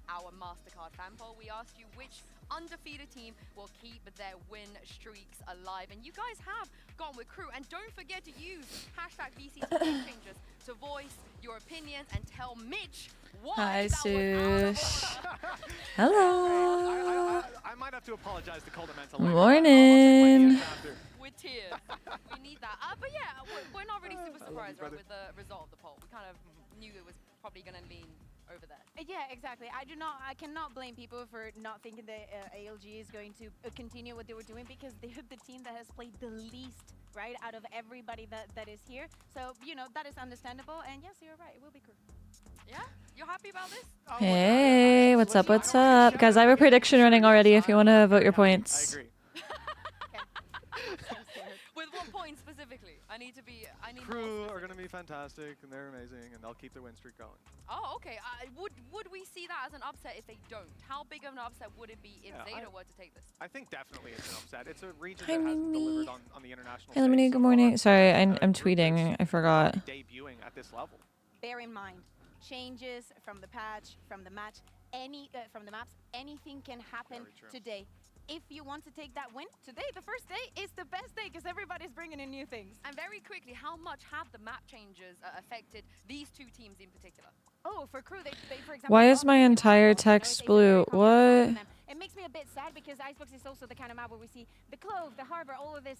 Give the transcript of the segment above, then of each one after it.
our MasterCard fan poll. We asked you which undefeated team will keep their win streaks alive. And you guys have gone with Crew. And don't forget to use hashtag VCT GameChangers to voice your opinions and tell Mitch why Hi, that Sush. was out of order. Hello. I might have to apologize to Calder Mental. Morning. With tears. We need that. But yeah, we're not really super surprised, right, with the result of the poll. We kind of knew it was probably going to lean over there. Yeah, exactly. I cannot blame people for not thinking that ALG is going to continue what they were doing, because they're the team that has played the least, right, out of everybody that is here. So, you know, that is understandable. And yes, you're right. It will be Crew. Yeah? You're happy about this? Hey, what's up? What's up? Guys, I have a prediction running already if you want to vote your points. I agree. With what point specifically? I need Crew are going to be fantastic, and they're amazing, and they'll keep their win streak going. Oh, okay. Would we see that as an upset if they don't? How big of an upset would it be if Veto were to take this? I think definitely it's an upset. It's a region Hi, that hasn't Mimi. delivered on the international Hey, Lemony, stage good so morning. far. Sorry, I'm Group tweeting. is I forgot. debuting at this level. Bear in mind, changes from the patch, from the match, from the maps, anything can happen today. If you want to take that win today, the first day is the best day because everybody's bringing in new things. And very quickly, how much have the map changes affected these two teams in particular? Oh, for Crew, they for example. Why is my entire text blue? What? It makes me a bit sad because Icebox is also the kind of map where we see the Clove, the Harbor, all of this,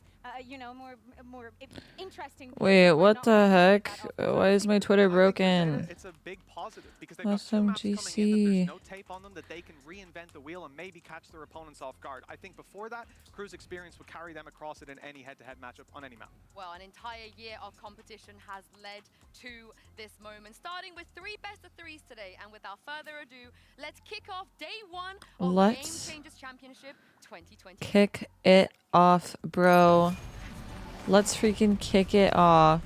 you know, more interesting. Wait, what the heck? Why is my Twitter broken? It's a big positive because they've got two maps coming in that there's no tape on them, that they can reinvent the wheel and maybe catch their opponents off guard. I think before that, Crew's experience would carry them across it in any head-to-head matchup on any map. Well, an entire year of competition has led to this moment, starting with 3 best-of-3s today. And without further ado, let's kick off day 1 of GameChangers Championship 2020. Kick it off, bro. Let's freaking kick it off.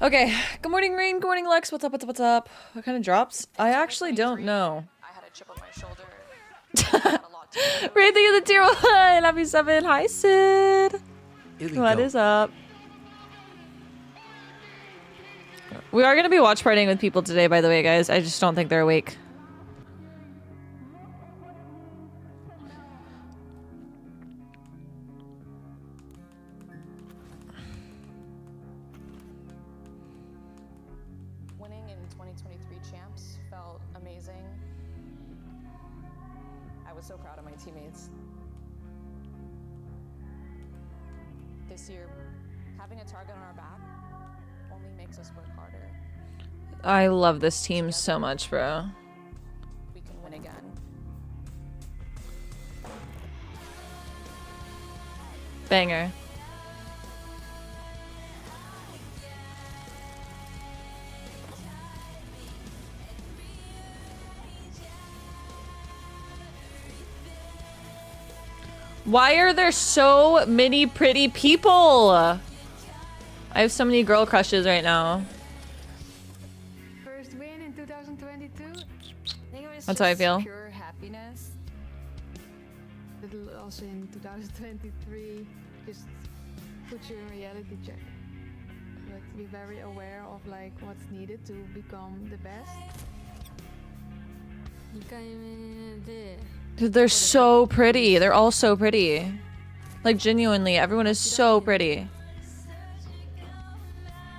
Okay, good morning, Rain. Good morning, Lex. What's up, what's up, what's up? What kind of drops? I actually don't know. I had a chip on my shoulder. Rain, thank you the tier 1. Happy 7. Hi, Sid. What is up? We are going to be watch partying with people today, by the way, guys. I just don't think they're awake. Winning in 2023 champs felt amazing. I was so proud of my teammates. This year, having a target on our back only makes us work harder. I love this team so much, bro. We can win again. Banger. Why are there so many pretty people? I have so many girl crushes right now. First win in 2022. I think it was That's how I just feel. Pure happiness. But also in 2023, just put you in reality check. But be very aware of like what's needed to become the best. Dude, they're so pretty. They're all so pretty. Like, genuinely, everyone is so pretty.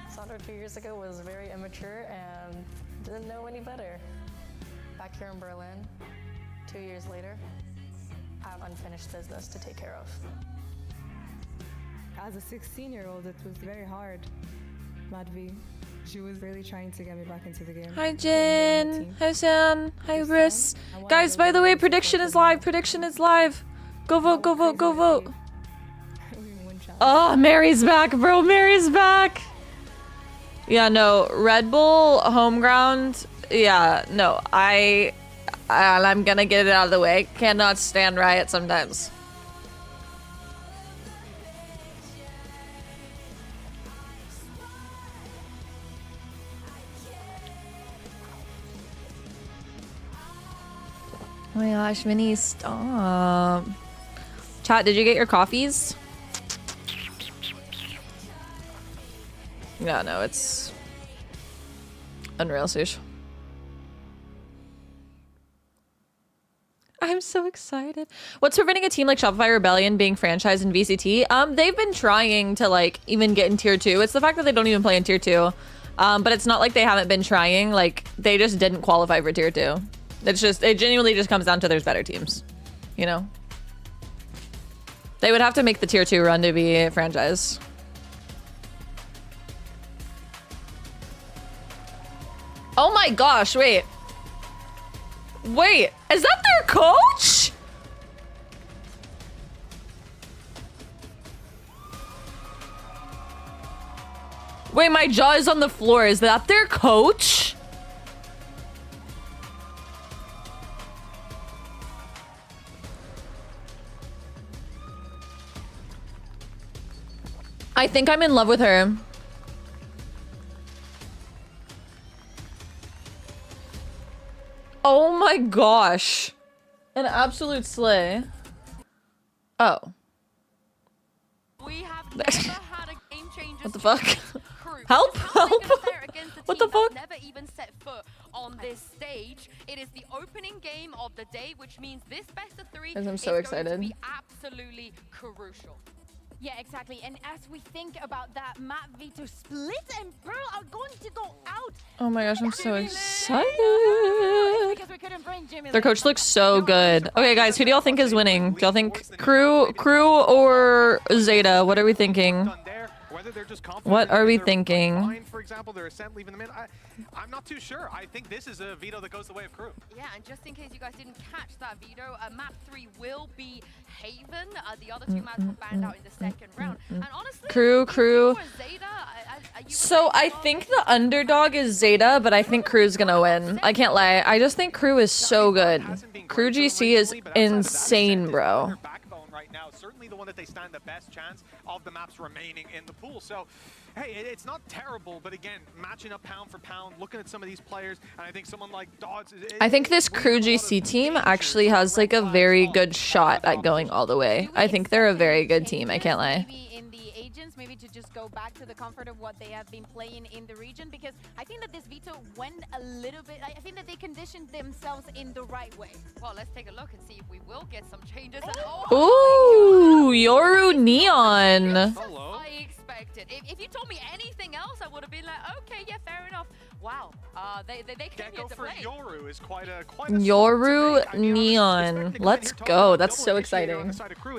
Sandra 2 years ago was very immature and didn't know any better. Back here in Berlin, 2 years later, I have unfinished business to take care of. As a 16-year-old, it was very hard. Madvi, she was really trying to get me back into the game. Hi, Jin. Hi, San. Hi, Briss. Guys, by the way, prediction is live. Prediction is live. Go vote, go vote, go vote. Oh, Mary's back, bro. Mary's back. Yeah, no. Red Bull, home ground. Yeah, no. I'm gonna get it out of the way. Cannot stand Riot sometimes. Oh my gosh, Minnie, stop. Chat, did you get your coffees? Yeah, no, it's unreal, Sush. I'm so excited. What's preventing a team like Shopify Rebellion being franchised in VCT? They've been trying to like even get in tier 2. It's the fact that they don't even play in tier 2. But it's not like they haven't been trying. Like they just didn't qualify for tier 2. It's just, it genuinely just comes down to there's better teams, you know? They would have to make the tier 2 run to be franchised. Oh my gosh, wait. Wait, is that their coach? Wait, my jaw is on the floor. Is that their coach? I think I'm in love with her. Oh my gosh. An absolute slay. Oh. We have never had a game changer. What the fuck? Crew. Help! How are they Help! gonna fare against a What team the fuck? that's never even set foot on this stage? It is the opening game of the day, which means this best of 3 I'm is so going excited. to be absolutely crucial. Yeah, exactly. And as we think about that, Matt, Veto, Split, and Pearl are going to go out. Oh my gosh, I'm so Jimmy excited. Because we couldn't bring Jimmy Their Lane. coach looks so good. Okay, guys, who do y'all think is winning? Do y'all think Crew or Zeta? What are we thinking? What are we thinking? For example, they're leaving them in. I'm not too sure. I think this is a Veto that goes the way of Crew. Yeah, and just in case you guys didn't catch that, Veto, map 3 will be Haven. The other 2 maps were banned out in the second round. And honestly, Crew. if you were Zeta, you So I think the underdog is Zeta, but I think Crew's gonna win. I can't lie. I just think Crew is so good. Crew GC is insane, bro. Right now, certainly the one that they stand the best chance of the maps remaining in the pool. So, hey, it's not terrible, but again, matching up pound for pound, looking at some of these players, and I think someone like Dodds. I think this Crew GC team actually has like a very good shot at going all the way. I think they're a very good team. I can't lie. Maybe in the agents, maybe to just go back to the comfort of what they have been playing in the region, because I think that this Veto went a little bit. I think that they conditioned themselves in the right way. Well, let's take a look and see if we will get some changes. Ooh, Yoru Neon. Hello. I expected. If you told me anything else, I would have been like, okay, yeah, fair enough. Wow, they came here Gecko to for play. Yoru is quite a Yoru swap to make. I mean, Neon. Let's go. That's so exciting.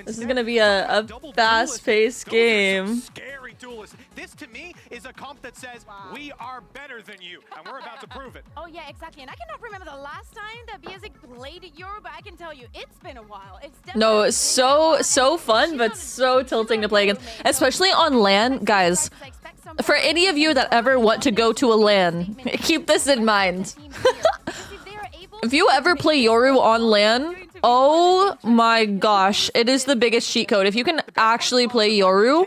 This is gonna be a fast-paced game. Scary duelist. This to me is a comp that says we are better than you, and we're about to prove it. Oh yeah, exactly. And I cannot remember the last time that BSIC played Euro, but I can tell you it's been a while. It's definitely No, been so fun, but so tilting to play against, especially on LAN, guys. For any of you that ever want to go to a LAN, keep this in mind. If you ever play Yoru on LAN, oh my gosh, it is the biggest cheat code. If you can actually play Yoru,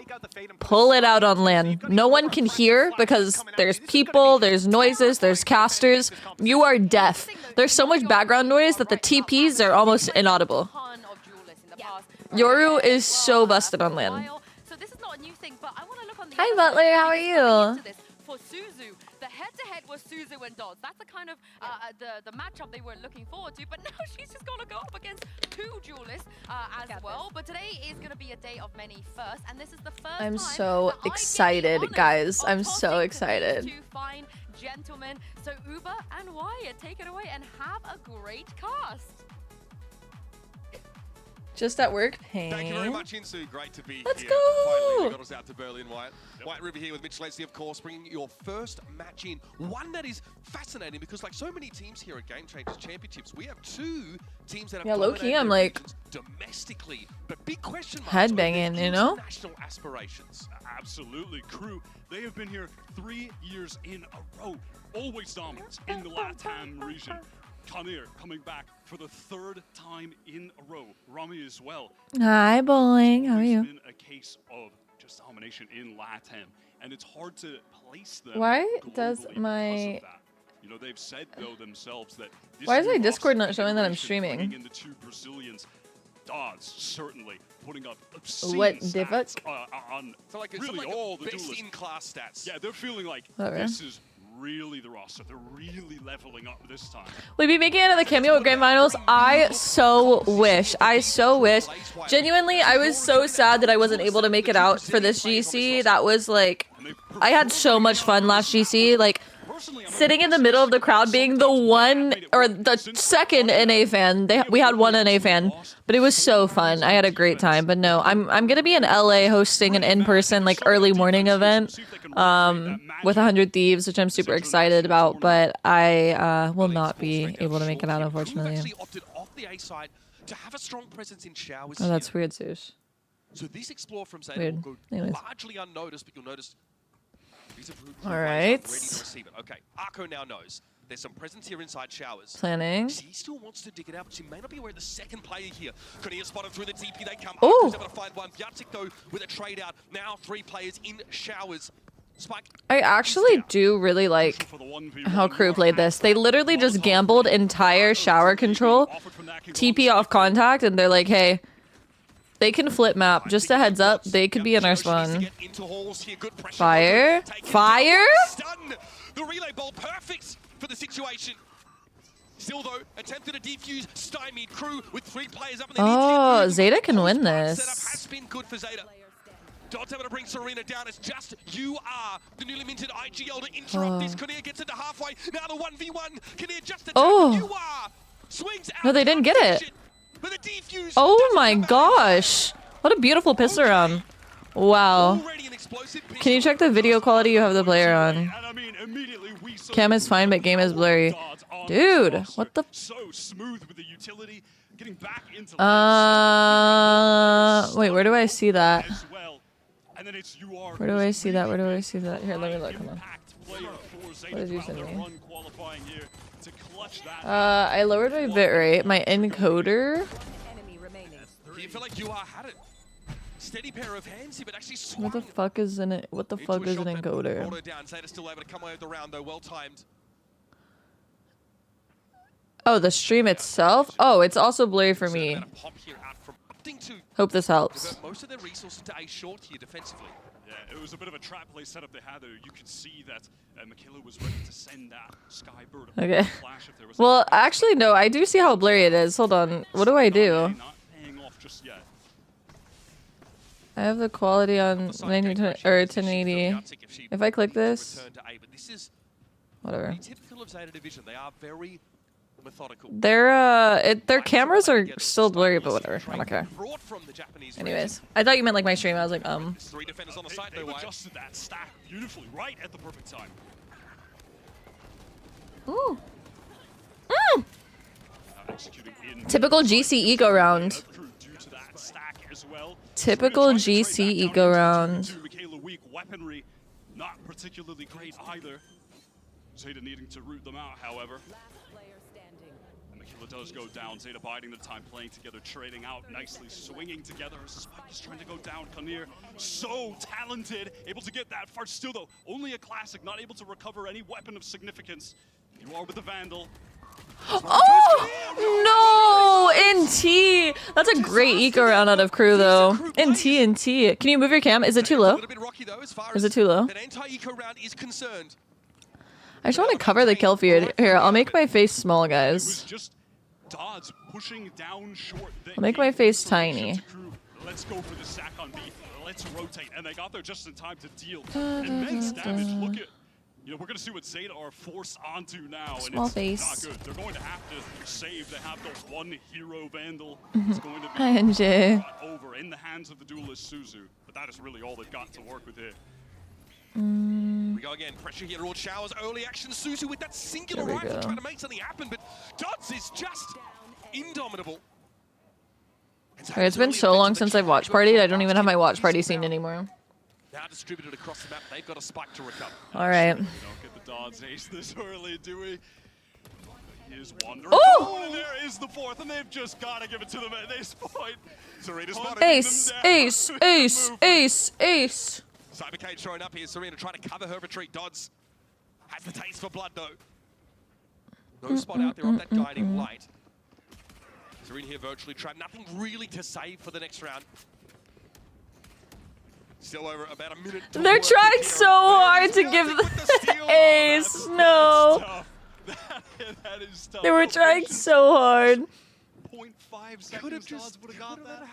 pull it out on LAN. No one can hear because there's people, there's noises, there's casters. You are deaf. There's so much background noise that the TPs are almost inaudible. Yoru is so busted on LAN. So this is not a new thing, but I want to look on the Hi, other Butler, side, how are because coming you? into this, for Suzu, the head-to-head was Suzu and Dodds. That's the kind of the matchup they were looking forward to. But now she's just gonna go up against 2 duelists as well. But today is gonna be a day of many firsts, and this is the first I'm time so that I get the excited, honors guys. of I'm so tossing to excited. these 2 fine gentlemen. So Uber and Wyatt, take it away and have a great cast. Just at work, pain. Thank you very much, Insu. Great to be Let's here. go! Finally, we got us out to Berlin, Wyatt. Wyatt River here with Mitch Leslie, of course, bringing your first match in. One that is fascinating because, like so many teams here at Game Changers Championships, we have 2 teams that have Yeah, low-key, dominated I'm their like regions domestically, but big question marks headbanging, over their you know? international aspirations. Absolutely. Crew, they have been here 3 years in a row. Always dominant in the LATAM region. Kanir coming back for the 3rd time in a row. Rami as well. Hi, bowling. How are It's you? been a case of just domination in LATAM, and it's hard to place them. Why globally does because my- of that. You know, they've said though themselves that this Why is my new Discord roster not showing that I'm configuration, streaming? bringing in the 2 Brazilians, Dodds certainly putting up obscene What the stats, fuck? on So like, really like all the best duelists. in class stats. Yeah, they're feeling like Okay. this is really the roster. They're really leveling up this time. Will we be making it to the cameo grand finals? I so wish. Genuinely, I was so sad that I wasn't able to make it out for this GC. That was like, I had so much fun last GC. Like, sitting in the middle of the crowd, being the one or the second NA fan. We had one NA fan, but it was so fun. I had a great time. But no, I'm gonna be in LA hosting an in-person like early morning event with 100 Thieves, which I'm super excited about. But I will not be able to make it out, unfortunately. To have a strong presence in showers. Oh, that's weird, Sush. So this explore from Zeta Weird. will go Anyways. largely unnoticed, but you'll notice. All right. Ready to receive it. Okay, Arco now knows there's some presence here inside showers. Planning. She still wants to dig it out, but she may not be aware of the second player here. Korea spotted through the TP, they come. Ooh. Arco's able to find one. Bjartik though with a trade out. Now 3 players in showers. Spike. I actually do really like how crew played this. They literally just gambled entire shower control, TP off contact, and they're like, hey, they can flip map. Just a heads up, they could be in our spawn. Fire. Fire? The relay ball perfect for the situation. Still though, attempted to defuse, stymied. Crew with 3 players up in the Oh, Zeta can win Setup this. has been good for Zeta. Dod's able to bring Serena down. It's just you are the newly minted IGL to interrupt this. Kinnear gets into halfway. Now the 1v1. Kinnear just attacked. You are. Swings out. No, they didn't get it. With a defuse. Oh my gosh. What a beautiful piss around. Wow. Can you check the video quality you have the player on? Cam is fine, but game is blurry. Dude, what the? So smooth with the utility, getting back into Wait, where do I see that? Where do I see that? Where do I see that? Here, let me look. Come on. What did you send me? I lowered my bitrate. My encoder. Do you feel like you are had it? Steady pair of hands here, but actually What the fuck is in it? What the fuck is an encoder? Down. Zeta's still able to come away with the round though, well timed. Oh, the stream itself? Oh, it's also blurry for me. Hope this helps. Most of their resources to A short here defensively. Yeah, it was a bit of a trap play setup they had there. You could see that Makilla was ready to send that Skybird. Okay. Well, actually, no. I do see how blurry it is. Hold on. What do I do? Not paying off just yet. I have the quality on 1920 or 1080. If I click this, whatever. Typical of Zeta Division, they are very methodical. Their cameras are still blurry, but whatever. I don't care. Anyways, I thought you meant like my stream. I was like, 3 defenders on the site. They've adjusted that stack beautifully, right at the perfect time. Ooh. Typical GC eco round. Typical GC eco round. Weaponry, not particularly great either. Zeta needing to root them out, however. And Makilla does go down. Zeta biding the time, playing together, trading out nicely, swinging together. Spike is trying to go down. Kinnear, so talented, able to get that first. Still though, only a classic, not able to recover any weapon of significance. You are with the Vandal. Oh no! NT. That's a great eco round out of crew though. NT. Can you move your cam? Is it too low? Is it too low? I just want to cover the kill feed. Here, I'll make my face small, guys. I'll make my face tiny. Let's go for the sack on B. Let's rotate, and they got there just in time to deal immense damage. Look at. You know, we're going to see what Zeta are forced onto now, and Small it's face. not good. They're going to have to save. They have the one hero Vandal. It's going to be INJ. over in the hands of the duelist Suzu, but that is really all they've got to work with here. We go again. Pressure here towards showers. Early action. Suzu with that singular There we rifle go. trying to make something happen, but Dodds is just indomitable. Alright, it's been so long since I've watched party. I don't even have my watch party scene anymore. Now distributed across the map. They've got a spike to recover. Alright. We don't get the Dodds ace this early, do we? Here's Wanderer. Oh! And there is the fourth, and they've just got to give it to them at this point. Serena spotted Ace, them down. ace, ace, ace, ace. Cybercade showing up here. Serena trying to cover her retreat. Dodds has the taste for blood, though. No spot out there on that guiding light. Serena here virtually trapped. Nothing really to save for the next round. Still over about a minute. They're trying so hard to give the ace. No. That is tough. They were trying so hard. 0.5 seconds. Dodds would have got that.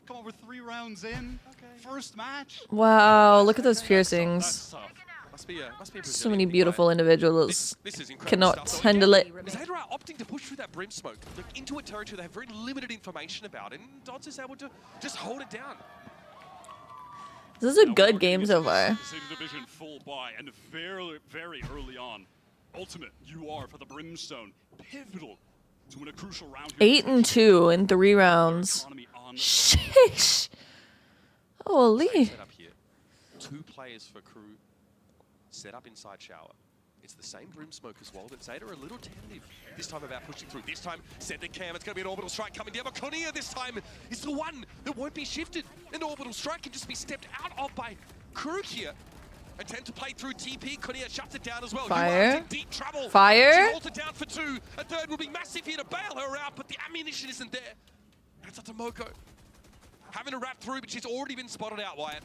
Come on, we're 3 rounds in. First match. Wow, look at those piercings. That's tough. Must be a So many beautiful individuals. This is incredible Cannot stuff. handle it. Zeta are opting to push through that brim smoke, look into a territory they have very limited information about, and Dodds is able to just hold it down. This is a good game so far. Zeta division full buy, and very, very early on, ultimate UR for the Brimstone, pivotal to win a crucial round here. 8-2 in 3 rounds. Sheesh. Holy. Set up here. 2 players for crew set up inside shower. It's the same brim smoke as well, but Zeta are a little tentative this time about pushing through. This time, set the cam, it's going to be an orbital strike coming down, but Konya this time is the one that won't be shifted. An orbital strike can just be stepped out of by crew here. Attempt to play through TP, Konya shuts it down as well. Fire. In deep trouble. Fire. She holds it down for 2. A third will be massive here to bail her out, but the ammunition isn't there. That's up to Moko. Having to wrap through, but she's already been spotted out, Wyatt.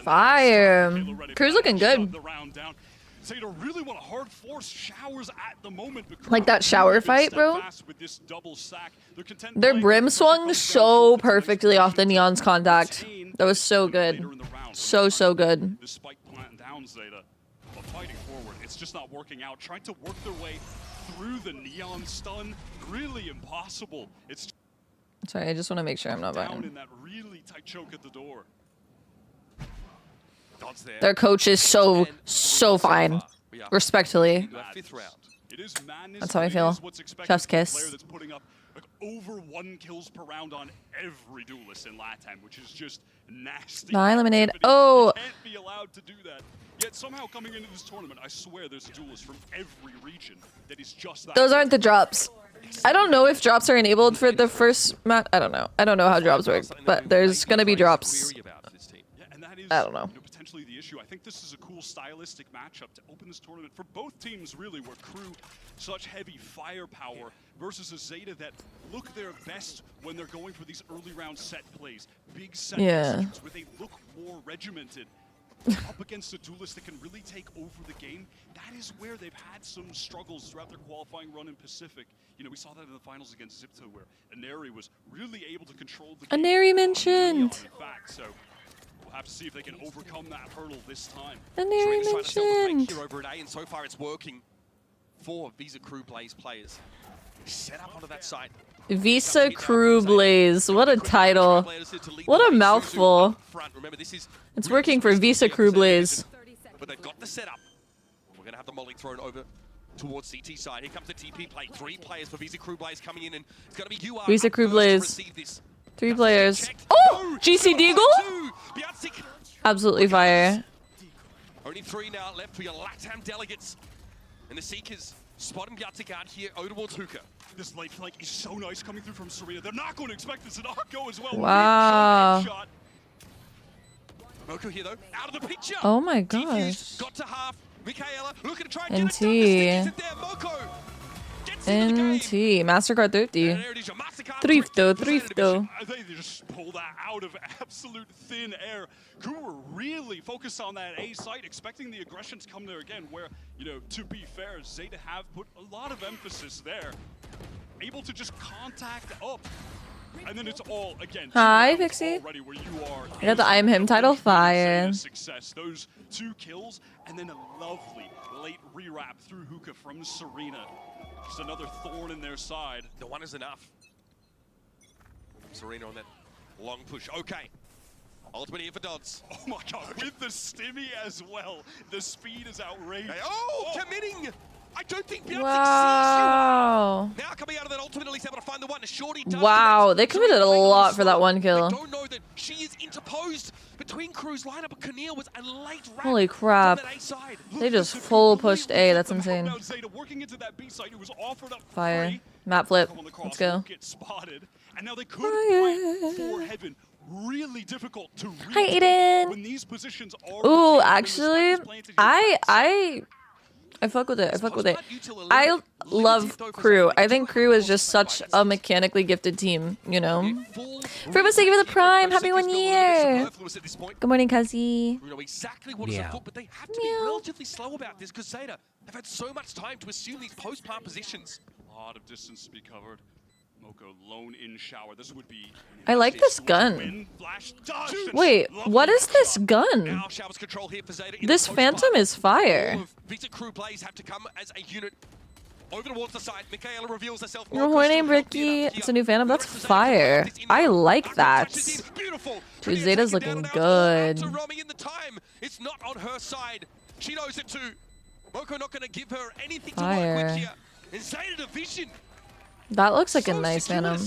Fire. Crew's looking good. Zeta really want to hard force showers at the moment. Like that shower fight, bro. Their brim swung so perfectly off the Neon's contact. That was so good. So good. The spike plant down Zeta, but fighting forward, it's just not working out. Trying to work their way through the Neon stun, really impossible. It's Sorry, I just want to make sure I'm not down buying. in that really tight choke at the door. Their coach is so fine. Respectfully. That's how I feel. Chef's kiss. That's putting up like over 1 kills per round on every duelist in LATAM, which is just nasty. Bye, Lemonade. Oh. You can't be allowed to do that. Yet somehow coming into this tournament, I swear there's a duelist from every region that is just that. Those aren't the drops. I don't know if drops are enabled for the first match. I don't know. I don't know how drops work, but there's gonna be drops. I don't know. Potentially the issue. I think this is a cool stylistic matchup to open this tournament for both teams, really, where crew such heavy firepower versus a Zeta that look their best when they're going for these early round set plays, big set decisions where they look more regimented. Up against a duelist that can really take over the game, that is where they've had some struggles throughout their qualifying run in Pacific. You know, we saw that in the finals against Zipto, where Aneri was really able to control the game. Aneri mentioned. In fact, so we'll have to see if they can overcome that hurdle this time. Aneri mentioned. Here over at A, and so far it's working for Visa Crew Blaze players. Set up onto that side. Visa Crew Blaze. What a title. What a mouthful. It's working for Visa Crew Blaze. But they've got the setup. We're going to have the molly thrown over towards CT side. Here comes the TP play. 3 players for Visa Crew Blaze coming in, and it's going to be UR. Visa Crew Blaze. 3 players. Oh! GC Deagle? Absolutely fire. Only 3 now left for your LATAM delegates. And the Seekers spotting Bjartigard here over towards Hookah. This late flank is so nice coming through from Serena. They're not going to expect this to not go as well. Wow. Moko here though, out of the picture. Oh my gosh. Got to half. Michaela looking to try and NT. get it done. Moko gets into the game. NT. MasterCard 30. Thrifto. They just pull that out of absolute thin air. Crew were really focused on that A site, expecting the aggression to come there again, where, you know, to be fair, Zeta have put a lot of emphasis there. Able to just contact up. And then it's all, again, Hi, Pixie. where you are. I got the I Am Him title. Fire. Success. Those 2 kills, and then a lovely late rewrap through Hookah from Serena. Just another thorn in their side. The one is enough. Serena on that long push. Okay. Ultimate here for Dodds. Oh my god, with the stimmy as well. The speed is outrageous. Oh, committing! I don't think Beyonce Wow. sees you. Now coming out of that ultimate, at least able to find the one. Shorty does Wow, they committed a lot for that 1 kill. They don't know that she is interposed between Crew's lineup, but Kinnear was a late wrap. Holy crap. From that A side. They just full pushed A. That's insane. Working into that B site, it was offered up Fire. free. Map flip. Let's go. Get spotted, and now they could fight for heaven. Really difficult to read. Hi, Aiden. When these positions are Ooh, actually, I fuck with it. I fuck with it. I love Crew. I think Crew is just such a mechanically gifted team, you know? Frumas, thank you for the prime. Happy 1 year. Good morning, Kazi. Exactly what is afoot, but they have to be relatively slow about this because Zeta have had so much time to assume these post-part positions. A lot of distance to be covered. Moko lone in shower. This would be. I like this gun. Wait, what is this gun? This Phantom is fire. Vita crew plays have to come as a unit over towards the side. Michaela reveals herself. Her name Ricky. It's a new Phantom. That's fire. I like that. Dude, Zeta's looking good. It's not on her side. She knows it too. Moko not going to give her anything to fire. work with here. And Zeta division. That looks like a nice Phantom.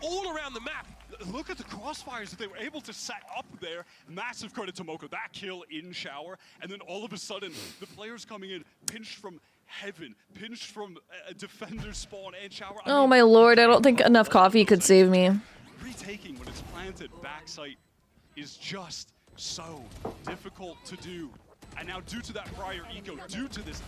All around the map. Look at the crossfires that they were able to set up there. Massive credit to Moko. That kill in shower. And then all of a sudden, the players coming in, pinched from heaven, pinched from a defender spawn and shower. Oh my lord, I don't think enough coffee could save me. Retaking when it's planted backside is just so difficult to do. And now due to that prior eco, due to this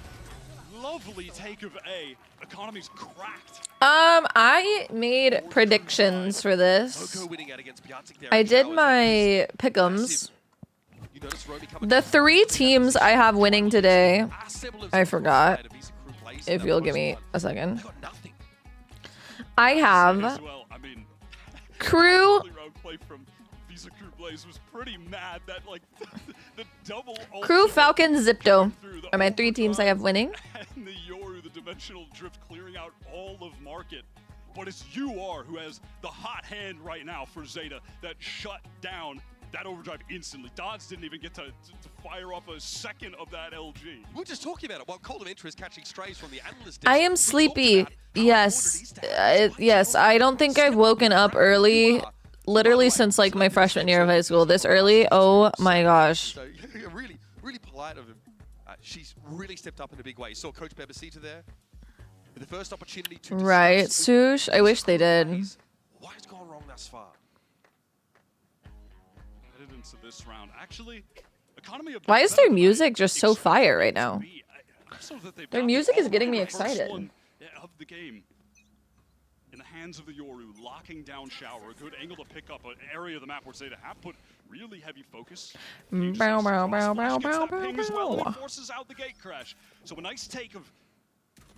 lovely take of A, economy's cracked. I made predictions for this. I did my pick'ems. The 3 teams I have winning today, I forgot. If you'll give me a second. I have Crew. Was pretty mad that like the double Crew, Falcon, Zipto are my 3 teams I have winning. And the Yoru, the dimensional drift clearing out all of market. But it's UR who has the hot hand right now for Zeta that shut down that overdrive instantly. Dodds didn't even get to fire up a second of that LG. We were just talking about it while Cold Enter is catching strays from the analyst. I am sleepy. Yes. Yes, I don't think I've woken up early. Literally since like my freshman year of high school, this early. Oh my gosh. So, really polite of him. She's really stepped up in a big way. You saw Coach Bebasita there. The first opportunity to right, Sush. I wish they did. Why has gone wrong thus far? Headed into this round. Actually, economy. Why is their music just so fire right now? Their music is getting me excited. Of the game. In the hands of the Yoru, locking down shower. A good angle to pick up an area of the map where Zeta have put really heavy focus. Bow, bow, bow, bow, bow, bow. Forces out the gate crash. So a nice take of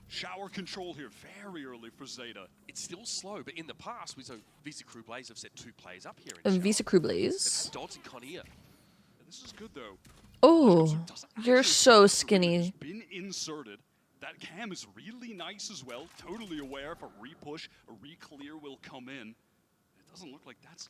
shower control here very early for Zeta. It's still slow, but in the past, Visa Crew Blaze have set 2 plays up here. In Visa Crew Blaze. Dodds and Conia. This is good though. Oh, you're so skinny. Been inserted. That cam is really nice as well. Totally aware if a repush, a re-clear will come in. It doesn't look like that's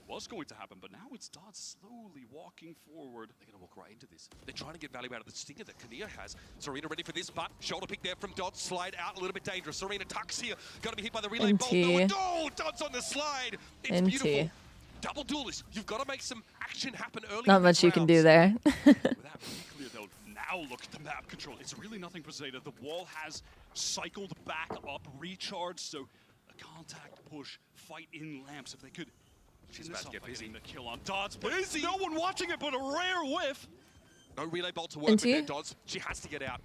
was going to happen, but now it's Dodds slowly walking forward. They're going to walk right into this. They're trying to get value out of the stinger that Kania has. Serena ready for this, but shoulder pick there from Dodds. Slide out a little bit dangerous. Serena tucks here. Got to be hit by the relay bolt. Oh, Dodds on the slide. It's beautiful. Double duelist. You've got to make some action happen early. Not much you can do there. Without re-clear, they'll now look at the map control. It's really nothing for Zeta. The wall has cycled back up, recharged, so a contact push, fight in lamps if they could. She's about to get busy. The kill on Dodds, but no one watching it, but a rare whiff. No relay bolt to work with their Dodds. She has to get out.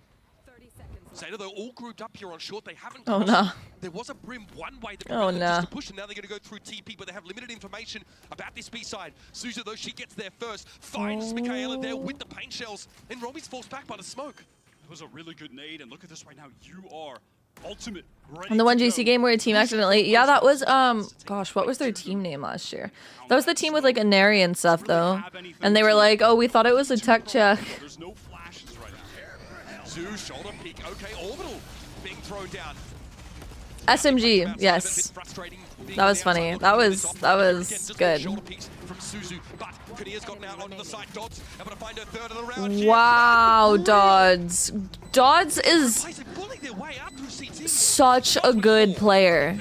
Zeta, they're all grouped up here on short. They haven't. Oh no. There was a brim one way that to push, and now they're going to go through TP, but they have limited information about this B side. Suzu, though, she gets there first, finds Michaela there with the paint shells, and Robbie's forced back by the smoke. It was a really good nade, and look at this right now. You are ultimate. On the 1GC game where a team accidentally, yeah, that was gosh, what was their team name last year? That was the team with like Inari and stuff though, and they were like, oh, we thought it was a tech check. There's no flashes right now. Zoo shoulder peek. Okay, orbital being thrown down. SMG, yes. That was funny. That was good. Wow, Dodds. Dodds is such a good player.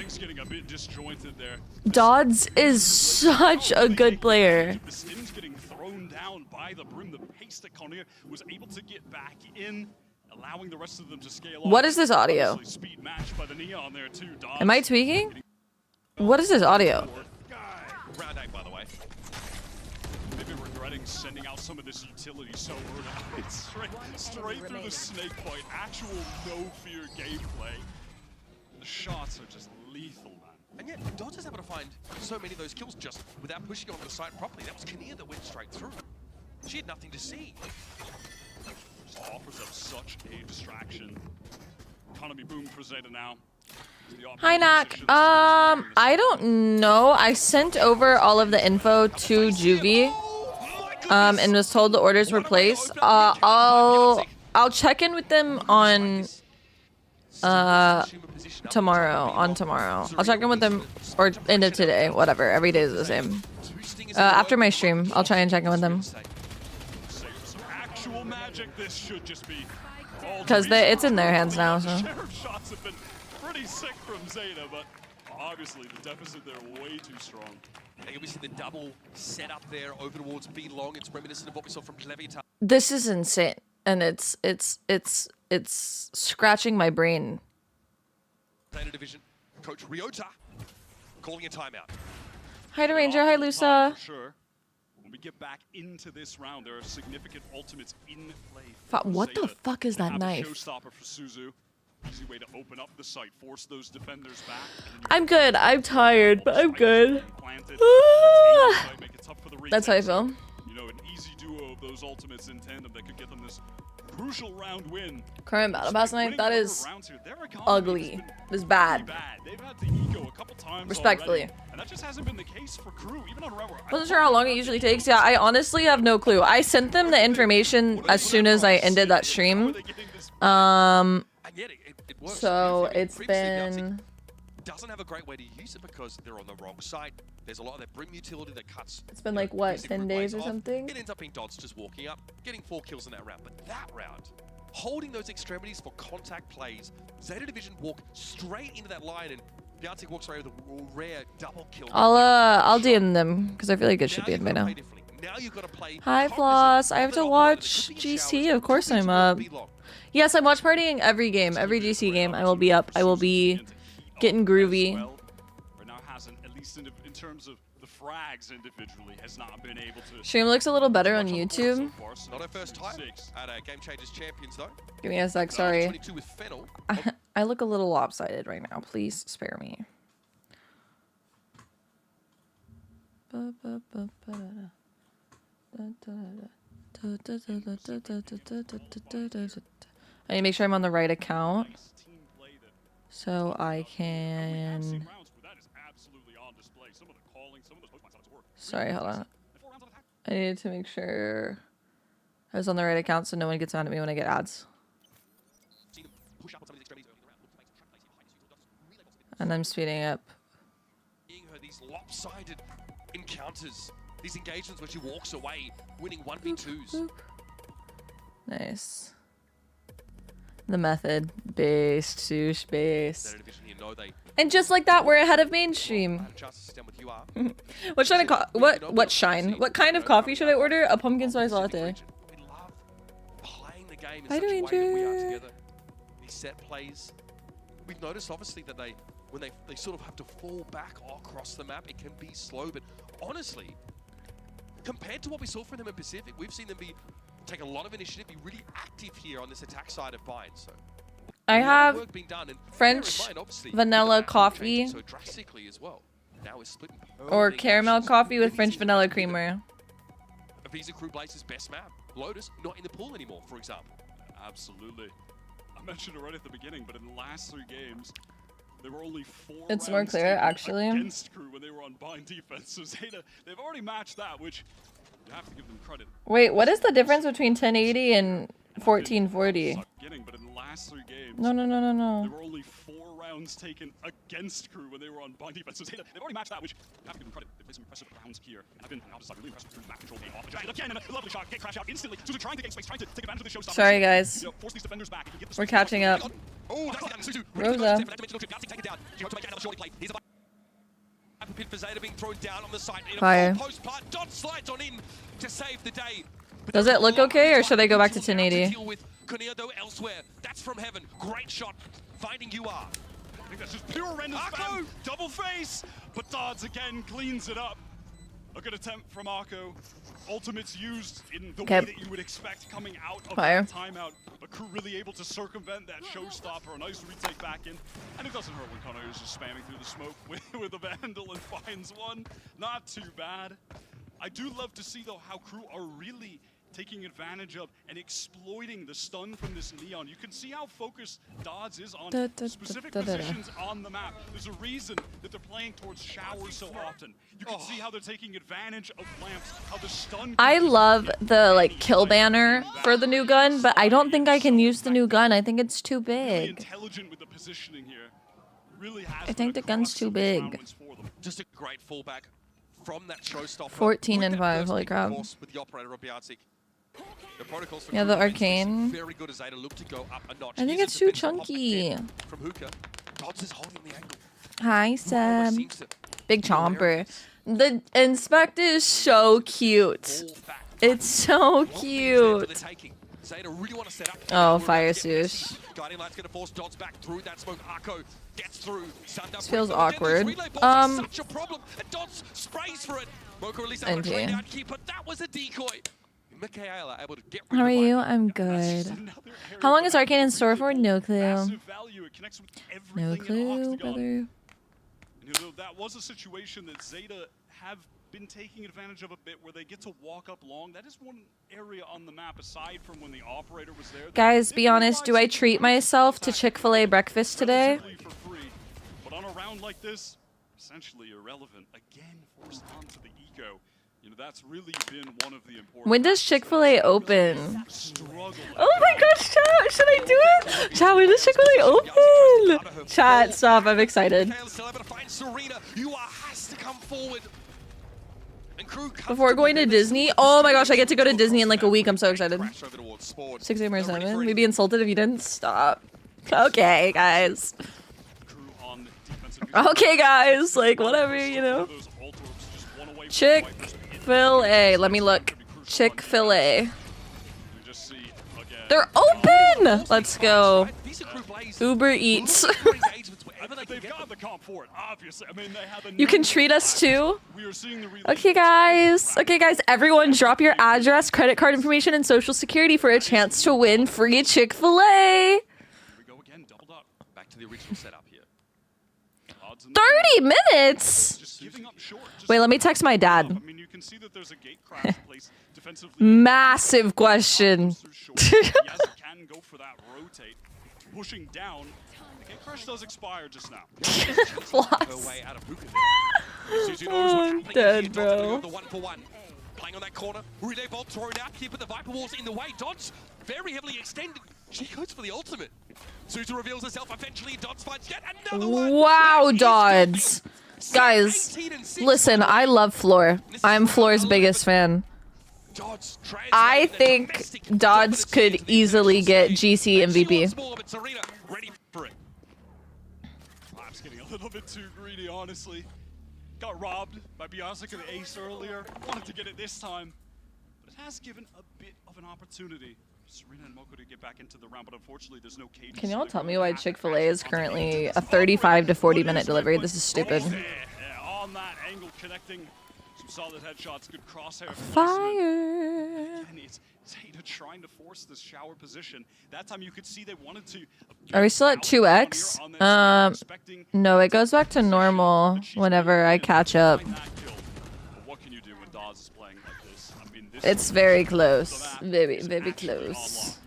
Dodds is such a good player. The Stims getting thrown down by the brim. The pace that Conia was able to get back in, allowing the rest of them to scale. What is this audio? Am I tweaking? What is this audio? Round 8, by the way. Maybe regretting sending out some of this utility so early. It's straight through the snake point. Actual no-fear gameplay. The shots are just lethal, man. And yet, Dodge is able to find so many of those kills just without pushing onto the site properly. That was Kinnear that went straight through. She had nothing to see. Just offers up such a distraction. Economy boom for Zeta now. Hi, Nak. I don't know. I sent over all of the info to Juvie, and was told the orders were placed. I'll check in with them on tomorrow. I'll check in with them or end of today. Whatever. Every day is the same. After my stream, I'll try and check in with them. Actual magic. This should just be because it's in their hands now. So. Shots have been pretty sick from Zeta, but obviously the deficit there way too strong. And we see the double setup there over towards B long. It's reminiscent of what we saw from Levitar. This is insane, and it's scratching my brain. Zeta Division coach Ryota calling a timeout. Hi to Ranger, hi Lusa. For sure. When we get back into this round, there are significant ultimates in play. What the fuck is that knife? Showstopper for Suzu. Easy way to open up the site, force those defenders back. I'm good. I'm tired, but I'm good. That's how I feel. You know, an easy duo of those ultimates in tandem that could get them this crucial round win. Current battle pass night, that is ugly. It's bad. They've had to eco a couple times respectfully. Already, and that just hasn't been the case for Crew, even on round. Wasn't sure how long it usually takes. Yeah, I honestly have no clue. I sent them the information as soon as I ended that stream. So it's been. Doesn't have a great way to use it because they're on the wrong side. There's a lot of that brim utility that cuts. It's been like what, 10 days or something? It ends up being Dodds just walking up, getting 4 kills in that round. But that round, holding those extremities for contact plays, Zeta Division walk straight into that line, and Beyonce walks away with a rare double kill. I'll DM them because I feel like it should be in by now. Hi Floss, I have to watch GC. Of course I'm up. Yes, I'm watch partying every game, every GC game. I will be up. I will be getting groovy. At least in terms of the frags individually, has not been able to. Stream looks a little better on YouTube. Not our first time at Game Changers Champions though. Give me a sec, sorry. I look a little lopsided right now. Please spare me. I need to make sure I'm on the right account so I can. Sorry, hold on. I needed to make sure I was on the right account so no one gets mad at me when I get ads. And I'm speeding up. These lopsided encounters, these engagements where she walks away, winning 1v2s. Nice. The method based sush base. And just like that, we're ahead of mainstream. What kind of coffee should I order? A pumpkin spice latte. Hi, Ranger. These set plays. We've noticed obviously that when they sort of have to fall back across the map, it can be slow. But honestly, compared to what we saw from them in Pacific, we've seen them take a lot of initiative, be really active here on this attack side of Bind. So I have French vanilla coffee or caramel coffee with French vanilla creamer. Visa Crew Blaze's best map. Lotus not in the pool anymore, for example. Absolutely. I mentioned it right at the beginning, but in the last 3 games, there were only 4 It's more clear, actually. Against Crew when they were on Bind defense. So Zeta, they've already matched that, which you have to give them credit. Wait, what is the difference between 1080 and 1440? But in the last 3 games, No. there were only 4 rounds taken against Crew when they were on Bind defense. So Zeta, they've already matched that, which you have to give them credit. They've played some impressive rounds here. And I've been on the opposite side, really impressed with Crew's map control game off the dragon. Again, and a lovely shot, get crash out instantly. So they're trying to gain space, trying to take advantage of the showstopper. Sorry, guys. Force these defenders back. We're catching up. Rosa. Fire. Does it look okay, or should I go back to 1080? That's from heaven. Great shot. Finding you are. I think that's just pure random spam. Double face, but Dodds again cleans it up. A good attempt from Arco. Ultimates used in the Okay. way that you would expect coming out of Fire. that timeout. But Crew really able to circumvent that showstopper. A nice retake back in. And it doesn't hurt when Connor is just spamming through the smoke with a Vandal and finds one. Not too bad. I do love to see, though, how Crew are really taking advantage of and exploiting the stun from this Neon. You can see how focused Dodds is on specific positions on the map. There's a reason that they're playing towards showers so often. You can see how they're taking advantage of lamps, how the stun... I love the like kill banner for the new gun, but I don't think I can use the new gun. I think it's too Really big. intelligent with the positioning here. Really has I think the gun's too big. Just a great fallback from that showstopper. 14 With and that 5, first holy pick, crap. of course, with the operator of Biartic. The protocols for Yeah, the Crew defense is arcane. very good as Zeta look to go up a notch. I think Here's it's a too defensive hop chunky. again from Hookah. Dodds is holding the angle. Hi, Almost Sam. seems to Big be aware of chomper. this. The inspector is so cute. Ball back. It's so One thing's there for the cute. taking. Zeta really want to set up. Oh, We're fire about to get swoosh. messy. Guiding Light's going to force Dodds back through that smoke. Arco gets through. This feels awkward. Such a problem. And Dodds sprays for it. Mocha released out a NG. drain out key, but that was a decoy. Michaela able to get rid How of are the you? bite. I'm good. How long is Arcane in store for? No clue. Massive value. It connects with No everything in clue, Octagon. brother. And, you know, that was a situation that Zeta have been taking advantage of a bit, where they get to walk up long. That is one area on the map, aside from when the operator was there. Guys, be honest, do I treat myself to Chick-fil-A breakfast today? Relatively for free. But on a round like this, essentially irrelevant. Again, forced onto the eco. You know, that's really been one of the important... When does Chick-fil-A open? Struggle. Oh my gosh, chat! Should I do it? Chat, when does Chick-fil-A open? Chat, stop, I'm excited. Michaela's still able to find Serena. You has to come forward. And Crew Before going to Disney? Oh my gosh, I get to go to Disney in like a week, I'm so excited. Crash over towards Sport. 6 or They're ready 7. for We'd be insulted if you didn't stop. Okay, guys. Crew on defensive. Okay, guys. Like, whatever, you know. Those Ultros just one away from Chick-fil-A. Let me look. Chick-fil-A. You just see again. They're open! Let's go. These are Crew plays. Uber Eats. They've got the comp for it, obviously. I mean, they have a You can treat us too? We are seeing the relay. Okay, guys. Okay, guys. Everyone drop your address, credit card information, and social security for a chance to win free Chick-fil-A. Here we go again, doubled up. Back to the original setup here. Odds in the 30 minutes? just giving up short. Just Wait, let me text my I dad. mean, you can see that there's a gate crash in place defensively. Massive question. Yes, it can go for that rotate. Pushing down. The gate crash does expire just now. Her way out of Hookah there. Suzu knows what's happening here. dead, Dodds bro. going on the 1-for-1. Playing on that corner. Relay bolt thrown out here, but the Viper Wall's in the way. Dodds very heavily extended. She goes for the ultimate. Suzu reveals herself eventually. Dodds finds yet another one. Wow, That is Dodds. dropping. Guys, 18 and 6. listen, I love Floor. I'm Floor's biggest fan. Dodds I translating the think domestic Dodds dominance could into the easily individual get stage. GC And she MVP. wants more, but Serena ready for it. Perhaps getting a little bit too greedy, honestly. Got robbed by Bianca and Ace earlier. Wanted to get it this time. But it has given a bit of an opportunity for Serena and Moko to get back into the round, but unfortunately there's no cage. Can y'all tell me why Chick-fil-A is currently a 35 to 40 minute delivery? This is stupid. Yeah, on that angle connecting. Some solid headshots, good crosshair. Fire. And it's Zeta trying to force this shower position. That time you could see they wanted to. Are we still at 2x? No, it goes back to normal whenever I catch up. What can you do when Dawes is playing like this? I mean, this It's very close. Very, very close.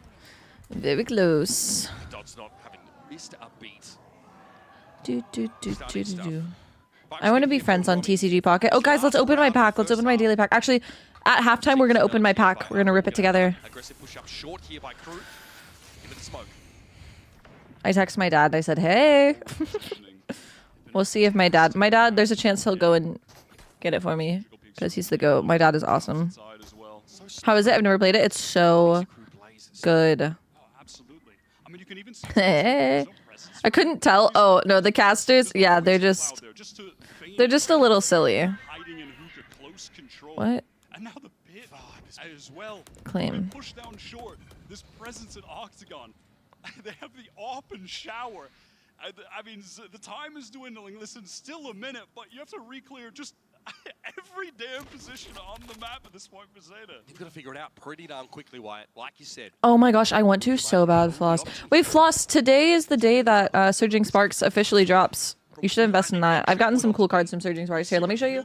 Very close. Dodds not having missed a beat. Do. I want to be friends on TCG Pocket. Oh, guys, let's open my pack. Let's open my daily pack. Actually, at halftime, we're going to open my pack. We're going to rip it together. Aggressive push up short here by Crew. Into the smoke. I text my dad. I said, hey. We'll see if my dad, there's a chance he'll go and get it for me because he's the GOAT. My dad is awesome. How is it? I've never played it. It's so good. absolutely. I mean, you can even see I couldn't tell. Oh, no, the casters, yeah, they're just a little silly. hiding in hookah close control. What? And now the pit as well. Claim. Push down short. This presence in Octagon. They have the open shower. I mean, the time is dwindling. Listen, still a minute, but you have to re-clear just every damn position on the map at this point for Zeta. You've got to figure it out pretty darn quickly, Wyatt. Like you said. Oh my gosh, I want to so bad, Floss. Wait, Floss, today is the day that Surging Sparks officially drops. You should invest in that. I've gotten some cool cards from Surging Sparks. Here, let me show you.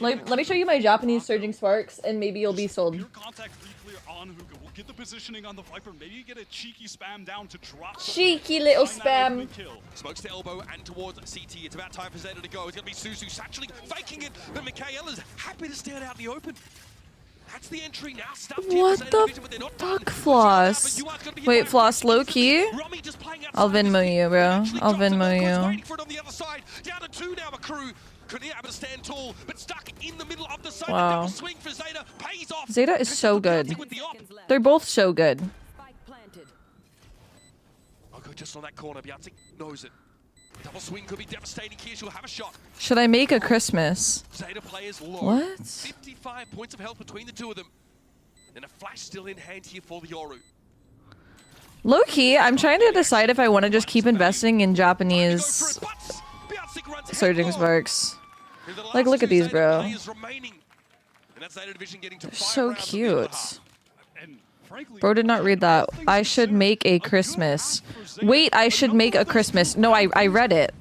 Let me show you my Japanese Surging Sparks, and maybe you'll be sold. Pure contact clear on Hookah. We'll get the positioning on the Viper. Maybe get a cheeky spam down to drop. Cheeky little spam. Smokes to elbow and towards CT. It's about time for Zeta to go. It's going to be Suzu satchling, faking it, but Michaela's happy to stand out in the open. That's the entry now. What the fuck, Floss? Wait, Floss, low key? I'll Venmo you, bro. I'll Venmo you. Wow. Zeta is so good. They're both so good. Just on that corner, Beyonce knows it. Double swing could be devastating here. She'll have a shot. Should I make a Christmas? Zeta players low. What? 55 points of health between the two of them. And a flash still in hand here for the Yoru. Low key, I'm trying to decide if I want to just keep investing in Japanese Surging Sparks. Like, look at these, bro. So cute. Bro did not read that. I should make a Christmas. Wait, I should make a Christmas. No, I read it.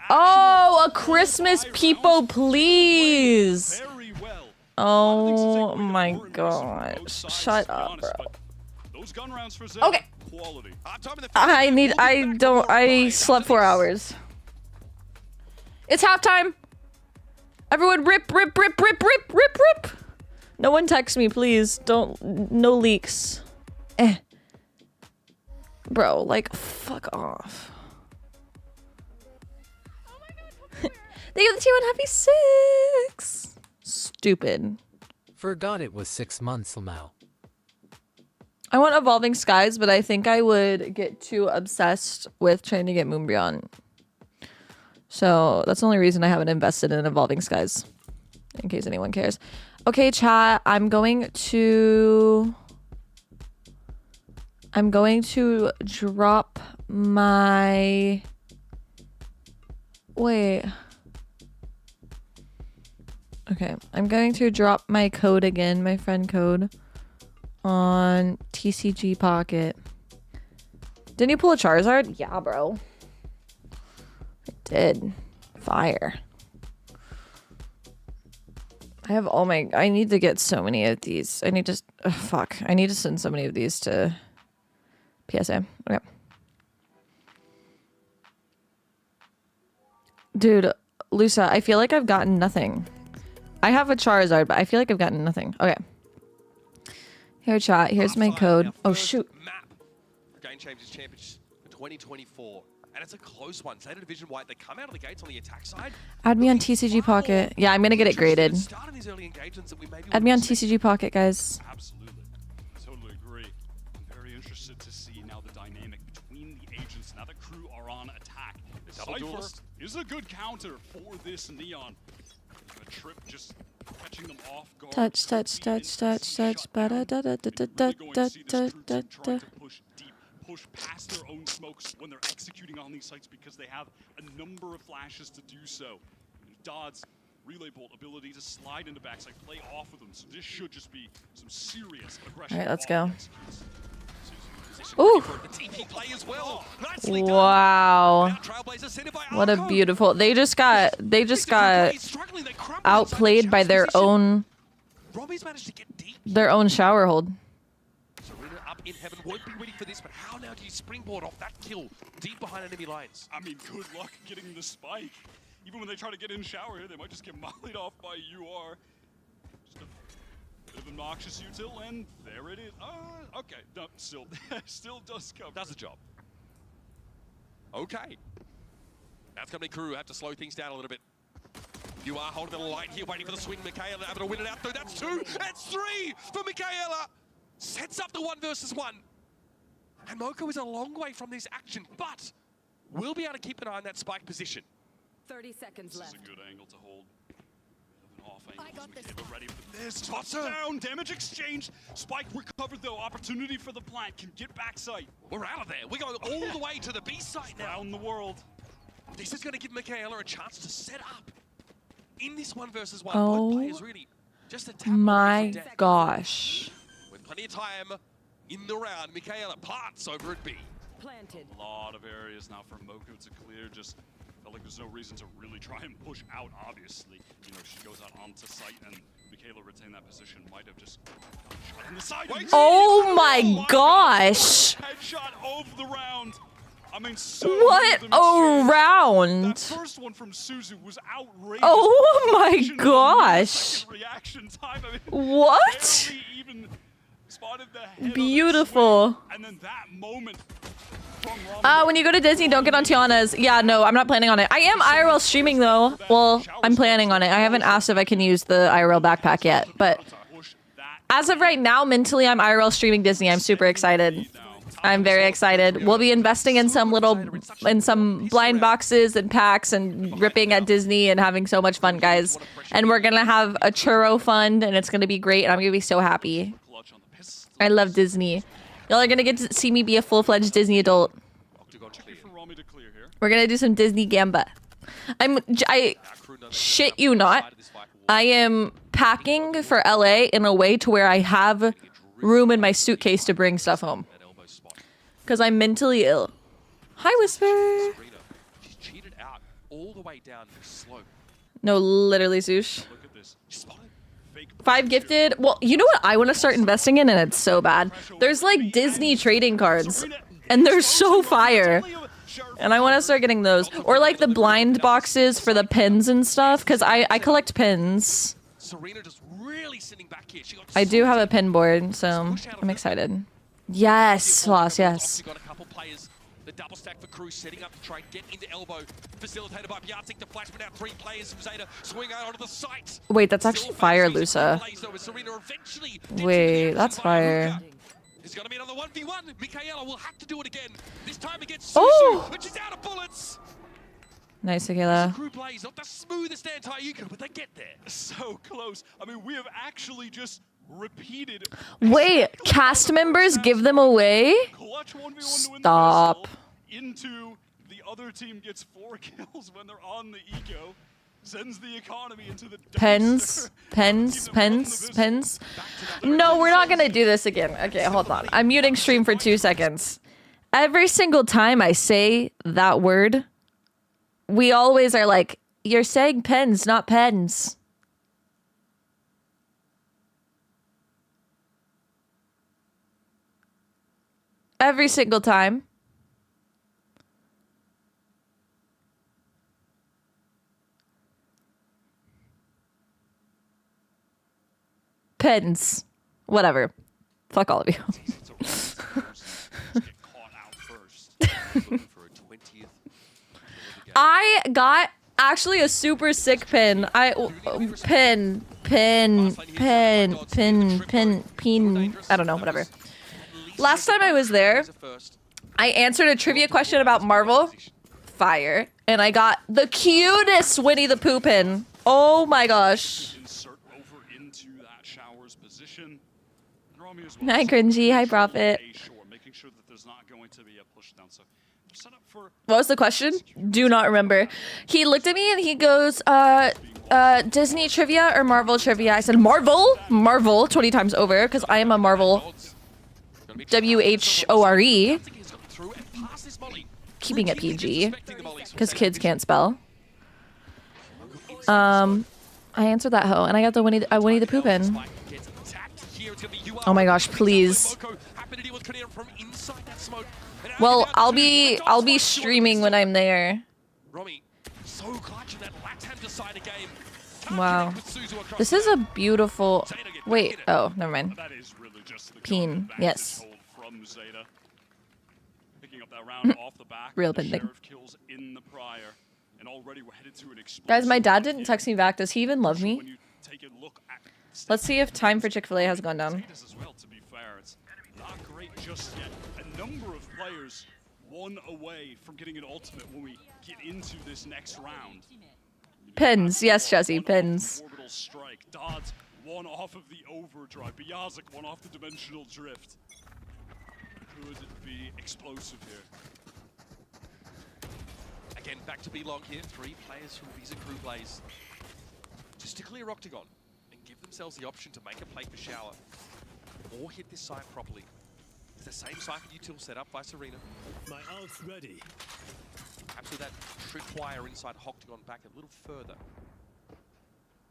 Oh, a Christmas, people, please. Oh my god. Shut up, bro. Okay. I slept 4 hours. It's halftime. Everyone rip, rip, rip, rip, rip, rip, rip. No one text me, please. No leaks. Bro, like, fuck off. They got the T1 happy 6. Stupid. Forgot it was 6 months now. I want Evolving Skies, but I think I would get too obsessed with trying to get Moonbreon. So that's the only reason I haven't invested in Evolving Skies. In case anyone cares. Okay, chat, I'm going to drop my... Wait. Okay, I'm going to drop my code again, my friend code, on TCG Pocket. Didn't you pull a Charizard? Yeah, bro. I did. Fire. I have all my... I need to get so many of these. I need to... fuck. I need to send so many of these to PSA. Okay. Dude, Lusa, I feel like I've gotten nothing. I have a Charizard, but I feel like I've gotten nothing. Okay. Here, chat. Here's my code. Oh, shoot. Map. GameChangers Championship 2024. And it's a close one. Zeta Division White, they come out of the gates on the attack side. Add me on TCG Pocket. Yeah, I'm gonna get it graded. Add me on TCG Pocket, guys. Absolutely. Totally agree. I'm very interested to see now the dynamic between the agents now that crew are on attack. Cypher is a good counter for this Neon. A trip just catching them off guard. Touch, touch, touch, touch, touch. Push past their own smokes when they're executing on these sites because they have a number of flashes to do so. Dodd's relay bolt ability to slide into backside, play off with them. So this should just be some serious aggression. All right, let's go. Ooh. Wow. What a beautiful. They just got outplayed by their own shower hold. In heaven won't be ready for this, but how now do you springboard off that kill deep behind enemy lines? I mean, good luck getting the spike. Even when they try to get in shower here, they might just get mollied off by UR. Just a bit of obnoxious util, and there it is. Okay, no, still does cover. Does the job. Okay. That's going to be crew. Have to slow things down a little bit. You are holding the line here, waiting for the swing. Michaela able to win it out through. That's 2. That's 3 for Michaela. Sets up the 1 versus 1. And Moko is a long way from this action, but will be able to keep an eye on that spike position. 30 seconds left. This is a good angle to hold. Off angle. I got this. Ready for this. Touchdown. Damage exchange. Spike recovered though. Opportunity for the plant. Can get backside. We're out of there. We're going all the way to the B site now. Around the world. This is going to give Michaela a chance to set up in this 1 versus 1, Oh both players really just a tap my away from death. gosh. With plenty of time in the round, Michaela parts over at B. Planted. A lot of areas now for Moko to clear. Just felt like there's no reason to really try and push out, obviously. You know, she goes out onto site and Michaela retained that position. Might have just shot on the side. Oh my gosh. Headshot of the round. I mean, so What a round. That first one from Suzu was outrageous. Oh my Fraction of a gosh. millisecond Reaction time. I mean, What? barely even spotted the head of the Beautiful. swing. And then that moment from Rami. When you go to Disney, don't get on Tiana's. Yeah, no, I'm not planning on it. I am IRL streaming though. Well, I'm planning on it. I haven't asked if I can use the IRL backpack yet, but as of right now, mentally, I'm IRL streaming Disney. I'm super excited. I'm very excited. We'll be investing in some blind boxes and packs and ripping at Disney and having so much fun, guys. And we're gonna have a churro fund and it's gonna be great. And I'm gonna be so happy. I love Disney. Y'all are gonna get to see me be a full-fledged Disney adult. We're gonna do some Disney gamba. I shit you not. I am packing for LA in a way to where I have room in my suitcase to bring stuff home. Because I'm mentally ill. Hi, Whisper. She's cheated out all the way down the slope. No, literally, Zoosh. 5 gifted. Well, you know what I want to start investing in, and it's so bad. There's like Disney trading cards, and they're so fire. And I want to start getting those. Or like the blind boxes for the pins and stuff, because I collect pins. Serena just really sitting back here. I do have a pin board, so I'm excited. Yes, Sloss, yes. Got a couple players. The double stack for Cruz setting up to try and get into elbow. Facilitated by Bjartik. The flash, but now 3 players from Zeta swing out onto the site. Wait, that's actually fire, Lusa. Wait, that's fire. There's gonna be another 1v1. Michaela will have to do it again. This time against Suzu, Oh! but she's out of bullets. Nice, Akela. Crew plays not the smoothest anti-Yuko, but they get there. So close. I mean, we have actually just repeated. Wait, cast members give them away? Clutch 1v1 Stop. Into the other team gets 4 kills when they're on the eco. Sends the economy into the Pens. No, we're not gonna do this again. Okay, hold on. I'm muting stream for 2 seconds. Every single time I say that word, we always are like, you're saying pens, not pens. Every single time. Pens. Whatever. Fuck all of you. I got actually a super sick pin. I don't know, whatever. Last time I was there, I answered a trivia question about Marvel. Fire. And I got the cutest Winnie the Pooh pin. Oh my gosh. Hi, Cringy. Hi, Prophet. What was the question? Do not remember. He looked at me and he goes, Disney trivia or Marvel trivia? I said, Marvel? Marvel 20 times over, because I am a Marvel. W-H-O-R-E. Keeping it PG, because kids can't spell. I answered that hoe, and I got the Winnie the Pooh pin. Oh my gosh, please. Well, I'll be streaming when I'm there. Wow. This is a beautiful... Wait, oh, never mind. Peen, yes. Real pending. Guys, my dad didn't text me back. Does he even love me? Let's see if time for Chick-fil-A has gone down. A number of players one away from getting an ultimate when we get into this next round. Pins, yes, Jesse, pins. Orbital strike. Dodds one off of the overdrive. Bjartik one off the dimensional drift. Could be explosive here. Again, back to be long here. 3 players from Visa Crew plays. just to clear Octagon and give themselves the option to make a play for Shower or hit this site properly. It's the same site that util set up by Serena. My ult's ready. Perhaps with that tripwire inside Octagon back a little further.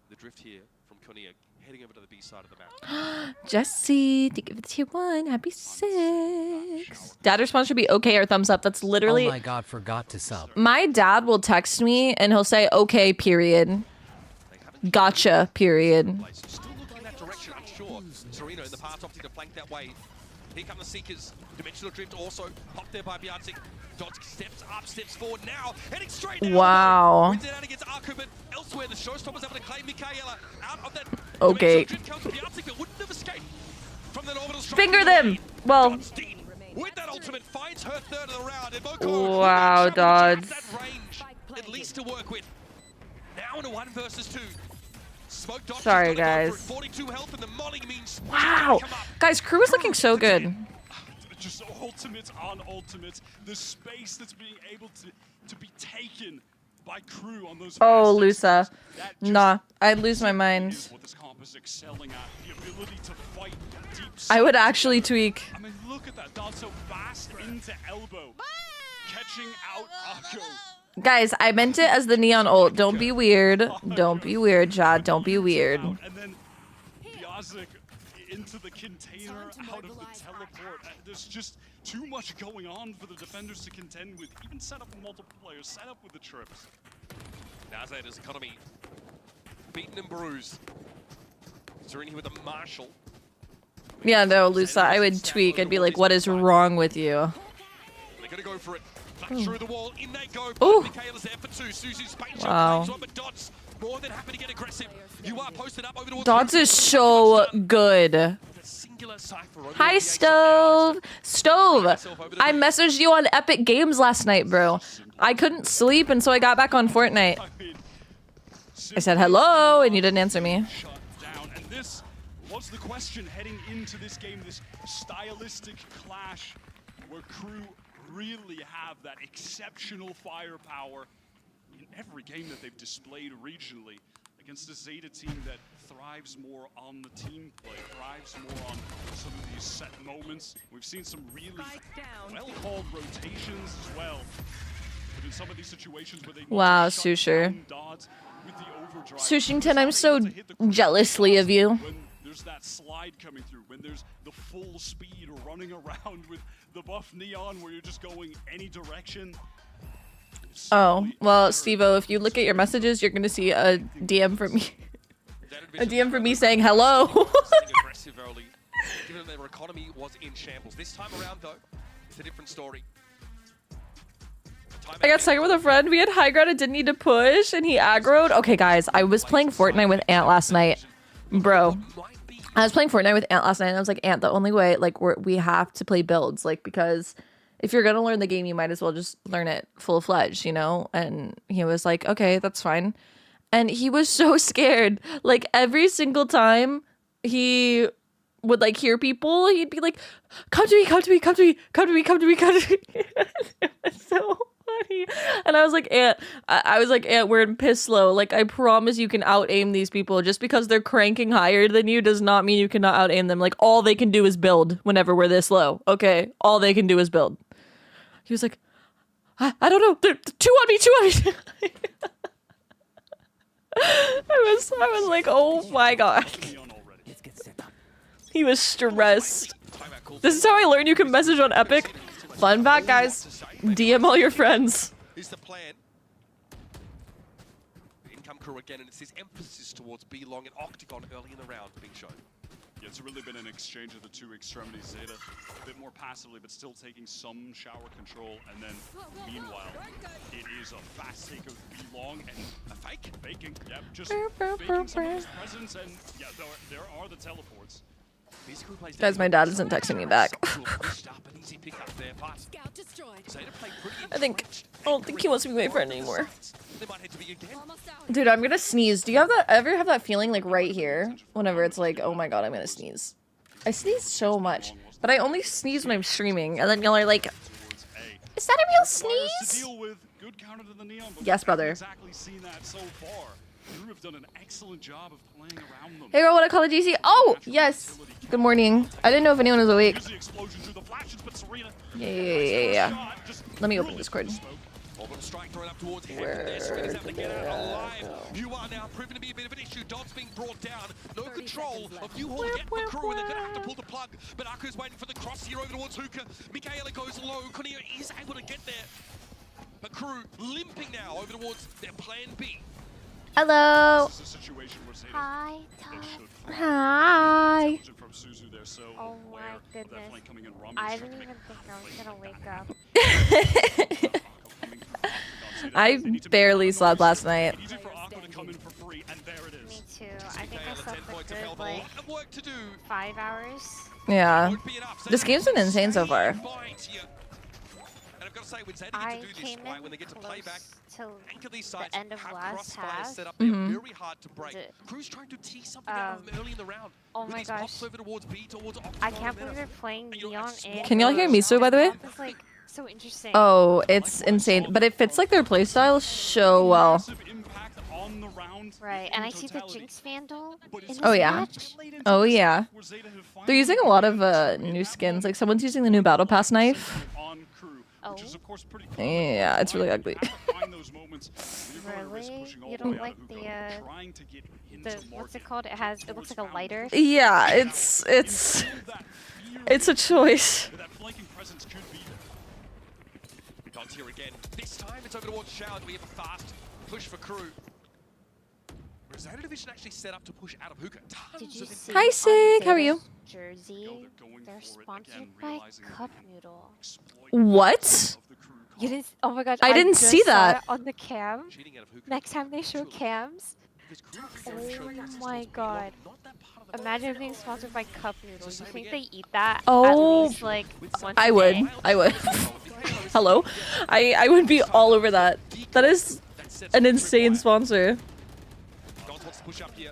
The drift here from Korea heading over to the B side of the map. Jesse, thank you for the tier 1. Happy 6. Dad response should be okay or thumbs up. That's literally. Oh my god, forgot to sub. My dad will text me and he'll say, okay, period. Gotcha, period. Still looking in that direction, I'm sure. Serena in the past opting to flank that way. Here come the Seekers. Dimensional drift also popped there by Bjartic. Dodge steps up, steps forward now, heading straight down. Wow. Wins it out against Arku, but elsewhere the Showstoppers able to claim Michaela out of that. Okay. Drift comes Bjartic, but wouldn't have escaped from that orbital strike. Finger them. Well. With that ultimate, finds her third of the round. And Moko, Wow, Dodds. that range, at least to work with. Now in a 1 versus 2. Smoke Dodge Sorry, guys. 42 health, and the molly means Wow. Guys, crew is looking so good. Just ultimate on ultimate. The space that's being able to be taken by crew on those. Oh, Lusa. Nah, I'd lose my mind. What this comp is excelling at, the ability to fight deep. I would actually tweak. I mean, look at that. Dodge so fast into elbow, catching out Akko. Guys, I meant it as the neon ult. Don't be weird. Don't be weird, Jad. Don't be weird. And then Bjartic into the container, out of the teleport. There's just too much going on for the defenders to contend with. Even set up multiple players, set up with the trips. Naza's economy beaten and bruised. Serena with a Marshall. Yeah, no, Lusa, I would tweak. I'd be like, what is wrong with you? They're gonna go for it. Flat through the wall, in they go. Ooh. Michaela's there for 2. Susie's space Wow. shot, but Dodds more than happy to get aggressive. You are posted up over towards Dodds is so good. Hi, Stove. Stove, I messaged you on Epic Games last night, bro. I couldn't sleep, and so I got back on Fortnite. I said hello, and you didn't answer me. And this was the question heading into this game, this stylistic clash where crew really have that exceptional firepower in every game that they've displayed regionally against a Zeta team that thrives more on the team play, thrives more on some of these set moments. We've seen some really well-called rotations as well. But in some of these situations where they Wow, Susher. Sushington, I'm so jealously of you. when there's that slide coming through, when there's the full speed running around with the buff neon where you're just going any direction. Oh, well, Steve-O, if you look at your messages, you're going to see a DM from me. A DM from me saying hello. aggressive early, given their economy was in shambles. This time around, though, it's a different story. I got second with a friend. We had high ground and didn't need to push, and he aggroed. Okay, guys, I was playing Fortnite with Ant last night. Bro, I was playing Fortnite with Ant last night, and I was like, Ant, the only way, like, we have to play builds, like, because if you're gonna learn the game, you might as well just learn it full-fledged, you know? And he was like, okay, that's fine. And he was so scared. Like, every single time he would, like, hear people, he'd be like, come to me, come to me, come to me, come to me, come to me, come to me. It was so funny. And I was like, Ant, Ant, we're in piss slow. Like, I promise you can out-aim these people. Just because they're cranking higher than you does not mean you cannot out-aim them. Like, all they can do is build whenever we're this low, okay? All they can do is build. He was like, I don't know. They're two on me, two on me. I was like, oh my god. He was stressed. This is how I learned you can message on Epic. Fun fact, guys. DM all your friends. Is the plan. Income crew again, and it's this emphasis towards B long and Octagon early in the round being shown. Yeah, it's really been an exchange of the two extremities. Zeta a bit more passively, but still taking some shower control. And then, meanwhile, it is a fast take of B-Long and a fake. Faking, yep, just faking some of his presence. And yeah, there are the teleports. Guys, my dad isn't texting me back. I don't think he wants to be my friend anymore. Dude, I'm gonna sneeze. Do you have that? Ever have that feeling like right here? Whenever it's like, oh my god, I'm gonna sneeze. I sneeze so much, but I only sneeze when I'm streaming, and then y'all are like, "Is that a real sneeze?" Yes, brother. Exactly seen that so far. Crew have done an excellent job of playing around them. Hey girl, what I call a GC? Oh, yes. Good morning. I didn't know if anyone was awake. Here's the explosion through the flashes, but Serena, Yeah. Let me open Discord. Strike thrown up towards heaven there. Serena's having to get out alive. You are now proven to be a bit of an issue. Dod's being brought down. No control of you all get the crew, and they're going to have to pull the plug. But Aku's waiting for the cross here over towards Hookah. Michaela goes low. Konia is able to get there. But crew limping now over towards their plan B. Hello. This is a situation where Zeta, Hi, they Tom. should fly. Hi. Intelligent from Suzu, they're so Oh aware my of that goodness. flank coming in. Rami I is didn't trying to even think I was make gonna wake up. I barely slept last night. Easy for Aqua to come in for free, and there it is. Me too. I think I slept a Points of good, health, a like, lot of work to do. 5 hours. Yeah. Won't be enough. This game's been insane so far. And I've got to say, when Zeta I get to do this, came in right, when they get to play back, till anchor these the sites, end of have last crossfire half. set up, they're Mhm. very hard to break. it- Crew's trying to tease something out of them early in the round. Oh with my these pops gosh. over towards B, towards I Octagon can't and believe Veto. they're playing And you're Neon at in. Can y'all hear me, Sue, by the way? It's like so interesting. Oh, it's insane. But it fits like their playstyle so well. Massive impact on the round. Right, and I see the totality. Jinx Vandal But in it's this Oh, yeah. match. Oh, yeah. Where Zeta have They're finally using a lot of gotten new in skins. that Like someone's using the new Battle Pass knife. on Crew, which is of course pretty cool. Yeah, it's really ugly. Find those moments. You're gonna risk Really? pushing all You the way don't out like of the Hookah, trying to get into what's it market called? It looks like a lighter. Yeah, it's a choice. that flanking presence could be there. Dod's here again. This time it's over towards Showers. We have a fast push for Crew. Zeta Division actually set up to push out of Hookah. Did Tons you of see Hi, on Sig. How are you? Zeta's jersey? They're sponsored by Cup Noodle. What? You didn't? Oh my gosh! I didn't see just saw that. it on the cam. cheating out of Hookah. Next time they show cams. Oh my god! Imagine being sponsored by Cup Noodle. You think they eat that Oh, at least like once I a would. day? I would. Hello? I would be all over that. That is an insane sponsor. Dodds wants to push up here.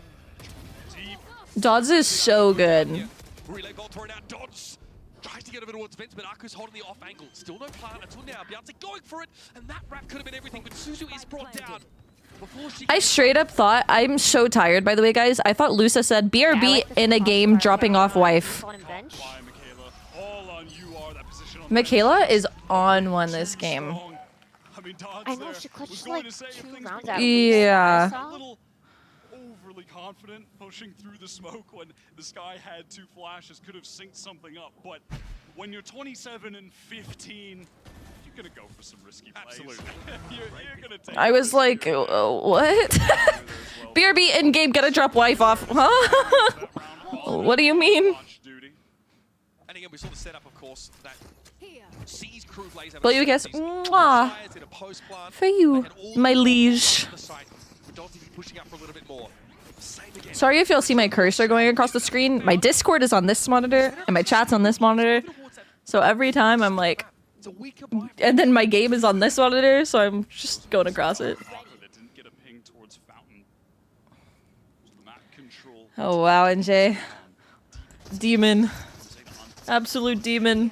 Dodds is so good. Relay ball thrown out. Dodds tries to get over towards Vince, but Aku's holding the off angle. Still no plant until now. Beyonce going for it, and that wrap could have been everything, but Suzu is brought down. Before she I straight up thought, I'm so tired by the way guys, I thought Lusa said BRB in a game dropping off wife. By Michaela. All on you are that position on Michaela is on one this game. strong. I mean, Dodds I know there she was clutched going like to say if 2 things rounds begin out. to Yeah. a little overly confident, pushing through the smoke when the sky had 2 flashes, could have synced something up. But when you're 27 and 15, you're gonna go for some risky plays. Absolutely. you're gonna take. I was like, what? BRB in game, gotta drop wife off. Huh? What do you mean? And again, we saw the setup, of course, that sees Crew Blaze have Will you guess? Mwah. For you, my liege. Sorry if you'll see my cursor going across the screen. My Discord is on this monitor, and my chat's on this monitor. So every time I'm like, and then my game is on this monitor, so I'm just going across it. Oh wow, NJ. Demon. Absolute demon.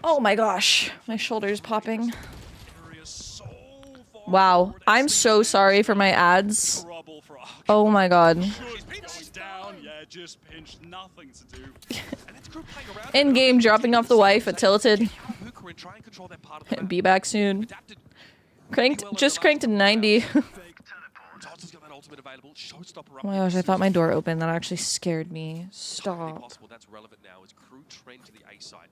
Oh my gosh, my shoulder's popping. Wow, I'm so sorry for my ads. Oh my god. In game, dropping off the wife at Tilted. Be back soon. Just cranked to 90. Oh my gosh, I thought my door opened. That actually scared me. Stop. That's relevant now as Crew trend to the A side.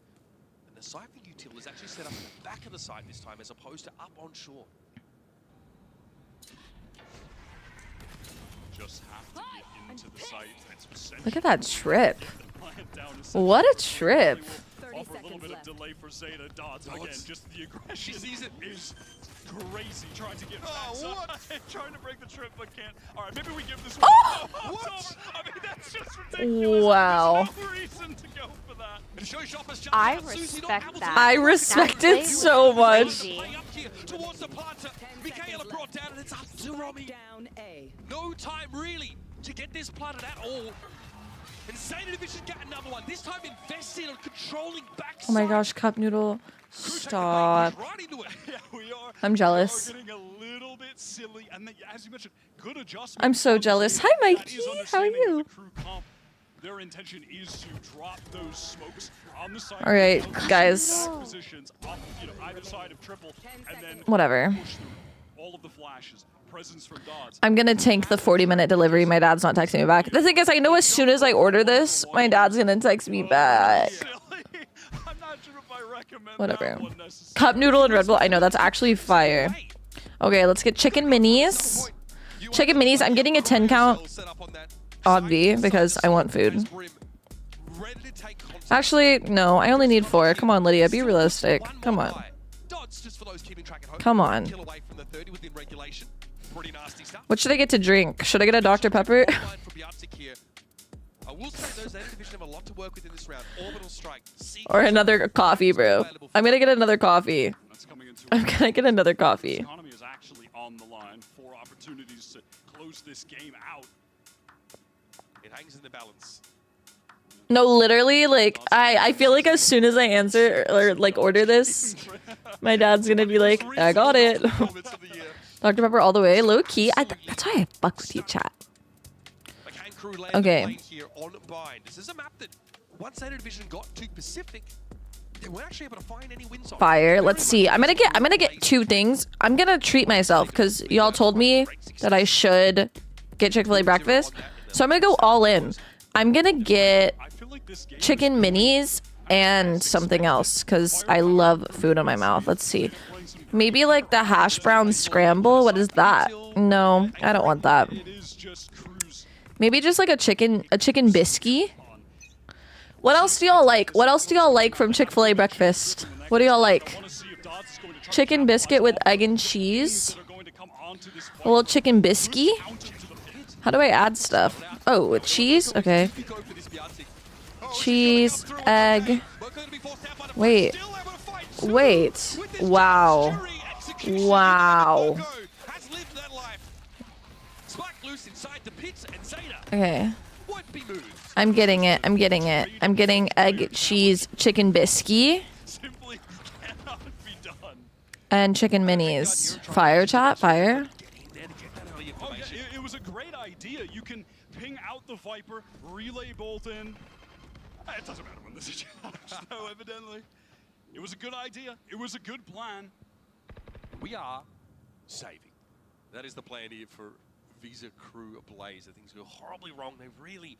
And the site for util is actually set up at the back of the site this time as opposed to up on shore. Just have to get into the site. Look at that trip. What a trip. Offer a little bit of delay for Zeta. Dodds again, just the aggression is crazy. Trying to get backside, trying to break the trip but can't. All right, maybe we give this one. Oh! What? I mean, that's just ridiculous. Wow. There's no reason to go for that. I respect that. I respect it so much. Towards the planter, Michaela brought down, and it's up to Romy. No time really to get this planted at all. And Zeta Division get another one. This time invested on controlling backside. Oh my gosh, Cup Noodle. Stop. Right into it. Yeah, we are. I'm jealous. We are getting a little bit silly, and as you mentioned, good adjustment. I'm so jealous. Hi, Mikey. How are you? Their intention is to drop those smokes on the side. All right, guys. Positions up, you know, either side of triple, and then Whatever. push through all of the flashes. Presence from Dodds. I'm gonna tank the 40-minute delivery. My dad's not texting me back. The thing is, I know as soon as I order this, my dad's gonna text me back. I'm not sure if I recommend Whatever. that one necessarily. Cup Noodle and Red Bull. I know, that's actually fire. Okay, let's get chicken minis. Chicken minis. I'm getting a 10 count odd V because I want food. Actually, no. I only need 4. Come on, Lydia. Be realistic. Come on. Come on. What should I get to drink? Should I get a Dr. Pepper? Or another coffee, bro. I'm gonna get another coffee. I'm gonna get another coffee. Economy is actually on the line for opportunities to close this game out. It hangs in the balance. No, literally, like, I feel like as soon as I answer or, like, order this, my dad's gonna be like, I got it. Dr. Pepper all the way. Low key. That's why I fuck with you, chat. Okay. This is a map that once Zeta Division got to Pacific, they weren't actually able to find any wins on. Fire. Let's see. I'm gonna get 2 things. I'm gonna treat myself because y'all told me that I should get Chick-fil-A breakfast. So I'm gonna go all in. I'm gonna get chicken minis and something else because I love food in my mouth. Let's see. Maybe like the hash brown scramble. What is that? No, I don't want that. Maybe just like a chicken biscuit. What else do y'all like? What else do y'all like from Chick-fil-A breakfast? What do y'all like? Chicken biscuit with egg and cheese. A little chicken biscuit. How do I add stuff? Oh, with cheese? Okay. Cheese, egg. Wait. Wait. Wow. Wow. Okay. I'm getting it. I'm getting it. I'm getting egg, cheese, chicken biscuit. And chicken minis. Fire chat? Fire? It was a great idea. You can ping out the Viper, relay bolt in. It doesn't matter when this is challenged, though, evidently. It was a good idea. It was a good plan. We are saving. That is the plan here for Visa Crew Blaze. Things go horribly wrong. They've really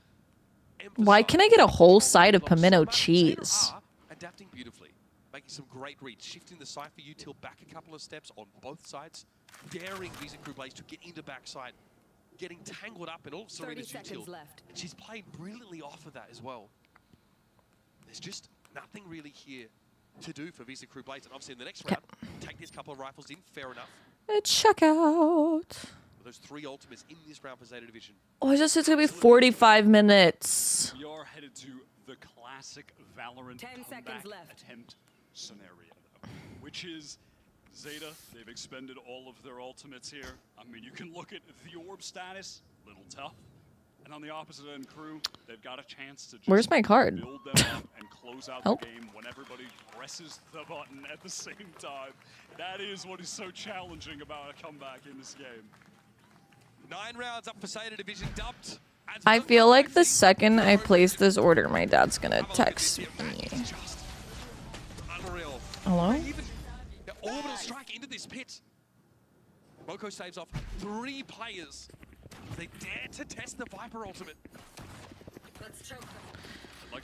Why can I get a whole side of pimento cheese? adapting beautifully, making some great reads, shifting the Cypher util back a couple of steps on both sides, daring Visa Crew Blaze to get into backside, getting tangled up in all of Serena's util. And she's playing brilliantly off of that as well. There's just nothing really here to do for Visa Crew Blaze. And obviously in the next round, take these couple of rifles in, fair enough. Check out. Those 3 ultimates in this round for Zeta Division. Oh, it's just it's gonna be 45 minutes. We are headed to the classic Valorant attempt scenario, though, which is Zeta. They've expended all of their ultimates here. I mean, you can look at the orb status, little tough. And on the opposite end, Crew, they've got a chance to just Where's my card? build them up and close out the game when everybody presses the button at the same time. That is what is so challenging about a comeback in this game. 9 rounds up for Zeta Division, dubbed. I feel like the second I place this order, my dad's gonna text me. Unreal. Hello? Even the orbital strike into this pit. Moko saves off 3 players. They dare to test the Viper ultimate.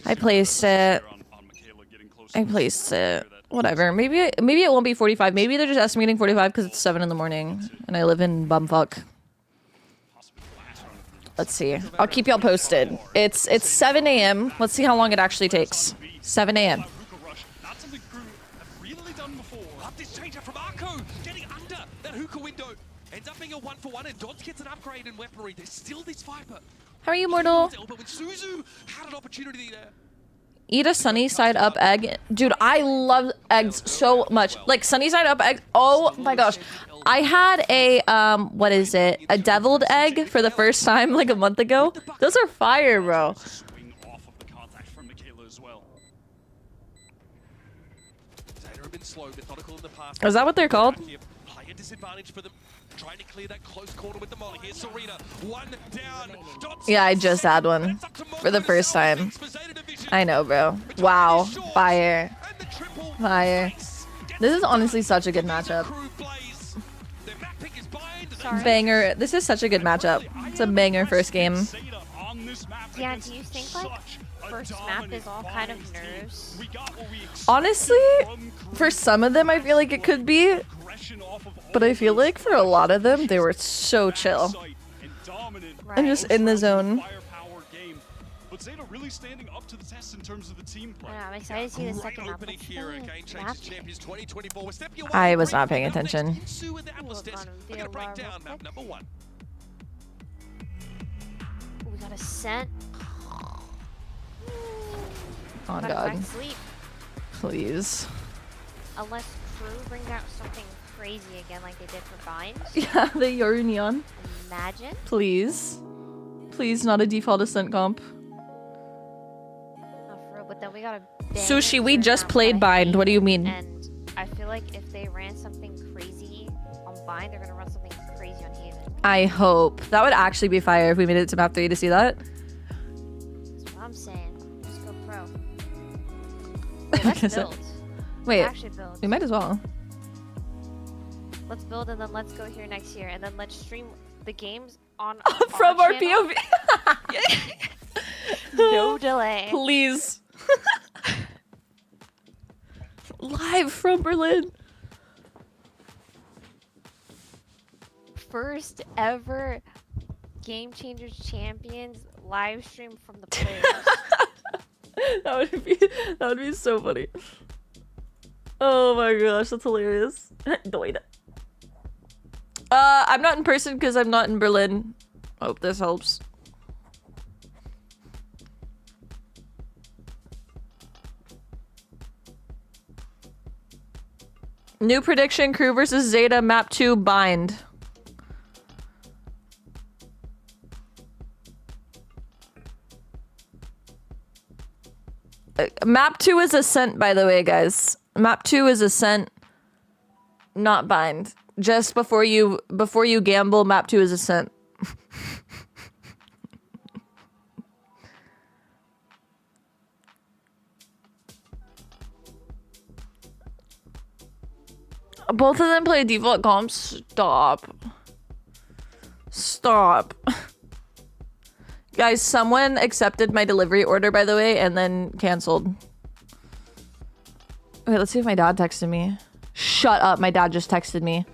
I placed it. I placed it. Whatever. Maybe it won't be 45. Maybe they're just estimating 45 because it's 7 in the morning and I live in bumfuck. Let's see. I'll keep y'all posted. It's 7 a.m. Let's see how long it actually takes. 7 a.m. Not something Crew have really done before. Up this changer from Arco, getting under that hookah window. Ends up being a 1-for-1 and Dodds gets an upgrade in weaponry. There's still this Viper. How are you, Mortal? But when Suzu had an opportunity there. Eat a sunny side up egg. Dude, I love eggs so much. Like sunny side up eggs. Oh my gosh. I had a, what is it? A deviled egg for the first time like a month ago. Those are fire, bro. have been slow, methodical in the past. Is that what they're called? Player disadvantage for them. Trying to clear that close corner with the molly. Here's Serena. One down. Yeah, I just had one for the first time. I know, bro. Wow. Fire. Fire. This is honestly such a good matchup. Banger. This is such a good matchup. It's a banger first game. Yeah, do you think like first map is all kind of nerves? Honestly, for some of them I feel like it could be. But I feel like for a lot of them, they were so chill. Right. And just in the zone. But Zeta really standing up to the test in terms of the team play. I'm excited to see the second map. Opening here at GameChangers Champions 2024. We're stepping away. I was not paying attention. We're gonna break down map number 1. We got a scent. Oh Gotta god. back sleep. Please. Unless Crew brings out something crazy again like they did for Vines. Yeah, the Yoru Neon. Imagine. Please. Please, not a default ascent comp. Not for real, but then we got a Sushi, we just played Bind. What do you mean? And I feel like if they ran something crazy on Bind, they're gonna run something crazy on Haven. I hope. That would actually be fire if we made it to map 3 to see that. That's what I'm saying. Just go pro. Wait, let's build. Wait, Actually build. we might as well. Let's build and then let's go here next year and then let's stream the games on From our channel. POV. No delay. Please. Live from Berlin. First ever Game Changers Champions live stream from the players. that would be so funny. Oh my gosh, that's hilarious. Doida. I'm not in person because I'm not in Berlin. Hope this helps. New prediction: Crew versus Zeta, map 2 bind. Map 2 is Ascent, by the way, guys. Map 2 is Ascent, not bind. Just before you gamble, map 2 is Ascent. Both of them play default comps. Stop. Stop. Guys, someone accepted my delivery order, by the way, and then canceled. Wait, let's see if my dad texted me. Shut up, my dad just texted me.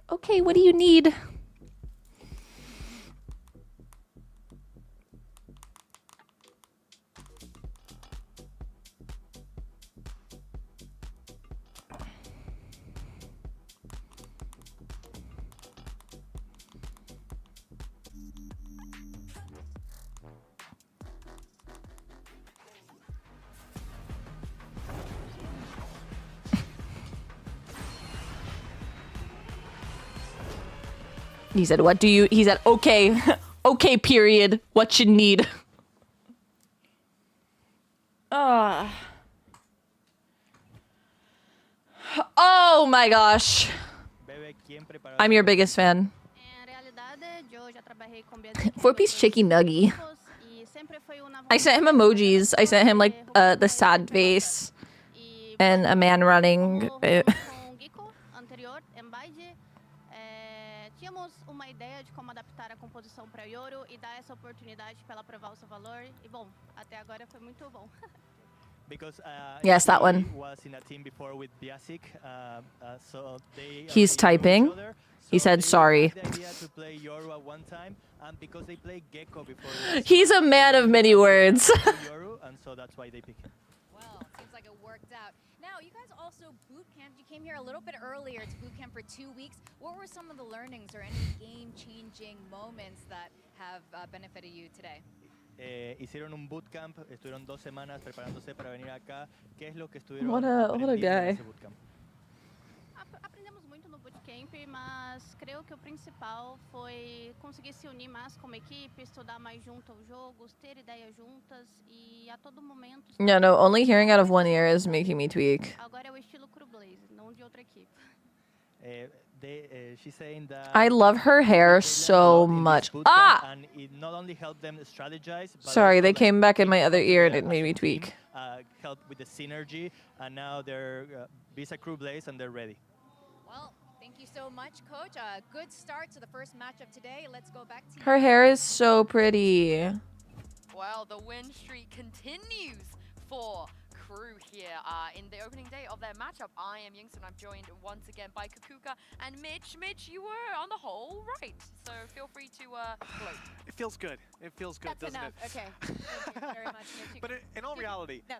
Okay, what do you need? He said, what do you... He said, okay. Okay, period. What you need. Oh my gosh. I'm your biggest fan. 4-piece chicken nuggy. I sent him emojis. I sent him like the sad face and a man running. Yes, that one. He's typing. He said sorry. He's a man of many words. Well, seems like it worked out. Now, you guys also boot camped. You came here a little bit earlier to boot camp for 2 weeks. What were some of the learnings or any game-changing moments that have benefited you today? Hicieron un bootcamp, estuvieron 2 semanas preparándose para venir acá. ¿Qué es lo que estuvieron What a aprendiendo en guy. ese bootcamp? Aprendemos muito no bootcamp, mas creio que o principal foi conseguir se unir mais como equipe, estudar mais junto aos jogos, ter ideias juntas e a todo momento. Yeah, no, only hearing out of one ear is making me tweak. Agora é o estilo Cru Blaze, não de outra equipe. She's saying that I love her hair so much. Ah! and it not only helped them strategize, but Sorry, also, they like, came back in my other ear and it as made a me team, tweak. Helped with the synergy, and now they're Visa Crew Blaze and they're ready. Well, thank you so much, Coach. A good start to the first match of today. Let's go back to Her hair is so pretty. Well, the win streak continues for Crew here in the opening day of their matchup. I am Yingson. I'm joined once again by Kakuka and Mitch. Mitch, you were on the whole right, so feel free to gloat. It feels good. It feels good, That's doesn't enough. it? Okay. Thank you very much, Mitch. But in all reality, No.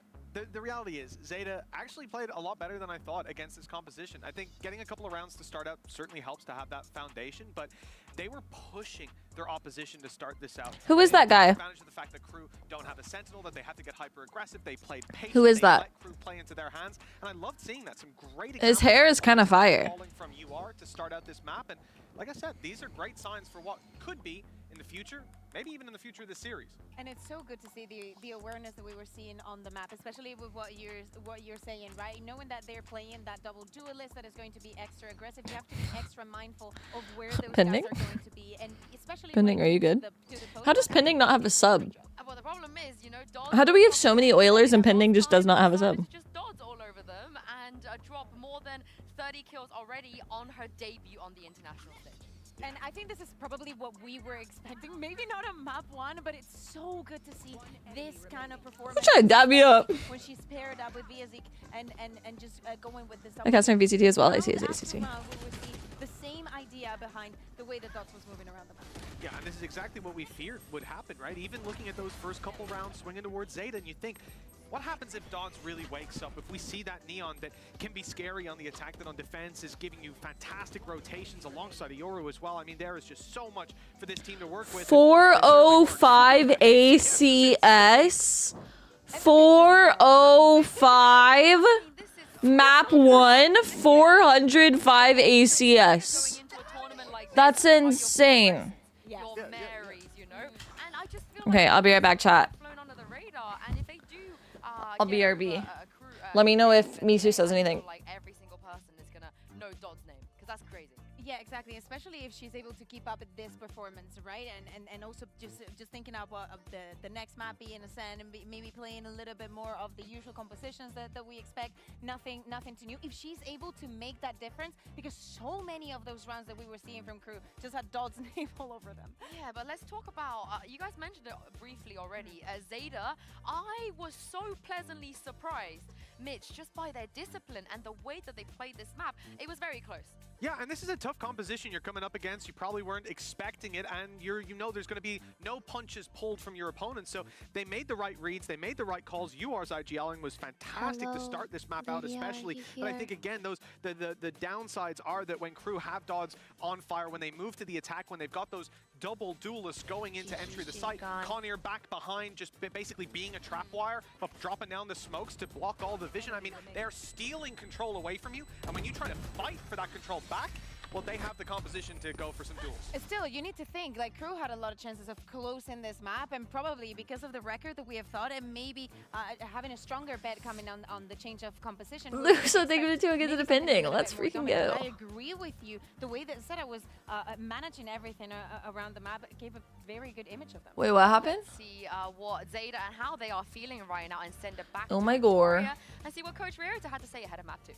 the reality is Zeta actually played a lot better than I thought against this composition. I think getting a couple of rounds to start out certainly helps to have that foundation, but they were pushing their opposition to start this out. Who is that guy? Advantage of the fact that Crew don't have a sentinel, that they have to get hyper aggressive. They played patient. Who is they that? let Crew play into their hands, and I loved seeing that. Some great His hair is kind of fire. falling from UR to start out this map, and like I said, these are great signs for what could be in the future, maybe even in the future of this series. And it's so good to see the awareness that we were seeing on the map, especially with what you're saying, right? Knowing that they're playing that double duelist that is going to be extra aggressive, you have to be extra mindful of where those Pending? guys are going to be, and especially Pending, when are you it comes good? to the How does Pending not have a sub? Well, the problem is, you know, Dodds How do we have so many Oilers and Pending just does not have a sub? just Dodds all over them and drop more than 30 kills already on her debut on the international stage. And I think this is probably what we were expecting. Maybe not on map 1, but it's so good to see this kind of performance. trying to dab me up. When she's paired up with Viazik and just going with this. I cast my VCT as well. I see his VCT. We would see the same idea behind the way that Dots was moving around the map. Yeah, and this is exactly what we feared would happen, right? Even looking at those first couple rounds swinging towards Zeta, and you think, what happens if Dodds really wakes up? If we see that Neon that can be scary on the attack, that on defense is giving you fantastic rotations alongside Yoru as well. I mean, there is just so much for this team to work with. 405 ACS. 405. Map 1. 405 ACS. That's insane. Okay, I'll be right back, chat. I'll be RB. Let me know if Misu says anything. Like every single person is gonna know Dodds' name, because that's crazy. Yeah, exactly. Especially if she's able to keep up with this performance, right? And also just thinking about of the next map being Ascend and maybe playing a little bit more of the usual compositions that we expect. Nothing too new. If she's able to make that difference, because so many of those rounds that we were seeing from Crew just had Dodds' name all over them. Yeah, but let's talk about, you guys mentioned it briefly already. Zeta, I was so pleasantly surprised, Mitch, just by their discipline and the way that they played this map. It was very close. Yeah, and this is a tough composition you're coming up against. You probably weren't expecting it, and you know there's going to be no punches pulled from your opponent. So they made the right reads, they made the right calls. UR's IGLing was fantastic to start this map out, especially. But I think again, those the downsides are that when Crew have Dodds on fire, when they move to the attack, when they've got those double duelists going into entry the site, Conir back behind, just basically being a trap wire, but dropping down the smokes to block all the vision. I mean, they're stealing control away from you, and when you try to fight for that control back, well, they have the composition to go for some duels. Still, you need to think, like, Crew had a lot of chances of closing this map, and probably because of the record that we have thought, and maybe having a stronger bet coming on the change of composition. So they go to get the defending. Let's freaking go. I agree with you. The way that Zeta was managing everything around the map gave a very good image of them. Wait, what happened? Let's see what Zeta and how they are feeling right now and send it back Oh to my gore. and see what Coach Riota had to say ahead of map 2.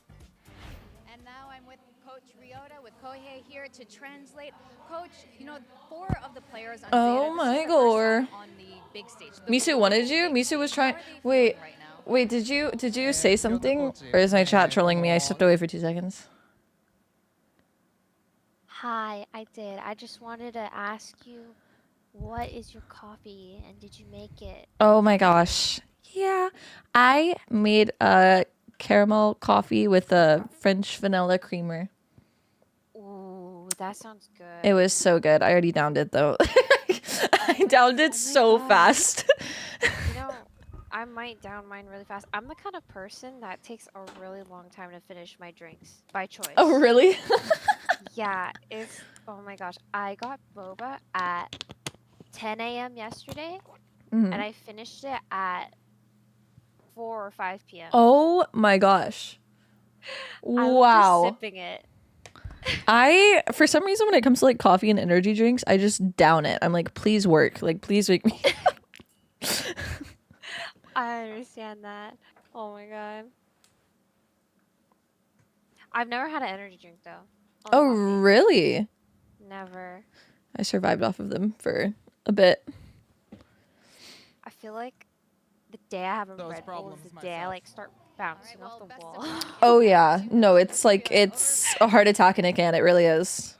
And now I'm with Coach Ryota, with Kohei here to translate. Coach, you know, 4 of the players on Oh Zeta, my this is the first gore. time on the big stage. Misu wanted you? Misu was trying. Wait, did you say something? Or is my chat trolling me? I stepped away for 2 seconds. Hi, I did. I just wanted to ask you, what is your coffee and did you make it? Oh my gosh. Yeah, I made a caramel coffee with a French vanilla creamer. Ooh, that sounds good. It was so good. I already downed it though. downed it so fast. You know, I might down mine really fast. I'm the kind of person that takes a really long time to finish my drinks by choice. Oh, really? Yeah, it's oh my gosh. I got boba at 10 a.m. yesterday, Mhm. and I finished it at 4 or 5 p.m. Oh my gosh. I was Wow. just sipping it. I, for some reason, when it comes to like coffee and energy drinks, I just down it. I'm like, please work. Like, please make me. I understand that. Oh my god. I've never had an energy drink though. Oh, really? Never. I survived off of them for a bit. I feel like the day I have a Red Bull is the day I like start bouncing off the wall. Oh, yeah. No, it's like, it's a heart attack in a can. It really is.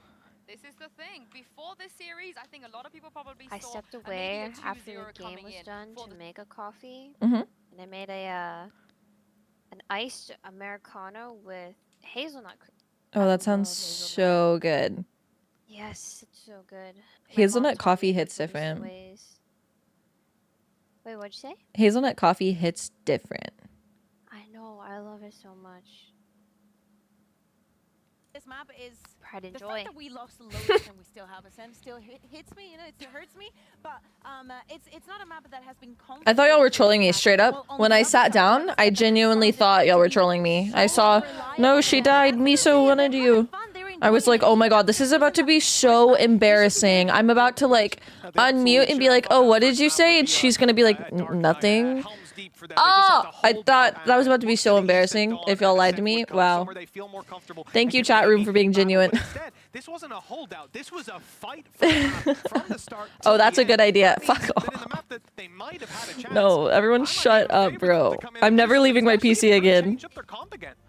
This is the thing. Before this series, I think a lot of people probably I saw stepped a away maybe a after 2-0 the game coming was in done for to the make a coffee, Mhm. and I made an iced Americano with hazelnut cream. Oh, that sounds so good. Yes, it's so good. My mom Hazelnut taught coffee me the hits barista different. ways. Wait, what'd you say? Hazelnut coffee hits different. I know, I love it so much. This map is Pride and the joy. fact that we lost Lotus and we still have a sense still hits me. You know, it still hurts me. But it's not a map that has been. I thought y'all were trolling me straight up. When I sat down, I genuinely thought y'all were trolling me. I saw, no, she died. Miso wanted you. I was like, oh my god, this is about to be so embarrassing. I'm about to like unmute and be like, oh, what did you say? And she's gonna be like, nothing. Oh, I thought that was about to be so embarrassing if y'all lied to me. Wow. Thank you, chat room, for being genuine. This wasn't a holdout. This was a fight for the map from the start. Oh, that's a good idea. Fuck off. No, everyone shut up, bro. I'm never leaving my PC again.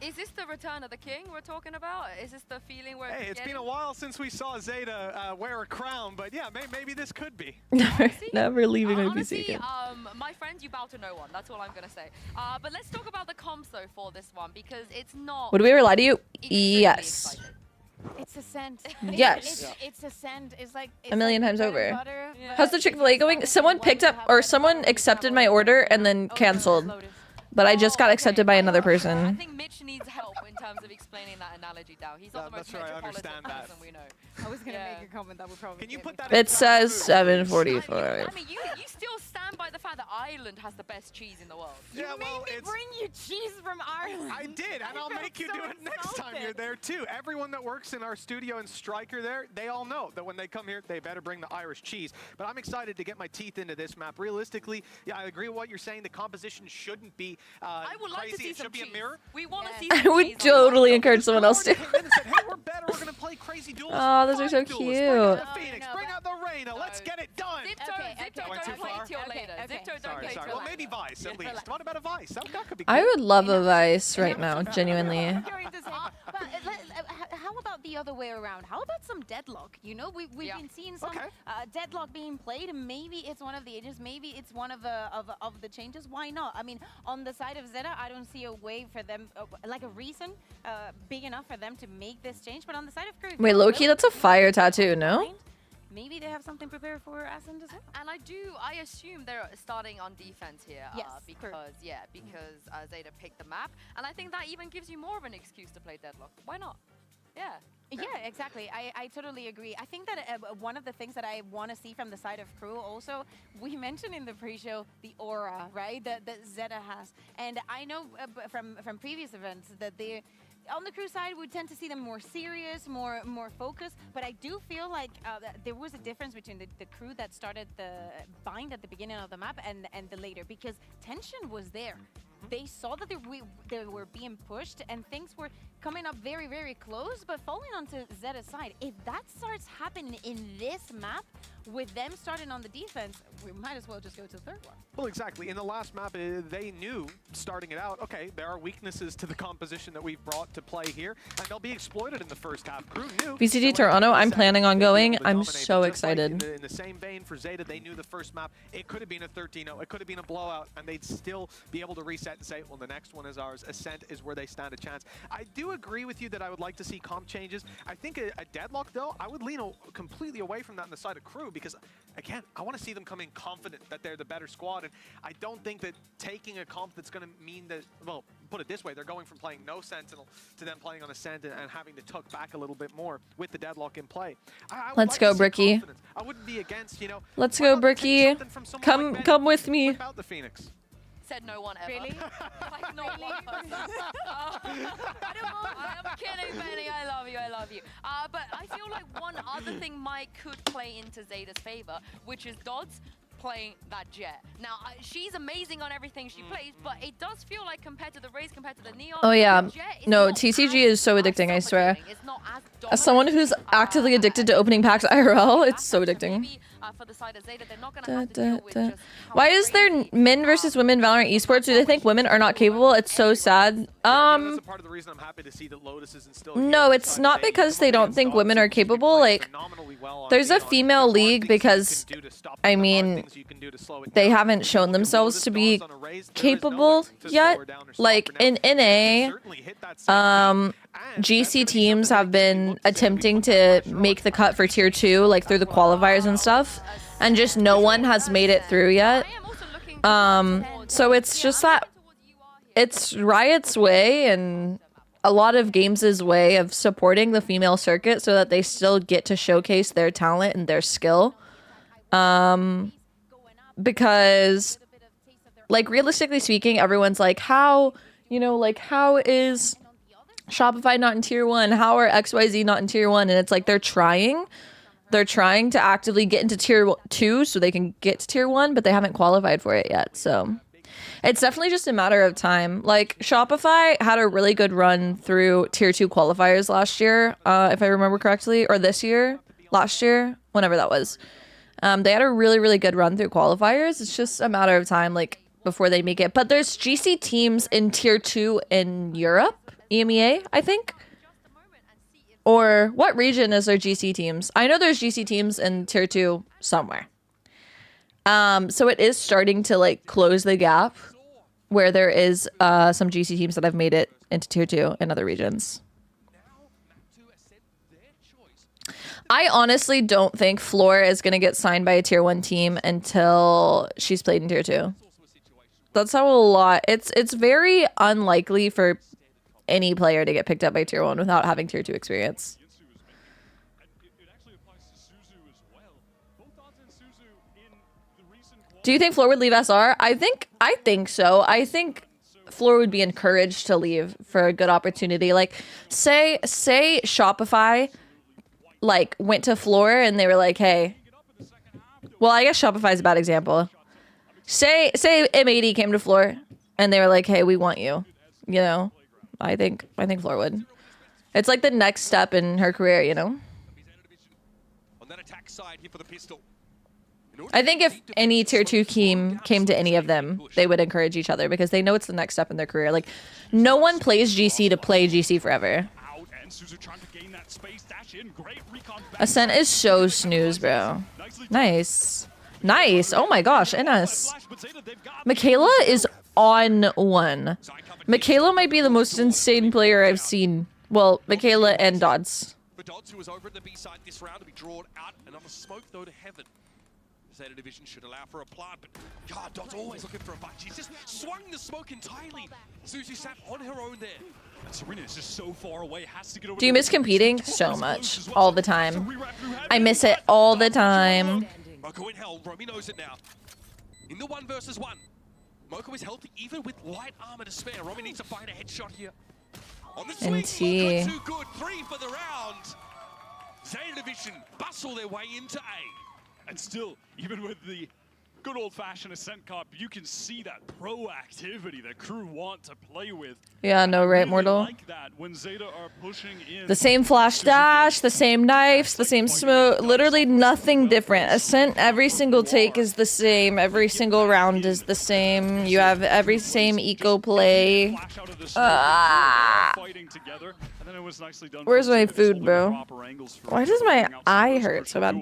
Is this the return of the king we're talking about? Is this the feeling where It's been a while since we saw Zeta wear a crown, but yeah, maybe this could be. Never leaving my PC Honestly, again. my friends, you bow to no one. That's all I'm gonna say. But let's talk about the comps though for this one because it's not. Would we ever lie to you? Yes. It's a scent. Yes. It's a scent. It's like A million times bread and over. butter, but How's the Chick-fil-A going? Someone picked up, or someone accepted my order and then canceled. But I just got accepted by another I person. think Mitch needs help in terms of explaining that analogy, Dow. He's not the most That's right, I metropolitan understand that. person we know. I was gonna make a comment that would probably. Can you put that? It says 7:45. I mean, you still stand by the fact that Ireland has the best cheese in the world. Yeah, well, it's. Bring you cheese from Ireland. I did, and I'll make you do it next time you're there too. Everyone that works in our studio and Striker there, they all know that when they come here, they better bring the Irish cheese. But I'm excited to get my teeth into this map. Realistically, yeah, I agree with what you're saying. The composition shouldn't be I would like to crazy. see It some should be a cheese. mirror. We want to see I some would cheese. totally encourage someone else to. Came in and said, hey, we're better. We're gonna play crazy duels. Oh, those are so Five duels. cute. Bring out the Phoenix. Bring out the Reyna. Let's get it done. Zipto, Went too don't play far? till later. Zipto, don't Sorry. play till Well, later. maybe Vice at least. What about a Vice? That could be. I cool. would love a Vice right now, genuinely. But how about the other way around? How about some deadlock? You know, we've been seeing some deadlock being played, and maybe it's one of the agents, maybe it's one of the changes. Why not? I mean, on the side of Zeta, I don't see a way for them, like a reason big enough for them to make this change. But on the side of Crew, Wait, low-key, that's a fire tattoo, no? Maybe they have something prepared for Ascend as well. And I assume they're starting on defense here. Yes, because Zeta picked the map. And I think that even gives you more of an excuse to play Deadlock. Why not? Yeah. Yeah, exactly. I totally agree. I think that one of the things that I want to see from the side of Crew also, we mentioned in the pre-show the aura, right, that Zeta has. And I know from previous events that they on the Crew side, we tend to see them more serious, more focused. But I do feel like there was a difference between the Crew that started the bind at the beginning of the map and the later, because tension was there. They saw that they were being pushed and things were coming up very, very close, but falling onto Zeta's side. If that starts happening in this map, with them starting on the defense, we might as well just go to the third one. Well, exactly. In the last map, they knew starting it out, okay, there are weaknesses to the composition that we've brought to play here, and they'll be exploited in the first half. Crew knew. VCT Toronto, I'm planning on going. I'm so excited. In the same vein for Zeta, they knew the first map, it could have been a 13-0, it could have been a blowout, and they'd still be able to reset set and say, well, the next one is ours. Ascent is where they stand a chance. I do agree with you that I would like to see comp changes. I think a deadlock, though, I would lean completely away from that on the side of Crew because, again, I want to see them come in confident that they're the better squad. And I don't think that taking a comp that's going to mean that, well, put it this way, they're going from playing no Sentinel to then playing on Ascent and having to tuck back a little bit more with the deadlock in play. Let's go, Bricky. I wouldn't be against, you know. Let's go, Bricky. Come with me. About the Phoenix. Said no one ever. Really? Like not one person. I'm kidding, Benny. I love you. I love you. But I feel like one other thing could play into Zeta's favor, which is Dodds playing that Jet. Now, she's amazing on everything she plays, but it does feel like compared to the Raze, compared to the Neon, Oh yeah, the Jet is no, not TCG as is so addicting, I swear. It's not As someone who's actively addicted to opening packs IRL, it's so addicting. for the side of Zeta, they're not gonna have to deal with just Why is there men versus women Valorant esports? Do they think women are not capable? It's so sad. That's a part of the reason I'm happy to see that Lotus isn't still here. No, it's not because they don't think women are capable. Like, there's a female league because, I mean, they haven't shown themselves to be capable yet. Like, in NA, GC teams have been attempting to make the cut for tier 2, like through the qualifiers and stuff, and just no one has made it through yet. So it's just that it's Riot's way and a lot of games' way of supporting the female circuit so that they still get to showcase their talent and their skill. Because, like, realistically speaking, everyone's like, how, you know, like, how is Shopify not in tier 1? How are XYZ not in tier 1? And it's like they're trying to actively get into tier 2 so they can get to tier 1, but they haven't qualified for it yet. So it's definitely just a matter of time. Like, Shopify had a really good run through tier 2 qualifiers last year, if I remember correctly, or last year, whenever that was. They had a really, really good run through qualifiers. It's just a matter of time, like, before they make it. But there's GC teams in tier 2 in Europe, EMEA, I think. Or what region is there GC teams? I know there's GC teams in tier 2 somewhere. So it is starting to, like, close the gap where there is some GC teams that have made it into tier 2 in other regions. I honestly don't think Floor is going to get signed by a tier 1 team until she's played in tier 2. That's how it's very unlikely for any player to get picked up by tier 1 without having tier 2 experience. Do you think Floor would leave SR? I think so. I think Floor would be encouraged to leave for a good opportunity. Like, say Shopify, like, went to Floor and they were like, hey, well, I guess Shopify is a bad example. Say M80 came to Floor and they were like, hey, we want you. You know, I think Floor would. It's like the next step in her career, you know? On that attack side here for the pistol. I think if any tier 2 team came to any of them, they would encourage each other because they know it's the next step in their career. Like, no one plays GC to play GC forever. Ascent is so snooze, bro. Nice. Nice. Oh my gosh, NS. Michaela is on 1. Michaela might be the most insane player I've seen. Well, Michaela and Dodds. For Dodds, who was over at the B side this round, to be drawn out. Another smoke, though, to heaven. Zeta Division should allow for a plant, but God, Dodds always looking for a bunch. He's just swung the smoke entirely. Susie sat on her own there. And Serena is just so far away, has to get over. Do you miss competing? So much. All the time. I miss it all the time. Moko in hell, Romy knows it now. In the 1 versus 1. Moko is healthy even with light armor to spare. Romy needs to find a headshot here. On the swing, Moko too good. 3 for the round. Zeta Division bustle their way into A. And still, even with the good old-fashioned Ascent Cup, you can see that proactivity that crew want to play with. Yeah, no, right, Mortal. Like that when Zeta are pushing in. The same flash dash, the same knives, the same smoke, literally nothing different. Ascent, every single take is the same, every single round is the same. You have every same eco play. Where's my food, bro? Why does my eye hurt so bad?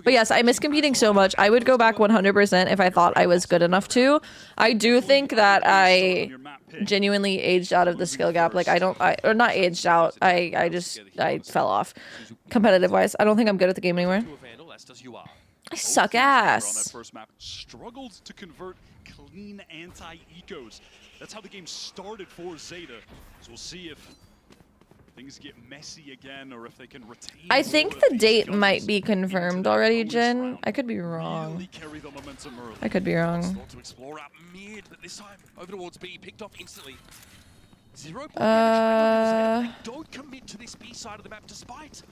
But yes, I miss competing so much. I would go back 100% if I thought I was good enough to. I do think that I genuinely aged out of the skill gap. Like or not aged out. I fell off competitive wise. I don't think I'm good at the game anymore. I suck ass. On that first map, struggled to convert clean anti-ecos. That's how the game started for Zeta. So we'll see if things get messy again or if they can retain. I think the date might be confirmed already, Jin. I could be wrong. Really carry the momentum early. I could be wrong. To explore up mid, but this time over towards B, picked off instantly. 0 don't commit to this B side of the map despite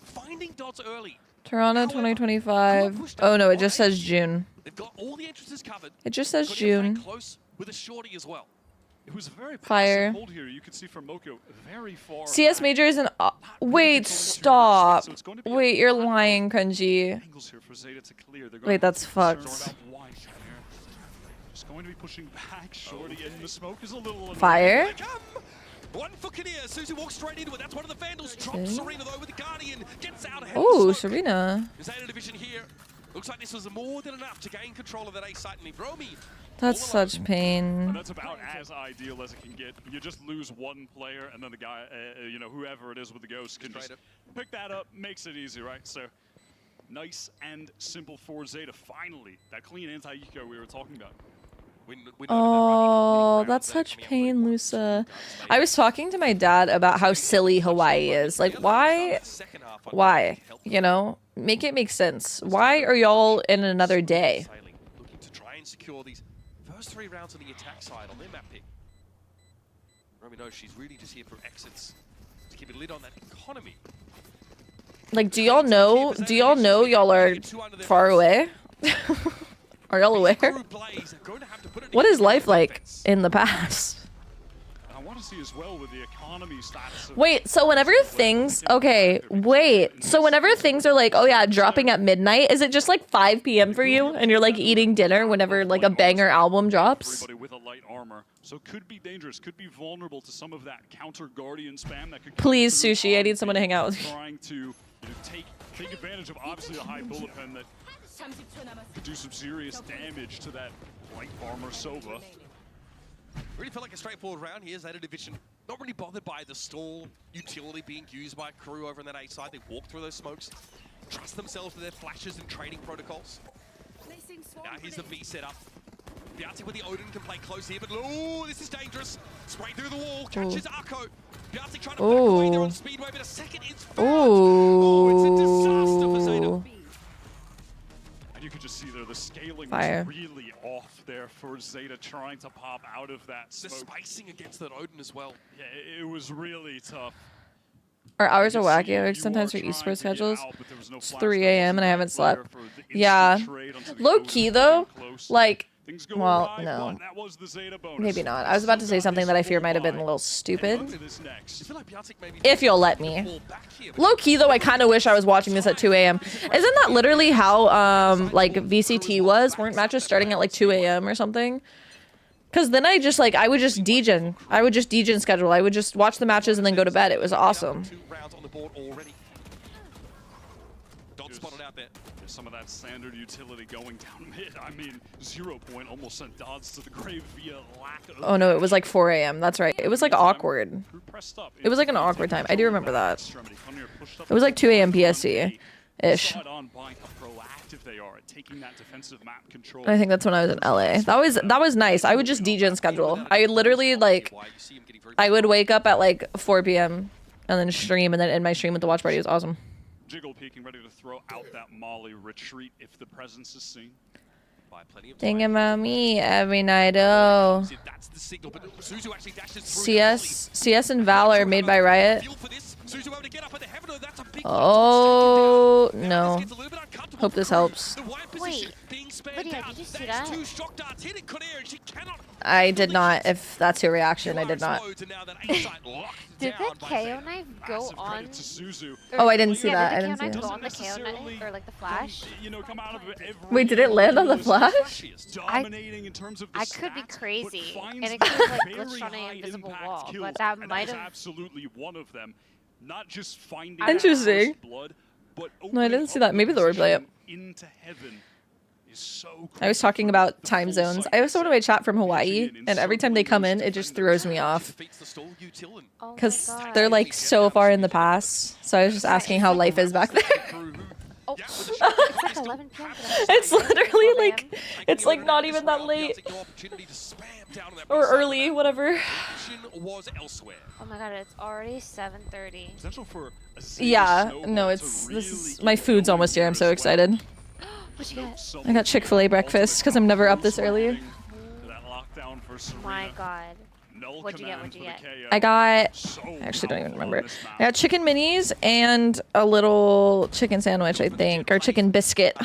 finding dots early. Toronto 2025. Oh no, it just says June. They've got all the entrances covered. It just says June. Close with a shorty as well. It was a very Fire. hold here. You can see from Moko very far. CS major is an. Wait, stop. Wait, you're lying, Cringy. Wait, that's fucked. Just going to be pushing back. Shorty and the smoke is a little. Fire. One for Kinnear. Susie walks straight into it. That's one of the Vandals. Drops Serena though with the Guardian. Gets out ahead. Oh, Serena. Zeta division here. Looks like this was more than enough to gain control of that A site. And Romy. That's such pain. And that's about as ideal as it can get. You just lose one player, and then the guy, you know, whoever it is with the ghost can just pick that up. Makes it easy, right? So nice and simple for Zeta. Finally, that clean anti-eco we were talking about. Oh, that's such pain, Lusa. I was talking to my dad about how silly Hawaii is. Like, why? Why? You know, make it make sense. Why are y'all in another day? Looking to try and secure these first 3 rounds on the attack side on their map pick. Romy knows she's really just here for exits to keep a lid on that economy. Like, do y'all know? Do y'all know y'all are far away? Are y'all aware? What is life like in the past? I want to see as well with the economy status. Wait, so whenever things, okay, wait. So whenever things are like, oh yeah, dropping at midnight, is it just like 5 p.m. for you? And you're like eating dinner whenever like a banger album drops? Everybody with a light armor, so could be dangerous, could be vulnerable to some of that counter Guardian spam that could. Please, Sushi, I need someone to hang out with me. Trying to take advantage of obviously a high bullet pen that could do some serious damage to that light armor Sova. Really felt like a straightforward round here. Zeta division not really bothered by the stall utility being used by crew over on that A side. They walk through those smokes, trust themselves with their flashes and trading protocols. Now here's the V setup. Biati with the Odin can play close here, but oh, this is dangerous. Spray through the wall, catches Arco. Biati trying to back away there on Speedway, but a second is found. Oh, it's a disaster for Zeta. And you could just see there the scaling Fire. was really off there for Zeta trying to pop out of that smoke. The spacing against that Odin as well. Yeah, it was really tough. Our hours are wacky. I sometimes for esports schedules. It's 3 a.m. and I haven't slept. Yeah. Low key though, like, well, no. Maybe not. I was about to say something that I fear might have been a little stupid. If you'll let me. Low key though, I kind of wish I was watching this at 2 a.m. Isn't that literally how like VCT was? Weren't matches starting at like 2 a.m. or something? Because then I just like, I would just degen. I would just degen schedule. I would just watch the matches and then go to bed. It was awesome. 2 rounds on the board already. Dot spotted out there. There's some of that standard utility going down mid. I mean, 0 point almost sent Dodds to the grave via lack of. Oh no, it was like 4 a.m. That's right. It was like awkward. It was like an awkward time. I do remember that. It was like 2 a.m. PST-ish. I think that's when I was in LA. That was nice. I would just degen schedule. I literally like, I would wake up at like 4 p.m. and then stream and then end my stream with the watch party. It was awesome. Jiggle peeking, ready to throw out that Molly retreat if the presence is seen. Think about me every night. Oh. CS and Valor made by Riot. Oh no. Hope this helps. Wait, Lydia, did you see that? I did not. If that's your reaction, I did not. Did the KO knife go on? Oh, I didn't see that. I Did didn't the see KO knife go on the KO knife or like the flash? Wait, did it land on the flash? I could be crazy, and it could have like glitched on an invisible wall, but that might have. Absolutely one of them. Not just finding Interesting. blood, but no, I didn't see that. Maybe the wordplay. into heaven I was talking about time zones. I have someone in my chat from Hawaii, and every time they come in, it just throws me off. Because they're like so far in the past. So I was just asking how life is back there. Oh, it's like 11 p.m. It's literally like, it's like not even that late. Or early, whatever. Oh my god, it's already 7:30. Yeah, no, this is, my food's almost here. I'm so excited. What'd you get? I got Chick-fil-A breakfast because I'm never up this early. My god. What'd you get? I got, I actually don't even remember. I got chicken minis and a little chicken sandwich, I think, or chicken biscuit.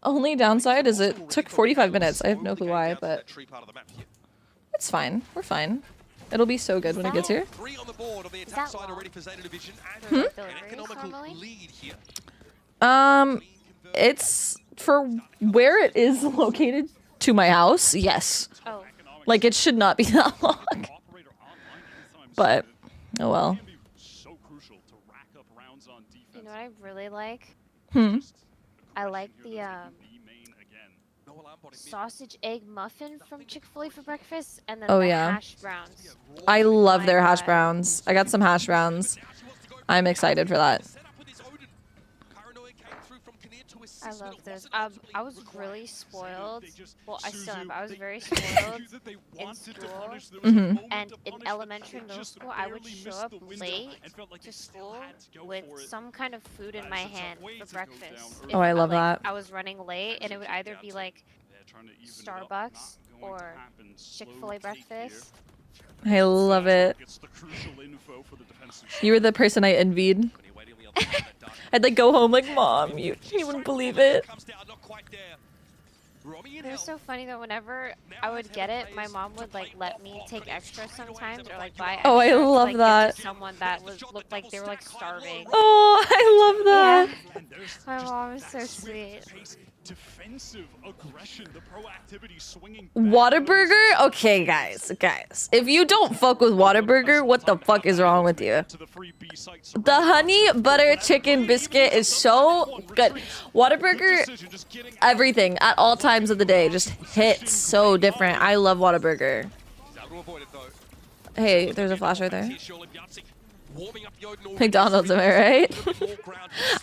Only downside is it took 45 minutes. I have no clue why, but it's fine. We're fine. It'll be so good when it gets here. It's for where it is located to my house. Yes. Oh. Like it should not be that long. But oh well. You know what I really like? I like the sausage egg muffin from Chick-fil-A for breakfast, and then the hash browns. I love their hash browns. I got some hash browns. I'm excited for that. I love those. I was really spoiled. Well, I still am. But I was very spoiled in school. And in elementary and middle school, I would show up late to school with some kind of food in my hand for breakfast. Oh, I love that. I was running late, and it would either be like Starbucks or Chick-fil-A breakfast. I love it. You were the person I envied. I'd like go home like, Mom, you wouldn't believe it. It was so funny that whenever I would get it, my mom would like let me take extra sometimes, or like buy extra. Oh, I love to, like, that. give to someone that looked like they were like starving. Oh, I love that. Yeah. My mom is so sweet. Defensive aggression, the proactivity swinging. Whataburger? Okay, guys. If you don't fuck with Whataburger, what the fuck is wrong with you? The honey butter chicken biscuit is so good. Whataburger, everything at all times of the day just hits so different. I love Whataburger. Hey, there's a flash right there. McDonald's, am I right?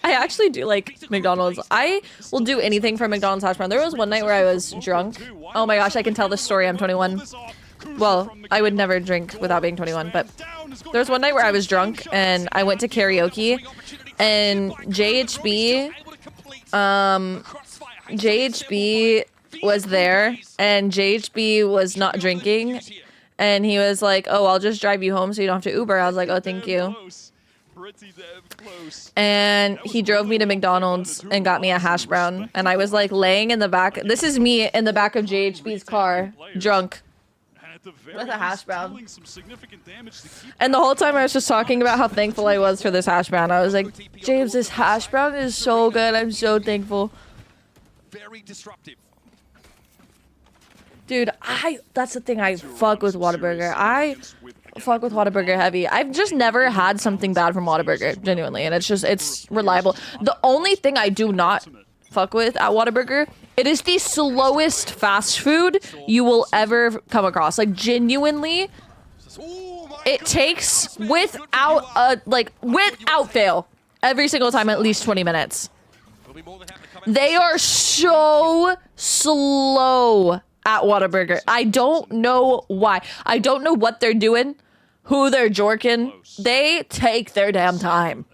I actually do like McDonald's. I will do anything for McDonald's hash brown. There was one night where I was drunk. Oh my gosh, I can tell this story. I'm 21. Well, I would never drink without being 21, but there was one night where I was drunk and I went to karaoke and JHB was there and JHB was not drinking. And he was like, oh, I'll just drive you home so you don't have to Uber. I was like, oh, thank you. And he drove me to McDonald's and got me a hash brown. And I was like laying in the back. This is me in the back of JHB's car, drunk, with a hash brown. And the whole time I was just talking about how thankful I was for this hash brown. I was like, James, this hash brown is so good. I'm so thankful. Very disruptive. Dude, that's the thing, I fuck with Whataburger. I fuck with Whataburger heavy. I've just never had something bad from Whataburger, genuinely, and it's reliable. The only thing I do not fuck with at Whataburger, it is the slowest fast food you will ever come across. Like, genuinely, it takes without fail every single time at least 20 minutes. They are so slow at Whataburger. I don't know why. I don't know what they're doing, who they're jorking. They take their damn time.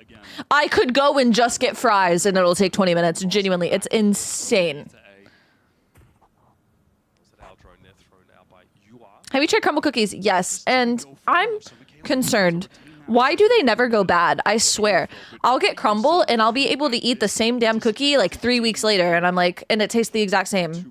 I could go and just get fries and it'll take 20 minutes. Genuinely, it's insane. Have you tried crumble cookies? Yes, and I'm concerned. Why do they never go bad? I swear. I'll get crumble and I'll be able to eat the same damn cookie like 3 weeks later, and I'm like, and it tastes the exact same.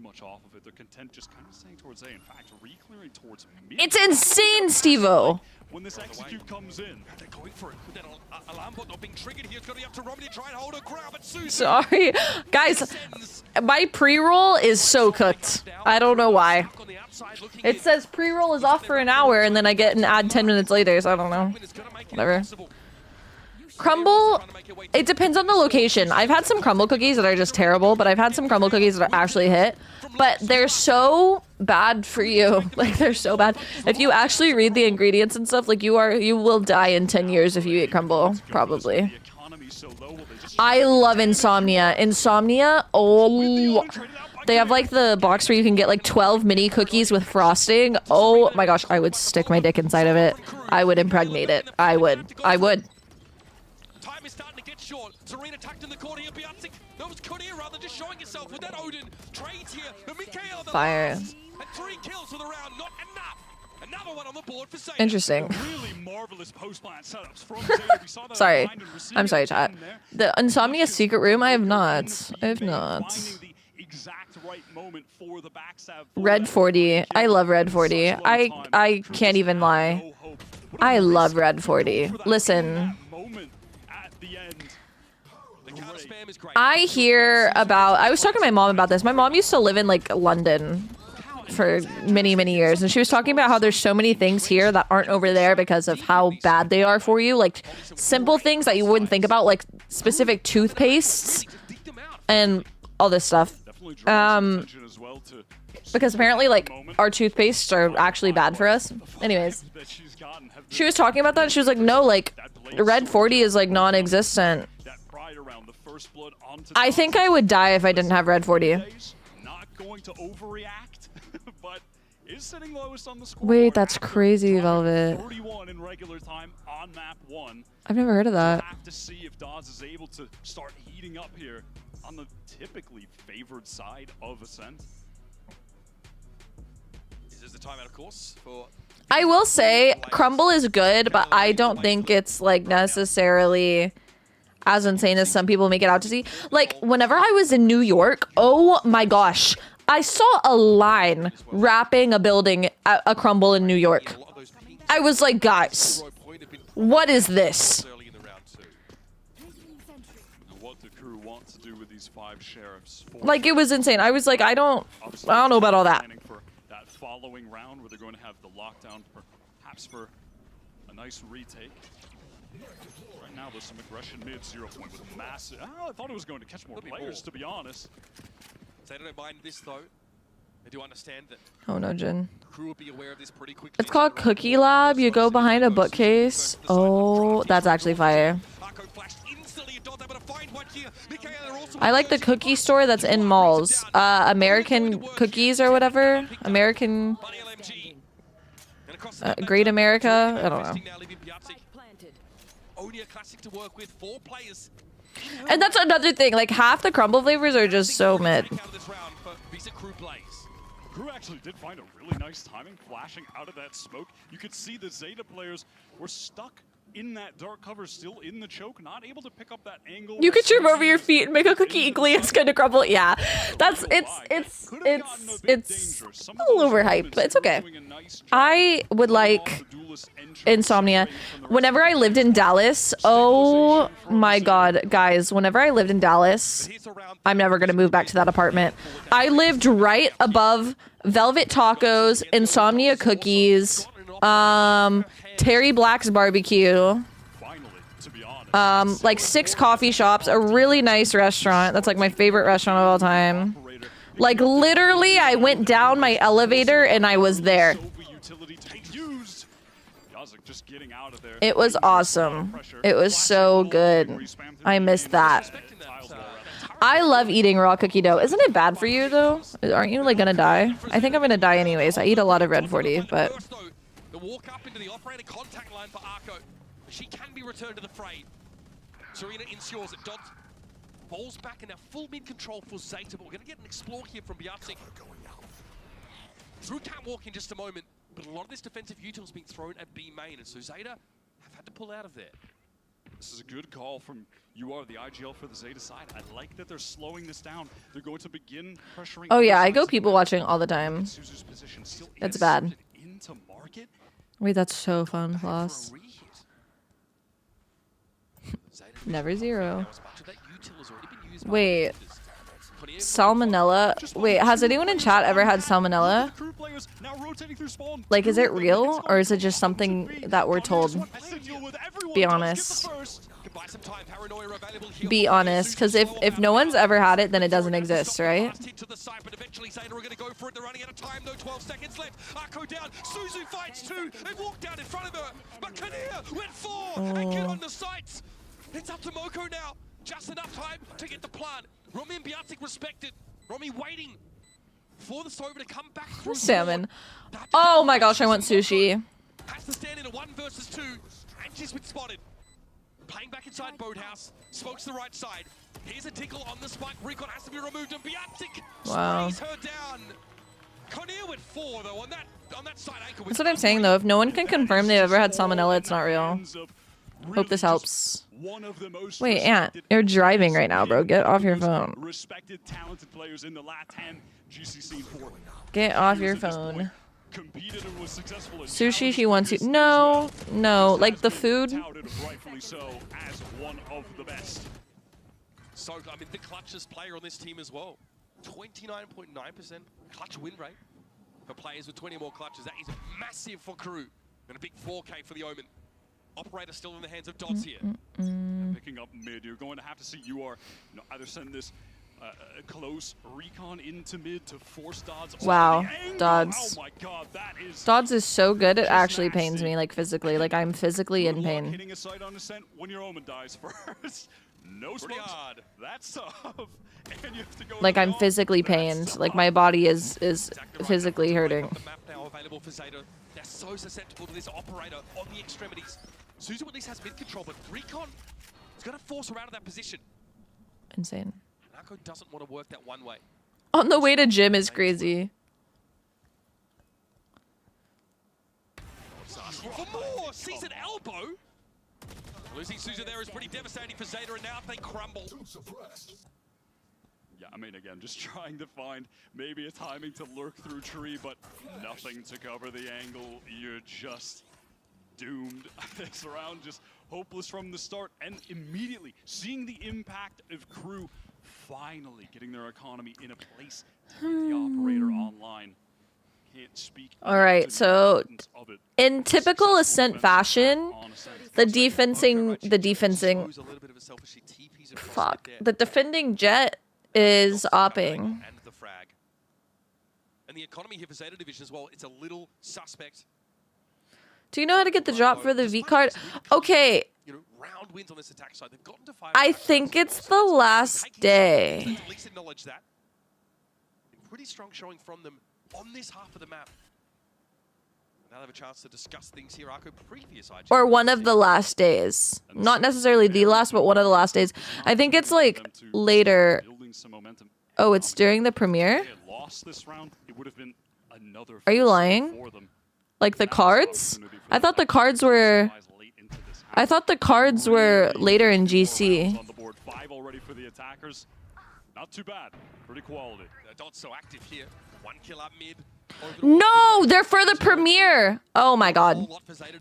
It's insane, Steve-O. When this execute comes in, they're going for it. With that alarm bot not being triggered here, it's going to be up to Romney to try and hold a grab at Susan. Sorry. Guys, my pre-roll is so cooked. I don't know why. It says pre-roll is off for an hour, and then I get an ad 10 minutes later, so I don't know. Whatever. Crumble, it depends on the location. I've had some crumble cookies that are just terrible, but I've had some crumble cookies that are actually hit. But they're so bad for you. Like, they're so bad. If you actually read the ingredients and stuff, like, you will die in 10 years if you eat crumble, probably. I love Insomnia. Insomnia, oh, they have like the box where you can get like 12 mini cookies with frosting. Oh my gosh, I would stick my dick inside of it. I would impregnate it. I would. Time is starting to get short. Serena tucked in the corner here. Biatsic. That was Korea rather just showing yourself with that Odin. Trades here. And Mikhail, the Fire. last. And 3 kills for the round. Not enough. Another one on the board for Zeta. Interesting. Really marvelous post-plant setups from Zeta. We saw that Sorry. behind and receiving I'm sorry, it chat. in there. The Insomnia secret room, I have not. I have not. Finding the exact right moment for the backstab. Red 40. I love Red 40. I can't even lie. I love Red 40. Listen. I hear about, I was talking to my mom about this. My mom used to live in like London for many, many years. And she was talking about how there's so many things here that aren't over there because of how bad they are for you. Like simple things that you wouldn't think about, like specific toothpastes and all this stuff. Because apparently like our toothpastes are actually bad for us. Anyways, she was talking about that and she was like, no, like Red 40 is like non-existent. I think I would die if I didn't have Red 40. Not going to overreact, but is sitting lowest on the scoreboard. Wait, that's crazy, Velvet. 41 in regular time on map 1. I've never heard of that. Have to see if Dawes is able to start heating up here on the typically favored side of Ascent. This is the timeout, of course, for I will say Crumble is good, but I don't think it's like necessarily as insane as some people make it out to see. Like whenever I was in New York, oh my gosh, I saw a line wrapping a building at a Crumble in New York. I was like, guys, what is this? What the crew want to do with these 5 sheriffs. Like it was insane. I was like, I don't know about all that. For that following round where they're going to have the lockdown, perhaps for a nice retake. Right now, there's some aggression mid 0 point with a massive. Oh, I thought it was going to catch more players, to be honest. They don't mind this though. They do understand that. Oh no, Jin. The crew will be aware of this pretty quickly. It's called Cookie Lab. You go behind a bookcase. Oh, that's actually fire. I like the cookie store that's in malls. American Cookies or whatever. American. Great America. I don't know. Only a classic to work with, 4 players. And that's another thing. Like half the crumble flavors are just so mid. Crew actually did find a really nice timing, flashing out of that smoke. You could see the Zeta players were stuck in that dark cover, still in the choke, not able to pick up that angle. You could trip over your feet and make a cookie equally as good to crumble. Yeah, that's it's a little overhyped, but it's okay. I would like Insomnia. Whenever I lived in Dallas, oh my god, guys, whenever I lived in Dallas, I'm never gonna move back to that apartment. I lived right above Velvet Tacos, Insomnia Cookies, Terry Black's Barbecue, like 6 coffee shops, a really nice restaurant. That's like my favorite restaurant of all time. Like literally, I went down my elevator and I was there. It was awesome. It was so good. I missed that. I love eating raw cookie dough. Isn't it bad for you though? Aren't you like gonna die? I think I'm gonna die anyways. I eat a lot of Red 40, but. The walk up into the operator contact line for Arco. She can be returned to the fray. Serena ensures it. Dodds falls back and now full mid control for Zeta, but we're going to get an explore here from Biatsic. Drew can't walk in just a moment, but a lot of this defensive util is being thrown at B main, and so Zeta have had to pull out of there. This is a good call from UR, the IGL for the Zeta side. I like that they're slowing this down. They're going to begin pressuring. Oh yeah, I go people watching all the time. That's bad. Into market. Wait, that's so fun, Floss. Never 0. Wait. Salmonella? Wait, has anyone in chat ever had salmonella? Like, is it real? Or is it just something that we're told? Be honest. buy some time. Paranoia available here. Be honest, because if no one's ever had it, then it doesn't exist, right? Last hit to the side, but eventually Zeta are going to go for it. They're running out of time, though. 12 seconds left. Akko down. Suzu fights too. They walk down in front of her. But Kinnear went 4 and get on the sights. It's up to Moko now. Just enough time to get the plant. Romy and Biatic respected. Romy waiting for the Sova to come back through. Salmon. Oh my gosh, I want sushi. Has to stand in a 1 versus 2, and she's been spotted. Playing back inside Boathouse, smokes the right side. Here's a tickle on the spike. Recon has to be removed, and Biatic sprays her down. Kinnear went 4 though on that side ankle. That's what I'm saying though. If no one can confirm they've ever had salmonella, it's not real. Hope this helps. Wait, Ant, you're driving right now, bro. Get off your phone. Respected, talented players in the LATAM GC scene for Get off your phone. competed and was successful in Sushi if you want to. No, no, like the food. touted rightfully so as one of the best. So, I mean, the clutchest player on this team as well. 29.9% clutch win rate for players with 20 more clutches. That is massive for Crew. And a big 4K for the Omen. Operator still in the hands of Dots here. Picking up mid, you're going to have to see UR either send this close recon into mid to force Dodds. Wow, Dodds. Oh my God, that is Dodds is so good, it actually pains me, like physically. Like I'm physically in pain. hitting a sight on ascent when your Omen dies first. No smokes. That's tough. And you have to go Like I'm physically pained. Like my body is physically hurting. The map now available for Zeta. They're so susceptible to this operator on the extremities. Suzu at least has mid control, but Recon is going to force her out of that position. Insane. Narco doesn't want to work that one way. On the way to gym is crazy. For more, sees an elbow. Losing Suzu there is pretty devastating for Zeta, and now they crumble. Yeah, I mean, again, just trying to find maybe a timing to lurk through tree, but nothing to cover the angle. You're just doomed. This round just hopeless from the start, and immediately seeing the impact of Crew finally getting their economy in a place to get the operator online. Can't speak. All right, so in typical Ascent fashion, the defending Jet is opping. And the frag. And the economy here for Zeta Division as well, it's a little suspect. Do you know how to get the drop for the V card? Okay. You know, round wins on this attack side. They've gotten to 5. I think it's the last day. At least acknowledge that. Pretty strong showing from them on this half of the map. Now they have a chance to discuss things here. Arco previous IG. Or one of the last days. Not necessarily the last, but one of the last days. I think it's like later. Oh, it's during the premiere? Are you lying? Like the cards? I thought the cards were later in GC. On the board, 5 already for the attackers. Not too bad. Pretty quality. Dot's so active here. 1 kill up mid. No, they're for the premiere. Oh my God.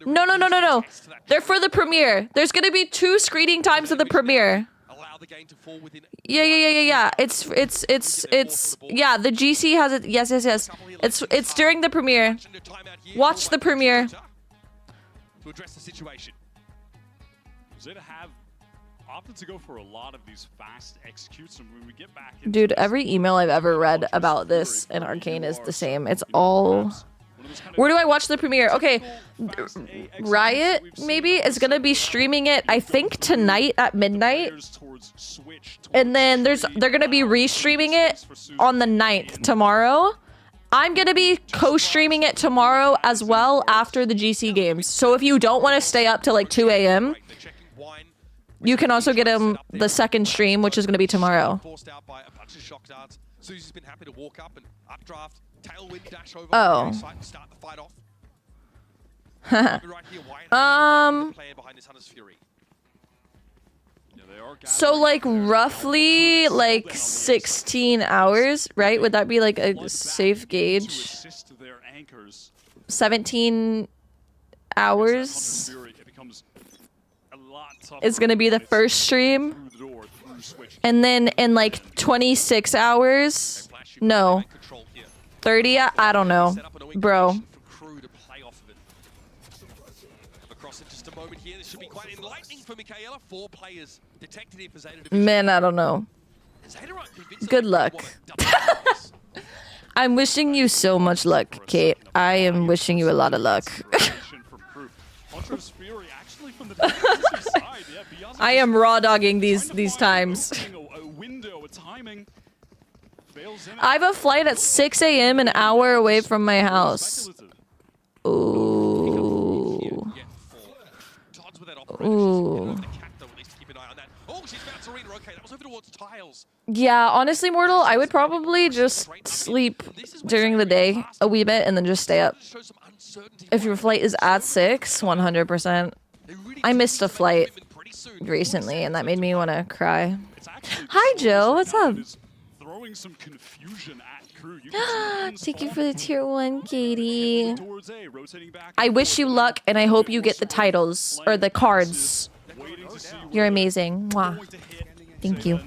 No. They're for the premiere. There's gonna be 2 screening times of the premiere. Yeah. It's yeah, the GC has it. Yes. It's during the premiere. Watch the premiere. To address the situation. Zeta have opted to go for a lot of these fast executes, and when we get back Dude, every email I've ever read about this in Arcane is the same. It's all... Where do I watch the premiere? Okay, Riot, maybe, is gonna be streaming it, I think, tonight at midnight. And then they're gonna be re-streaming it on the 9th, tomorrow. I'm gonna be co-streaming it tomorrow as well after the GC games. So if you don't want to stay up till like 2 a.m., you can also get him the second stream, which is going to be tomorrow. Susie's been happy to walk up and updraft, tailwind dash over Oh. start the fight off. So like roughly like 16 hours, right? Would that be like a safe gauge? 17 hours is gonna be the first stream, and then in like 26 hours, no, 30, I don't know, bro. here. This should be quite enlightening for Michaela. 4 players detected here for Zeta Division. Man, I don't know. Good luck. I'm wishing you so much luck, Kate. I am wishing you a lot of luck. I am raw dogging these times. I have a flight at 6 a.m. an hour away from my house. Ooh. Ooh. Yeah, honestly, Mortal, I would probably just sleep during the day a wee bit and then just stay up. If your flight is at 6, 100%. I missed a flight recently and that made me want to cry. Hi, Jill. What's up? Thank you for the tier 1, Katie. I wish you luck and I hope you get the titles or the cards. You're amazing. Mwah. Thank you.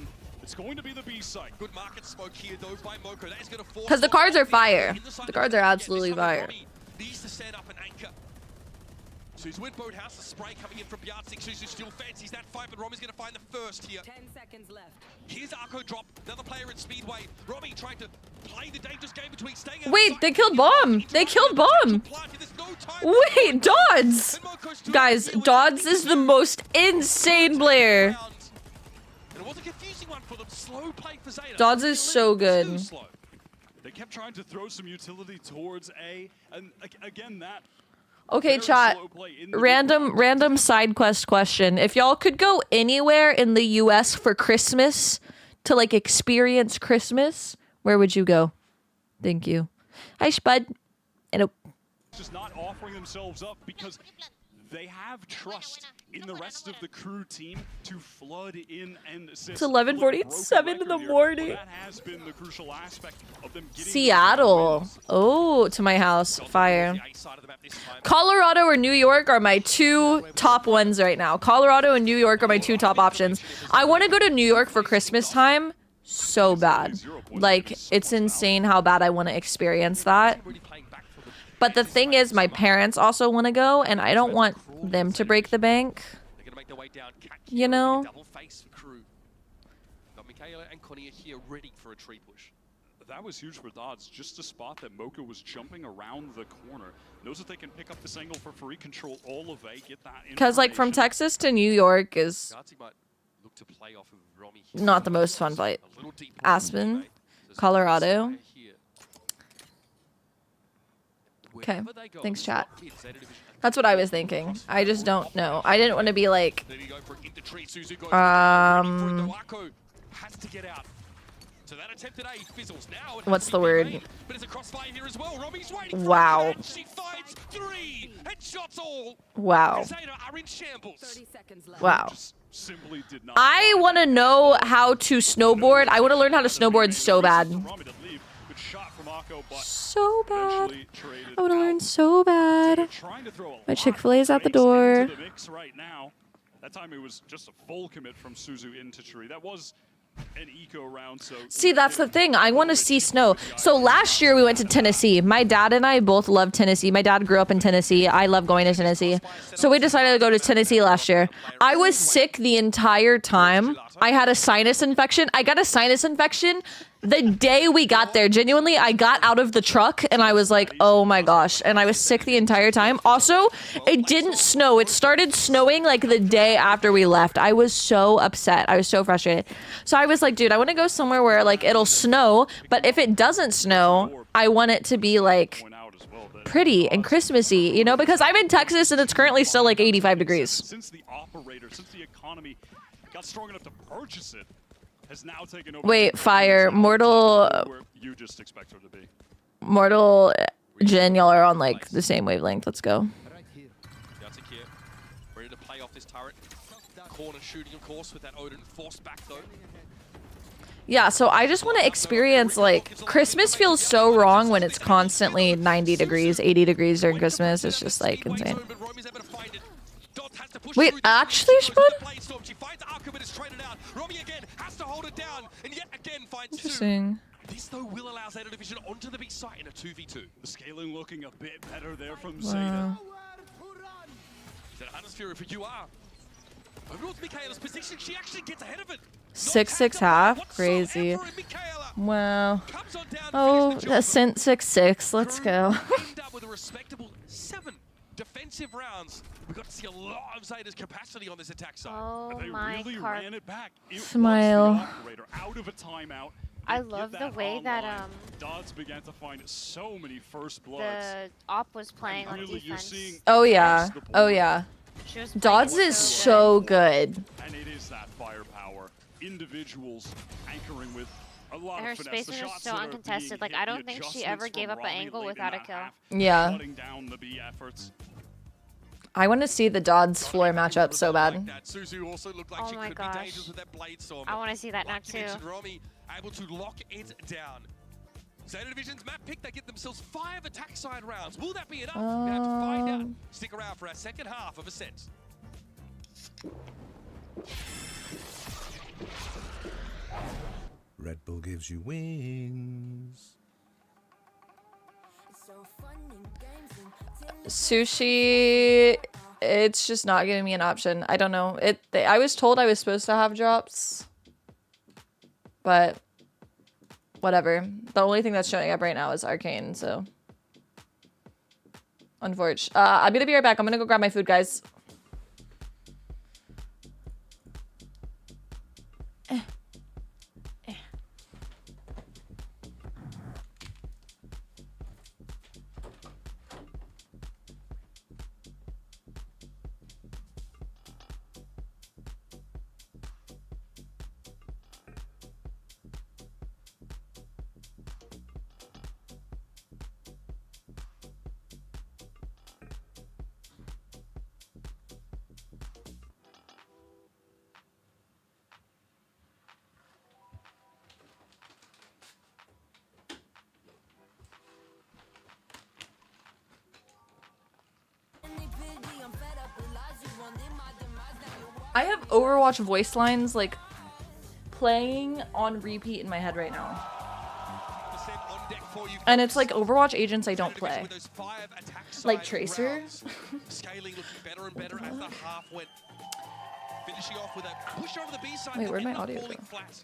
Because the cards are fire. The cards are absolutely fire. Suzu with Boathouse, the spray coming in from Bjartsik. Suzu still fancies that fight, but Romi's going to find the first here. 10 seconds left. Here's Arco drop, another player at Speedway. Romi trying to play the dangerous game between staying. Wait, they killed Bomb. They killed Bomb. Wait, Dodds. Guys, Dodds is the most insane player. Dodds is so good. They kept trying to throw some utility towards A, and again that. Okay, chat. Random side quest question. If y'all could go anywhere in the US for Christmas to like experience Christmas, where would you go? Thank you. Hi, Spud. Hello. Just not offering themselves up because they have trust in the rest of the crew team to flood in and assist. It's 11:47 in the morning. That has been the crucial aspect of them getting Seattle. Oh, to my house. Fire. Colorado or New York are my 2 top ones right now. Colorado and New York are my 2 top options. I want to go to New York for Christmas time so bad. Like, it's insane how bad I want to experience that. But the thing is, my parents also want to go, and I don't want them to break the bank. You know? That was huge for Dodds, just to spot that Mocha was jumping around the corner. Knows that they can pick up this angle for free control all of A, get that. Because, like, from Texas to New York is not the most fun flight. Aspen, Colorado. Okay, thanks, chat. That's what I was thinking. I just don't know. I didn't want to be like, what's the word? Wow. Wow. Wow. I want to know how to snowboard. I want to learn how to snowboard so bad. So bad. I want to learn so bad. My Chick-fil-A is at the door. That time it was just a full commit from Suzu into Tree. That was an eco round, so see, that's the thing. I want to see snow. So last year we went to Tennessee. My dad and I both love Tennessee. My dad grew up in Tennessee. I love going to Tennessee. So we decided to go to Tennessee last year. I was sick the entire time. I had a sinus infection. I got a sinus infection the day we got there. Genuinely, I got out of the truck and I was like, oh my gosh. And I was sick the entire time. Also, it didn't snow. It started snowing like the day after we left. I was so upset. I was so frustrated. So I was like, dude, I want to go somewhere where like it'll snow. But if it doesn't snow, I want it to be like pretty and Christmassy, you know, because I'm in Texas and it's currently still like 85 degrees. Since the operator, since the economy got strong enough to purchase it, has now taken over. Wait, fire. Mortal. You just expect her to be. Mortal, Jen, y'all are on like the same wavelength. Let's go. Ready to play off this turret. Corner shooting, of course, with that Odin forced back though. Yeah, so I just want to experience, like, Christmas feels so wrong when it's constantly 90 degrees, 80 degrees during Christmas. It's just, like, insane. Wait, actually, Spud? Interesting. This though will allow Zeta Division onto the B site in a 2v2. The scaling looking a bit better there from Zeta. That Hunter's Fury for UR. Over with Michaela's position, she actually gets ahead of it. 6-6 half, crazy. Wow. Oh, Ascent 6-6. Let's go. End up with a respectable 7 defensive rounds. We got to see a lot of Zeta's capacity on this attack side. Oh They my really car. ran it back. It Smile. was the operator out of a timeout. I They love get the way that online. Dots began to find so many first bloods. the op was playing on Really, you're defense. seeing Oh yeah. across the Oh board. yeah. She was playing Dodds is so good. And it is that firepower. Individuals anchoring with a lot And her of finesse. The spacing is shots so that are uncontested. being Like, hit, I the don't think she ever adjustments gave from up an Rami angle late in without a that kill. half, Yeah. shutting down the B efforts. I want to see the Dodds floor matchup so bad. That Suzu also looked like Oh she my could be gosh. dangerous with that blade storm. I want to see that now Like you too. mentioned, Romy able to lock it down. Zeta Division's map pick, they get themselves 5 attack side rounds. Will that be enough? We have to find out. Stick around for our second half of Ascent. Red Bull gives you wings. Sushi, it's just not giving me an option. I don't know. I was told I was supposed to have drops, but whatever. The only thing that's showing up right now is Arcane, so unfortunately. I'm gonna be right back. I'm gonna go grab my food, guys. I have Overwatch voice lines like playing on repeat in my head right now. And it's like Overwatch agents I don't play. Like Tracer. Scaling looking better and better as the half went. Finishing off with a push over the B side. Wait, where'd my end up audio falling go? flat.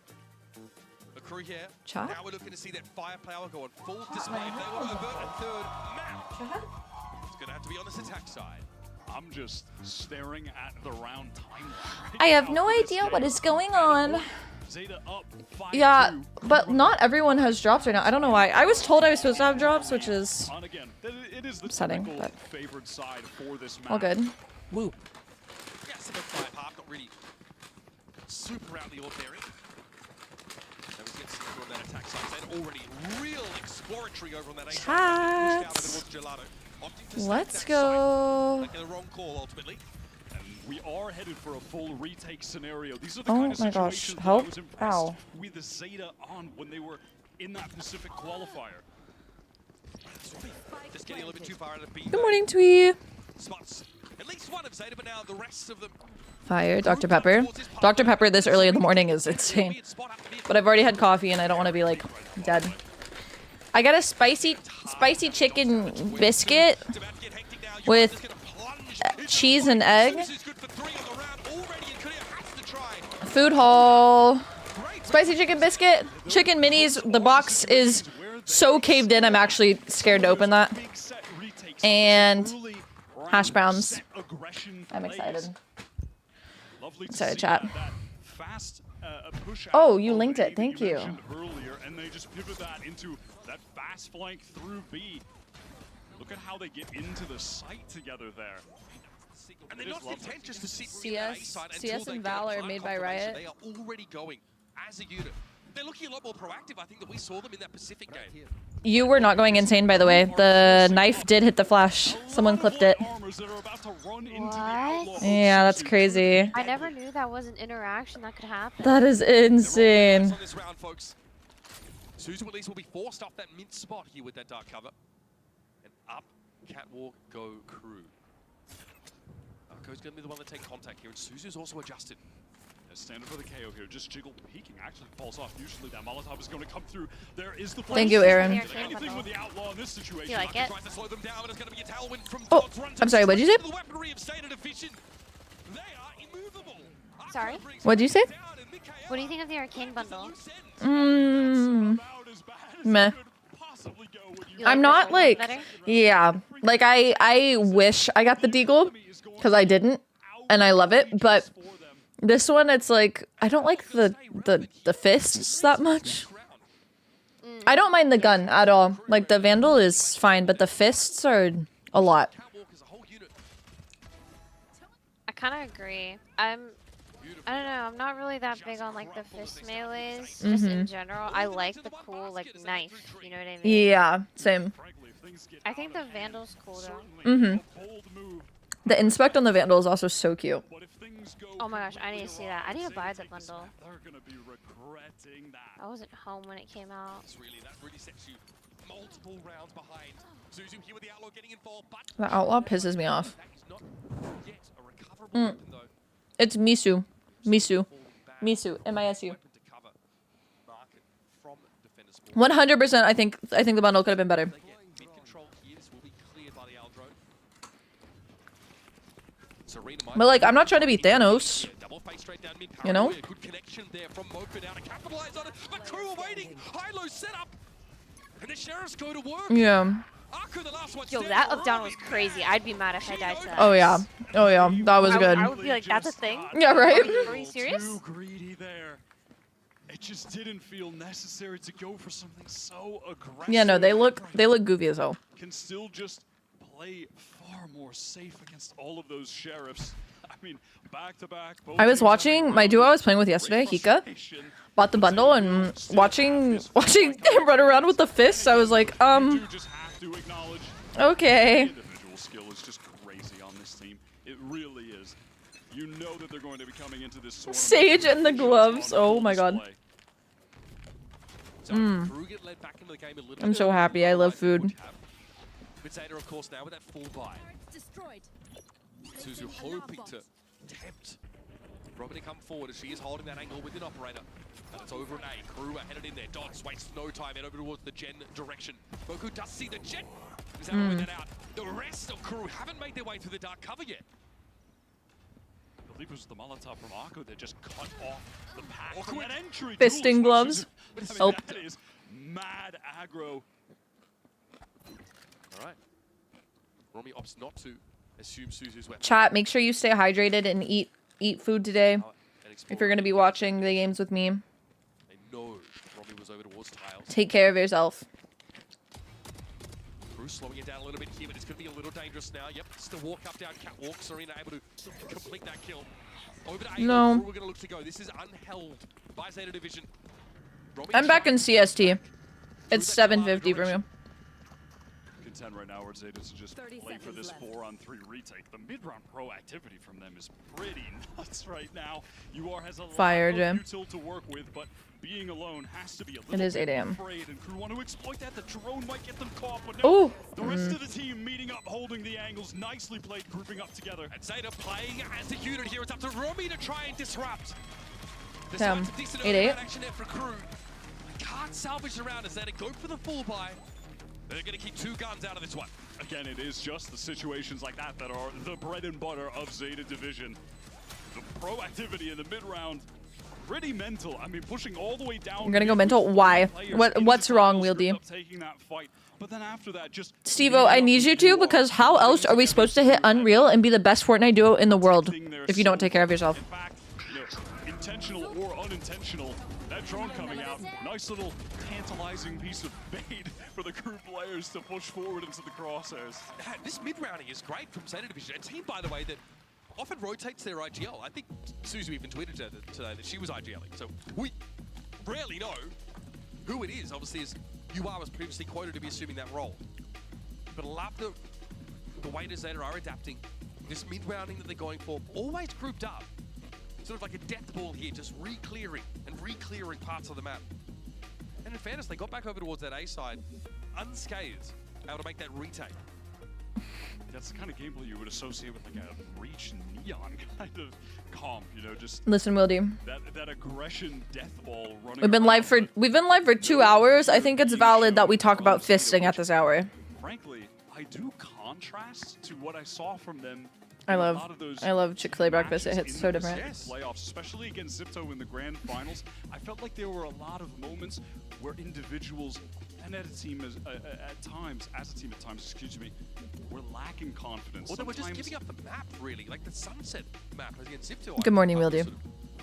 The crew here. Chat? Now we're looking to see that firepower go on full display. If they want to avert a third map, it's going to have to be on this attack side. I'm just staring at the round timeline. I have no idea what is going on. Zeta up 5-2. Yeah, but not everyone has drops right now. I don't know why. I was told I was supposed to have drops, which is On again. It is the upsetting, typical but favored side for this map. all good. Woo. Yeah, single fire half, not really super out the ordinary. So we get super on that attack side. Zeta already real exploratory over on that A side. Pushed out over towards Gelato. Opting to Let's stay go. backside, making the wrong call ultimately. And we are headed for a full retake scenario. These are the Oh kind of my gosh, situations that help. I was impressed Ow. with the Zeta on when they were in that Pacific qualifier. Just getting a little bit too far out of B. Good morning, Twee. Spots at least one of Zeta, but now the rest of them. Fire, Dr. Pepper. Dr. Pepper this early in the morning is insane. But I've already had coffee and I don't want to be like dead. I got a spicy chicken biscuit with cheese and egg. Food haul. Spicy chicken biscuit. Chicken minis. The box is so caved in I'm actually scared to open that. And hash browns. I'm excited. Excited, chat. Oh, you linked it. Thank you. Earlier, and they just pivot that into that fast flank through B. Look at how they get into the site together there. And they're not content just to sit CS and Valor made by Riot. They are already going as a unit. They're looking a lot more proactive, I think, than we saw them in that Pacific game. You were not going insane, by the way. The knife did hit the flash. Someone clipped it. What? Yeah, that's crazy. I never knew that was an interaction that could happen. That is insane. On this round, folks. Suzu at least will be forced off that mid spot here with that dark cover. And up catwalk go crew. Arco's going to be the one to take contact here, and Suzu's also adjusted. Standard for the KO here, just jiggle peeking actually falls off. Usually that Molotov is going to come through. There is the Thank you, Aaron. Anything with the outlaw in this situation. You like it? Oh, I'm sorry, what'd you say? Sorry? What'd you say? What do you think of the arcane bundle? Meh. You I'm like not the like, better? yeah, like I wish I got the deagle because I didn't, and I love it. But this one, it's like I don't like the fists that much. I don't mind the gun at all. Like the Vandal is fine, but the fists are a lot. I kind of agree. I don't know. I'm not really that big on like the fist melees. Just in general, I like the cool like knife. You know what I mean? Yeah, same. I think the Vandal's cool though. The inspect on the Vandal is also so cute. Oh my gosh, I need to see that. I need to buy the bundle. I wasn't home when it came out. The outlaw pisses me off. It's Misu. Misu. M-I-S-U. 100%. I think the bundle could have been better. But like, I'm not trying to be Thanos. You know? Yeah. Yo, that up down was crazy. I'd be mad if I died to that. Oh yeah. Oh yeah. That was good. I would be like, that's a thing? Yeah, right? Are you serious? Too greedy there. It just didn't feel necessary to go for something so aggressive. Yeah, no, they look goofy as hell. Can still just play far more safe against all of those sheriffs. I mean, back to back. I was watching my duo I was playing with yesterday, Hika, bought the bundle and watching him run around with the fists. I was like, okay. Individual skill is just crazy on this team. It really is. You know that they're going to be coming into this tournament. Sage and the gloves. Oh my god. I'm so happy. I love food. Veto, of course, now with that full buy. Suzu hoping to tempt Robin to come forward as she is holding that angle with an operator. And it's over an A. Crew are headed in there. Dodds wastes no time. Head over towards the Gen direction. Boku does see the Gen. Is able to win that out. The rest of Crew haven't made their way through the dark cover yet. I believe it was the Molotov from Akko that just cut off the path from that entry. Fisting gloves. Oh. That is mad aggro. All right. Romy opts not to assume Suzu's weapon. Chat, make sure you stay hydrated and eat food today. If you're gonna be watching the games with me. They know Romy was over towards tiles. Take care of yourself. Bruce slowing it down a little bit here, but it's going to be a little dangerous now. Yep, it's the walk up down catwalk. Serena able to complete that kill. Over to A. No. We're going to look to go. This is unheld by Zeta Division. Romy I'm back in CST. It's 7:50 for me. Contend right now where Zeta to just play for this 4-on-3 retake. The mid-round proactivity from them is pretty nuts right now. UR has a lot of util to work with, but being alone has to be a little It is 8 bit a.m. afraid, and Crew want to exploit that. The drone might get them caught, but no. Ooh. The rest of the team meeting up, holding the angles, nicely played, grouping up together. And Zeta playing as a unit here. It's up to Romy to try and disrupt. Damn. Decent 8-8. action there for Crew. Can't salvage the round as Zeta go for the full buy. They're going to keep two guns out of this one. Again, it is just the situations like that that are the bread and butter of Zeta Division. The proactivity in the mid-round, pretty mental. I mean, pushing all the way down. I'm gonna go mental. Why? What's wrong, Wieldy? But then after that, just Steve-O, I need you to, because how else are we supposed to hit Unreal and be the best Fortnite duo in the world if you don't take care of yourself? In fact, you know, intentional or unintentional, that drone coming out, nice little tantalizing piece of bait for the Crew players to push forward into the crosshairs. This mid-rounding is great from Zeta Division, a team, by the way, that often rotates their IGL. I think Suzu even tweeted today that she was IGLing, so we rarely know who it is. Obviously, as UR was previously quoted to be assuming that role. But I love the way that Zeta are adapting. This mid-rounding that they're going for, always grouped up. Sort of like a death ball here, just re-clearing and re-clearing parts of the map. And in fairness, they got back over towards that A side unscathed, able to make that retake. That's the kind of gameplay you would associate with like a Reach Neon kind of comp, you know, just Listen, Wildy. that aggression death ball running. We've been live for 2 hours. I think it's valid that we talk about fisting at this hour. Frankly, I do contrast to what I saw from them. I love Chick-fil-A breakfast. It hits so different. Playoffs, especially against Zipto in the grand finals, I felt like there were a lot of moments where individuals and as a team at times, excuse me, were lacking confidence. Well, they were just giving up the map, really, like the sunset map against Zipto. Good morning, Wildy.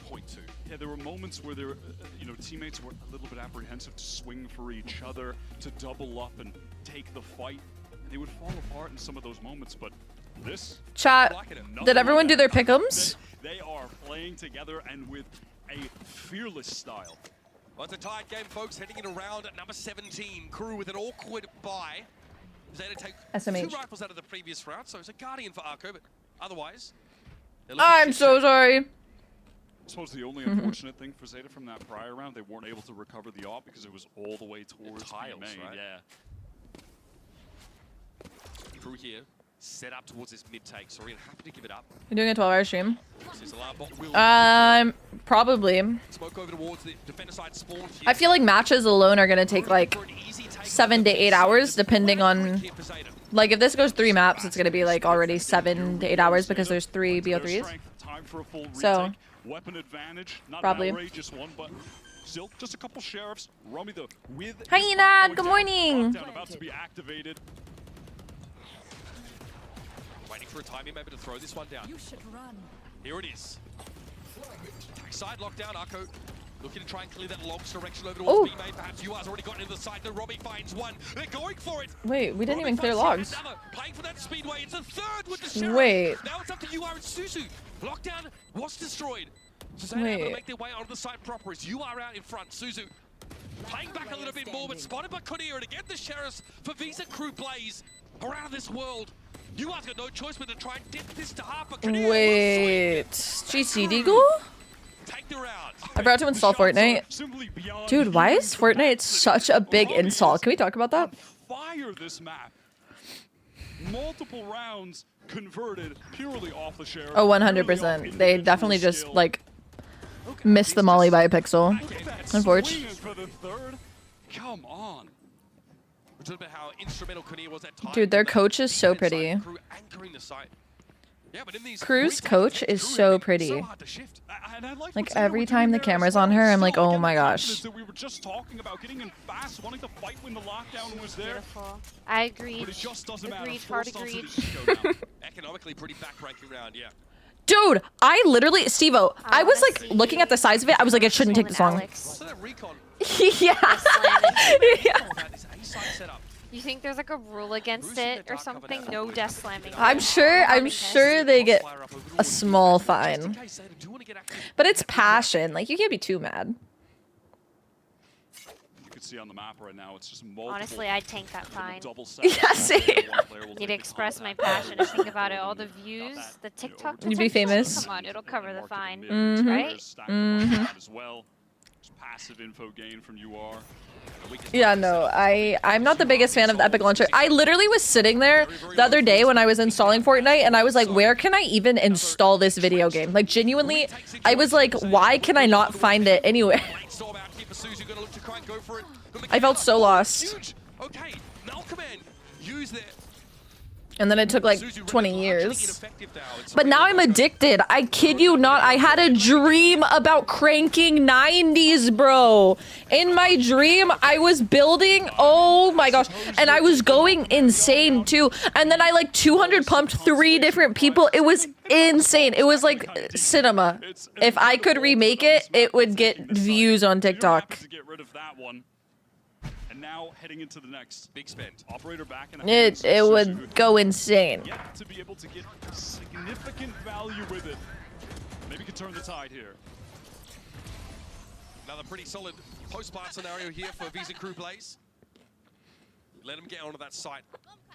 Point to. Yeah, there were moments where there, teammates were a little bit apprehensive to swing for each other, to double up and take the fight, and they would fall apart in some of those moments. But this chat, did everyone do their pick'ems? They are playing together and with a fearless style. Well, it's a tight game, folks. Heading in around at number 17. Crew with an awkward bye. Zeta take SMH. 2 rifles out of the previous round, so it's a Guardian for Arco, but otherwise... I'm so sorry. I suppose the only unfortunate thing for Zeta from that prior round, they weren't able to recover the AWP because it was all the way towards tiles, main. Right? Yeah. Crew here, set up towards this mid-take, so we're happy to give it up. You're doing a 12-hour stream? Will Probably. smoke over towards the defender side spawn here. I feel like matches alone are gonna take like 7 to 8 hours, depending on. Like if this goes 3 maps, it's gonna be like already 7 to 8 hours because there's 3 BO3s. So weapon advantage, not probably. An outrageous one, but still just a couple sheriffs. Rummy though with hi Enad, good morning. About to be activated. Waiting for a timing maybe to throw this one down. You should run. Here it is. Side lockdown, Arco looking to try and clear that logs direction over towards B main. Perhaps UR's already gotten into the side. No, Robbie finds one. They're going for it. Wait, we didn't even clear logs. Playing for that speedway. It's a third with the sheriff. Wait. Now it's up to UR and Suzu. Lockdown was destroyed. So they're able to make their way onto the side proper as UR out in front. Suzu playing back a little bit more, but spotted by Konir. And again, the sheriffs for Visa Crew plays are out of this world. UR's got no choice but to try and dip this to half. Wait, GC Deagle? I forgot to install Fortnite. Dude, why is Fortnite such a big install? Can we talk about that? Fire this map. Multiple rounds converted purely off the sheriff. Oh, 100%. They definitely just like missed the molly by a pixel. Unfortunately. Come on. How instrumental Konir was at times. Dude, their coach is so pretty. Crew's coach is so pretty. Like every time the camera's on her, I'm like, oh my gosh. We were just talking about getting in fast, wanting to fight when the lockdown was there. I agree. But it just doesn't matter. Agreed. Economically pretty backbreaking round, yeah. Dude, I literally, Stevo, I was like looking at the size of it. I was like, it shouldn't take this long. Yeah. You think there's like a rule against it or something? No death slamming. I'm sure they get a small fine. But it's passion. Like you can't be too mad. You can see on the map right now, it's just multiple. Honestly, I'd tank that fine. Yeah, same. Need to express my passion and think about it. All the views, the TikTok. You'd be famous. Come on, it'll cover the fine, right? As well. Just passive info gain from UR. Yeah, no, I'm not the biggest fan of the Epic Launcher. I literally was sitting there the other day when I was installing Fortnite and I was like, where can I even install this video game? Like genuinely, I was like, why can I not find it anywhere? I felt so lost. And then it took like 20 years. But now I'm addicted. I kid you not. I had a dream about cranking 90s, bro. In my dream, I was building. Oh my gosh. And I was going insane too. And then I like 200 pumped 3 different people. It was insane. It was like cinema. If I could remake it, it would get views on TikTok. Now heading into the next big spend. Operator back in it would go insane. Yet to be able to get significant value with it. Maybe could turn the tide here. Another pretty solid post-plant scenario here for Visa Crew Blaze. Let them get onto that site.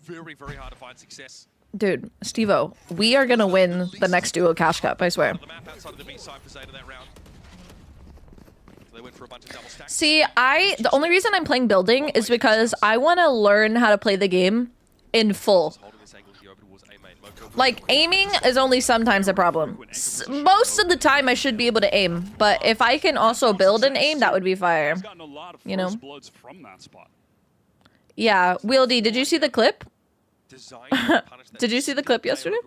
Very, very hard to find success. Dude, Stevo, we are gonna win the next duo Cash Cup, I swear. The map outside of the B side for Zeta that round. They went for a bunch of double stacks. See, the only reason I'm playing building is because I want to learn how to play the game in full. Like, aiming is only sometimes a problem. Most of the time, I should be able to aim. But if I can also build and aim, that would be fire. You know? Yeah. Wieldy, did you see the clip? Did you see the clip yesterday?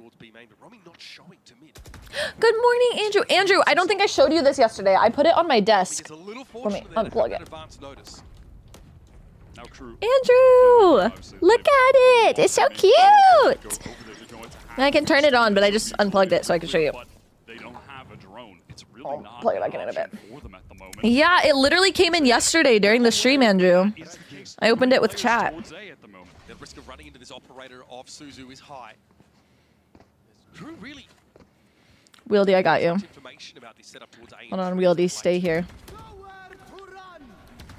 Good morning, Andrew. Andrew, I don't think I showed you this yesterday. I put it on my desk. Let me unplug it. Andrew! Look at it! It's so cute! I can turn it on, but I just unplugged it so I can show you. I'll plug it back in a bit. Yeah, it literally came in yesterday during the stream, Andrew. I opened it with chat. The risk of running into this operator of Suzu is high. Drew really... Wieldy, I got you. Hold on, Wieldy, stay here.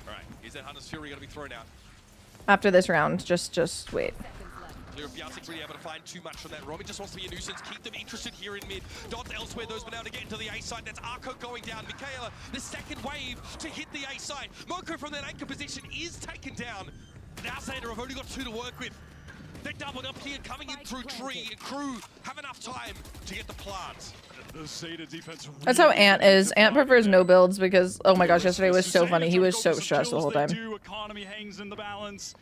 Alright, here's that Hunter's Fury gonna be thrown out. After this round, just wait. Clear of Biatic's really able to find too much from that. Romy just wants to be a nuisance, keep them interested here in mid. Dots elsewhere, those been able to get into the A side. That's Arco going down. Michaela, the second wave to hit the A side. Moko from that anchor position is taken down. Now Zeta have only got 2 to work with. They're doubling up here, coming in through tree, and crew have enough time to get the plant. That's how Ant is. Ant prefers no builds because, oh my gosh, yesterday was so funny. He was so stressed the whole time. Economy hangs in the balance.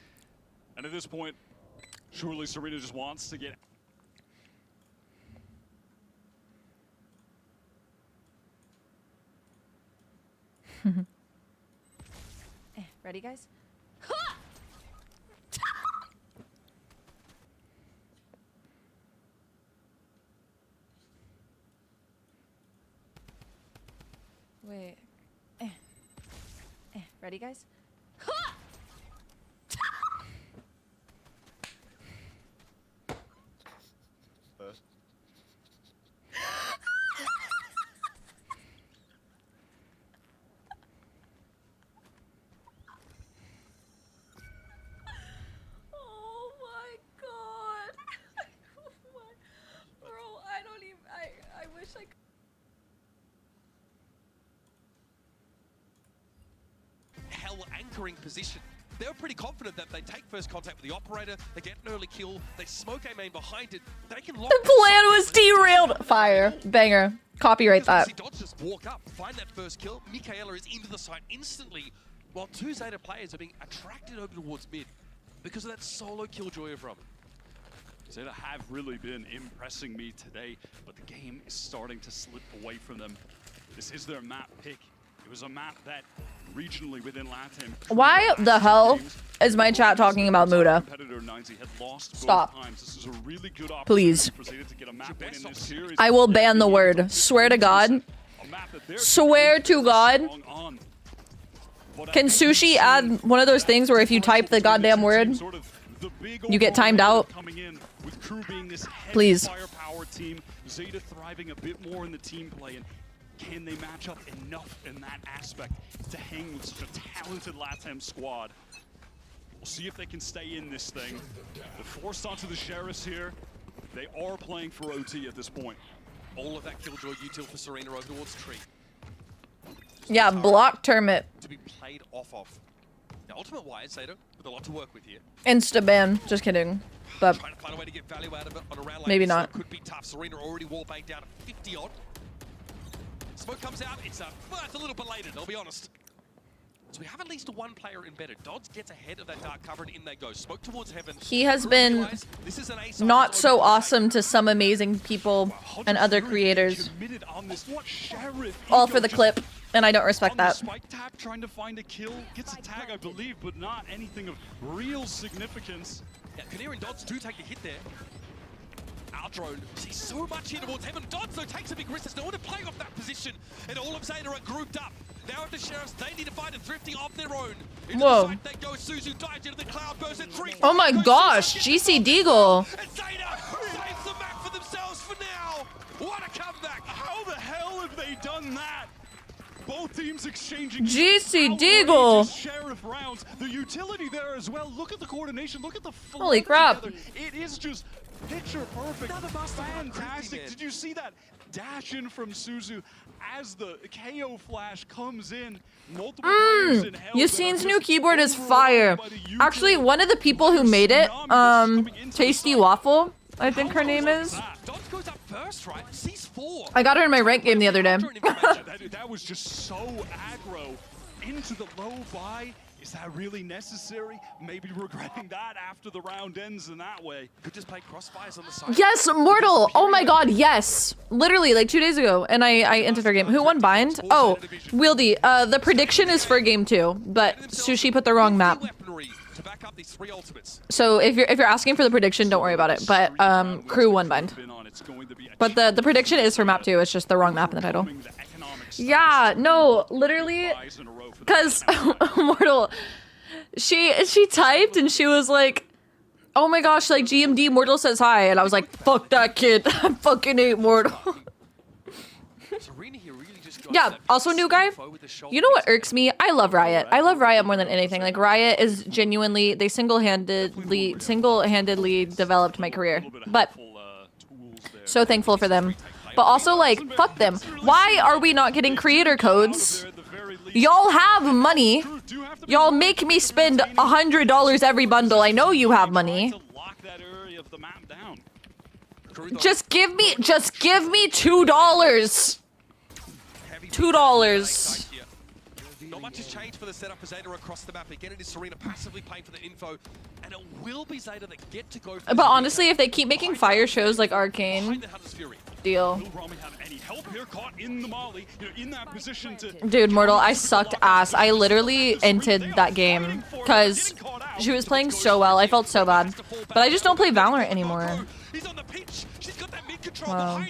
And at this point, surely Serena just wants to get... Ready, guys? Wait. Ready, guys? Oh my god. Bro, I don't even I wish I could. Hell anchoring position. They were pretty confident that they take first contact with the operator, they get an early kill, they smoke a main behind it, they can lock The plan was derailed. Fire. Banger. Copyright that. Dots just walk up, find that first kill. Michaela is into the site instantly, while 2 Zeta players are being attracted over towards mid because of that solo killjoy of Roman. Zeta have really been impressing me today, but the game is starting to slip away from them. This is their map pick. It was a map that regionally within LATAM. Why the hell is my chat talking about Muda? Stop. Please. I will ban the word. Swear to God. Swear to God. Can Sushi add one of those things where if you type the goddamn word, you get timed out? Please. Zeta thriving a bit more in the team play, and can they match up enough in that aspect to hang with such a talented LATAM squad? We'll see if they can stay in this thing. They're forced onto the Sheriffs here. They are playing for OT at this point. All of that killjoy util for Serena over towards tree. Yeah, block Termit. To be played off of. Now, ultimate wise, Zeta, with a lot to work with here. Insta ban. Just kidding. But trying to find a way to get value out of it on a round like maybe this. not. Could be tough. Serena already wall banged down to 50 odd. Smoke comes out, it's a little belated, I'll be honest. So we have at least 1 player embedded. Dodds gets ahead of that dark cover and in they go. Smoke towards heaven. He has been not so awesome to some amazing people and other creators. All for the clip, and I don't respect that. Spike tap trying to find a kill, gets a tag I believe, but not anything of real significance. Yeah, Kinnear and Dodds do take the hit there. Our drone sees so much here towards heaven. Dodds, though, takes a big risk. There's no one to play off that position. And all of Zeta are grouped up. Now at the Sheriffs, they need to find a Thrifty off their own. Into Whoa. the site they go. Suzu dives into the cloud burst at 3. Oh my gosh, GC Deagle. And Zeta saves the map for themselves for now. What a comeback. How the hell have they done that? Both teams exchanging GC Deagle. Sheriff rounds. The utility there as well. Look at the coordination. Look at the flow. Holy crap. Together. It is just picture perfect. Fantastic. Did you see that dash in from Suzu as the KO flash comes in? Multiple players in hell. Yassine's new keyboard is fire. Actually, one of the people who made it, Tasty Waffle, I think her name is. first, right? Sees 4. I got her in my rank game the other day. that was just so aggro into the low buy. Is that really necessary? Maybe regretting that after the round ends in that way. Could just play crossfires on the side. Yes, Mortal. Oh my god, yes. Literally like 2 days ago, and I entered her game. Who won bind? Oh, Wieldy. The prediction is for game 2, but Sushi put the wrong map. So if you're asking for the prediction, don't worry about it. But Crew won bind. But the prediction is for map 2. It's just the wrong map in the title. Yeah, no, literally, because Mortal, she typed and she was like, oh my gosh, like GMD Mortal says hi, and I was like, fuck that kid, I fucking hate Mortal. Yeah, also new guy, you know what irks me? I love Riot. I love Riot more than anything. Like Riot is genuinely, they single-handedly developed my career, but so thankful for them. But also, like, fuck them. Why are we not getting creator codes? Y'all have money. Y'all make me spend $100 every bundle. I know you have money. Just give me $2. $2. Not much has changed for the setup for Zeta across the map. Again, it is Serena passively paying for the info, and it will be Zeta that get to go. But honestly, if they keep making fire shows like Arcane, deal. Dude, Mortal, I sucked ass. I literally entered that game because she was playing so well. I felt so bad. But I just don't play Valorant anymore. Wow.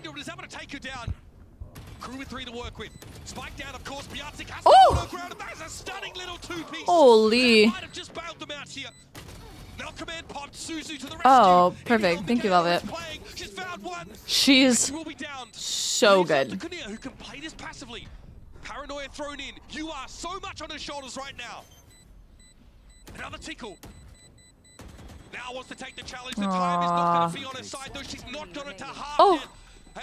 Crew with 3 to work with. Spike down, of course. Beyonce has oh! That is a stunning little 2-piece. Holy. Might have just bailed them out here. Now command popped Suzu to the rescue. Oh, perfect. Thank you, Velvet. She's found one. She's so good. Who can play this passively? Paranoia thrown in. You are so much on her shoulders right now. Another tickle. Now wants to take the challenge. The time is not going to be on her side, though. She's not got it to half yet.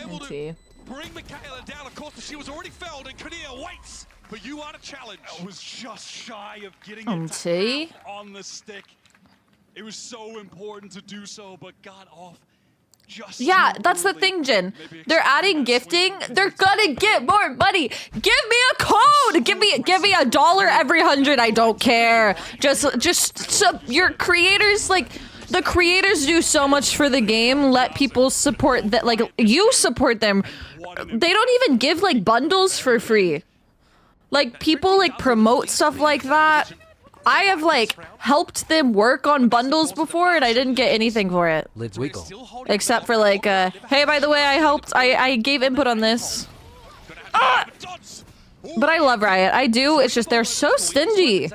Able to bring Michaela down. Of course, she was already felled, and Kania waits for you on a challenge. It was just shy of getting it on the stick. It was so important to do so, but got off just that's the thing, Jin. They're adding gifting. They're gonna get more money. Give me a code. Give me $1 every 100. I don't care. Just so your creators, like, the creators do so much for the game. Let people support that. Like, you support them. They don't even give like bundles for free. Like, people like promote stuff like that. I have like helped them work on bundles before, and I didn't get anything for it. Lidyuh. Except for like, hey, by the way, I gave input on this. But I love Riot. I do. It's just they're so stingy.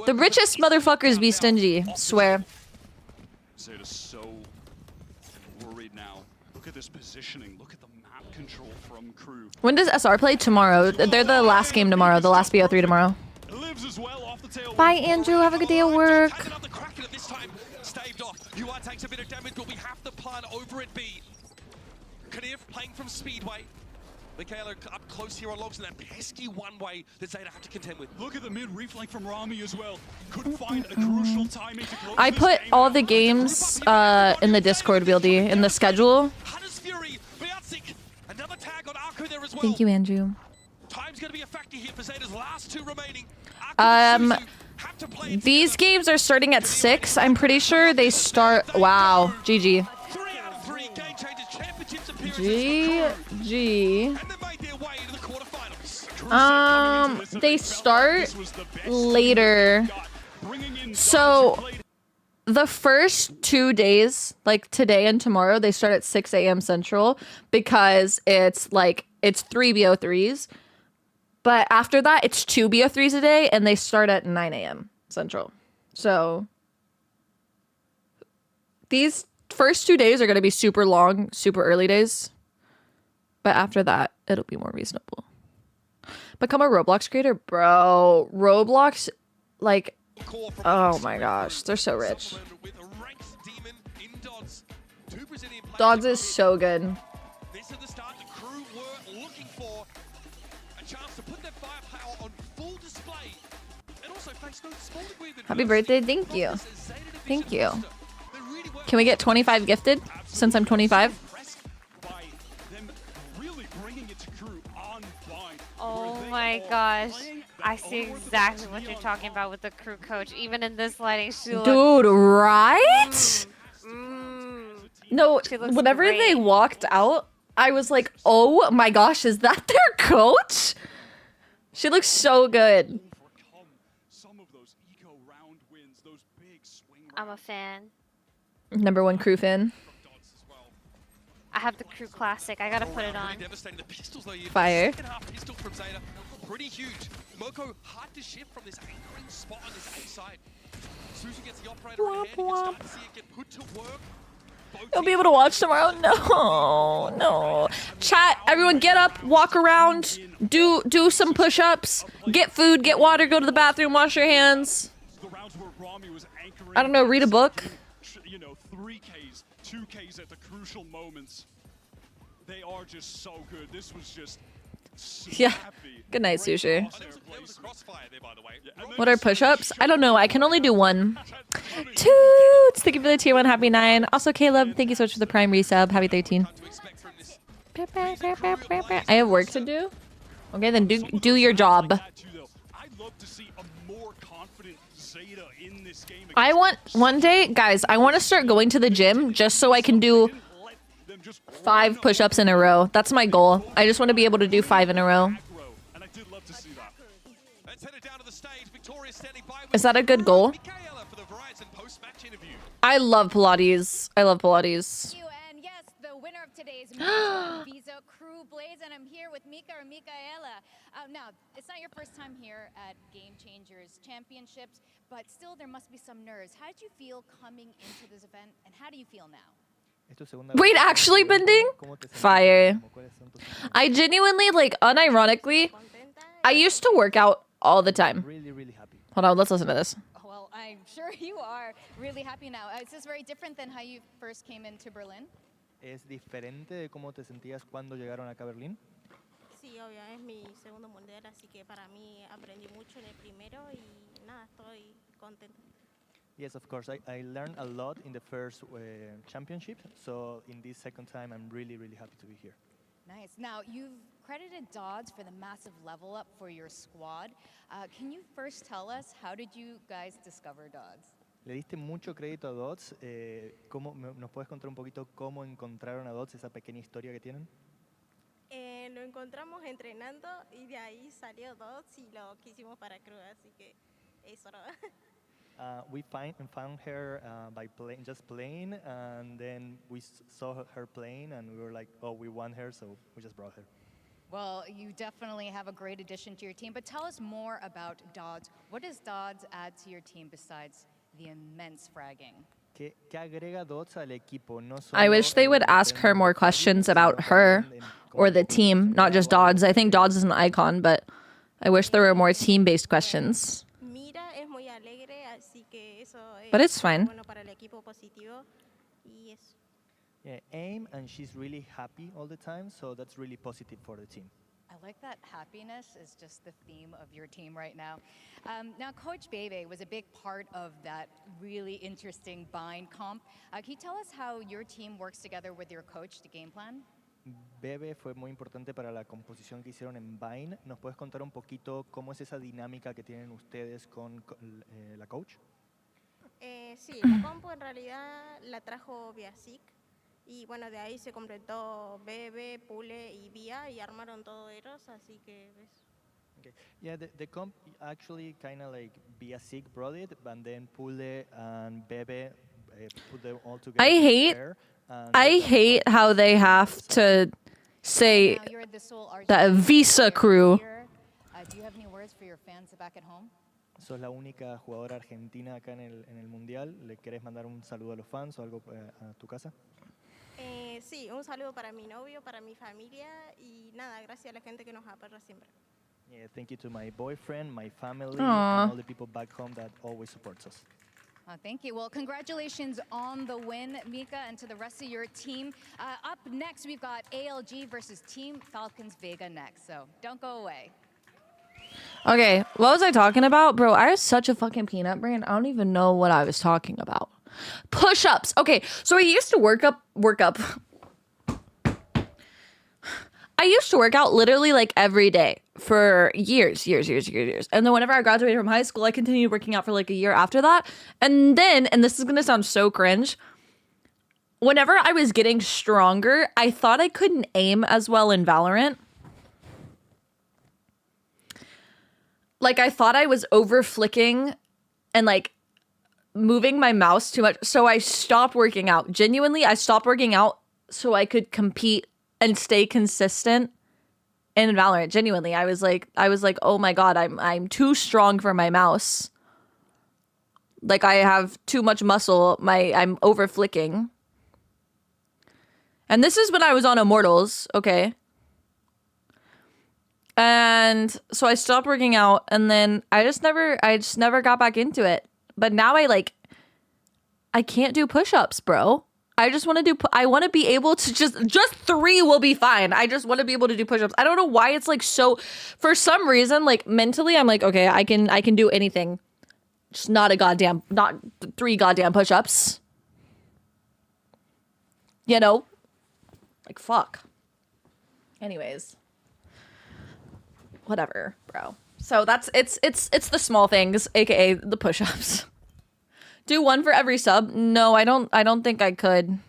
The richest motherfuckers be stingy. Swear. Zeta's so worried now. Look at this positioning. Look at the map control from Crew. When does SR play? Tomorrow. They're the last game tomorrow. The last BO3 tomorrow. Bye, Andrew. Have a good day at work. Staved off. UI takes a bit of damage, but we have the plan over at B. Kniv playing from Speedway. Michaela up close here on logs, and that pesky one-way that Zeta have to contend with. Look at the mid reflank from Rami as well. Could find a crucial timing to close. I put all the games in the Discord, Wieldy, in the schedule. Thank you, Andrew. Time's going to be a factor here for Zeta's last 2 remaining. These games are starting at 6. I'm pretty sure they start. Wow, GG. 3 out of 3 Game Changers Championships appearances. GG. They start later. So the first 2 days, like today and tomorrow, they start at 6 a.m. Central because it's 3 BO3s. But after that, it's 2 BO3s a day, and they start at 9 a.m. Central. So these first 2 days are going to be super long, super early days. But after that, it'll be more reasonable. Become a Roblox creator? Bro, Roblox, like, oh my gosh, they're so rich. Dodds is so good. Happy birthday, thank you. Thank you. Can we get 25 gifted since I'm 25? my gosh. I see exactly what you're talking about with the crew coach. Even in this lighting, she looks... Dude, right? No, She looks whenever great. they walked out, I was like, oh my gosh, is that their coach? She looks so good. I'm a fan. #1 crew fan. I have the crew classic. I gotta put it on. Fire. Pistol from Zeta, pretty huge. Moko hard to shift from this anchoring spot on this A side. Suzu gets the operator in hand. You can start to see it get put to work. You'll be able to watch tomorrow? No, no. Chat, everyone get up, walk around, do some push-ups, get food, get water, go to the bathroom, wash your hands. I don't know, read a book. You know, 3Ks, 2Ks at the crucial moments. They are just so good. This was just Yeah. Good night, Sushi. What are push-ups? I don't know. I can only do one. Toots! Thank you for the tier 1. Happy 9. Also, Caleb, thank you so much for the prime resub. Happy 13. I have work to do? Okay, then do your job. I want, one day, guys, I want to start going to the gym just so I can do 5 push-ups in a row. That's my goal. I just want to be able to do 5 in a row. Is that a good goal? I love Pilates. I love Pilates. And yes, the winner of today's match, Visa Crew Blaze, and I'm here with Mika or Michaela. Now, it's not your first time here at Game Changers Championships, but still there must be some nerves. How did you feel coming into this event, and how do you feel now? Wait, actually, Bending? Fire. I genuinely, like, unironically, I used to work out all the time. Really happy. Hold on, let's listen to this. Well, I'm sure you are really happy now. Is this very different than how you first came into Berlin? ¿Es diferente de cómo te sentías cuando llegaron acá a Berlín? Sí, obvio, es mi segundo mundial, así que para mí aprendí mucho en el primero y nada, estoy contenta. Yes, of course. I learned a lot in the first championship, so in this second time, I'm really happy to be here. Nice. Now, you've credited Dodds for the massive level up for your squad. Can you first tell us, how did you guys discover Dodds? Le diste mucho crédito a Dots. ¿Nos puedes contar un poquito cómo encontraron a Dots, esa pequeña historia que tienen? Lo encontramos entrenando y de ahí salió Dots y lo quisimos para Cruz, así que eso no. We found her by just playing, and then we saw her playing, and we were like, oh, we want her, so we just brought her. Well, you definitely have a great addition to your team, but tell us more about Dodds. What does Dodds add to your team besides the immense fragging? ¿Qué agrega Dots al equipo? No I wish they would ask her more questions about her or the team, not just Dodds. I think Dodds is an icon, but I wish there were more team-based questions. But it's fine. Yeah, aim, and she's really happy all the time, so that's really positive for the team. I like that happiness is just the theme of your team right now. Now, Coach Bebe was a big part of that really interesting bind comp. Can you tell us how your team works together with your coach to game plan? Bebe fue muy importante para la composición que hicieron en Vine. ¿Nos puedes contar un poquito cómo es esa dinámica que tienen ustedes con la coach? Sí, la compo en realidad la trajo VCT y bueno, de ahí se completó Bebe, Pule y Via y armaron todo ellos, así que ves. Okay. Yeah, the comp actually kind of like VCT brought it, but then Pule and Bebe put them all together. I hate how they have to say the Visa crew. Do you have any words for your fans back at home? Sos la única jugadora argentina acá en el mundial. ¿Le querés mandar un saludo a los fans o algo a tu casa? Sí, un saludo para mi novio, para mi familia y nada, gracias a la gente que nos apoya siempre. Yeah, thank you to my boyfriend, my family, Aww. and all the people back home that always supports us. Thank you. Well, congratulations on the win, Mika, and to the rest of your team. Up next, we've got ALG versus Team Falcons Vega next, so don't go away. Okay, what was I talking about? Bro, I have such a fucking peanut brain. I don't even know what I was talking about. Push-ups. Okay, so I used to work up. I used to work out literally like every day for years. And then whenever I graduated from high school, I continued working out for like a year after that. And then, and this is going to sound so cringe, whenever I was getting stronger, I thought I couldn't aim as well in Valorant. Like I thought I was over flicking and like moving my mouse too much. So I stopped working out. Genuinely, I stopped working out so I could compete and stay consistent in Valorant. Genuinely, I was like, oh my god, I'm too strong for my mouse. Like I have too much muscle. I'm over flicking. And this is when I was on Immortals, okay? And so I stopped working out, and then I just never got back into it. But now I can't do push-ups, bro. I just want to do, I want to be able to just 3 will be fine. I just want to be able to do push-ups. I don't know why it's like so, for some reason, like mentally, I'm like, okay, I can do anything. Just not 3 goddamn push-ups. You know? Like, fuck. Anyways. Whatever, bro. So that's, it's the small things, aka the push-ups. Do 1 for every sub? No, I don't think I could.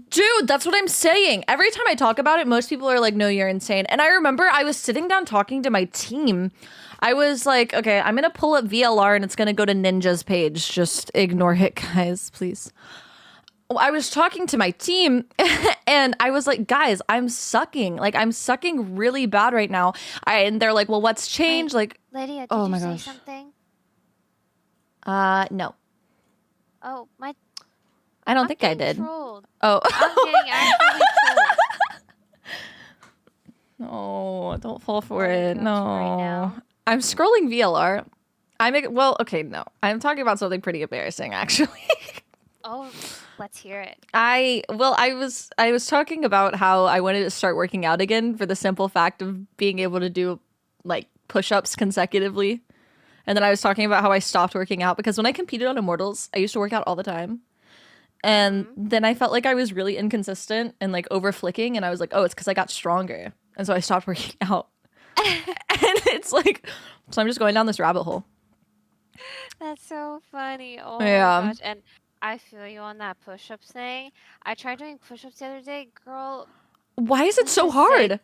Dude, that's what I'm saying. Every time I talk about it, most people are like, no, you're insane. And I remember I was sitting down talking to my team. I was like, okay, I'm gonna pull up VLR and it's gonna go to Ninja's page. Just ignore it, guys, please. I was talking to my team and I was like, guys, I'm sucking. Like, I'm sucking really bad right now. And they're like, well, what's changed? Wait, like, Lydia, did oh you my say gosh. something? No. Oh, I don't think I did. Trolled. Oh. I'm getting actually trolled. No, don't fall for it. No. I'm scrolling VLR. Well, okay, no. I'm talking about something pretty embarrassing, actually. Oh, let's hear it. I was talking about how I wanted to start working out again for the simple fact of being able to do like push-ups consecutively. And then I was talking about how I stopped working out because when I competed on Immortals, I used to work out all the time. And then I felt like I was really inconsistent and like over flicking, and I was like, oh, it's because I got stronger. And so I stopped working out. And it's like, so I'm just going down this rabbit hole. That's so funny. Oh Yeah. my gosh. And I feel you on that push-ups thing. I tried doing push-ups the other day. Girl, why is it so hard?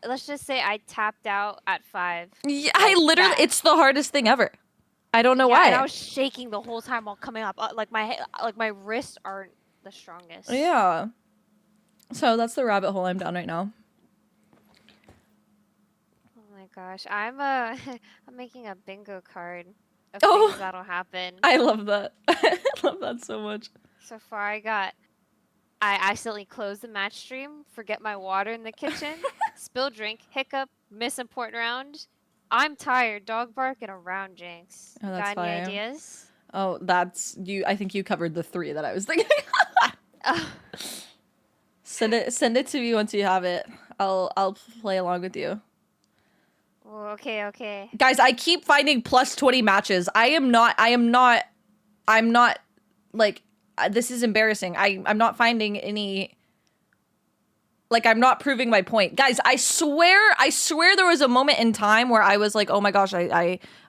Let's just say I tapped out at 5. Yeah, I literally, it's the hardest thing ever. I don't know why. And I was shaking the whole time while coming up. Like my wrists aren't the strongest. Yeah. So that's the rabbit hole I'm down right now. Oh my gosh. I'm making a bingo card of Oh, things that'll happen. I love that. I love that so much. So far I accidentally closed the match stream, forget my water in the kitchen, spill drink, hiccup, miss important round. I'm tired, dog bark, and a round jinx. Oh, that's Got any fine. ideas? Oh, that's you. I think you covered the 3 that I was thinking. Send it to me once you have it. I'll play along with you. Oh, okay. Guys, I keep finding plus 20 matches. I am not like, this is embarrassing. I'm not finding any, like, I'm not proving my point. Guys, I swear there was a moment in time where I was like, oh my gosh,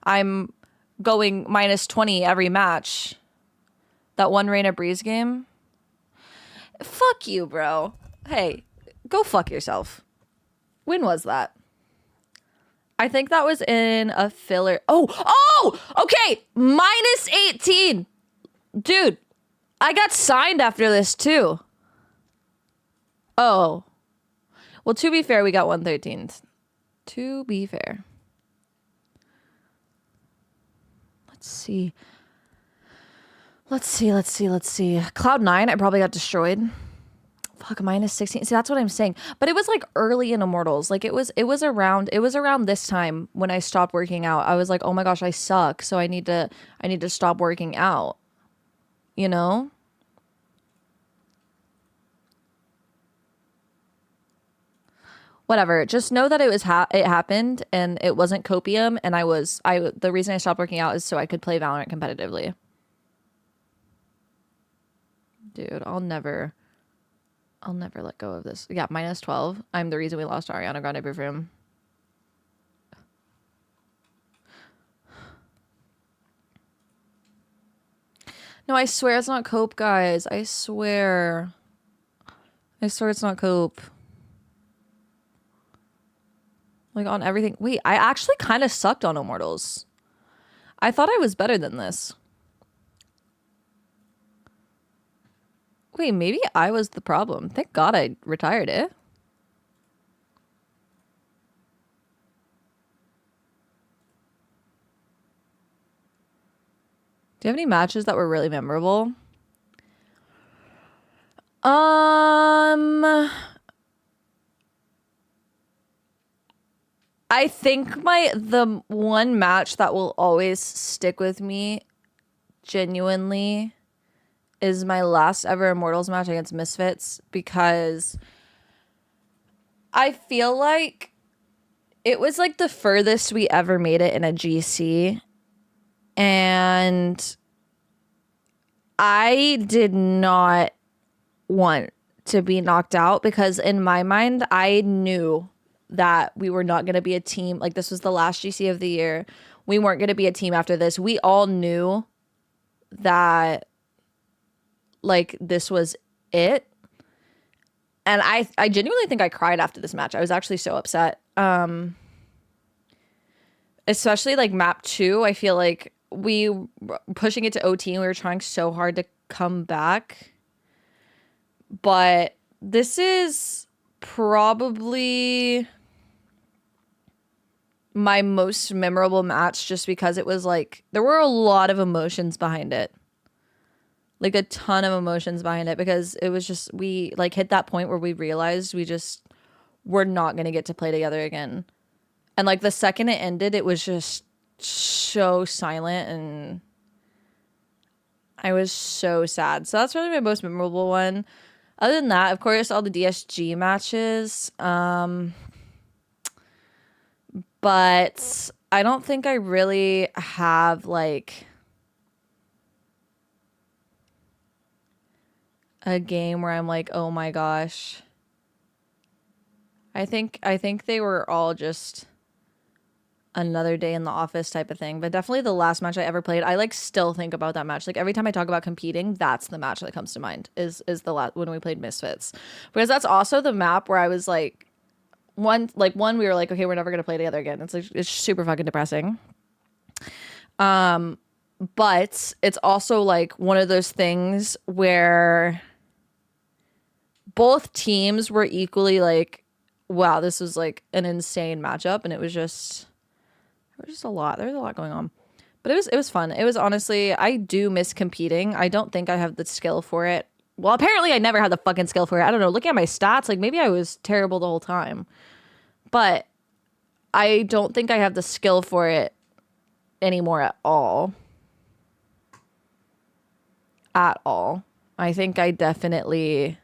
I'm going minus 20 every match. That one Reina Breeze game. Fuck you, bro. Hey, go fuck yourself. When was that? I think that was in a filler. Oh, okay. Minus 18. Dude, I got signed after this too. Oh. Well, to be fair, we got 113. To be fair. Let's see. Cloud9, I probably got destroyed. Fuck, minus 16. See, that's what I'm saying. But it was like early in Immortals. Like it was around this time when I stopped working out. I was like, oh my gosh, I suck. So I need to stop working out. You know? Whatever. Just know that it was it happened and it wasn't copium, and the reason I stopped working out is so I could play Valorant competitively. Dude, I'll never let go of this. Yeah, -12. I'm the reason we lost Ariana Grande Perfume. No, I swear it's not cope, guys. I swear. I swear it's not cope. Like, on everything. Wait, I actually kind of sucked on Immortals. I thought I was better than this. Wait, maybe I was the problem. Thank God I retired it. Do you have any matches that were really memorable? I think the one match that will always stick with me genuinely is my last ever Immortals match against Misfits, because I feel like it was like the furthest we ever made it in a GC, and I did not want to be knocked out, because in my mind I knew that we were not going to be a team. Like, this was the last GC of the year. We weren't going to be a team after this. We all knew that, like, this was it. And I genuinely think I cried after this match. I was actually so upset. Especially like map 2, I feel like we pushing it to OT and we were trying so hard to come back. But this is probably my most memorable match, just because it was like, there were a lot of emotions behind it. Like, a ton of emotions behind it, because it was just, we like hit that point where we realized we just were not going to get to play together again. And like the second it ended, it was just so silent, and I was so sad. So that's really my most memorable one. Other than that, of course, all the DSG matches. But I don't think I really have like a game where I'm like, oh my gosh. I think they were all just another day in the office type of thing. But definitely the last match I ever played, I like still think about that match. Like, every time I talk about competing, that's the match that comes to mind, is the last, when we played Misfits. Because that's also the map where I was like, one we were like, okay, we're never gonna play together again. It's like, it's super fucking depressing. But it's also like one of those things where both teams were equally like, wow, this was like an insane matchup, and it was just a lot. There was a lot going on. But it was fun. It was, honestly, I do miss competing. I don't think I have the skill for it. Well, apparently I never had the fucking skill for it. I don't know. Looking at my stats, like, maybe I was terrible the whole time. But I don't think I have the skill for it anymore at all. At all. I think I definitely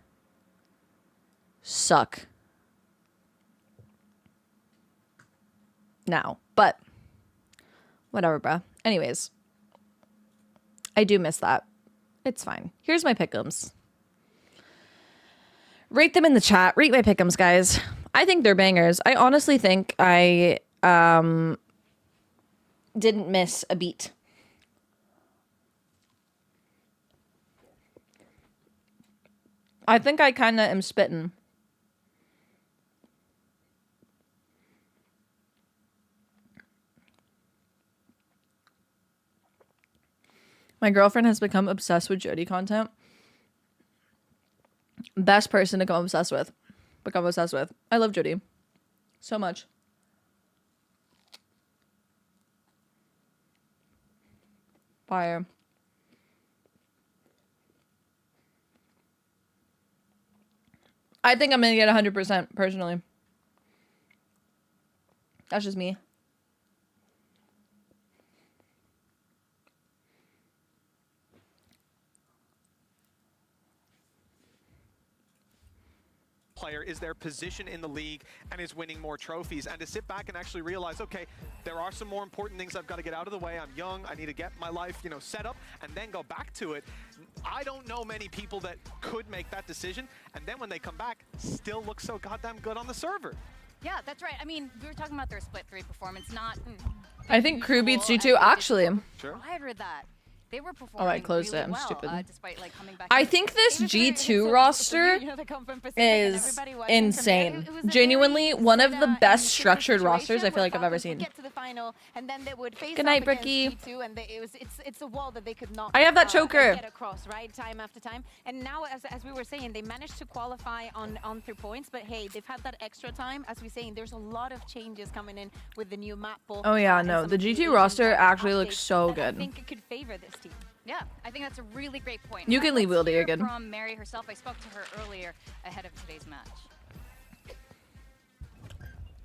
suck now. But whatever, bruh. Anyways, I do miss that. It's fine. Here's my pick'ems. Rate them in the chat. Rate my pick'ems, guys. I think they're bangers. I honestly think I didn't miss a beat. I think I kind of am spitting. My girlfriend has become obsessed with Jody content. Best person to become obsessed with. I love Jody so much. Fire. I think I'm gonna get 100% personally. That's just me. player is their position in the league and is winning more trophies. And to sit back and actually realize, okay, there are some more important things I've got to get out of the way. I'm young, I need to get my life, you know, set up and then go back to it. I don't know many people that could make that decision, and then when they come back, still look so goddamn good on the server. Yeah, that's right. I mean, we were talking about their split 3 performance, not. I think Crew beats G2 actually. Sure. Prior to that, they were performing. Oh, I closed really it. I'm well, stupid. Despite like coming back. I think this G2 roster is insane. Genuinely one of the best structured rosters I feel like I've ever seen. Get to the final, and then they would face Good night, off against Bricky. G2, and it's a wall that they could not. I have that choker. Get across, right, time after time. And now, as we were saying, they managed to qualify on 3 points. But hey, they've had that extra time. As we're saying, there's a lot of changes coming in with the new map pool. Oh yeah, no, the G2 roster actually looks so good. I think it could favor this team. Yeah, I think that's a really great point. You can leave Let's Wildy, hear you're good. From Mary herself, I spoke to her earlier ahead of today's match.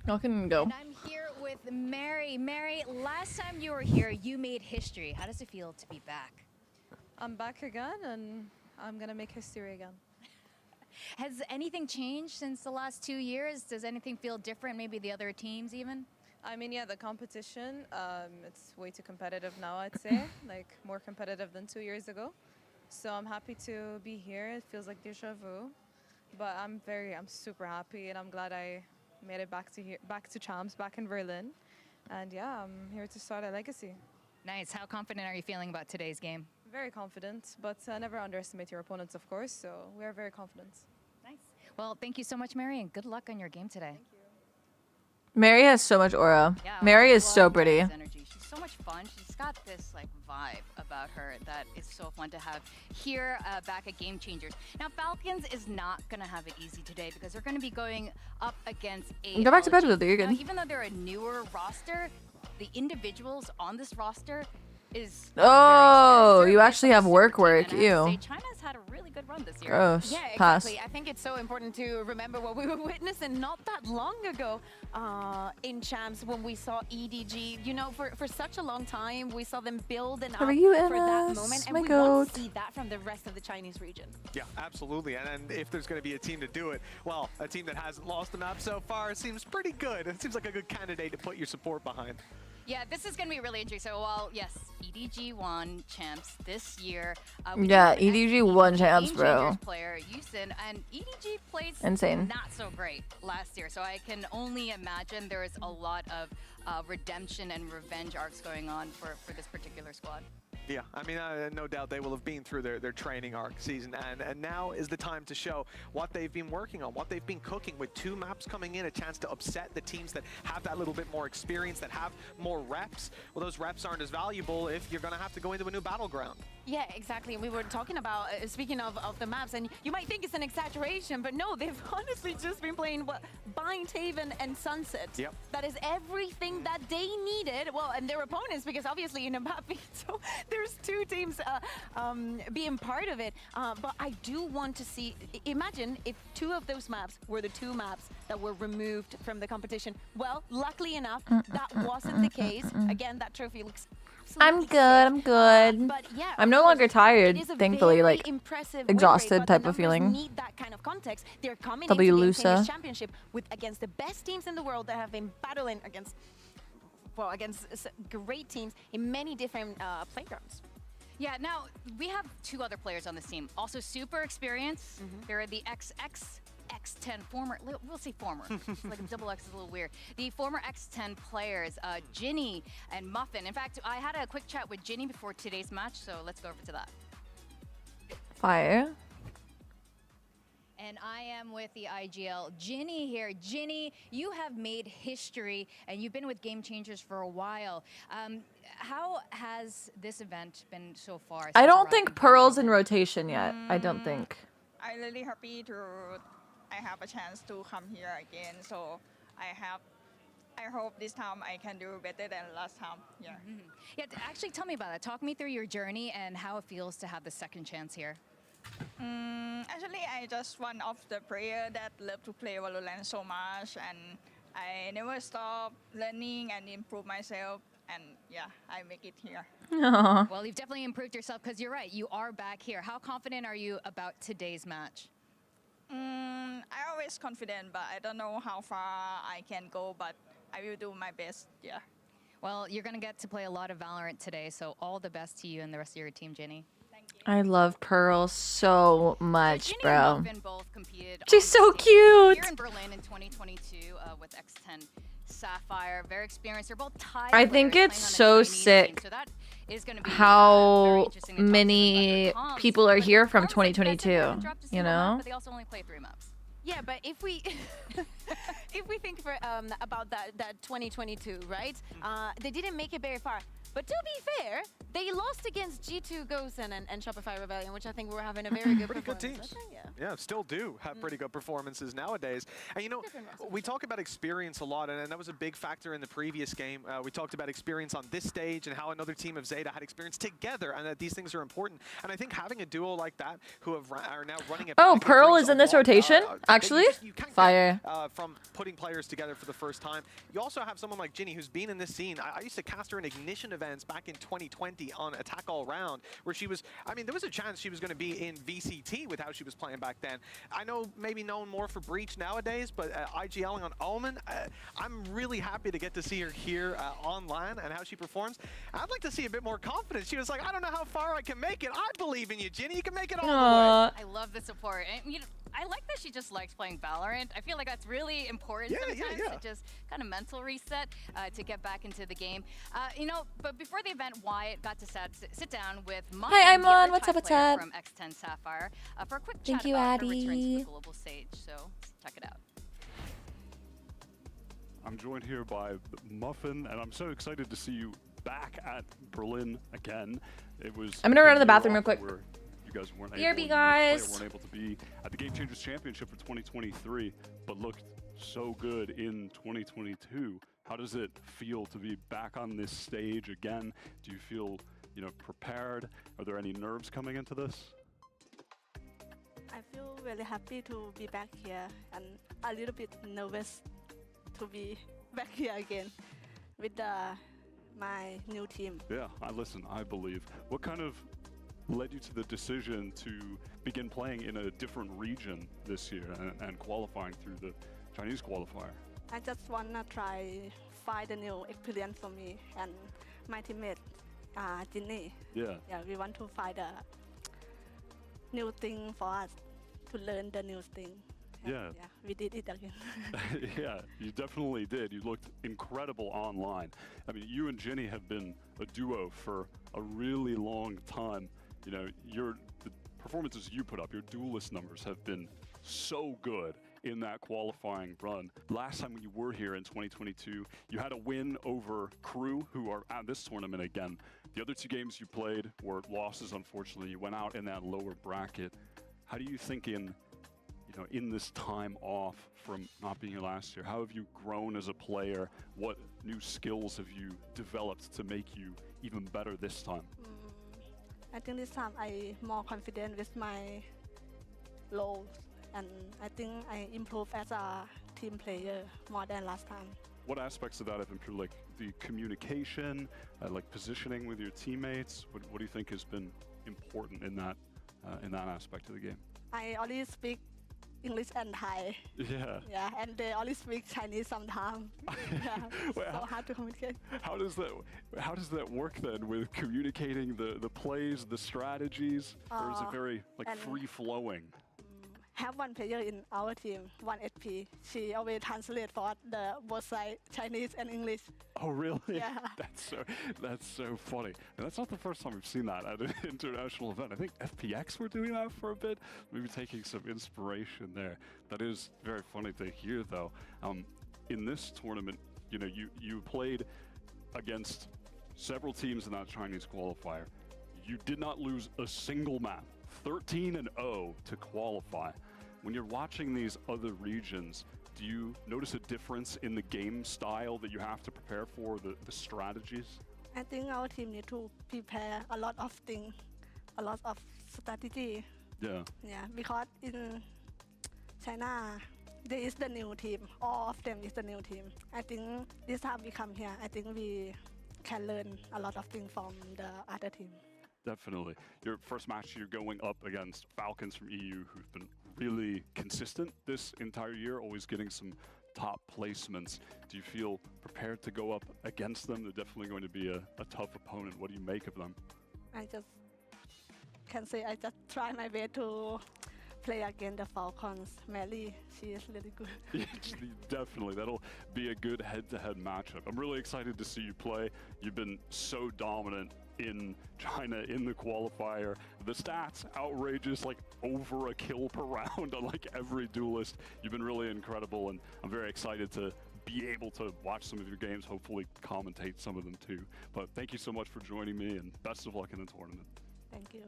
Y'all can go. And I'm here with Mary. Mary, last time you were here, you made history. How does it feel to be back? I'm back again, and I'm gonna make history again. Has anything changed since the last 2 years? Does anything feel different? Maybe the other teams even? I mean, yeah, the competition, it's way too competitive now, I'd say. Like, more competitive than 2 years ago. So I'm happy to be here. It feels like déjà vu. But I'm super happy, and I'm glad I made it back to Champs, back in Berlin. And yeah, I'm here to start a legacy. Nice. How confident are you feeling about today's game? Very confident, but never underestimate your opponents, of course. So we are very confident. Nice. Well, thank you so much, Mary, and good luck on your game today. Thank you. Mary has so much aura. Yeah, Mary I is so love pretty. Mary's energy. She's so much fun. She's got this like vibe about her that is so fun to have here back at Game Changers. Now, Falcons is not going to have it easy today because they're going to be going up against a. Go back to bed with LG. her, you're good. Now, even though they're a newer roster, the individuals on this roster is. Oh, you actually have work. And I have to say, Ew. China's had a really good run this year. Gross. Yeah, Pass. exactly. I think it's so important to remember what we were witnessing not that long ago in Champs when we saw EDG. You know, for such a long time, we saw them building up How are you, for that Emma? moment, and My we want goat. to see that from the rest of the Chinese region. Yeah, absolutely. And if there's going to be a team to do it, well, a team that hasn't lost the map so far seems pretty good. It seems like a good candidate to put your support behind. Yeah, this is going to be really interesting. So while, yes, EDG won Champs this year. We do Yeah, have an EDG won Champs, Game bro. Changers player, Houston, and EDG played Insane. not so great last year. So I can only imagine there is a lot of redemption and revenge arcs going on for this particular squad. Yeah, I mean, no doubt they will have been through their training arc season, and now is the time to show what they've been working on, what they've been cooking with 2 maps coming in, a chance to upset the teams that have that little bit more experience, that have more reps. Well, those reps aren't as valuable if you're going to have to go into a new battleground. Yeah, exactly. We were talking about, speaking of the maps, and you might think it's an exaggeration, but no, they've honestly just been playing Bind, Haven, and Sunset. Yep. That is everything that they needed. Well, and their opponents, because obviously in a map, so there's 2 teams being part of it. But I do want to see, imagine if 2 of those maps were the 2 maps that were removed from the competition. Well, luckily enough, that wasn't the case. Again, that trophy looks I'm good. I'm good. but yeah, I'm of no course, longer tired, it is a thankfully, very like impressive win exhausted rate, but type the of numbers feeling. need that kind of context. They're coming W into the Game Changers Lusa. Championship against the best teams in the world that have been battling against great teams in many different playgrounds. Yeah, now we have 2 other players on this team. Also super experienced. They're the X10 former, we'll say former, like a double X is a little weird. The former X10 players, Ginny and Muffin. In fact, I had a quick chat with Ginny before today's match, so let's go over to that. Fire. And I am with the IGL, Ginny here. Ginny, you have made history, and you've been with Game Changers for a while. How has this event been so far? I don't think Pearl's in rotation yet. I don't think. I'm really happy I have a chance to come here again. So I hope this time I can do better than last time. Yeah. Yeah, actually tell me about that. Talk me through your journey and how it feels to have the second chance here. Actually, I just one of the player that love to play Valorant so much, and I never stop learning and improve myself. And yeah, I make it here. Aww. Well, you've definitely improved yourself because you're right. You are back here. How confident are you about today's match? I always confident, but I don't know how far I can go, but I will do my best, yeah. Well, you're going to get to play a lot of Valorant today, so all the best to you and the rest of your team, Ginny. I love Pearl so much, Ginny bro. and Muffin both competed She's on so stage cute. here in Berlin in 2022 with X10 Sapphire. Very experienced. They're both tied. I think it's so sick so that is going to be how many people are here from 2022, you know? But they also only play 3 maps. Yeah, but if we if we think for about that 2022, right? They didn't make it very far. But to be fair, they lost against G2 Ghost and Shopify Rebellion, which I think we're having a very good pretty good performance. teams. Yeah, still do have pretty good performances nowadays. And you know, we talk about experience a lot, and that was a big factor in the previous game. We talked about experience on this stage and how another team of Zeta had experience together, and that these things are important. And I think having a duo like that who are now running it. Oh, Pearl is in this rotation, actually? Fire. From putting players together for the first time. You also have someone like Ginny who's been in this scene. I used to cast her in Ignition events back in 2020 on Attack All Round, where she was, I mean, there was a chance she was going to be in VCT with how she was playing back then. I know maybe known more for Breach nowadays, but IGLing on Omen, I'm really happy to get to see her here online and how she performs. I'd like to see a bit more confidence. She was like, I don't know how far I can make it. I believe in you, Ginny. You can make it all the way. I love the support. And, you know, I like that she just likes playing Valorant. I feel like that's really important sometimes. To just kind of mental reset to get back into the game. You know, but before the event, Wyatt got to sit down with Muffin, Hi, the Imon. other What's up, Thai what's player up? from X10 Sapphire, for a quick Thank chat you, about her return to Addie. the global stage. So check it out. I'm joined here by Muffin, and I'm so excited to see you back at Berlin again. It was. I'm gonna run to the a year bathroom real off quick. where You guys weren't BRB, able, guys. weren't able to be at the Game Changers Championship for 2023, but looked so good in 2022. How does it feel to be back on this stage again? Do you feel, you know, prepared? Are there any nerves coming into this? I feel really happy to be back here and a little bit nervous to be back here again with my new team. Yeah, I believe. What kind of led you to the decision to begin playing in a different region this year and qualifying through the Chinese qualifier? I just wanna find a new experience for me and my teammate, Ginny. Yeah. Yeah, we want to find a new thing for us to learn the new thing. And Yeah. Yeah, we did it again. Yeah, you definitely did. You looked incredible online. I mean, you and Ginny have been a duo for a really long time. You know, the performances you put up, your duelist numbers have been so good in that qualifying run. Last time you were here in 2022, you had a win over Crew, who are at this tournament again. The other two games you played were losses, unfortunately. You went out in that lower bracket. How do you think in this time off from not being here last year, how have you grown as a player? What new skills have you developed to make you even better this time? I think this time I'm more confident with my roles, and I think I improved as a team player more than last time. What aspects of that have improved, like the communication, like positioning with your teammates? What do you think has been important in that aspect of the game? I only speak English and Thai. Yeah. Yeah, and they only speak Chinese sometimes. Yeah, Wait, so hard to communicate. How does that work then with communicating the plays, the strategies, or is it very like free flowing? Have one player in our team, one SP. She always translate for the both sides, Chinese and English. Oh, really? Yeah. That's so funny. And that's not the first time we've seen that at an international event. I think FPX were doing that for a bit, maybe taking some inspiration there. That is very funny to hear, though. In this tournament, you know, you played against several teams in that Chinese qualifier. You did not lose a single map. 13-0 to qualify. When you're watching these other regions, do you notice a difference in the game style that you have to prepare for, the strategies? I think our team need to prepare a lot of things, a lot of strategy. Yeah. Yeah, because in China, there is the new team. All of them is the new team. I think this time we come here, I think we can learn a lot of things from the other team. Definitely. Your first match, you're going up against Falcons from EU, who've been really consistent this entire year, always getting some top placements. Do you feel prepared to go up against them? They're definitely going to be a tough opponent. What do you make of them? I just can say I just try my best to play against the Falcons. Mary, she is really good. Yeah, definitely. That'll be a good head-to-head matchup. I'm really excited to see you play. You've been so dominant in China in the qualifier. The stats, outrageous, like over a kill per round on like every duelist. You've been really incredible, and I'm very excited to be able to watch some of your games, hopefully commentate some of them too. But thank you so much for joining me, and best of luck in the tournament. Thank you.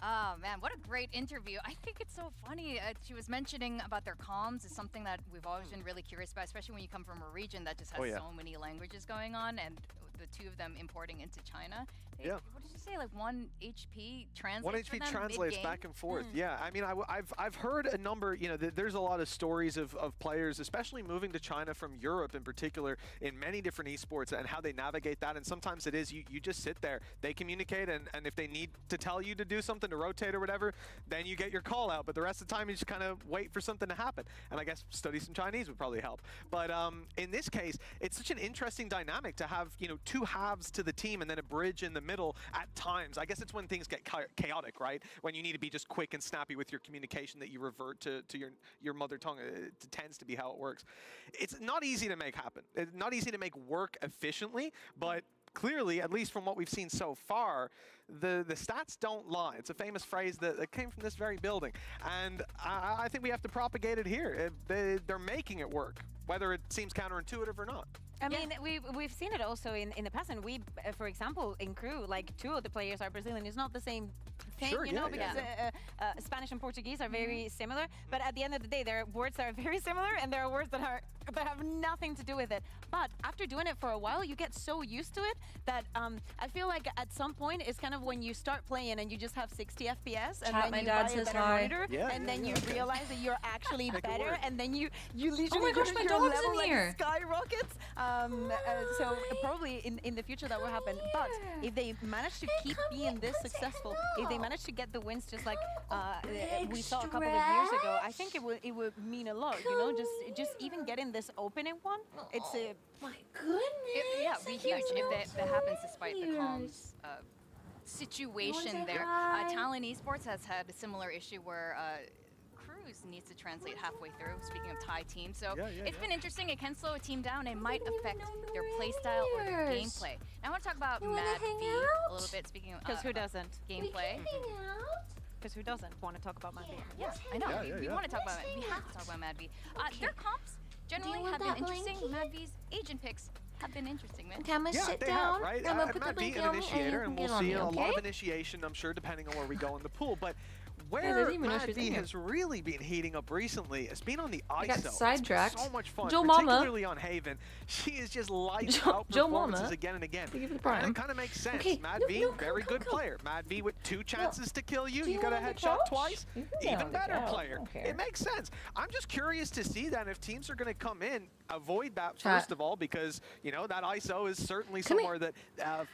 Oh man, what a great interview. I think it's so funny. She was mentioning about their comms is something that we've always been really curious about, especially when you come from a region that just has so many languages going on, and the two of them importing into China. Yeah. What did you say? Like 1 HP translates 1 HP translates back and forth. Yeah, I mean, I've heard a number. You know, there's a lot of stories of players, especially moving to China from Europe in particular, in many different esports, and how they navigate that. And sometimes it is you just sit there, they communicate, and if they need to tell you to do something, to rotate or whatever, then you get your call out. But the rest of the time, you just kind of wait for something to happen. And I guess study some Chinese would probably help. But in this case, it's such an interesting dynamic to have, you know, two halves to the team and then a bridge in the middle at times. I guess it's when things get chaotic, right? When you need to be just quick and snappy with your communication, that you revert to your mother tongue. It tends to be how it works. It's not easy to make happen. It's not easy to make work efficiently, but clearly, at least from what we've seen so far, the stats don't lie. It's a famous phrase that came from this very building. And I think we have to propagate it here. They're making it work, whether it seems counterintuitive or not. I mean, we've seen it also in the past, and we, for example, in crew, like 2 of the players are Brazilian. It's not the same thing, you know, because Spanish and Portuguese are very similar. But at the end of the day, there are words that are very similar, and there are words that have nothing to do with it. But after doing it for a while, you get so used to it that I feel like at some point it's kind of when you start playing and you just have 60 FPS, and then you buy a better monitor, and then you realize that you're actually better, and then you literally your level like skyrockets. So probably in the future that will happen. But if they manage to keep being this successful, if they manage to get the wins just like we saw a couple of years ago, I think it would mean a lot. You know, just even getting this opening one, it's a my goodness. Yeah, it'd be huge if that happens despite the comms situation there. Talon Esports has had a similar issue where Cruz needs to translate halfway through, speaking of Thai team. So it's been interesting. It can slow a team down. It might affect their play style or their gameplay. Now I want to talk about Mad V a little bit, speaking of because who doesn't? Gameplay. Because who doesn't want to talk about Mad V? Yeah, I know. We want to talk about it. We have to talk about Mad V. Their comps generally have been interesting. Mad V's agent picks have been interesting, man. Okay, I'm gonna sit they down. have, right? I'm gonna put Mad the V blanket an on me, initiator, and we'll see a okay? lot of initiation, I'm sure, depending on where we go in the pool. But where Mad V has really been heating up recently has been on the ISO. I got sidetracked. So much fun, Joe Mama. particularly on Haven. She is just lights out Joe performances Mama. again and again. Thank you for the And prime. it kind of makes sense. Okay, Mad V, very good player. Mad V with 2 chances to kill you. Do You you got a want the headshot couch? twice. You can get Even on the better couch. player. I don't care. It makes sense. I'm just curious to see then if teams are going to come in, avoid that Chat. first of all, because you know that ISO is certainly Come somewhere that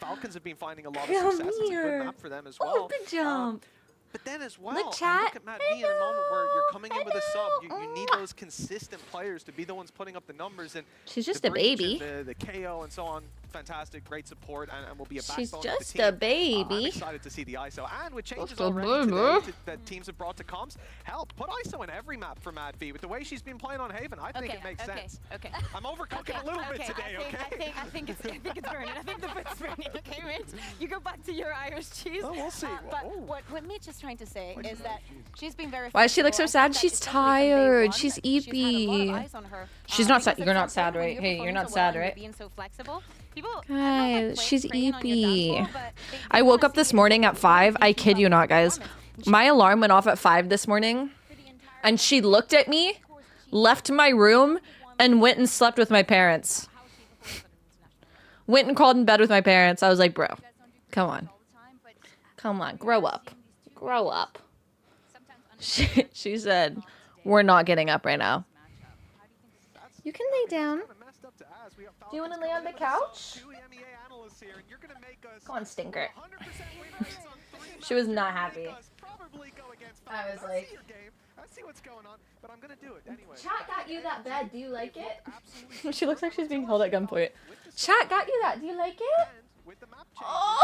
Falcons have been finding a lot of Come success. It's a here. good map for them as well. Oh, good jump. But then as well, Look, I chat. look at Mad V in a moment where you're coming in with a sub. You need those consistent players to be the ones putting up the numbers. And She's just the a breach baby. and the KO and so on. Fantastic, great support, and will be a She's backbone just of the team. a baby. I'm excited to see the ISO, and with changes Just a already baby. today that teams have brought to comms, help put ISO in every map for Mad V. With the way she's been playing on Haven, I think it makes sense. Okay. I'm overcooking a little bit today, okay? I think it's burning. I think the foot's burning. Okay, Mitch, you go back to your Irish cheese. Oh, we'll see. But what Mitch is trying to say is that she's been very. Why does she look so flexible. I sad? think She's that especially from day tired. one, She's that she's had a lot of eepy. eyes on her, She's not sad. because You're at not some sad, point when right? you're Hey, you're performing not so sad, well and right? you're being so flexible, people Guys, she's playing on your eepy. dance floor, but they I woke up this morning at 5. I kid you not, guys. My alarm went off at 5 this morning, and she looked at me, left my room, and went and slept with my parents. Went and crawled in bed with my parents. I was like, bro, come on. Come on, grow up. Grow up. She said, we're not getting up right now. You can lay down. Do you want to lay on the couch? Come on, stinker. She was not happy. I was like, chat got you that bed. Do you like it? She looks like she's being held at gunpoint. Chat got you that. Do you like it? Oh!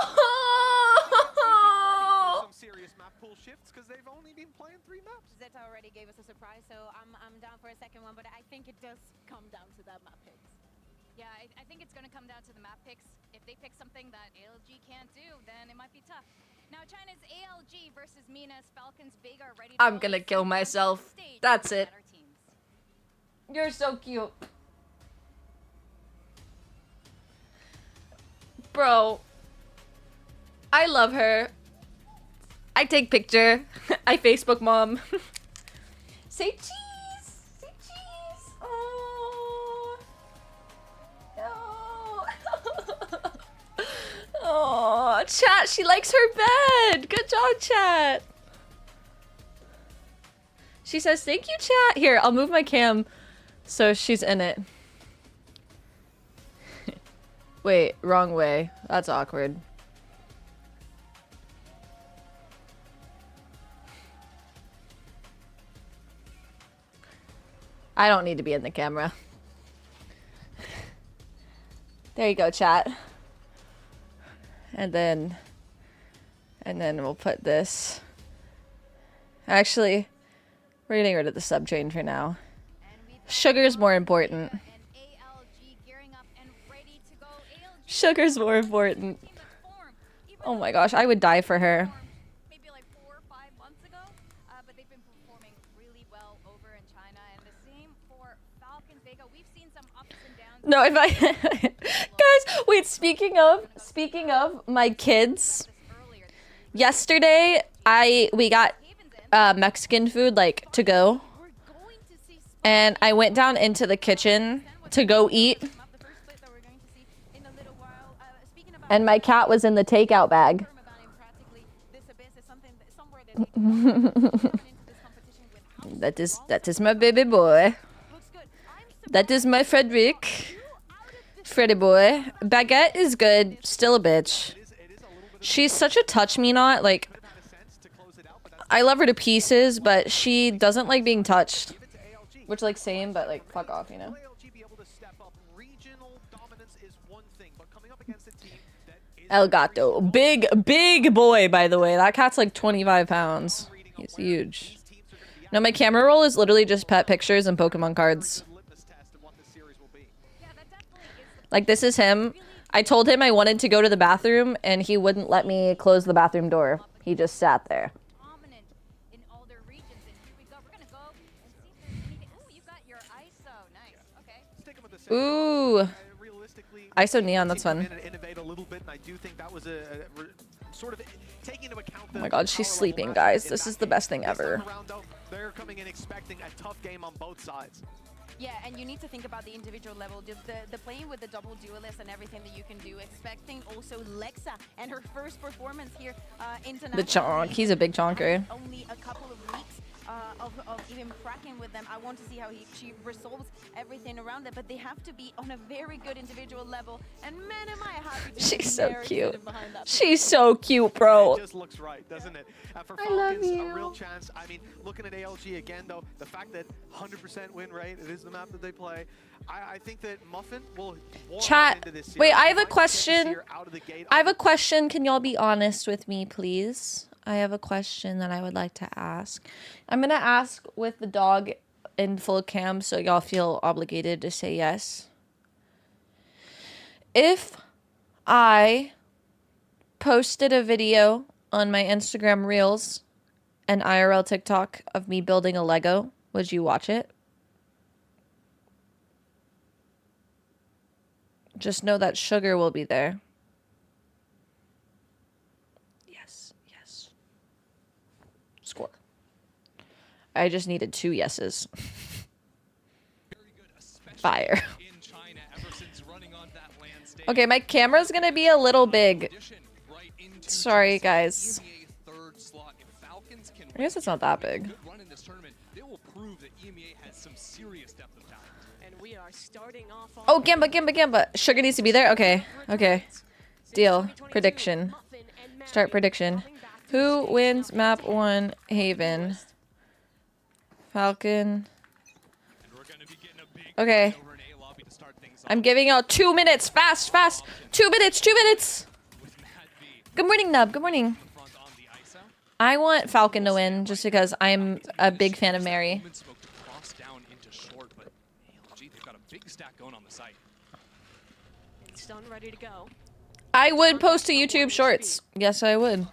Some serious map pool shifts because they've only been playing 3 maps. Zeta already gave us a surprise, so I'm down for a second one, but I think it does come down to that map picks. Yeah, I think it's going to come down to the map picks. If they pick something that ALG can't do, then it might be tough. Now, China's ALG versus Mina's Falcons Big are ready to I'm gonna kill myself. That's it. You're so cute. Bro. I love her. I take picture. I Facebook mom. Say cheese. Say cheese. Oh. Oh. Oh, chat, she likes her bed. Good job, chat. She says, thank you, chat. Here, I'll move my cam so she's in it. Wait, wrong way. That's awkward. I don't need to be in the camera. There you go, chat. And then we'll put this. Actually, we're getting rid of the sub train for now. Sugar's more important. Sugar's more important. Oh my gosh, I would die for her. Maybe like 4 or 5 months ago, but they've been performing really well over in China, and the same for Falcons Vega. We've seen some ups and downs. No, if I guys, wait, speaking of my kids, yesterday we got Mexican food like to go, and I went down into the kitchen to go eat, and my cat was in the takeout bag. That is my baby boy. That is my Frederick. Freddy boy. Baguette is good. Still a bitch. She's such a touch-me-not. Like, I love her to pieces, but she doesn't like being touched. Which, like, same, but, like, fuck off, you know? El Gato. Big boy, by the way. That cat's like 25 pounds. He's huge. No, my camera roll is literally just pet pictures and Pokemon cards. Like, this is him. I told him I wanted to go to the bathroom, and he wouldn't let me close the bathroom door. He just sat there. Ooh. ISO Neon, that's fun. Oh my god, she's sleeping, guys. This is the best thing ever. They're coming in expecting a tough game on both sides. Yeah, and you need to think about the individual level, just the playing with the double duelist and everything that you can do. Expecting also Lexa and her first performance here internationally. The chonk, he's a big chonker. Only a couple of weeks of even cracking with them. I want to see how she resolves everything around it, but they have to be on a very good individual level. And man, am I happy to She's so cute. She's so cute, bro. It just looks right, doesn't it? For Falcons, a real chance. I mean, looking at ALG again, though, the fact that 100% win rate, it is the map that they play. I think that Muffin will chat. Into this wait, I have a question. I have a question. Can y'all be honest with me, please? I have a question that I would like to ask. I'm going to ask with the dog in full cam, so y'all feel obligated to say yes. If I posted a video on my Instagram Reels and IRL TikTok of me building a Lego, would you watch it? Just know that Sugar will be there. Score. I just needed 2 yeses. Fire. Okay, my camera's gonna be a little big. Sorry, guys. I guess it's not that big. We are starting off on Oh, Gamba. Sugar needs to be there? Okay. Okay. Deal. Prediction. Start prediction. Who wins map 1 Haven? Falcon. Okay. I'm giving y'all 2 minutes. Fast. 2 minutes. Good morning, Nub. Good morning. I want Falcon to win just because I'm a big fan of Mary. It's done, ready to go. I would post to YouTube Shorts. Yes, I would.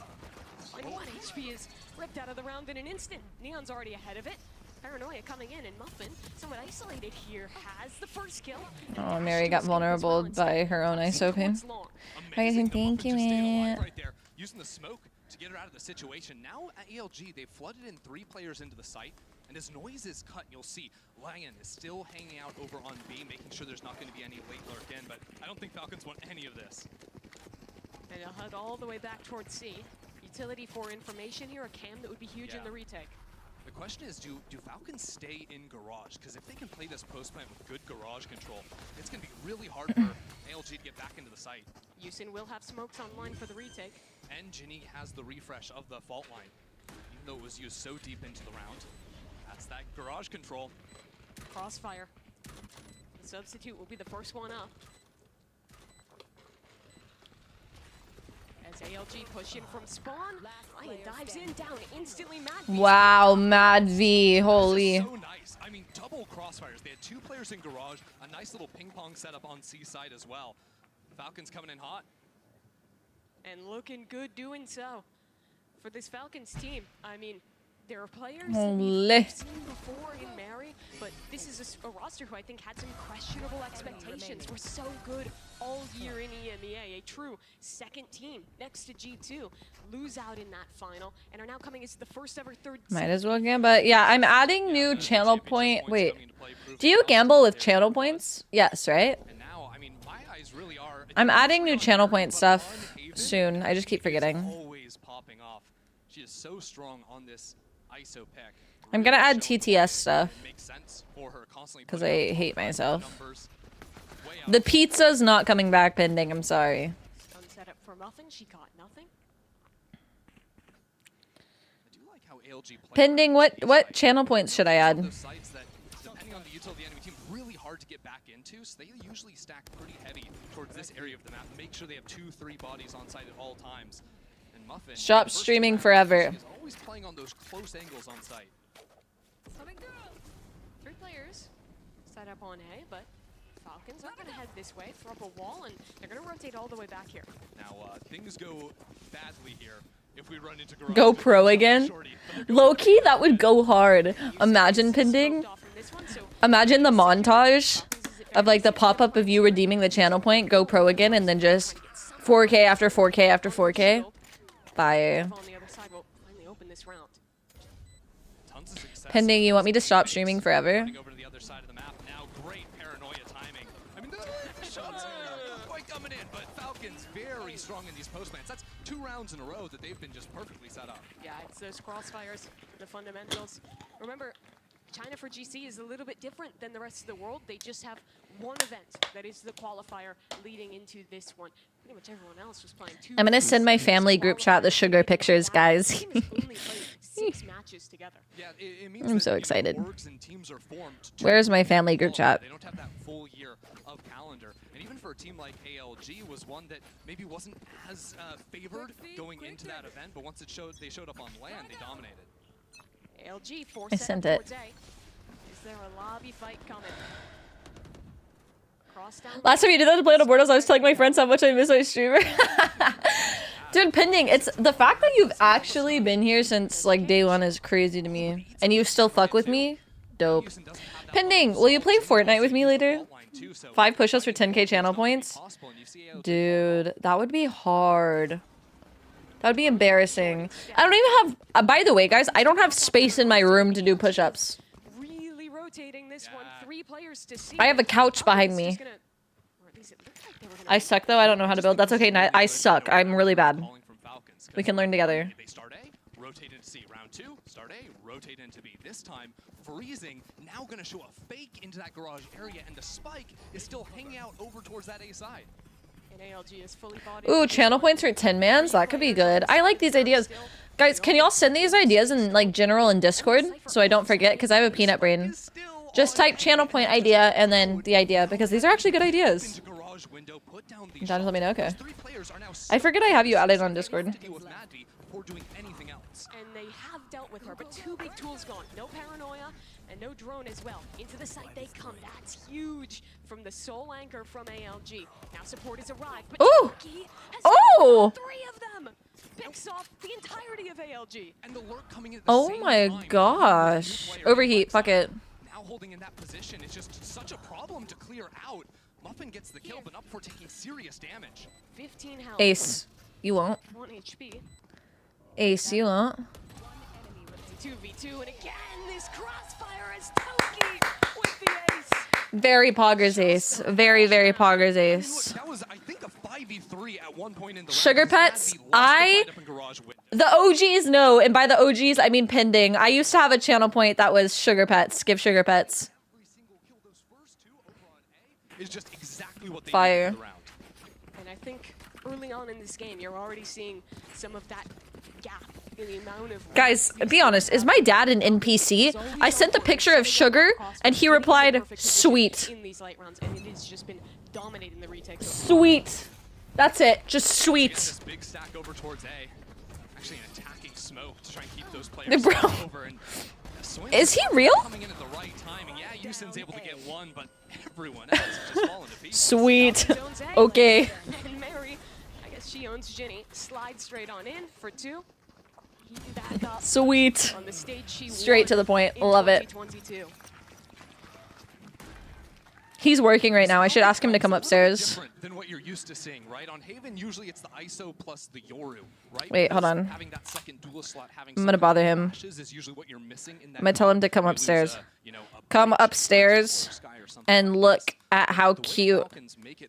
HP is ripped out of the round in an instant. Neon's already ahead of it. Paranoia coming in, and Muffin, somewhat isolated here, has the first kill. Oh, Mary got vulnerable by her own ISO pin. Thank you, man. Right there, using the smoke to get her out of the situation. Now at ELG, they've flooded in 3 players into the site, and as noise is cut, you'll see Lion is still hanging out over on B, making sure there's not going to be any late lurk in, but I don't think Falcons want any of this. And he'll head all the way back towards C. Utility for information here, a cam that would be huge in the retake. The question is, do Falcons stay in garage? Because if they can play this post plant with good garage control, it's going to be really hard for ALG to get back into the site. Yusin will have smokes online for the retake. And Ginny has the refresh of the fault line, even though it was used so deep into the round. That's that garage control. Crossfire. The substitute will be the first one up. As ALG push in from spawn, Lion dives in, down instantly. Mad V. Wow, Mad V. Holy. So nice. I mean, double crossfires. They had 2 players in garage, a nice little ping pong setup on C side as well. Falcons coming in hot. And looking good doing so for this Falcons team. I mean, there are players Holy. we've seen before in Mary, but this is a roster who I think had some questionable expectations. We're so good all year in EMEA, a true second team next to G2, lose out in that final, and are now coming as the first ever third. Might as well gamble. But yeah, I'm adding new channel point. Wait, do you gamble with channel points? Yes, right? I'm adding new channel point stuff soon. I just keep forgetting. Always popping off. She is so strong on this ISO pick. I'm gonna add TTS stuff Makes sense for her constantly because I hate myself. The pizza's not coming back pending. I'm sorry. Set up for Muffin. She caught nothing. Pending. What channel points should I add? Depending on the utility enemy team, really hard to get back into, so they usually stack pretty heavy towards this area of the map. Make sure they have 2-3 bodies on site at all times. And Muffin, Stop streaming forever. is always playing on those close angles on site. 3 players set up on A, but Falcons are going to head this way, throw up a wall, and they're going to rotate all the way back here. Now, things go badly here if we run into garage. Go pro again? Low-key, that would go hard. Imagine pending. Imagine the montage of like the pop-up of you redeeming the channel point, go pro again, and then just 4K after 4K after 4K. Bye. Pending, you want me to stop streaming forever? Over to the other side of the map now. Great paranoia timing. I mean, the shots are not quite coming in, but Falcons very strong in these post plants. That's 2 rounds in a row that they've been just perfectly set up. Yeah, it's those crossfires, the fundamentals. Remember, China for GC is a little bit different than the rest of the world. They just have one event that is the qualifier leading into this one. Pretty much everyone else was playing 2. I'm gonna send my family group chat the sugar pictures, guys. 6 matches together. Yeah, it means I'm so excited. orgs and teams are formed to Where's my family group chat? They don't have that full year of calendar. And even for a team like ALG was one that maybe wasn't as favored going into that event, but once they showed up on land, they dominated. ALG 4 I sent it. Is there a lobby fight coming? Last time you did that to play on Bortles, I was telling my friends how much I miss my streamer. Dude, pending, it's the fact that you've actually been here since like day 1 is crazy to me. And you still fuck with me? Dope. Pending, will you play Fortnite with me later? 5 push-ups for 10k channel points? Dude, that would be hard. That would be embarrassing. I don't even have, by the way, guys, I don't have space in my room to do push-ups. Really rotating this one. 3 players to see. I have a couch behind me. I suck though, I don't know how to build. That's okay, I suck. I'm really bad. We can learn together. rotate into C. Round 2, start A, rotate into B. This time, freezing, now gonna show a fake into that garage area, and the spike is still hanging out over towards that A side. And ALG is fully bought Ooh, channel points for 10 mans? That could be good. I like these ideas. Guys, can y'all send these ideas in like general in Discord so I don't forget? Because I have a peanut brain. Just type channel point idea and then the idea because these are actually good ideas. John, let me know. Okay. I forget I have you added on Discord. And they have dealt with her, but 2 big tools gone. No paranoia and no drone as well. Into the site they come. That's huge from the soul anchor from ALG. Now support has arrived, but Ooh! Oh! 3 of them picks off the entirety of ALG. And the lurk coming in at the Oh same my time. gosh. Overheat. Fuck it. Now holding in that position is just such a problem to clear out. Muffin gets the kill, but up for taking serious damage. 15 health. Ace. You won't. 1 HP. Ace, you won't. 2v2, and again, this crossfire is Toki with the ace. Very poggers ace. Very, very poggers ace. That was, I think, a 5v3 at one point in the Sugar Pets, the OGs know, and by the OGs, I mean pending. I used to have a channel point that was Sugar Pets. Give Sugar Pets. Is just exactly what they Fire. needed for the round. And I think early on in this game, you're already seeing some of that gap in the amount of... Guys, be honest. Is my dad an NPC? I sent the picture of Sugar, and he replied, "Sweet." In these late rounds, and it has just been dominating the retakes. Sweet. That's it. Just sweet. This big stack over towards A. Actually, an attacking smoke to try and keep those players Bro. over. And Is he real? Coming in at the right timing. Yeah, Yusin's able to get one, but everyone else is just falling to pieces. Sweet. Okay. And Mary, I guess she owns Ginny, slides straight on in for 2. Heating back up. Sweet. On the stage she Straight to the point. Love it. 2022. He's working right now. I should ask him to come upstairs. Different than what you're used to seeing, right? On Haven, usually it's the ISO plus the Yoru, right? Wait, hold on. Having that second dual slot, having I'm gonna bother him. is usually what you're missing in that I'm gonna tell him to come upstairs. Come upstairs and look at how cute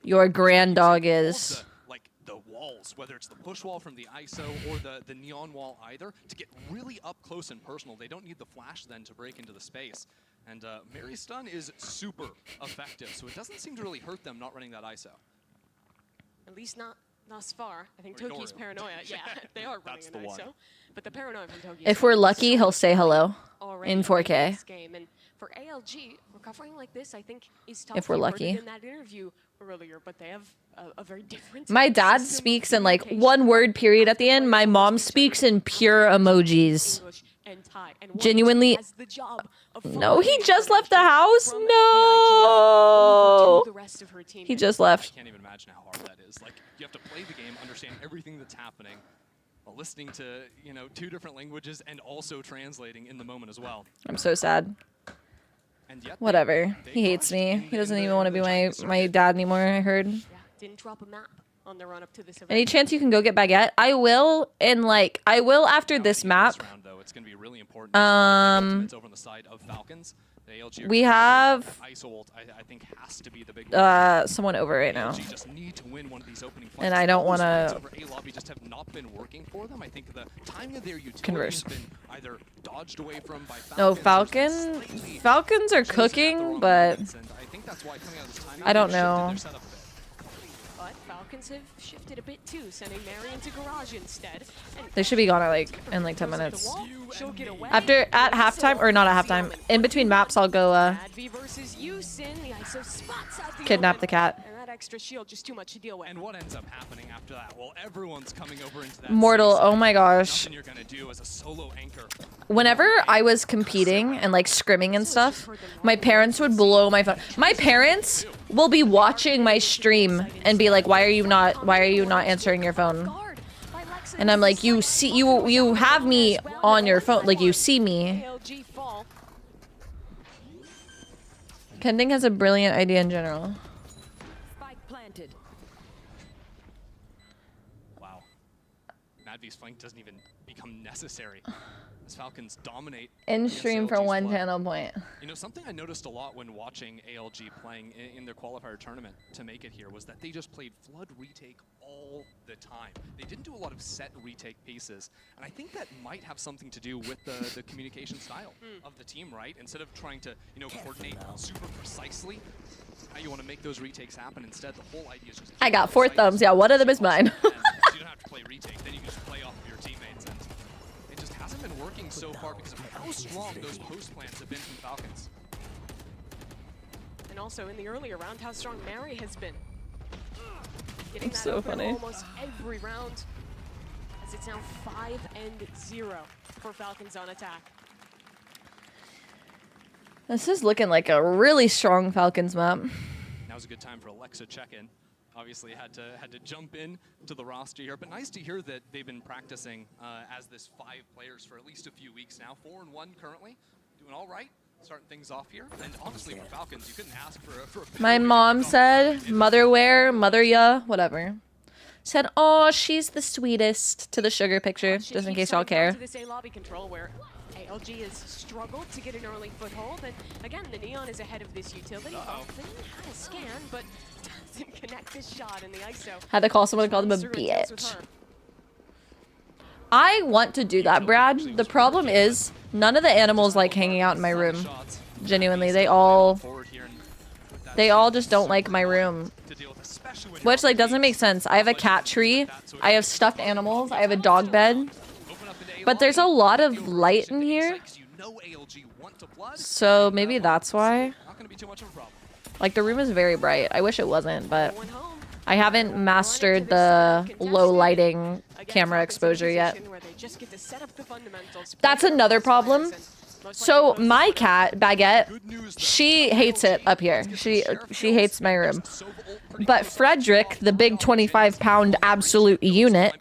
your grand dog is. Like the walls, whether it's the push wall from the ISO or the neon wall either, to get really up close and personal. They don't need the flash then to break into the space. And Mary's stun is super effective, so it doesn't seem to really hurt them not running that ISO. At least not thus far. I think Or Toki's Yoru. paranoia. Yeah, they are running an the ISO. one. But the paranoia from Toki. If we're lucky, he'll say hello already in 4K. this game. And for ALG, recovering like this, I think is tough. If we're You heard lucky. it in that interview earlier, but they have a very different. My dad system speaks of in like communication. one word period at the end. My mom speaks in pure emojis. English and Thai. And one Genuinely. has the job of No, he just left the house. from No. the rest of her team. He just left. I can't even imagine how hard that is. Like, you have to play the game, understand everything that's happening, while listening to, 2 different languages and also translating in the moment as well. I'm so sad. And yet Whatever. He hates me. He doesn't even want to be my dad anymore, I heard. Yeah, didn't drop a map on the run up to this event. Any chance you can go get baguette? I will after this map. Round, though, it's going to be really important. Um, Over on the side of Falcons. The ALG are we gonna have ISO ult, I think has to be the big someone over right now. ALG just need to win one of these opening And fights. I don't Those wanna- fights over A lobby just have not been working for them. I think the timing of their utility Converse. has been either dodged away from by No, Falcons or Falcons are cooking, but and I think that's why coming out of this timing I don't they've shifted know. their setup a bit. But Falcons have shifted a bit too, sending Mary into garage instead. And they should be gone in like 10 minutes. she'll get away. At halftime, or not at halftime, in between maps, I'll go Advi versus Yusin. The ISO spots out the kidnap open, the cat. And that extra shield just too much to deal with. And what ends up happening after that? Well, everyone's coming over into that Mortal, C oh my gosh. Nothing you're gonna do as a solo anchor. Whenever I was competing and like scrimming and stuff, my parents would blow my phone. My parents will be watching my stream and be like, why are you not answering your phone? And I'm like, you have me on your phone, like you see me. ALG fall. Pending has a brilliant idea in general. Spike planted. Wow. Madvy's flank doesn't even become necessary as Falcons dominate. In against stream for ALG's one flood. channel point. You know, something I noticed a lot when watching ALG playing in their qualifier tournament to make it here was that they just played flood retake all the time. They didn't do a lot of set retake pieces, and I think that might have something to do with the communication style of the team, right? Instead of trying to, you know, coordinate super precisely how you want to make those retakes happen, instead the whole idea is just I got 4 thumbs. Yeah, one of them is mine. you don't have to play retake, then you just play off of your teammates, and it just hasn't been working so far because of how strong those post plans have been from Falcons. And also in the earlier round, how strong Mary has been. Getting that So open funny. almost every round, as it's now 5-0 for Falcons on attack. This is looking like a really strong Falcons map. Now's a good time for Alexa check-in. Obviously had to jump in to the roster here, but nice to hear that they've been practicing as this 5 players for at least a few weeks now. 4-1 currently, doing all right, starting things off here. And honestly, for Falcons, you couldn't ask for a My mom said, motherware, mother ya, whatever. Said, oh, she's the sweetest to the sugar picture, just in case y'all care. To this A lobby control where ALG has struggled to get an early foothold, and again, the Neon is ahead of this utility. Finn had a scan, but doesn't connect this shot in the ISO. Had to call someone and call them a bitch. I want to do that, Brad. The problem is, none of the animals like hanging out in my room. Genuinely, they all just don't like my room. Which, like, doesn't make sense. I have a cat tree, I have stuffed animals, I have a dog bed. But there's a lot of light in here. So maybe that's why. Like, the room is very bright. I wish it wasn't, but I haven't mastered the low lighting camera exposure yet. That's another problem. So my cat, Baguette, she hates it up here. She hates my room. But Frederick, the big 25-pound absolute unit,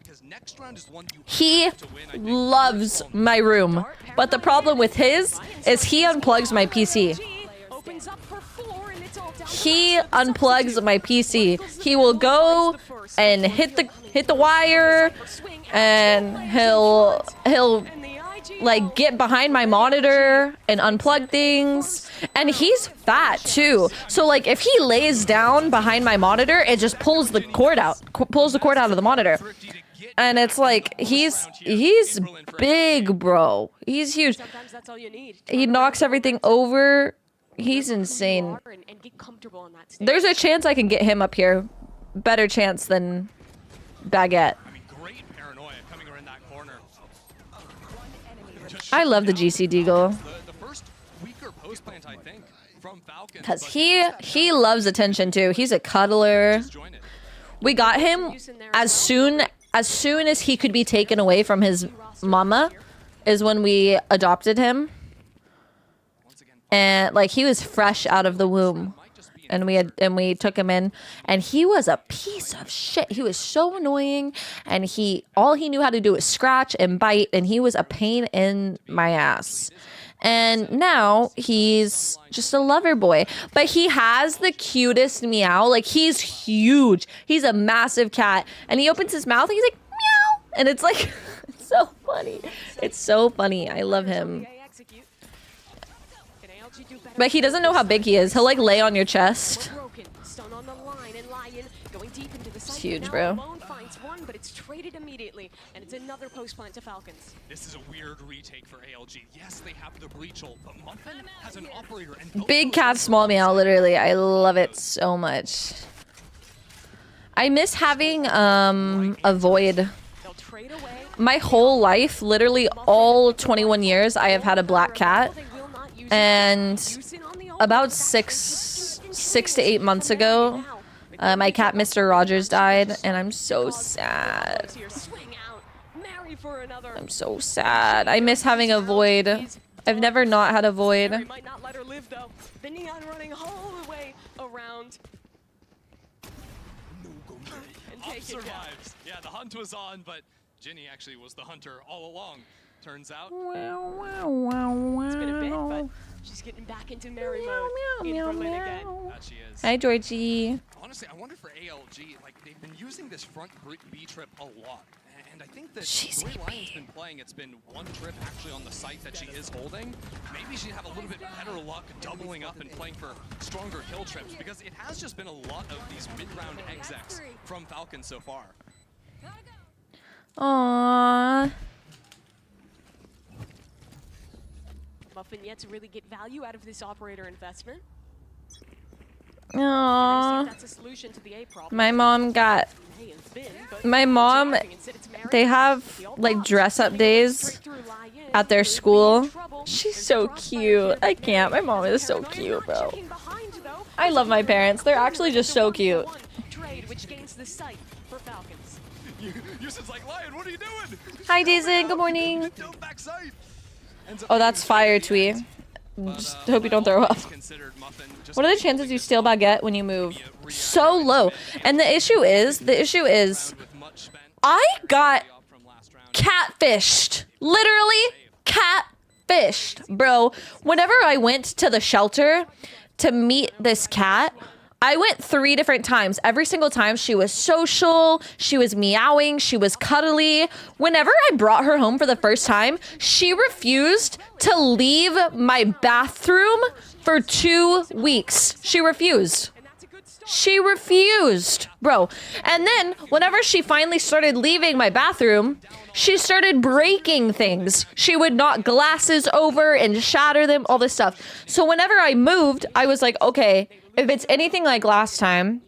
he loves my room. But the problem with his is he unplugs my PC. He unplugs my PC. He will go and hit the wire, and he'll like get behind my monitor and unplug things. And he's fat too, so like if he lays down behind my monitor, it just pulls the cord out of the monitor. And it's like he's big, bro. He's huge. He knocks everything over. He's insane. There's a chance I can get him up here. Better chance than Baguette. I love the GC Deagle. Because he loves attention too. He's a cuddler. We got him as soon as he could be taken away from his mama is when we adopted him. And like he was fresh out of the womb. And we took him in, and he was a piece of shit. He was so annoying, and all he knew how to do was scratch and bite, and he was a pain in my ass. And now he's just a lover boy, but he has the cutest meow. Like, he's huge. He's a massive cat, and he opens his mouth and he's like meow, and it's like it's so funny. It's so funny. I love him. But he doesn't know how big he is. He'll like lay on your chest. It's huge, bro. But it's traded immediately, and it's another post plant to Falcons. This is a weird retake for ALG. Yes, they have the breach ult, but Muffin has an operator and Big cat, small meow, literally. I love it so much. I miss having a void. My whole life, literally all 21 years, I have had a black cat. And about six to 8 months ago, my cat Mr. Rogers died, and I'm so sad. I'm so sad. I miss having a void. I've never not had a void. Might not let her live though. The Neon running all the way around. Up survives. Yeah, the hunt was on, but Ginny actually was the hunter all along. Turns out. It's been a bit, but she's getting back into Mary mode in Berlin again. That she is. Hi, Georgie. Honestly, I wonder for ALG, like they've been using this front B trip a lot, And I think that She's the way Lion's been playing, it's been one trip actually on the site that she is holding. Maybe she'd have a little bit better luck doubling up and playing for stronger kill trips, because it has just been a lot of these mid-round execs from Falcon so far. Aww. Muffin yet to really get value out of this operator investment. Aww. That's a solution to the A problem. My mom got... My mom, they have like dress up days at their school. She's so cute. I can't. My mom is so cute, bro. I love my parents. They're actually just so cute. Which gains the site for Falcons. Yusuf's like, Lion, what are you doing? Hi, Dazen. Good morning. Oh, that's fire, Twee. Just hope you don't throw up. What are the chances you steal baguette when you move? So low. And the issue is, I got catfished. Literally catfished, bro. Whenever I went to the shelter to meet this cat, I went 3 different times. Every single time she was social, she was meowing, she was cuddly. Whenever I brought her home for the first time, she refused to leave my bathroom for 2 weeks. She refused. She refused, bro. And then whenever she finally started leaving my bathroom, she started breaking things. She would knock glasses over and shatter them, all this stuff. So whenever I moved, I was like, okay, if it's anything like last time,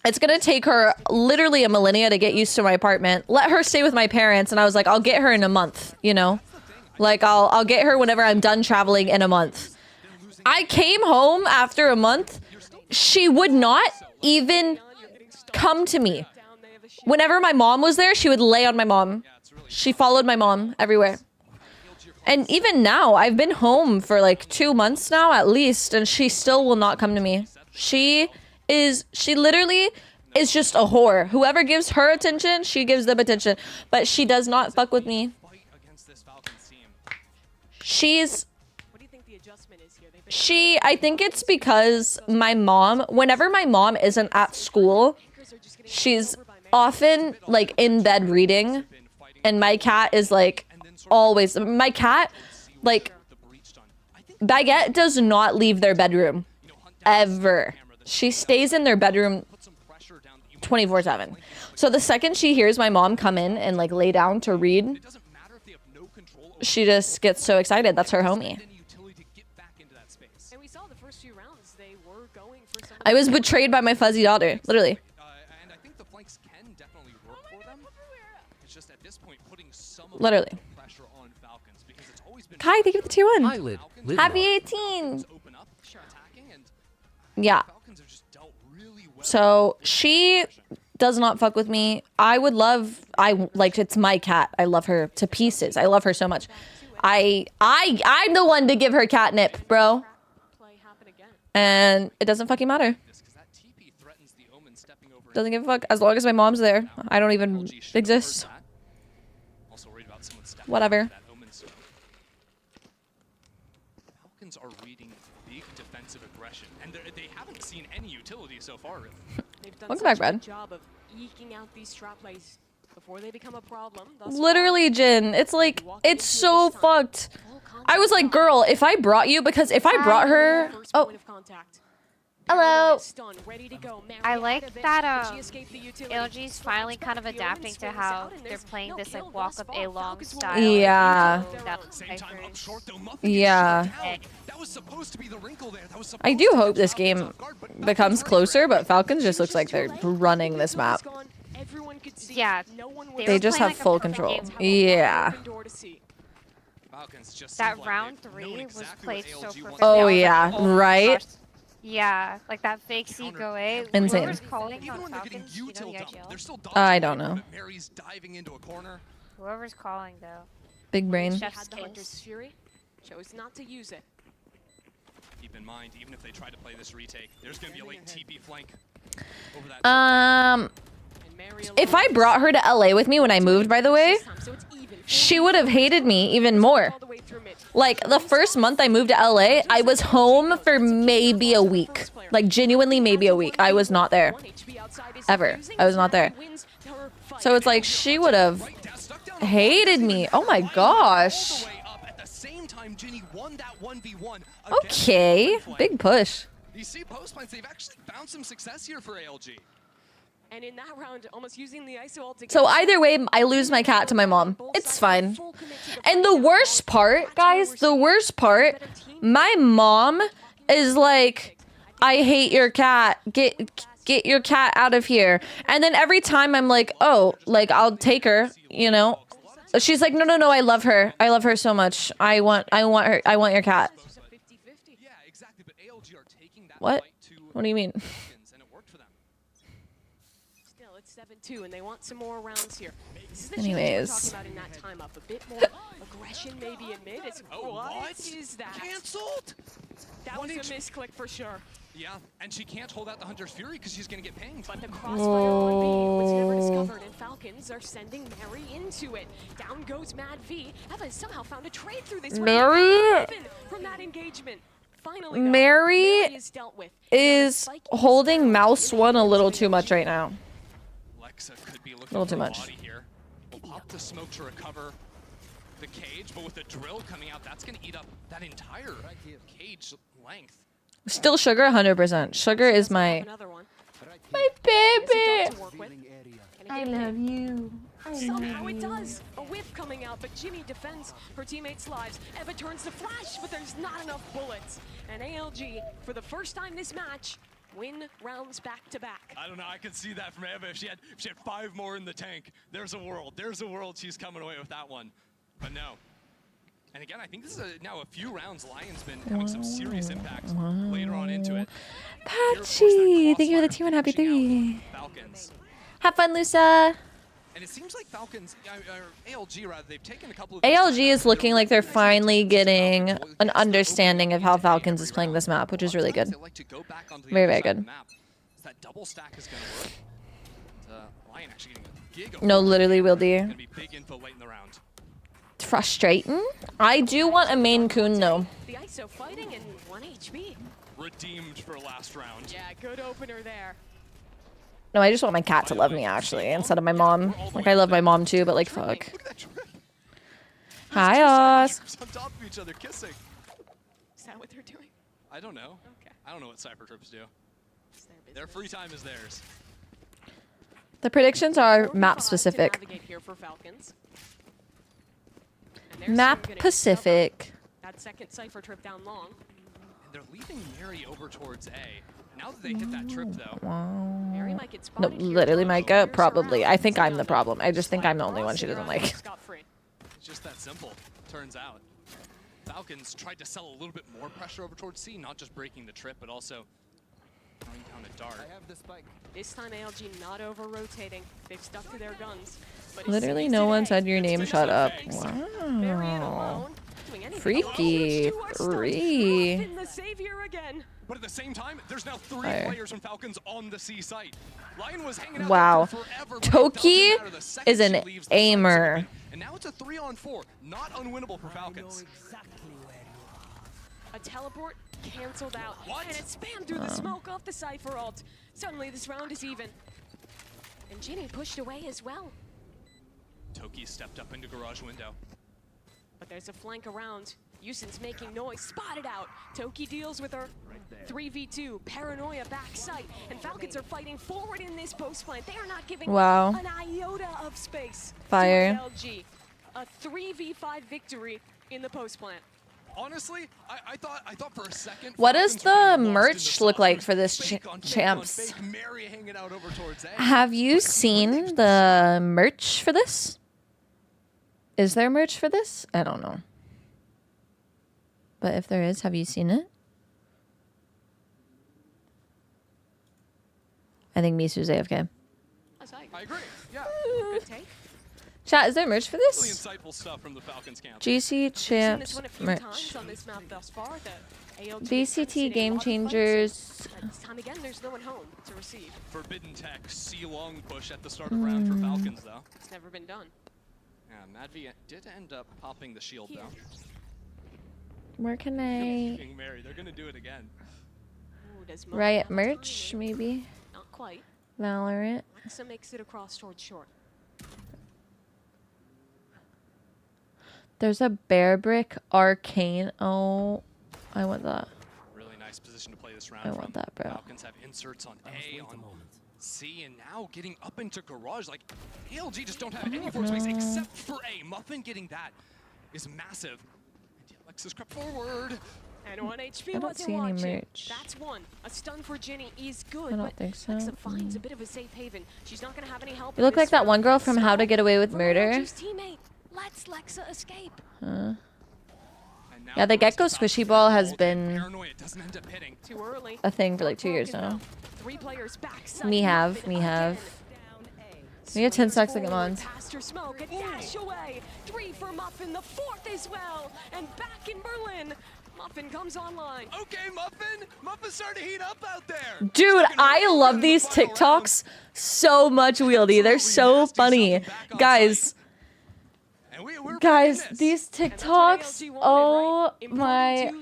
it's gonna take her literally a millennia to get used to my apartment. Let her stay with my parents. And I was like, I'll get her in a month, you know? Like I'll get her whenever I'm done traveling in a month. I came home after a month. She would not even come to me. Whenever my mom was there, she would lay on my mom. She followed my mom everywhere. And even now, I've been home for like 2 months now at least, and she still will not come to me. She literally is just a whore. Whoever gives her attention, she gives them attention. But she does not fuck with me. I think it's because my mom, whenever my mom isn't at school, she's often like in bed reading. And my cat is like always, my cat, like, Baguette does not leave their bedroom ever. She stays in their bedroom 24/7. So the second she hears my mom come in and like lay down to read, she just gets so excited. That's her homie. I was betrayed by my fuzzy daughter, literally. And I think the flanks can definitely work for them. It's just at this point putting some of Literally. the pressure on Falcons, because it's always been Kai, thank you for the tier 1. Hi, Lid. Happy 18. Yeah. So she does not fuck with me. It's my cat. I love her to pieces. I love her so much. I'm the one to give her catnip, bro. And it doesn't fucking matter. Doesn't give a fuck. As long as my mom's there, I don't even exist. Whatever. Falcons are reading big defensive aggression, and they haven't seen any utility so far. Really. They've done Welcome such back, a Brad. good job of eking out these trap plays before they become a problem. Literally, Jin. It's like, it's so fucked. I was like, girl, if I brought you, because if I brought her... Oh. Hello. I like that LG's finally kind of adapting to how they're playing this like walk of A long style. Yeah. Yeah. I do hope this game becomes closer, but Falcons just looks like they're running this map. Yeah. They just have full control. Yeah. That round 3 was played so perfectly. Oh yeah, right? Yeah, like that fake C go A. Insane. Whoever's calling on Falcons, you know the IGL? I don't know. Mary's diving into a corner. Whoever's calling though. Big brain. Chef's the Hunter's Fury chose not to use it. Keep in mind, even if they try to play this retake, there's going to be a late TP flank over that. If I brought her to LA with me when I moved, by the way, she would have hated me even more. Like, the first month I moved to LA, I was home for maybe a week. Like, genuinely maybe a week. I was not there. Ever. I was not there. So it's like, she would have hated me. Oh my gosh. At the same time, Ginny won that 1v1. Okay, big push. You see post plants, they've actually found some success here for ALG. And in that round, almost using the ISO ult to So either way, I lose my cat to my mom. It's fine. And the worst part, guys, the worst part, my mom is like, I hate your cat. Get your cat out of here. And then every time I'm like, oh, like I'll take her, you know. She's like, no, I love her. I love her so much. I want her. I want your cat. What? What do you mean? Still, it's 7-2, and they want some more rounds here. This is the Anyways. change we're talking about in that time up. A bit more aggression maybe in mid. It's, what is that? Cancelled? That was a misclick for sure. Yeah, and she can't hold out the Hunter's Fury because she's going to get pinged. But the crossfire on B was never discovered, and Falcons are sending Mary into it. Down goes Mad V. Eva somehow found a trade through this. Mary? From that engagement. Finally, Mary is dealt with. is holding mouse one a little too much right now. Lexa could be looking A little too for a much. body here. Will pop the smoke to recover the cage, but with the drill coming out, that's going to eat up that entire cage length. Still Sugar, 100%. Sugar is my baby. I love you. Somehow it does. A whiff coming out, but Jimmy defends her teammates' lives. Eva turns the flash, but there's not enough bullets. And ALG, for the first time this match, win rounds back to back. I don't know. I could see that from Eva. If she had 5 more in the tank, there's a world. There's a world she's coming away with that one. But no. And again, I think this is now a few rounds. Lion's been having some serious impact later on into it. Patchy, thank you for the team and happy 3. Falcons. Have fun, Lusa. And it seems like Falcons, or ALG rather, they've taken a couple of... ALG is looking like they're finally getting an understanding of how Falcons is playing this map, which is really good. Very, very good. That double stack is going to work. Lion actually getting a gig. No, literally, will do. Going to be big info late in the round. Frustrating. I do want a main Kun though. The ISO fighting in 1 HP. Redeemed for last round. Yeah, good opener there. No, I just want my cat to love me actually, instead of my mom. Like I love my mom too, but like fuck. Hi, Oz. On top of each other, kissing. Is that what they're doing? I don't know. Okay. I don't know what Cypher Trips do. Their free time is theirs. The predictions are map specific. Map Pacific. That second Cypher trip down long. And they're leaving Mary over towards A. Now that they hit that trip, though. Mary might get No, spotted here. literally Micah, probably. I think I'm the problem. I just think I'm the only one she doesn't like. It's just that simple, turns out. Falcons tried to sell a little bit more pressure over towards C, not just breaking the trip, but also throwing down a dart. I have the spike. This time ALG not over-rotating. They've stuck to their guns. But Literally no one said your name, shut up. Wow. Freaky. Free. The savior again. But at the same time, there's now 3 Fire. players from Falcons on the C site. Lion was hanging out Wow. there forever, but it Toki doesn't matter. The second is an she leaves the site, aimer. and now it's a 3-on-4, not unwinnable for Falcons. A teleport canceled out. And it spammed through the smoke off the Cypher ult. Suddenly this round is even. And Ginny pushed away as well. Toki stepped up into garage window. But there's a flank around. Yusin's making noise, spotted out. Toki deals with her. 3v2, paranoia back sight. And Falcons are fighting forward in this post plant. They are not giving Wow. an iota of space. Fire. To LG. A 3v5 victory in the post plant. Honestly, I thought for a second. What does Falcons were gonna the be lost in merch look like for this fake on fake on champs? fake. Mary hanging out over towards A. Have you seen the merch for this? Is there merch for this? I don't know. But if there is, have you seen it? I think Misu's AFK. I agree. Yeah. Good take. Chat, is there merch for Really this? insightful stuff from the Falcons camp. GC Seen this Champs one a few merch. times on this map thus far. The ALG VCT Game Changers. But this time again, there's no one home to receive. Forbidden Tech C-long push at the start of round for Falcons, though. It's never been done. Yeah, Madvi did end up popping the shield, though. Where can I... King Mary, they're gonna do it again. Ooh, does Mo Riot have time? merch, maybe? Not quite. Valorant. Lexa makes it across towards short. There's a bear brick arcane. Oh, I want that. Really nice position to play this round. I want that, bro. Falcons have inserts on A, on C, and now getting up into garage. Like, ALG just don't have any forward space except for A. Muffin getting that is massive. And Alexis crept forward. And 1 HP I don't wasn't see any watching. merch. That's one. A stun for Ginny is good, I don't but think so. Alexa finds a bit of a safe haven. She's not going to have any help. You look like that one girl from How to Get Away with Murder. Teammate lets Lexa escape. Huh? Yeah, the Gecko Squishy Ball has been Too early. a thing for like 2 years now. 3 players back. Me have. We have 10 second ones. Faster smoke, a dash away. 3 for Muffin, the 4th as well. And back in Berlin, Muffin comes online. Okay, Muffin. Muffin's starting to heat up out there. Dude, I love these TikToks so much, Wieldy. They're so funny. Guys, these TikToks, oh my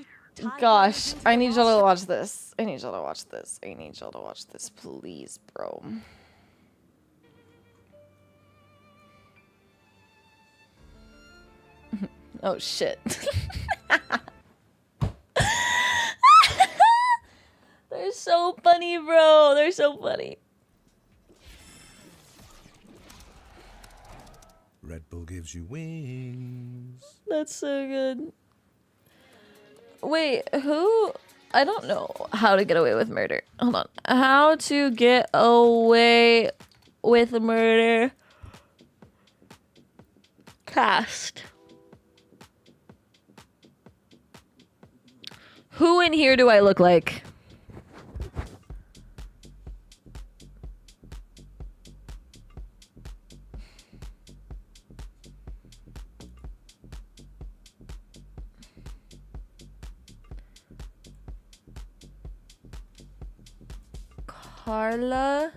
gosh. I need y'all to watch this. I need y'all to watch this. I need y'all to watch this, please, bro. Oh, shit. They're so funny, bro. They're so funny. Red Bull gives you wings. That's so good. Wait, who? I don't know how to get away with murder. Hold on. How to get away with murder. Cast. Who in here do I look like? Carla.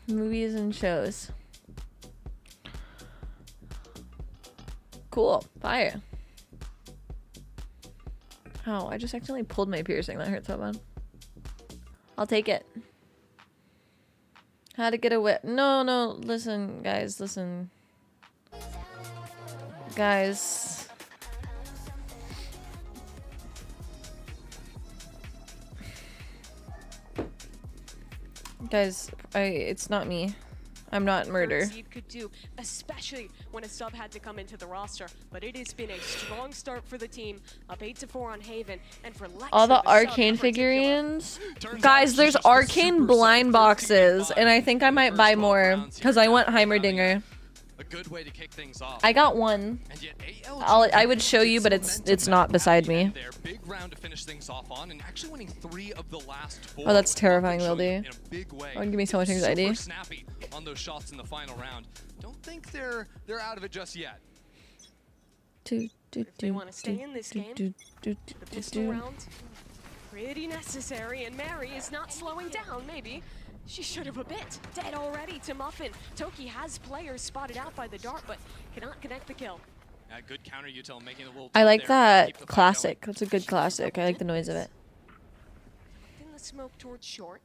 Movies and shows. Cool. Fire. Oh, I just accidentally pulled my piercing. That hurt so bad. I'll take it. How to get away. No, no. Listen, guys. Listen. Guys. Guys, it's not me. I'm not murder. Could do, especially when a sub had to come into the roster. But it has been a strong start for the team. Up 8-4 on Haven, and for Lexa, All the sub arcane in figurines. Guys, there's arcane blind boxes, and I think I might buy more because I want Heimerdinger. A good way to kick things off. I got one. I would show you, but it's not beside me. Their big round to finish things off on, and actually winning 3 of the last 4. Oh, that's terrifying, Wildy. In a big way. That would give me so much anxiety. Super snappy on those shots in the final round. Don't think they're out of it just yet. If they want to stay in this game, the pistol round, pretty necessary, and Mary is not slowing down, maybe. She should have a bit. Dead already to Muffin. Toki has players spotted out by the dart, but cannot connect the kill. Good counter util, making a little. I like that classic. That's a good classic. I like the noise of it. In the smoke towards short.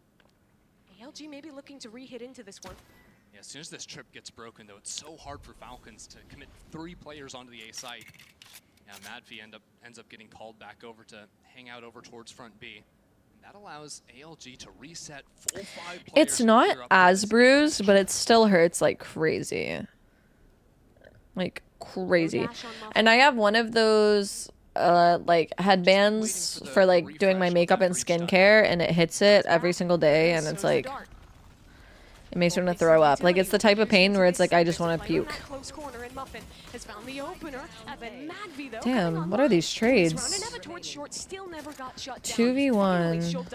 ALG maybe looking to re-hit into this one. Yeah, as soon as this trip gets broken, though, it's so hard for Falcons to commit 3 players onto the A site. Yeah, Madfee ends up getting called back over to hang out over towards front B. That allows ALG to reset full 5 players. It's not as bruised, but it still hurts like crazy. Like crazy. And I have one of those like headbands for like doing my makeup and skincare, and it hits it every single day, and it's like it makes me want to throw up. Like it's the type of pain where it's like I just want to puke. Damn, what are these trades? 2v1.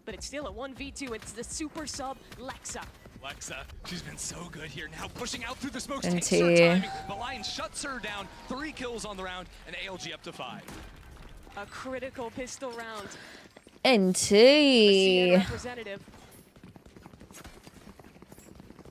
But it's still a 1v2. It's the super sub Lexa. Lexa, she's been so good here now, pushing out through the smoke. NT. Takes her timing. The Lion shuts her down. 3 kills on the round, and ALG up to 5. A critical pistol round. NT. Representative.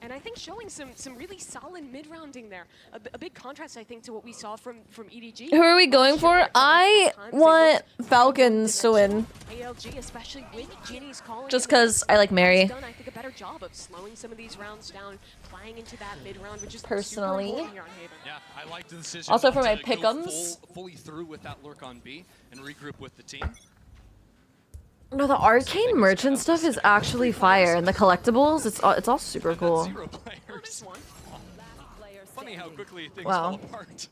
And I think showing some really solid mid-rounding there. A big contrast, I think, to what we saw from EDG. Who are we going for? I want Falcons to win. ALG, especially with Ginny's calling. Just because I like Mary. I think a better job of slowing some of these rounds down, playing into that mid round, which is Personally. super important here on Haven. Yeah, I like the decision. Also not for my to go pick'ems. fully through with that lurk on B and regroup with the team. No, the arcane merchant stuff is actually fire, and the collectibles, it's all super cool. 0 players. Funny how quickly things Wow. fall apart.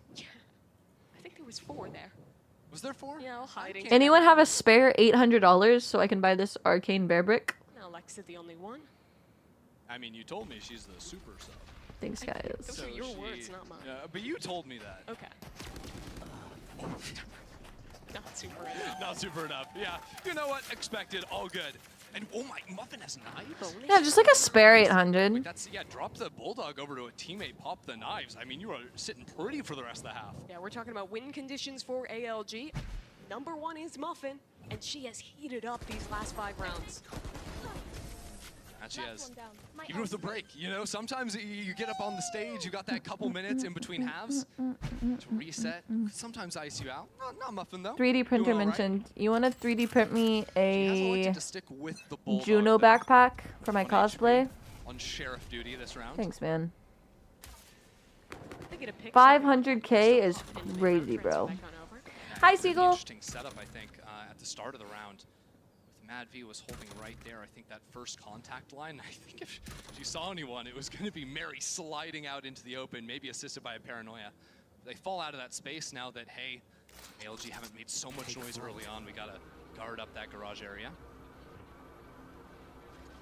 I think there was 4 there. Was there 4? Yeah, all hiding. Anyone have a spare $800 so I can buy this arcane bear brick? Now Alexa the only one. I mean, you told me she's the super sub. Thanks, guys. Those are your words, not mine. Yeah, but you told me that. Okay. Not super enough. Not super enough. Yeah. You know what? Expected. All good. And oh my, Muffin has knives. Yeah, just like a spare 800. That's drop the bulldog over to a teammate. Pop the knives. I mean, you are sitting pretty for the rest of the half. Yeah, we're talking about win conditions for ALG. Number 1 is Muffin, and she has heated up these last 5 rounds. And she has. Even with the break, you know, sometimes you get up on the stage, you got that couple minutes in between halves to reset. Sometimes ice you out. Not Muffin though. 3D printer Doing all right. mentioned. You want to 3D print me She has a elected to stick with the bulldog Juno there backpack for my on cosplay? on sheriff duty this round. Thanks, man. They get a pick 500K is crazy, bro. Hi, Really Seagull. interesting setup, I think, at the start of the round. Mad V was holding right there. I think that first contact line, I think if she saw anyone, it was going to be Mary sliding out into the open, maybe assisted by a paranoia. They fall out of that space now that, hey, ALG haven't made so much noise early on. We got to guard up that garage area.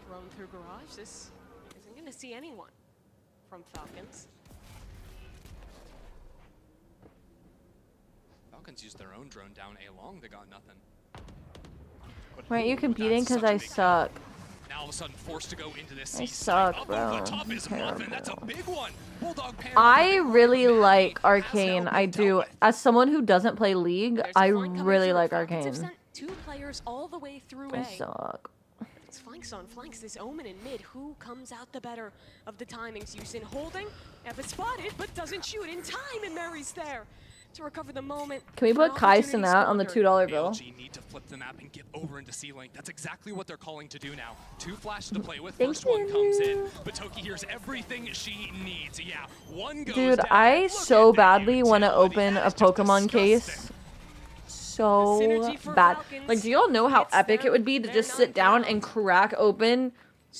Thrown through garage. This isn't going to see anyone from Falcons. Falcons used their own drone down A long. They got nothing. Why aren't you competing? Because I suck. Now all of a sudden forced to go into this I C suck, side. bro. Up over the top I'm is Muffin. terrible. That's a big one. Bulldog Pam. I really like Arcane. I do. As someone who doesn't play League, I really like Falcons have Arcane. sent 2 players all the way through I A. suck. It's flanks on flanks. This Omen in mid. Who comes out the better of the timings? Yusin holding. Eva spotted, but doesn't shoot in time, and Mary's there to recover the moment. Can we put Kai Sinat on the $2 bill? ALG need to flip the map and get over into C-Link. That's exactly what they're calling to do now. 2 flashes to play with. Thanks, First one comes in, Andrew. but Toki hears everything she needs. Yeah, one goes Dude, down. I so badly want to open a Pokemon case. So bad. Like, do y'all know how epic it would be to just sit down and crack open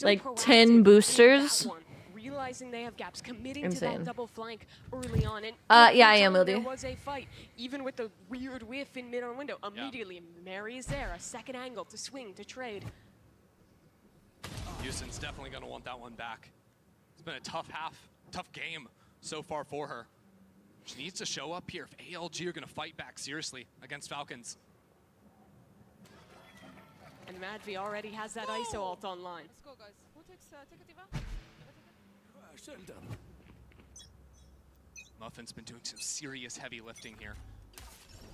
like 10 boosters? Realizing they have gaps, committing to Insane. that double flank early on. And Yeah, I am, there Ildi. was a fight, even with the weird whiff in mid on window. Immediately, Mary is there, a second angle to swing, to trade. Houston's definitely going to want that one back. It's been a tough game so far for her. She needs to show up here if ALG are going to fight back seriously against Falcons. And Madvi already has that ISO ult online. Let's go, guys. Who takes take a diva? Muffin's been doing some serious heavy lifting here.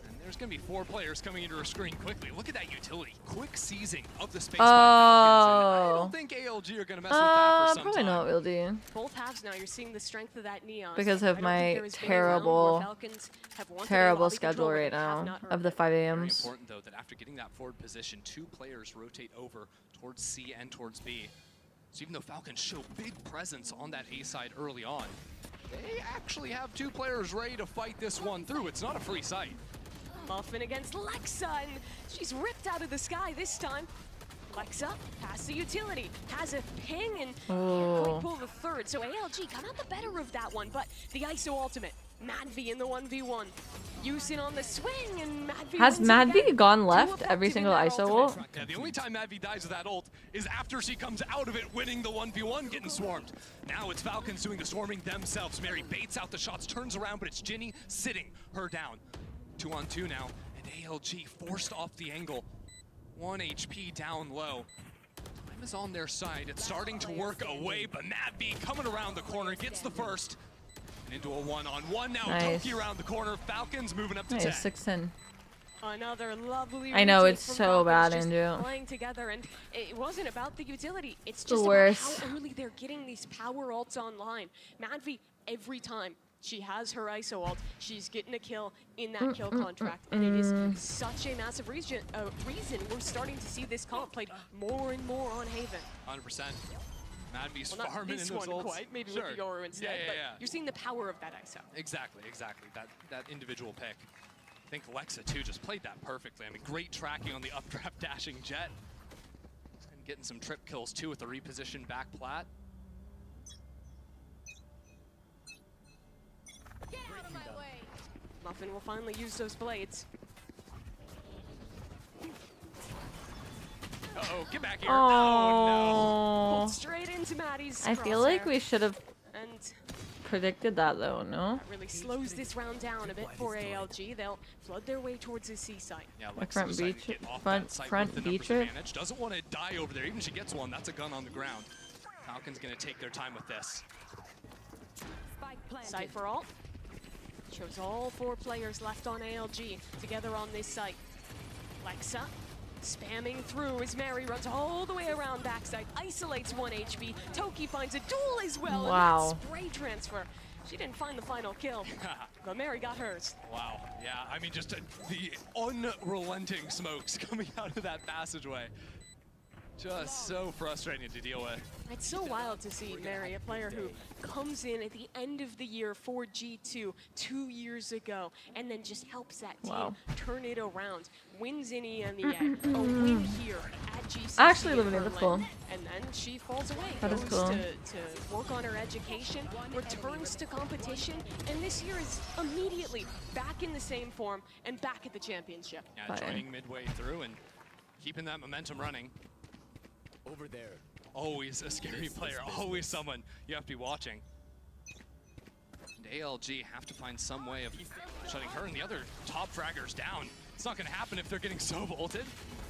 And there's going to be 4 players coming into her screen quickly. Look at that utility. Quick seizing of the space by Falcons. And I don't think ALG are going to mess with that for some Probably time. not, will do. Both halves now, you're seeing the strength of that Neon. Because I of don't think my there has been a round where Falcons have wanted a lobby schedule control where right they have now not of the 5 Very a.m.s. important, though, that after getting that forward position, 2 players rotate over towards C and towards B. So even though Falcons show big presence on that A side early on, they actually have 2 players ready to fight this one through. It's not a free sight. Muffin against Lexa, and she's ripped out of the sky this time. Lexa past the utility, has a ping, and can't pull the third. So ALG come out the better of that one, but the ISO ultimate. Madvi in the 1v1. Yusin on the swing, and Madvi Has wins it Madvi again. gone Too left effective every in single that ISO ultimate. ult? Yeah, the only time Madvi dies with that ult is after she comes out of it winning the 1v1, getting swarmed. Now it's Falcons doing the swarming themselves. Mary baits out the shots, turns around, but it's Ginny sitting her down. 2-on-2 now, and ALG forced off the angle. 1 HP down low. Time is on their side. It's starting to work away, but Madvi coming around the corner, gets the first. And into a 1-on-1 now. Nice. Toki around the corner. Falcons moving up to 10. Nice, 6-10. Another lovely I know, retake it's from so Falcons, bad, just Andrew. playing together, and it wasn't about the utility. It's The just worst. about how early they're getting these power ults online. Madvi, every time she has her ISO ult, she's getting a kill in that kill contract, and it is such a massive reason we're starting to see this comp played more and more on Haven. 100%. Madvy's Well, not farming this in those one ults. quite, maybe Sure. with the Yoru instead, Yeah, but yeah. you're seeing the power of that ISO. Exactly. That individual pick. I think Lexa too just played that perfectly. I mean, great tracking on the updraft dashing Jet. And getting some trip kills too with the repositioned back plat. Get out of my way. Muffin will finally use those blades. Uh-oh, get back here. Oh, no. Pulled straight into Maddie's I feel like crosshair. we should have And predicted that though, no? that really slows this round down a bit for ALG. They'll flood their way towards the C site. Yeah, Like Lexa front decided beach to get off front that site front with the numbers beach it. advantage. Doesn't want to die over there. Even if she gets one, that's a gun on the ground. Falcons gonna take their time with this. Site for all. Shows all 4 players left on ALG together on this site. Lexa spamming through as Mary runs all the way around backside, isolates 1 HP. Toki finds a duel as well. Wow. And that spray transfer. She didn't find the final kill, but Mary got hers. Wow. Yeah, I mean, just the unrelenting smokes coming out of that passageway. Just so frustrating to deal with. It's so wild to see Mary, a player who comes in at the end of the year for G2 2 years ago, and then just helps that team Wow. turn it around. Wins in EMEA, a win here at GCC. I actually in live in it, that's cool. Berlin, and then she falls away. That is goes cool. to work on her education, returns to competition, and this year is immediately back in the same form and back at the championship. Yeah, joining midway through and keeping that momentum running. Over there. Always a scary player, always someone you have to be watching. And ALG have to find some way of shutting her and the other top fraggers down. It's not going to happen if they're getting so vaulted.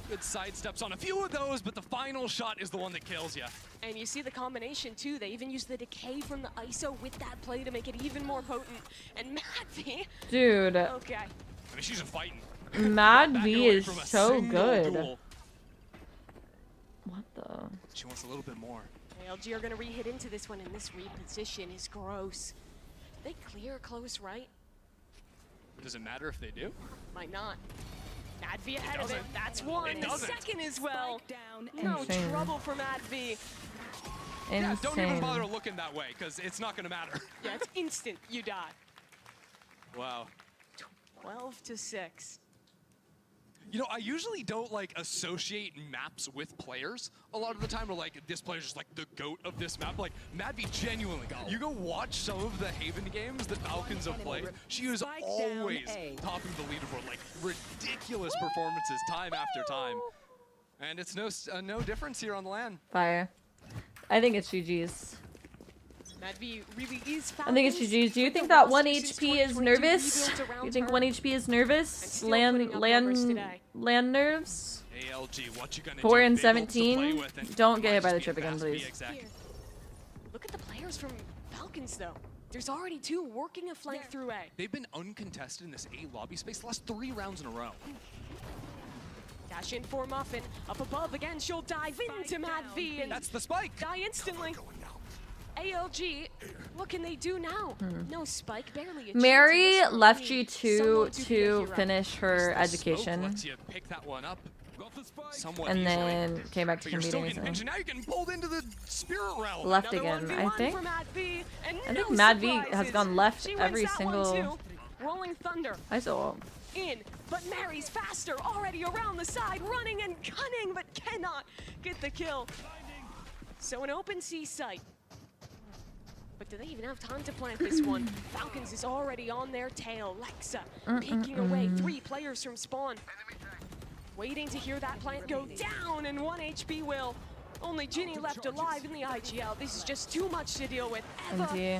Good sidesteps on a few of those, but the final shot is the one that kills you. And you see the combination too. They even use the decay from the ISO with that play to make it even more potent. And Madvi. Dude. Okay. I mean, she's just fighting. Mad Backing V away is from a so single good. duel. What the? She wants a little bit more. ALG are going to re-hit into this one, and this reposition is gross. They clear close right? Does it matter if they do? Might not. Madvi ahead of it. doesn't. That's one. It The doesn't. second as well. No Insane. trouble for Madvi. Yeah, don't even Insane. bother looking that way, because it's not going to matter. Yeah, it's instant. You die. Wow. 12-6. You know, I usually don't like associate maps with players. A lot of the time we're like, this player's just like the GOAT of this map. Like, Madvi genuinely, you go watch some of the Haven games that Falcons have played, she is always topping the leaderboard. Like, ridiculous performances time after time. And it's no difference here on the LAN. Fire. I think it's GG's. Madvi really is I think it's GG's. Do you think that 1 HP is nervous? You think 1 HP is nervous? Land nerves? ALG, what you gonna 4 do? and Big ults to play 17. with, and Don't get might hit by the just trip be a again, fast please. B exec. Look at the players from Falcons, though. There's already 2 working a flank through A. They've been uncontested in this A lobby space the last 3 rounds in a row. Dash in for Muffin. Up above again, she'll dive into Madvi and that's the spike. Die instantly. ALG, what can they do now? No spike, barely a chance in Mary this one. left Need G2 someone be a to hero. finish her Smoke education. lets you pick that one up somewhat And easily. then came back to But you're still competing. getting pinched, and now you're getting pulled into the spirit realm. Left Another again, I 1v1 think. for Madvi, and I think no Mad V surprises. has gone left She wins every that one single. too. Rolling Thunder ISO. in, but Mary's faster, already around the side, running and gunning, but cannot get the kill. So an open C site. But do they even have time to plant this one? Falcons is already on their tail. Lexa picking away 3 players from spawn. Waiting to hear that plant go down, and 1 HP will. Only Ginny left alive in the IGL. This is just too much to deal with. Eva MT.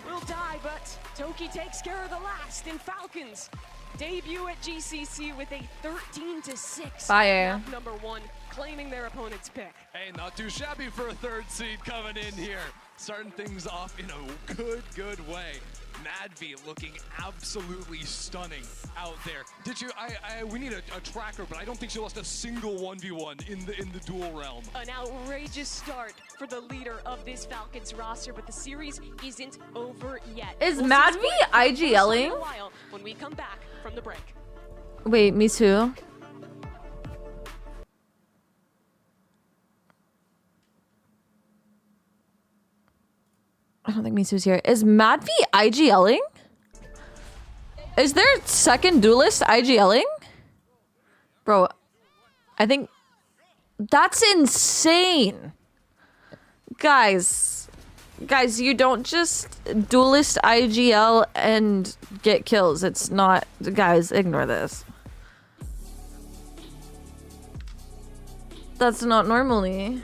will die, but Toki takes care of the last in Falcons. Debut at GCC with a 13-6. Fire. Map number 1, claiming their opponent's pick. Hey, not too shabby for a 3rd seed coming in here. Starting things off in a good way. Madvi looking absolutely stunning out there. Did you? We need a tracker, but I don't think she lost a single 1v1 in the dual realm. An outrageous start for the leader of this Falcons roster, but the series isn't over yet. Is We'll see Madvi Squid for the first time in IGLing? a while when we come back from the break. Wait, me too. I don't think Misu's here. Is Mad V IGLing? Is there second duelist IGLing? Bro, I think that's insane. Guys, you don't just duelist IGL and get kills. It's not, guys, ignore this. That's not normally.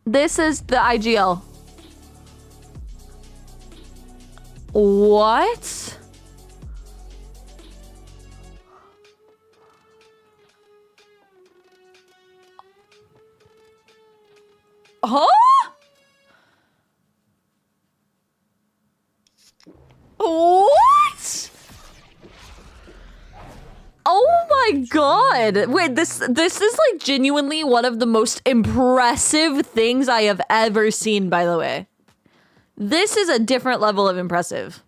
This is the IGL. What? Huh? What? Oh my god. Wait, this is like genuinely one of the most impressive things I have ever seen, by the way. This is a different level of impressive.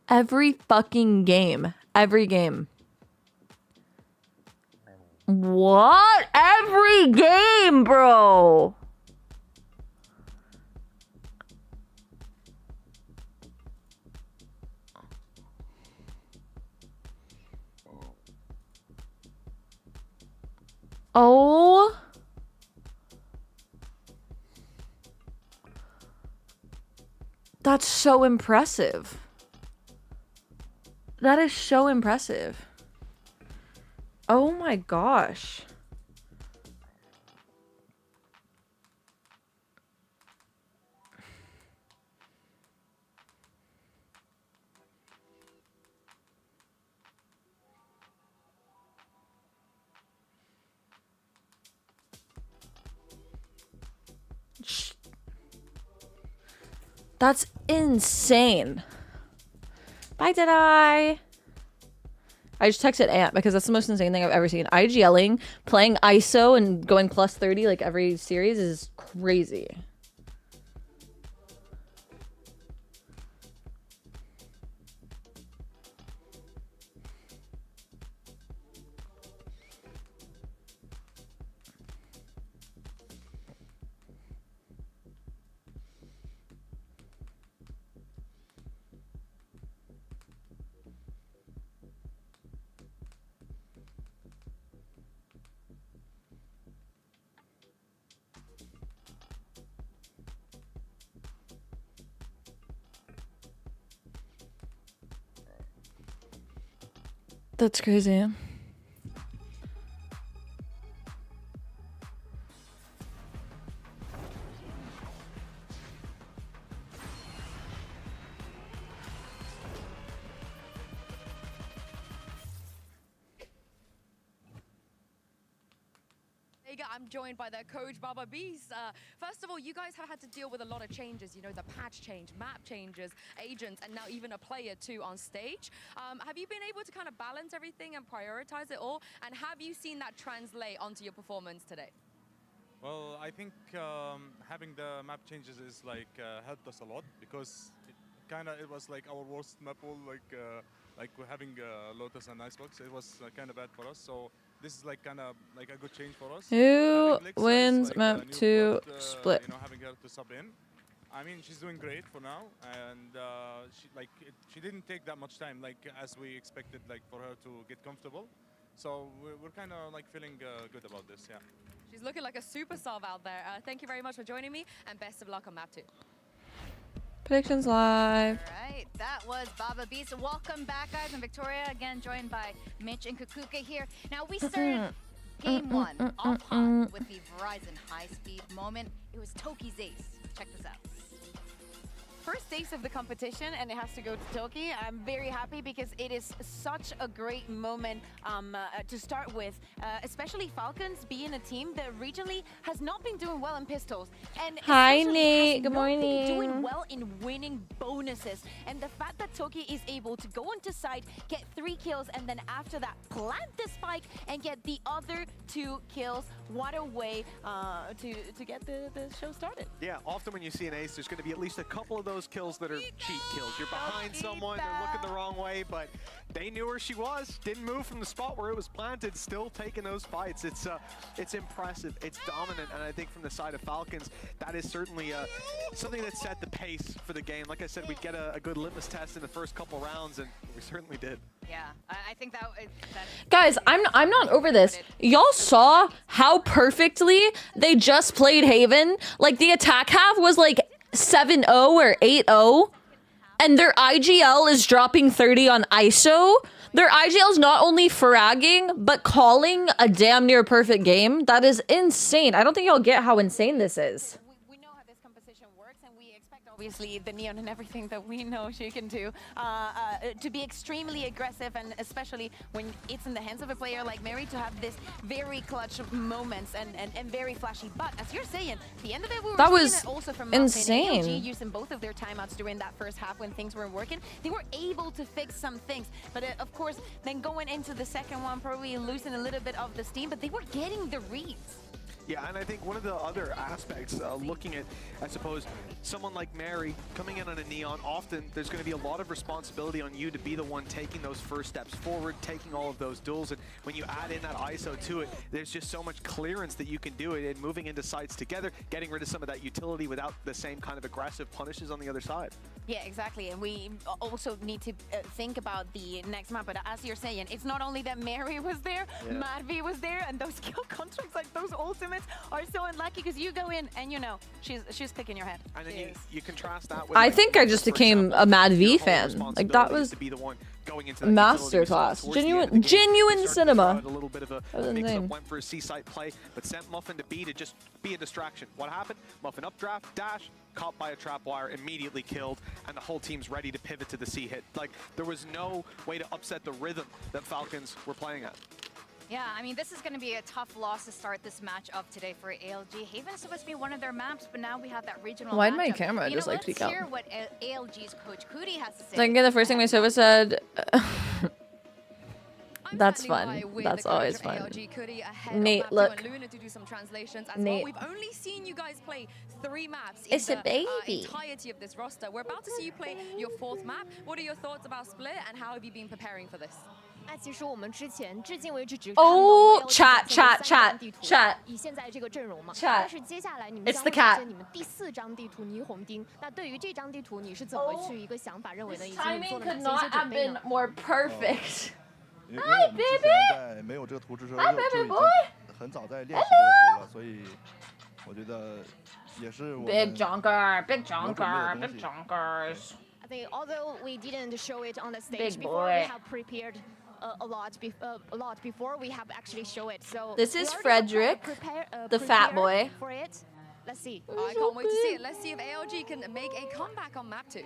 Every fucking game. Every game. What? Every game, bro. Oh. That's so impressive. That is so impressive. Oh my gosh. That's insane. Bye, did I just texted Ant because that's the most insane thing I've ever seen. IGLing, playing ISO and going plus 30 like every series is crazy. That's crazy. I'm joined by their coach, Baba Beast. First of all, you guys have had to deal with a lot of changes. You know, the patch change, map changes, agents, and now even a player too on stage. Have you been able to kind of balance everything and prioritize it all? And have you seen that translate onto your performance today? Well, I think having the map changes is like helped us a lot because it was like our worst map pool, like we're having Lotus and Icebox. It was kind of bad for us. So this is like kind of like a good change for us. Who wins map 2 split? You know, having her to sub in. I mean, she's doing great for now, and she didn't take that much time, like as we expected, like for her to get comfortable. So we're kind of like feeling good about this, yeah. She's looking like a super sub out there. Thank you very much for joining me, and best of luck on map 2. Predictions live. All right, that was Baba Beast. Welcome back, guys. I'm Victoria, again joined by Mitch and Kukuka here. Now, we started game 1 off hot with the Verizon high-speed moment. It was Toki's ace. Check this out. First ace of the competition, and it has to go to Toki. I'm very happy because it is such a great moment to start with, especially Falcons being a team that regionally has not been doing well in pistols. And hi, Nate. Good morning. Been doing well in winning bonuses. And the fact that Toki is able to go into site, get 3 kills, and then after that plant the spike and get the other 2 kills. What a way to get the show started. Yeah, often when you see an ace, there's going to be at least a couple of those those kills that are cheat kills. You're behind someone, they're looking the wrong way, but they knew where she was. Didn't move from the spot where it was planted, still taking those fights. It's impressive, it's dominant, and I think from the side of Falcons, that is certainly something that set the pace for the game. Like I said, we'd get a good litmus test in the first couple rounds, and we certainly did. Yeah, I think that Guys, I'm not over this. Y'all saw how perfectly they just played Haven? Like, the attack half was like 7-0 or 8-0, and their IGL is dropping 30 on ISO. Their IGL is not only fragging, but calling a damn near perfect game. That is insane. I don't think y'all get how insane this is. Obviously, the Neon and everything that we know she can do to be extremely aggressive, and especially when it's in the hands of a player like Mary, to have this very clutch moments and very flashy. But as you're saying, at the end of it, we were That seeing was it also from insane. ALG using both of their timeouts during that first half when things weren't working. They were able to fix some things, but of course, then going into the second one, probably losing a little bit of the steam, but they were getting the reads. Yeah, and I think one of the other aspects, looking at, I suppose, someone like Mary coming in on a Neon, often there's going to be a lot of responsibility on you to be the one taking those first steps forward, taking all of those duels, and when you add in that ISO to it, there's just so much clearance that you can do it, and moving into sites together, getting rid of some of that utility without the same kind of aggressive punishes on the other side. Yeah, exactly, and we also need to think about the next map, but as you're saying, it's not only that Mary was there, Marvi was there, and those kill contracts, like those ultimates, are so unlucky because you go in and you know she's picking your head. And then you contrast that with, I like, think I just became a Mad V fan. Like, that was to be the one going into masterclass. Genuine cinema. A little bit of a mix-up, went for a C-site play, but sent Muffin to B to just be a distraction. What happened? Muffin updraft, dash, caught by a trap wire, immediately killed, and the whole team's ready to pivot to the C hit. Like, there was no way to upset the rhythm that Falcons were playing at. Yeah, I mean, this is going to be a tough loss to start this match up today for ALG. Haven is supposed to be one of their maps, but now we have that regional Why did my matchup. camera just, like, let's peek out? hear what ALG's coach Kudi has to say. Like, the first thing my Sova said. That's fun. That's always fun. Nate, look. To do some translations as Nate. well. We've only seen you guys play 3 maps It's in a the baby. entirety of this roster. We're about to see you play your 4th map. What are your thoughts about Split, and how have you been preparing for this? 那其实我们之前至今为止只 Oh, 看到 chat, 3 chat, 张地图 chat. 以现在这个阵容嘛 Chat. 但是接下来你们 It's 将 the 会 cat. 发现你们第4张地图霓虹钉。那对于这张地图你是怎么去一个想法，认为呢？以及你做了哪些一些准备呢？ more perfect. 因为我们之前在没有这个图之前就已经很早在练习这个图了，所以我觉得也是我们 Big junker, big 有准备 junker, 的 big 东西。 junkers. I think although we didn't show it on the stage Big before, boy. we have prepared a lot before we have actually show it. So This we is already Frederick, the fat prepared boy. For it. Let's see. I can't wait to see it. Let's see if ALG can make a comeback on map 2.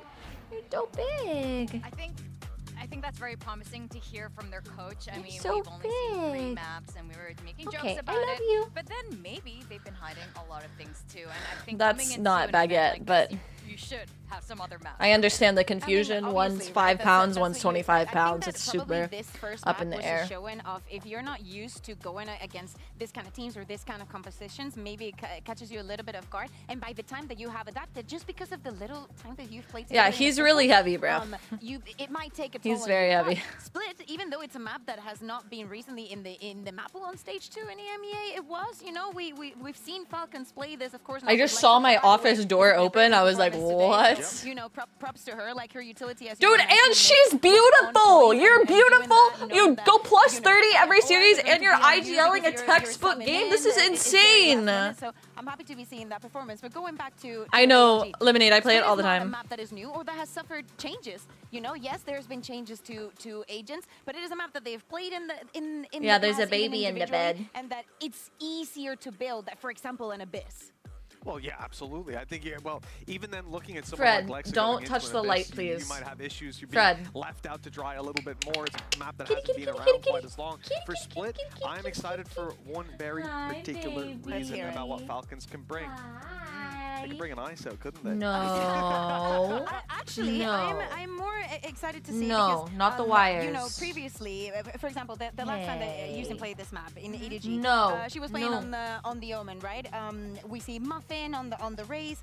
You're so big. I think that's very promising to hear from their coach. I mean, so we've only seen 3 big. maps and we were making Okay, jokes about I love it. you. But then maybe they've been hiding a lot of things too. And I think That's coming into not an baguette, event like but this, you should have some other maps. I understand the confusion. One's obviously, 5 right, pounds, that's one's what you- 25 I think pounds. that It's probably super this first up map in the was air. a showing of if you're not used to going against this kind of teams or this kind of compositions, maybe it catches you a little bit off guard. And by the time that you have adapted, just because of the little time that you've played Yeah, together in the he's circle, really heavy, bro. It might take a toll He's on very you. heavy. But Split, even though it's a map that has not been recently in the map pool on stage 2 in the MEA, it was, you know, we've seen Falcons play this, of course. I just saw my office door open. I was like, what? You know, props to her, like her utility as Dude, and she's beautiful. You're beautiful. You go plus 30 every series, and you're IGLing a textbook game. This is insane. So I'm happy to be seeing that performance. But going back to I know, LG, Lemonade. I play it Split all is the not a time. map that is new or that has suffered changes. You know, yes, there's been changes to agents, but it is a map that they've played in Yeah, the there's a past, even baby in the individually, bed. and that it's easier to build. For example, an Abyss. Well, yeah, absolutely. I think, well, even then looking at someone Fred, like Lexa don't going touch into the an light, Abyss, please. You might have issues. You're Fred. being left out to dry a little bit more. It's a map that hasn't been around quite as long. For Split, I'm excited for one very particular reason about what Falcons can bring. They could bring an ISO, couldn't they? No. Actually, No. I'm more excited to see No, because, not the wires. You know, previously, for example, the last time that Yusin played this map in ADG, No, she was playing no. on the Omen, right? We see Muffin on the Raze,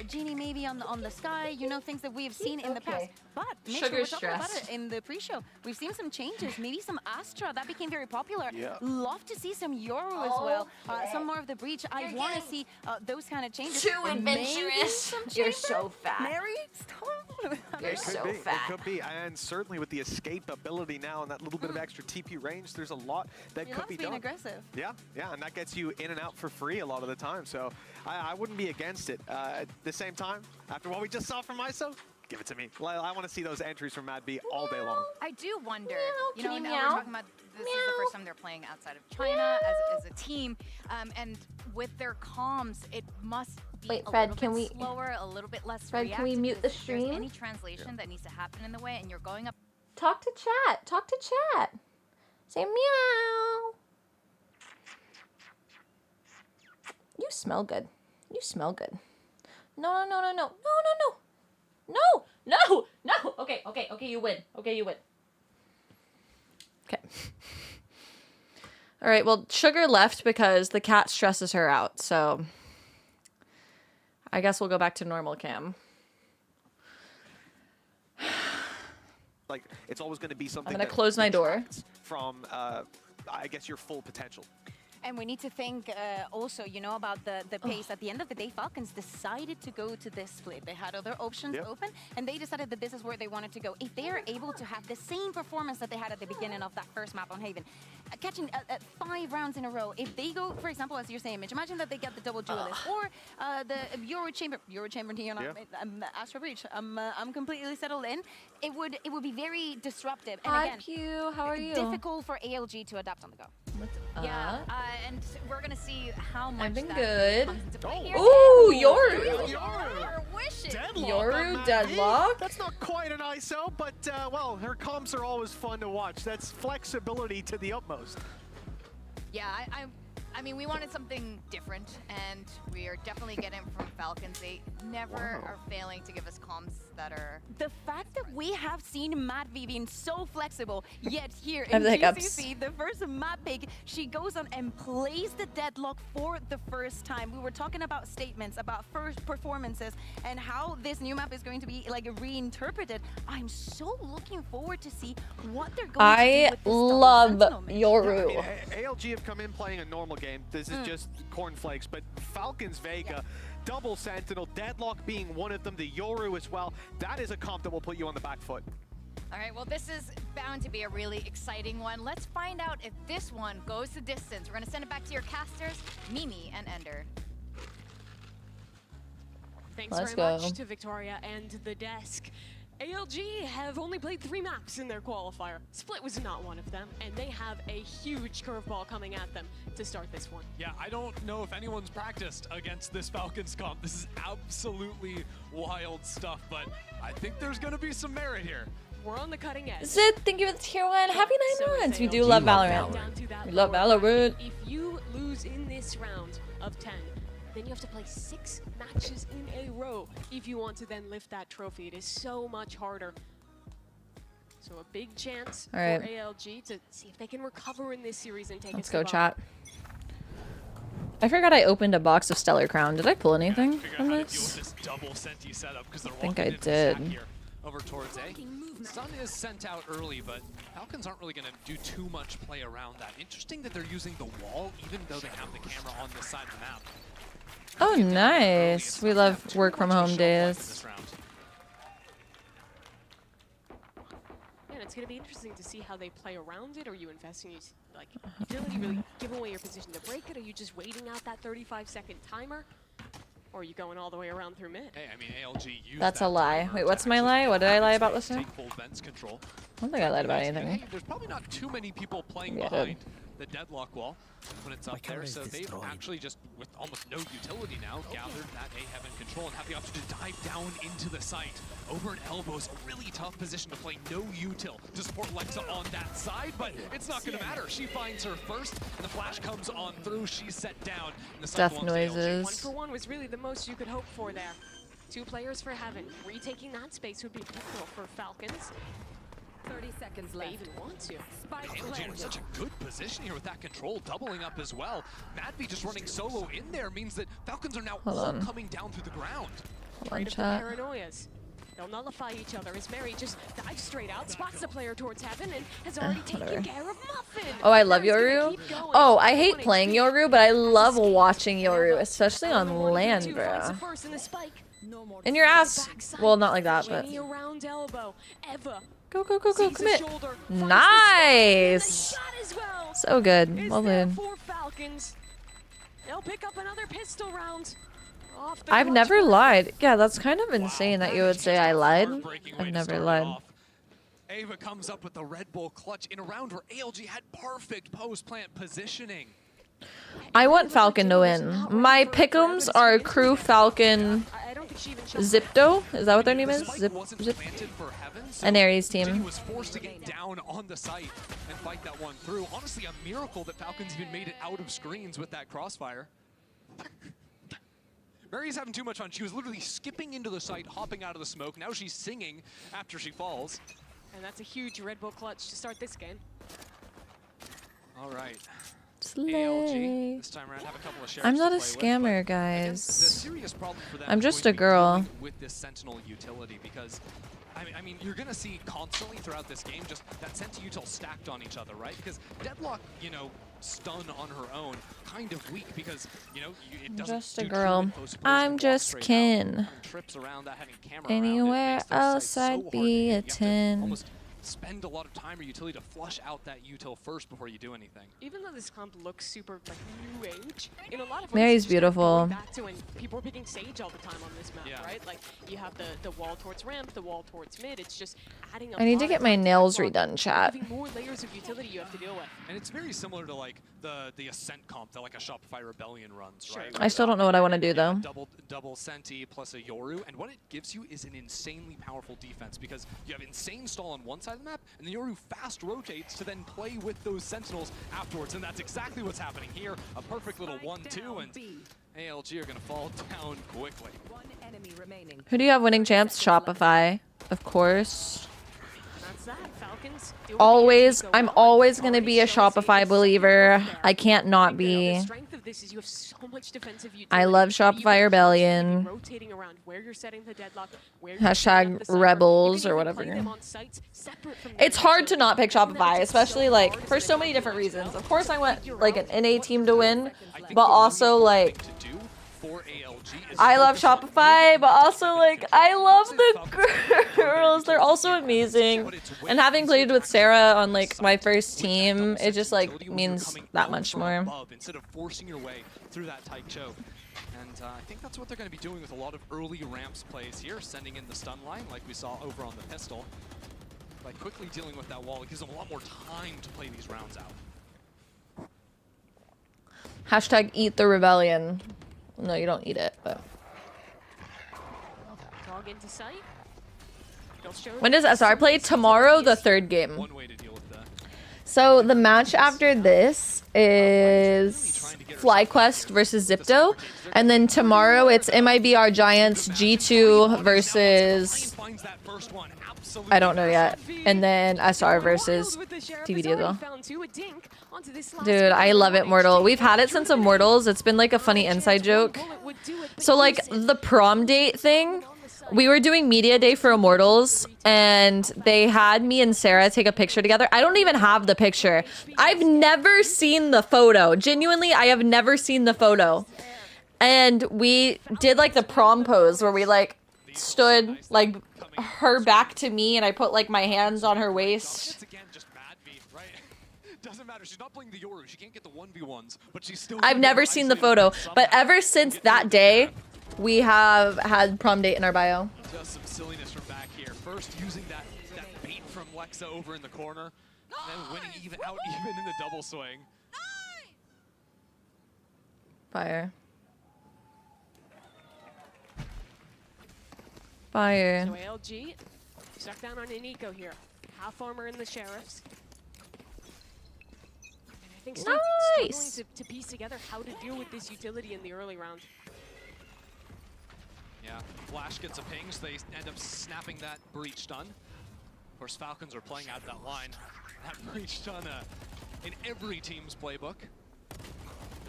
Genie maybe on the Sky. You know, things that we have seen in the past. But Mitch, we were talking about it in the pre-show. We've seen some changes. Maybe some Astra that became very popular. Yeah. Love to see some Yoru as well. Some more of the breach. I want to see those kind of changes. Too Maybe adventurous. some You're chamber? so fat. Mary, stop. You're It could so be. fat. It could be, and certainly with the escape ability now and that little bit of extra TP range, there's a lot that could be being done. aggressive. Yeah, yeah, and that gets you in and out for free a lot of the time. So I wouldn't be against it. At the same time, after what we just saw from ISO, give it to me. I want to see those entries from Mad B all day long. I do wonder, you Can know, you now meow? we're talking about this is the first time they're playing outside of China as a team, and with their comms, it must be Wait, a Fred, little can bit we- slower, a little bit less Fred, can we reactive, mute the because if stream? there's any translation that needs to happen in the way, and you're going up. Talk to chat. Talk to chat. Say meow. You smell good. You smell good. No, no, no, no, no, no, no, no, no, no, no. Okay, okay, okay. You win. Okay, you win. Okay. All right. Well, Sugar left because the cat stresses her out. So I guess we'll go back to normal cam. Like, it's always going to be something I'm gonna that close my door. detracts from, I guess, your full potential. And we need to think also, you know, about the pace. At the end of the day, Falcons decided to go to this split. They had other options open, and they decided that this is where they wanted to go. If they are able to have the same performance that they had at the beginning of that first map on Haven, catching 5 rounds in a row, if they go, for example, as you're saying, Mitch, imagine that they get the double duelist or the Euro Chamber Neon, Astro Breach. I'm completely settled in. It would be very disruptive. And Hi, again, Pew. How are you? difficult for ALG to adapt on the go. Yeah, and we're gonna see how much I've been that good. comes into play here. Ooh, Yoru. Yoru deadlock. That's not quite an ISO, but well, her comps are always fun to watch. That's flexibility to the utmost. Yeah, I mean, we wanted something different, and we are definitely getting it from Falcons. They never are failing to give us comms that are... The fact that we have seen Matt V being so flexible, yet here I have in the hiccups. GCC, the first map pick, she goes on and plays the deadlock for the first time. We were talking about statements, about first performances, and how this new map is going to be like reinterpreted. I'm so looking forward to see what they're going to do with this double love sentinel match. Yoru. Yeah, I mean, ALG have come in playing a normal game. This is just cornflakes, but Falcons Vega, double Sentinel, Deadlock being one of them, the Yoru as well. That is a comp that will put you on the back foot. All right, well, this is bound to be a really exciting one. Let's find out if this one goes the distance. We're going to send it back to your casters, Mimi and Ender. Thanks Let's very go. much to Victoria and the desk. ALG have only played 3 maps in their qualifier. Split was not one of them, and they have a huge curveball coming at them to start this one. Yeah, I don't know if anyone's practiced against this Falcons comp. This is absolutely wild stuff, but I think there's going to be some merit here. We're on the cutting edge. Zid, thank you for the tier 1. Happy 9 months. We do ALG. love Down Valorant. to that We love lower Valorant. bracket. If you lose in this round of 10, then you have to play 6 matches in a row if you want to then lift that trophy. It is so much harder. So a big chance All right. for ALG to see if they can recover in this series and take Let's it go, to chat. I forgot I opened a box of Stellar Crown. Did I pull anything from this? This double senti setup because they're think walking I into the stack did. here over towards A. Sun is sent out early, but Falcons aren't really going to do too much play around that. Interesting that they're using the wall even though they have the camera on this side of the map. Oh, nice. We love work from home days. Yeah, and it's going to be interesting to see how they play around it. Are you investing, like, utility, really give away your position to break it? Are you just waiting out that 35-second timer? Or are you going all the way around through mid? Hey, I mean, ALG used That's that a lie. timer Wait, to what's my actually lie? What did I lie about space, this time? take full Vents control. I don't think I lied about Hey, anything. there's probably not too many people playing Yeah, I did. behind the deadlock wall when it's up there. So they've actually just, with almost no utility now, gathered that A heaven control and have the option to dive down into the site. Over an elbow is a really tough position to play. No util to support Lexa on that side, but it's not going to matter. She finds her first, and the flash comes on through. She's set down. And the Death noises. 1-for-1 was really the most you could hope for there. 2 players for heaven. Retaking that space would be pivotal for Falcons. 30 seconds left. They even want to. ALG in such a good position here with that control doubling up as well. Madby just running solo in there means that Falcons are now all coming down through the ground. Afraid of the paranoias. They'll nullify each other as Mary just dives straight out, spots the player towards heaven, and has already taken care of Muffin. Oh, I love Yoru. Oh, I hate playing Yoru, but I love watching Yoru, especially on land, bro. In your ass. Well, not like that, but. Go, go, go, go, commit. Nice. So good. Well played. They'll pick up another pistol round. I've never lied. Yeah, that's kind of insane that you would say I lied. I've never lied. Ava comes up with the Red Bull clutch in a round where ALG had perfect post-plant positioning. I want Falcon to win. My pick'ems are Crew, Falcon, Zipto. Is that what their name is? Zip. An Ares team. Was forced to get down on the site and fight that one through. Honestly, a miracle that Falcons even made it out of screens with that crossfire. Mary's having too much fun. She was literally skipping into the site, hopping out of the smoke. Now she's singing after she falls. And that's a huge Red Bull clutch to start this game. All right. Slay. ALG this time around have a couple of shares I'm not a to play scammer, with, guys. the serious problem for them I'm is just going a to be girl. dealing with this Sentinel utility because I mean, you're going to see constantly throughout this game just that Sentinel util stacked on each other, right? Because Deadlock, you know, stun on her own, kind of weak because, you know, it doesn't Just a do girl. true close I'm just Kin. trips around that, having camera Anywhere else I'd be a 10. almost spend a lot of time or utility to flush out that util first before you do anything. Even though this comp looks super like new age, in a lot of ways Mary's it's just beautiful. going back to when people were picking Sage all the time on this map, right? Like you have the wall towards ramp, the wall towards mid. It's just adding a I need lot to of get my time nails backlog, redone, chat. having more layers of utility you have to deal with. And it's very similar to like the Ascent comp that like a Shopify Rebellion runs, right? I still don't know what I want to do though. Double Senti plus a Yoru, and what it gives you is an insanely powerful defense because you have insane stall on one side of the map, and the Yoru fast rotates to then play with those Sentinels afterwards, and that's exactly what's happening here. A perfect little 1-2, and ALG are going to fall down quickly. One enemy remaining. Who do you have winning champs? Shopify, of course. That's that. Falcons. Always, I'm always gonna be a Shopify believer. I can't not be. The strength of this is you have so much defensive utility. I love Shopify Rebellion. Rotating around where you're setting the deadlock, where you're Hashtag Rebels or whatever. It's hard to not pick Shopify, especially like for so many different reasons. Of course, I want like an NA team to win, but also like I love Shopify, but also like I love the girls. They're also amazing. And having played with Sarah on like my first team, it just like means that much more. Instead of forcing your way through that tight choke. And I think that's what they're going to be doing with a lot of early ramps plays here, sending in the stun line like we saw over on the pistol. By quickly dealing with that wall, it gives them a lot more time to play these rounds out. Hashtag eat the rebellion. No, you don't eat it, but. Dog into sight. When does SR play? Tomorrow, the third game. One way to deal with that. So the match after this is FlyQuest versus Zipto, and then tomorrow it's MIBR Giants G2 versus I don't know yet, and then SR versus TBD as well. Dude, I love it, Mortal. We've had it since Immortals. It's been like a funny inside joke. So like the prom date thing, we were doing media day for Immortals, and they had me and Sarah take a picture together. I don't even have the picture. I've never seen the photo. Genuinely, I have never seen the photo. And we did like the prom pose where we like stood like her back to me, and I put like my hands on her waist. Doesn't matter. She's not playing the Yoru. She can't get the 1v1s, but she's still. I've never seen the photo, but ever since that day, we have had prom date in our bio. Just some silliness from back here. First using that bait from Lexa over in the corner, and then winning even in the double swing. Fire. Fire. So ALG stuck down on an eco here. Half armor in the sheriffs. And I think still struggling to piece together how to deal with this utility in the early round. Yeah, Flash gets a ping, so they end up snapping that breach stun. Of course, Falcons are playing out that line. That breach stun in every team's playbook.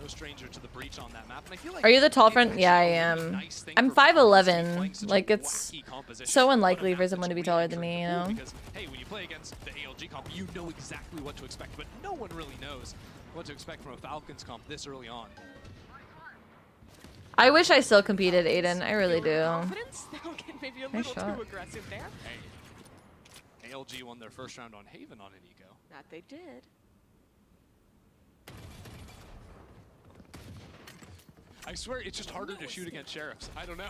No stranger to the breach on that map. And I feel like Are you the tall front? Yeah, I am. I'm 5'11". Like, it's so unlikely for someone to be taller than me, you know? Because, hey, when you play against the ALG comp, you know exactly what to expect, but no one really knows what to expect from a Falcons comp this early on. I wish I still competed, Aiden. I really do. Confidence? They'll get maybe a little too aggressive there. Hey, ALG won their first round on Haven on an eco. That they did. I swear it's just harder to shoot against sheriffs. I don't know.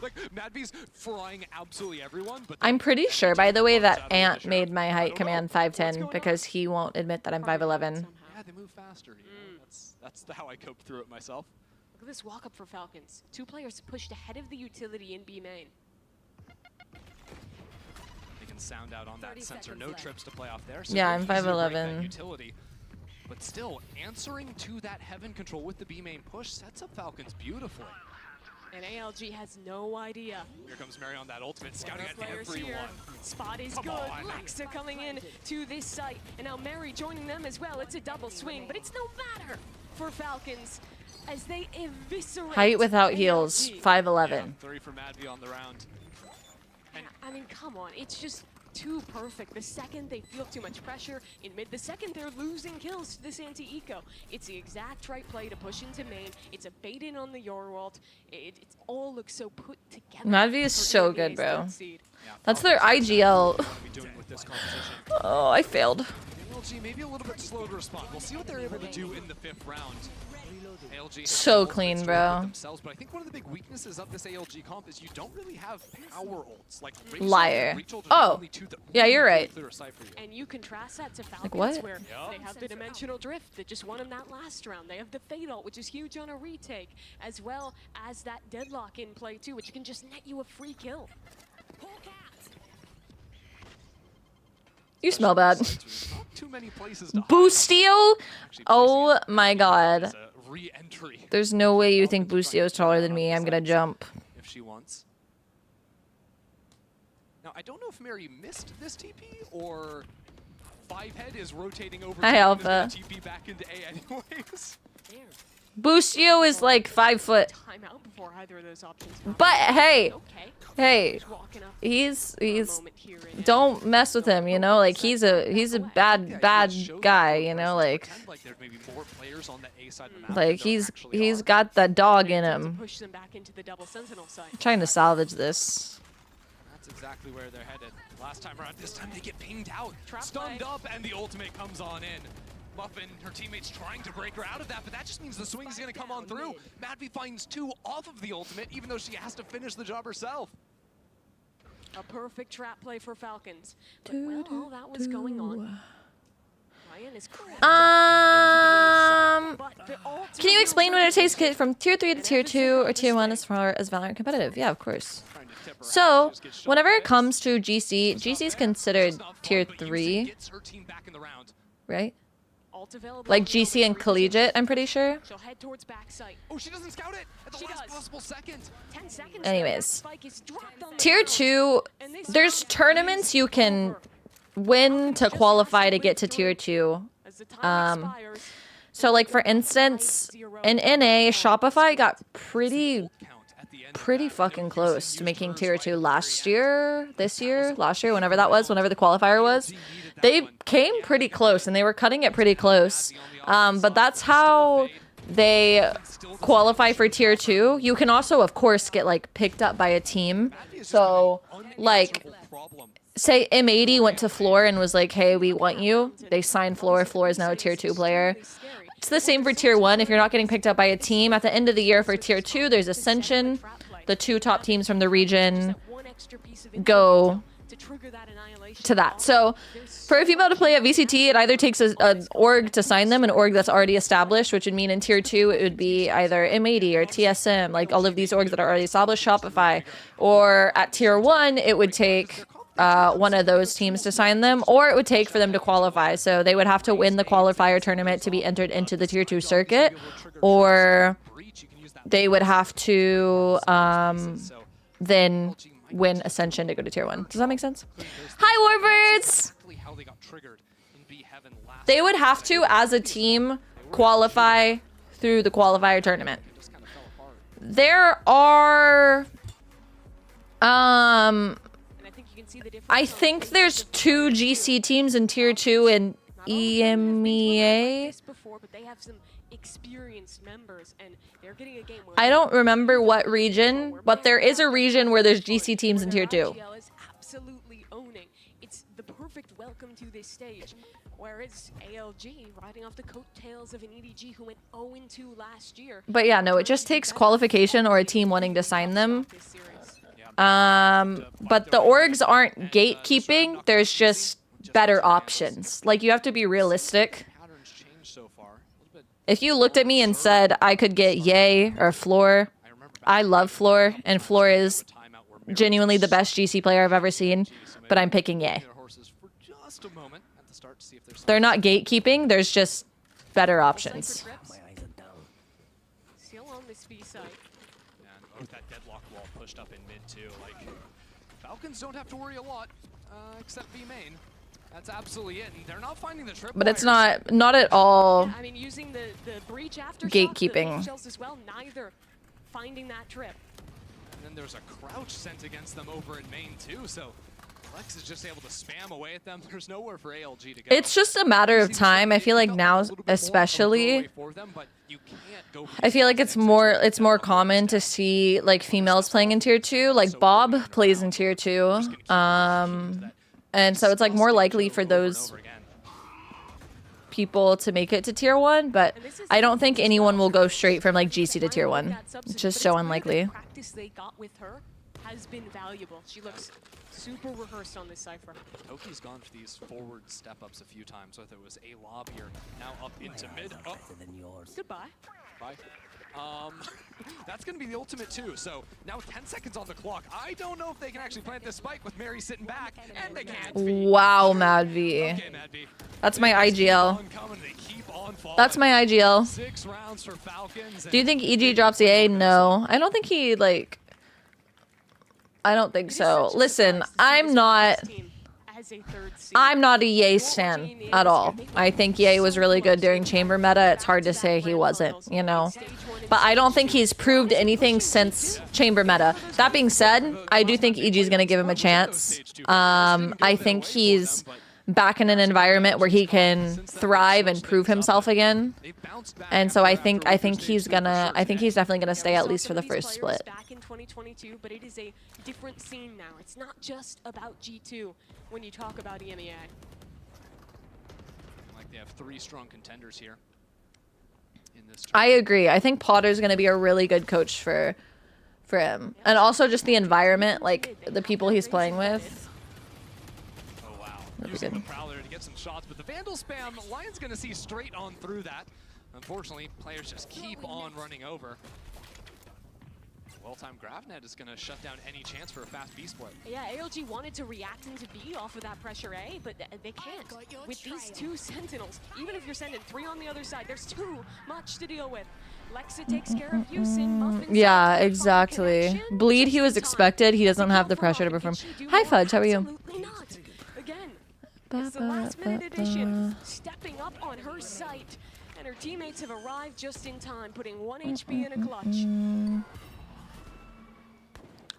Like, Madby's frying absolutely everyone, but I'm pretty sure, by the way, that Ant made my height command 5'10" because he won't admit that I'm 5'11". yeah, they move faster. You know? That's how I coped through it myself. Look at this walk up for Falcons. 2 players pushed ahead of the utility in B main. They can sound out on that sensor. No trips to play off there. So Yeah, I'm easy to break that 5'11". utility. But still, answering to that heaven control with the B main push sets up Falcons beautifully. And ALG has no idea. Here comes Mary on that ultimate, scouting at Players everyone. here. Spot is good. Lexa coming in to this site. And now Mary joining them as well. It's a double swing, but it's no matter for Falcons as they eviscerate. Height without heels, 5'11". Yeah, 3 for Madby on the round. And I mean, come on, it's just too perfect. The second they feel too much pressure in mid, the second they're losing kills to this anti-eco, it's the exact right play to push into main. It's a bait in on the Yorwalt. It all looks so put together. Madby is so good, bro. That's their IGL. Oh, I failed. ALG maybe a little bit slow to respond. We'll see what they're able to do in the 5th round. ALG So clean, bro. Themselves, but I think one of the big weaknesses of this ALG comp is you don't really have power ults. Like Liar. Oh, yeah, you're right. And you contrast that to Falcons, Like what? where they have the dimensional drift that just won them that last round. They have the Fade ult, which is huge on a retake, as well as that deadlock in play too, which can just net you a free kill. You smell bad. Too many places to Boostio? Oh my god. Re-entry. There's no way you think Boostio is taller than me. I'm gonna jump. If she wants. Now, I don't know if Mary missed this TP or 5-head is rotating over Hi, to Alpha. TP back into A anyways. Boostio is like 5 foot. Time out before either of those options. But hey, hey, he's don't mess with him, you know, like he's a bad guy, you know, like he's got the dog in him. Push them back into the double sentinel side. I'm trying to salvage this. That's exactly where they're headed. Last time around, this time they get pinged out, stunned up, and the ultimate comes on in. Muffin, her teammates trying to break her out of that, but that just means the swing's gonna come on through. Madby finds 2 off of the ultimate, even though she has to finish the job herself. A perfect trap play for Falcons. But while all that was going on, Ryan is can you explain what it takes to get from tier 3 to tier 2 or tier 1 as far as Valorant competitive? Yeah, of course. So, whenever it comes to GC, GC is considered tier 3, right? Like GC and Collegiate, I'm pretty sure. She'll head towards backside. Oh, she doesn't scout it at the last possible second. 10 seconds. Anyways, tier 2, there's tournaments you can win to qualify to get to tier 2. So like for instance, in NA, Shopify got pretty fucking close to making tier 2 last year, whenever that was, whenever the qualifier was. They came pretty close and they were cutting it pretty close. But that's how they qualify for tier 2. You can also, of course, get like picked up by a team. So like, say M80 went to Floor and was like, hey, we want you. They signed Floor. Floor is now a tier 2 player. It's the same for tier 1. If you're not getting picked up by a team, at the end of the year for tier 2, there's Ascension. The 2 top teams from the region go to that. So for a female to play at VCT, it either takes an org to sign them, an org that's already established, which would mean in tier 2 it would be either M80 or TSM, like all of these orgs that are already established, Shopify, or at tier 1 it would take one of those teams to sign them, or it would take for them to qualify. So they would have to win the qualifier tournament to be entered into the tier 2 circuit, or they would have to then win Ascension to go to tier 1. Does that make sense? Hi, Warbirds! They would have to, as a team, qualify through the qualifier tournament. There are... I think there's 2 GC teams in tier 2 and EMEA. I don't remember what region, but there is a region where there's GC teams in tier 2. Absolutely owning. It's the perfect welcome to this stage. Whereas ALG riding off the coattails of an EDG who went 0-2 last year. But yeah, no, it just takes qualification or a team wanting to sign them. But the orgs aren't gatekeeping, there's just better options. Like, you have to be realistic. If you looked at me and said I could get Ye or Floor, I love Floor, and Floor is genuinely the best GC player I've ever seen, but I'm picking Ye. They're not gatekeeping, there's just better options. Still on this B side. And that deadlock wall pushed up in mid too. Like, Falcons don't have to worry a lot, except B main. That's absolutely it. And they're not finding the trip. But it's not at all I mean, using the breach after gatekeeping. as well, neither finding that trip. And then there's a crouch sent against them over in main too, so Lex is just able to spam away at them. There's nowhere for ALG to go. It's just a matter of time. I feel like now, especially, I feel like it's more common to see like females playing in tier 2. Like Bob plays in tier 2, and so it's like more likely for those people to make it to tier 1. But I don't think anyone will go straight from like GC to tier 1. It's just so unlikely. Practice they got with her has been valuable. She looks super rehearsed on this Cypher. Oki's gone for these forward step-ups a few times, whether it was a lobbier, now up into mid. Oh. Goodbye. Bye. That's going to be the ultimate too. So now with 10 seconds on the clock, I don't know if they can actually plant this spike with Mary sitting back, and they can't. Wow, Mad V. Okay, Mad V. That's my IGL. That's my IGL. 6 rounds for Falcons. Do you think EG drops the A? No. I don't think he, like... I don't think so. Listen, I'm not a Ye stan at all. I think Ye was really good during chamber meta. It's hard to say he wasn't, you know. But I don't think he's proved anything since chamber meta. That being said, I do think EG's going to give him a chance. I think he's back in an environment where he can thrive and prove himself again. And so I think he's definitely gonna stay at least for the first split. Back in 2022, but it is a different scene now. It's not just about G2 when you talk about EMEA. Like they have 3 strong contenders here in this tournament. I agree. I think Potter's gonna be a really good coach for him, and also just the environment, like the people he's playing with. Using the Prowler to get some shots, but the Vandal spam, Lion's going to see straight on through that. Unfortunately, players just keep on running over. Well-timed GravNet is going to shut down any chance for a fast B split. Yeah, ALG wanted to react into B off of that pressure A, but they can't. With these 2 Sentinels, even if you're sending 3 on the other side, there's too much to deal with. Lexa takes care of Yusin, Muffin. Yeah, exactly. Bleed, he was expected. He doesn't have the pressure to perform. Hi, Fudge. How are you? Absolutely not. Again, it's the last-minute addition, stepping up on her site, and her teammates have arrived just in time, putting 1 HP in a clutch.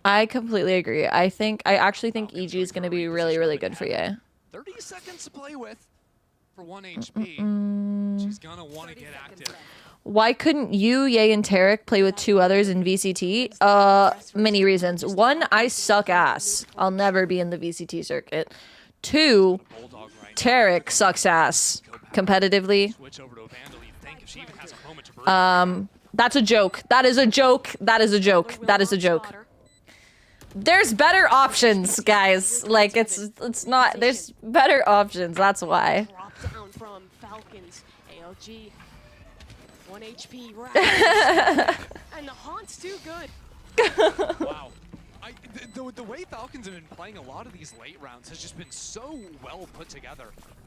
I completely agree. I actually think EG is going to be really, really good for you. 30 seconds to play with for 1 HP. She's going to want to get active. Why couldn't you, Ye, and Tarek play with 2 others in VCT? Many reasons. 1, I suck ass. I'll never be in the VCT circuit. 2, Tarek sucks ass competitively. That's a joke. That is a joke. That is a joke. That is a joke. There's better options, guys. Like it's not. There's better options. That's why. Drop down from Falcons. ALG. 1 HP. Right. And the Haunt's too good. Wow. The way Falcons have been playing a lot of these late rounds has just been so well put together,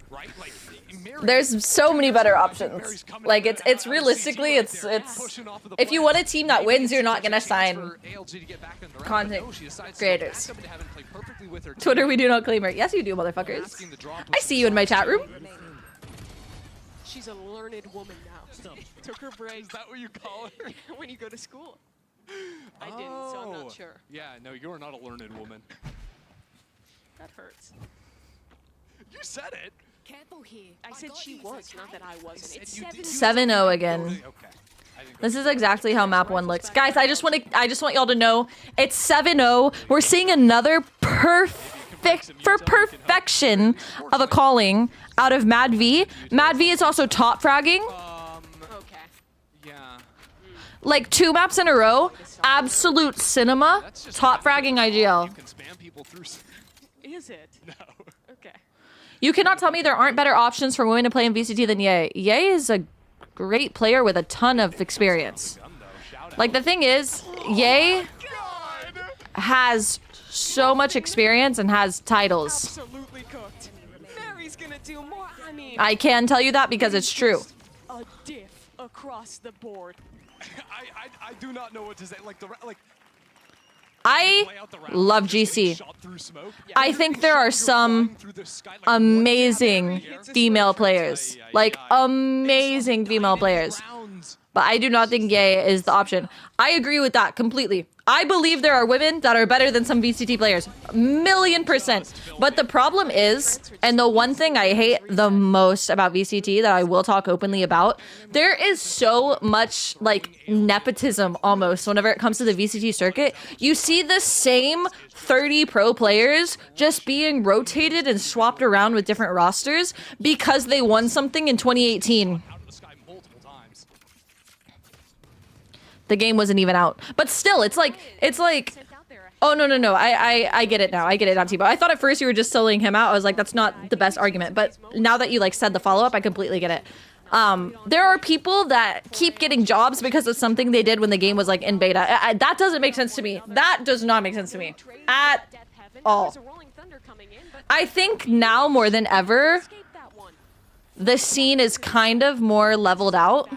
right? Like, There's so many better options. Like it's realistically it's if you want a team that wins, you're not gonna sign content creators. Twitter, we do not claim her. Yes, you do, motherfuckers. I see you in my chat room. She's a learned woman now. Took her break. Is that what you call her? When you go to school. I didn't, so I'm not sure. Yeah, no, you're not a learned woman. That hurts. You said it. Careful here. I said she was, not that I wasn't. It's 7-0 again. This is exactly how map 1 looks. Guys, I just want y'all to know it's 7-0. We're seeing another perfection of a calling out of Mad V. Mad V is also top fragging. Like 2 maps in a row, absolute cinema, top fragging IGL. Is it? No. Okay. You cannot tell me there aren't better options for women to play in VCT than Ye. Ye is a great player with a ton of experience. Like the thing is, Ye has so much experience and has titles. Absolutely cooked. Mary's gonna do more. I mean, I can tell you that because it's true. A diff across the board. I do not know what to say. I love GC. I think there are some amazing female players. Like, amazing female players. But I do not think Ye is the option. I agree with that completely. I believe there are women that are better than some VCT players. 1,000,000%. But the problem is, and the one thing I hate the most about VCT that I will talk openly about, there is so much like nepotism almost whenever it comes to the VCT circuit. You see the same 30 pro players just being rotated and swapped around with different rosters because they won something in 2018. The game wasn't even out. But still, it's like, oh, no. I get it now. I get it now, Tebow. I thought at first you were just soloing him out. I was like, that's not the best argument. But now that you like said the follow-up, I completely get it. There are people that keep getting jobs because of something they did when the game was like in beta. That doesn't make sense to me. That does not make sense to me at all. I think now more than ever, the scene is kind of more leveled out.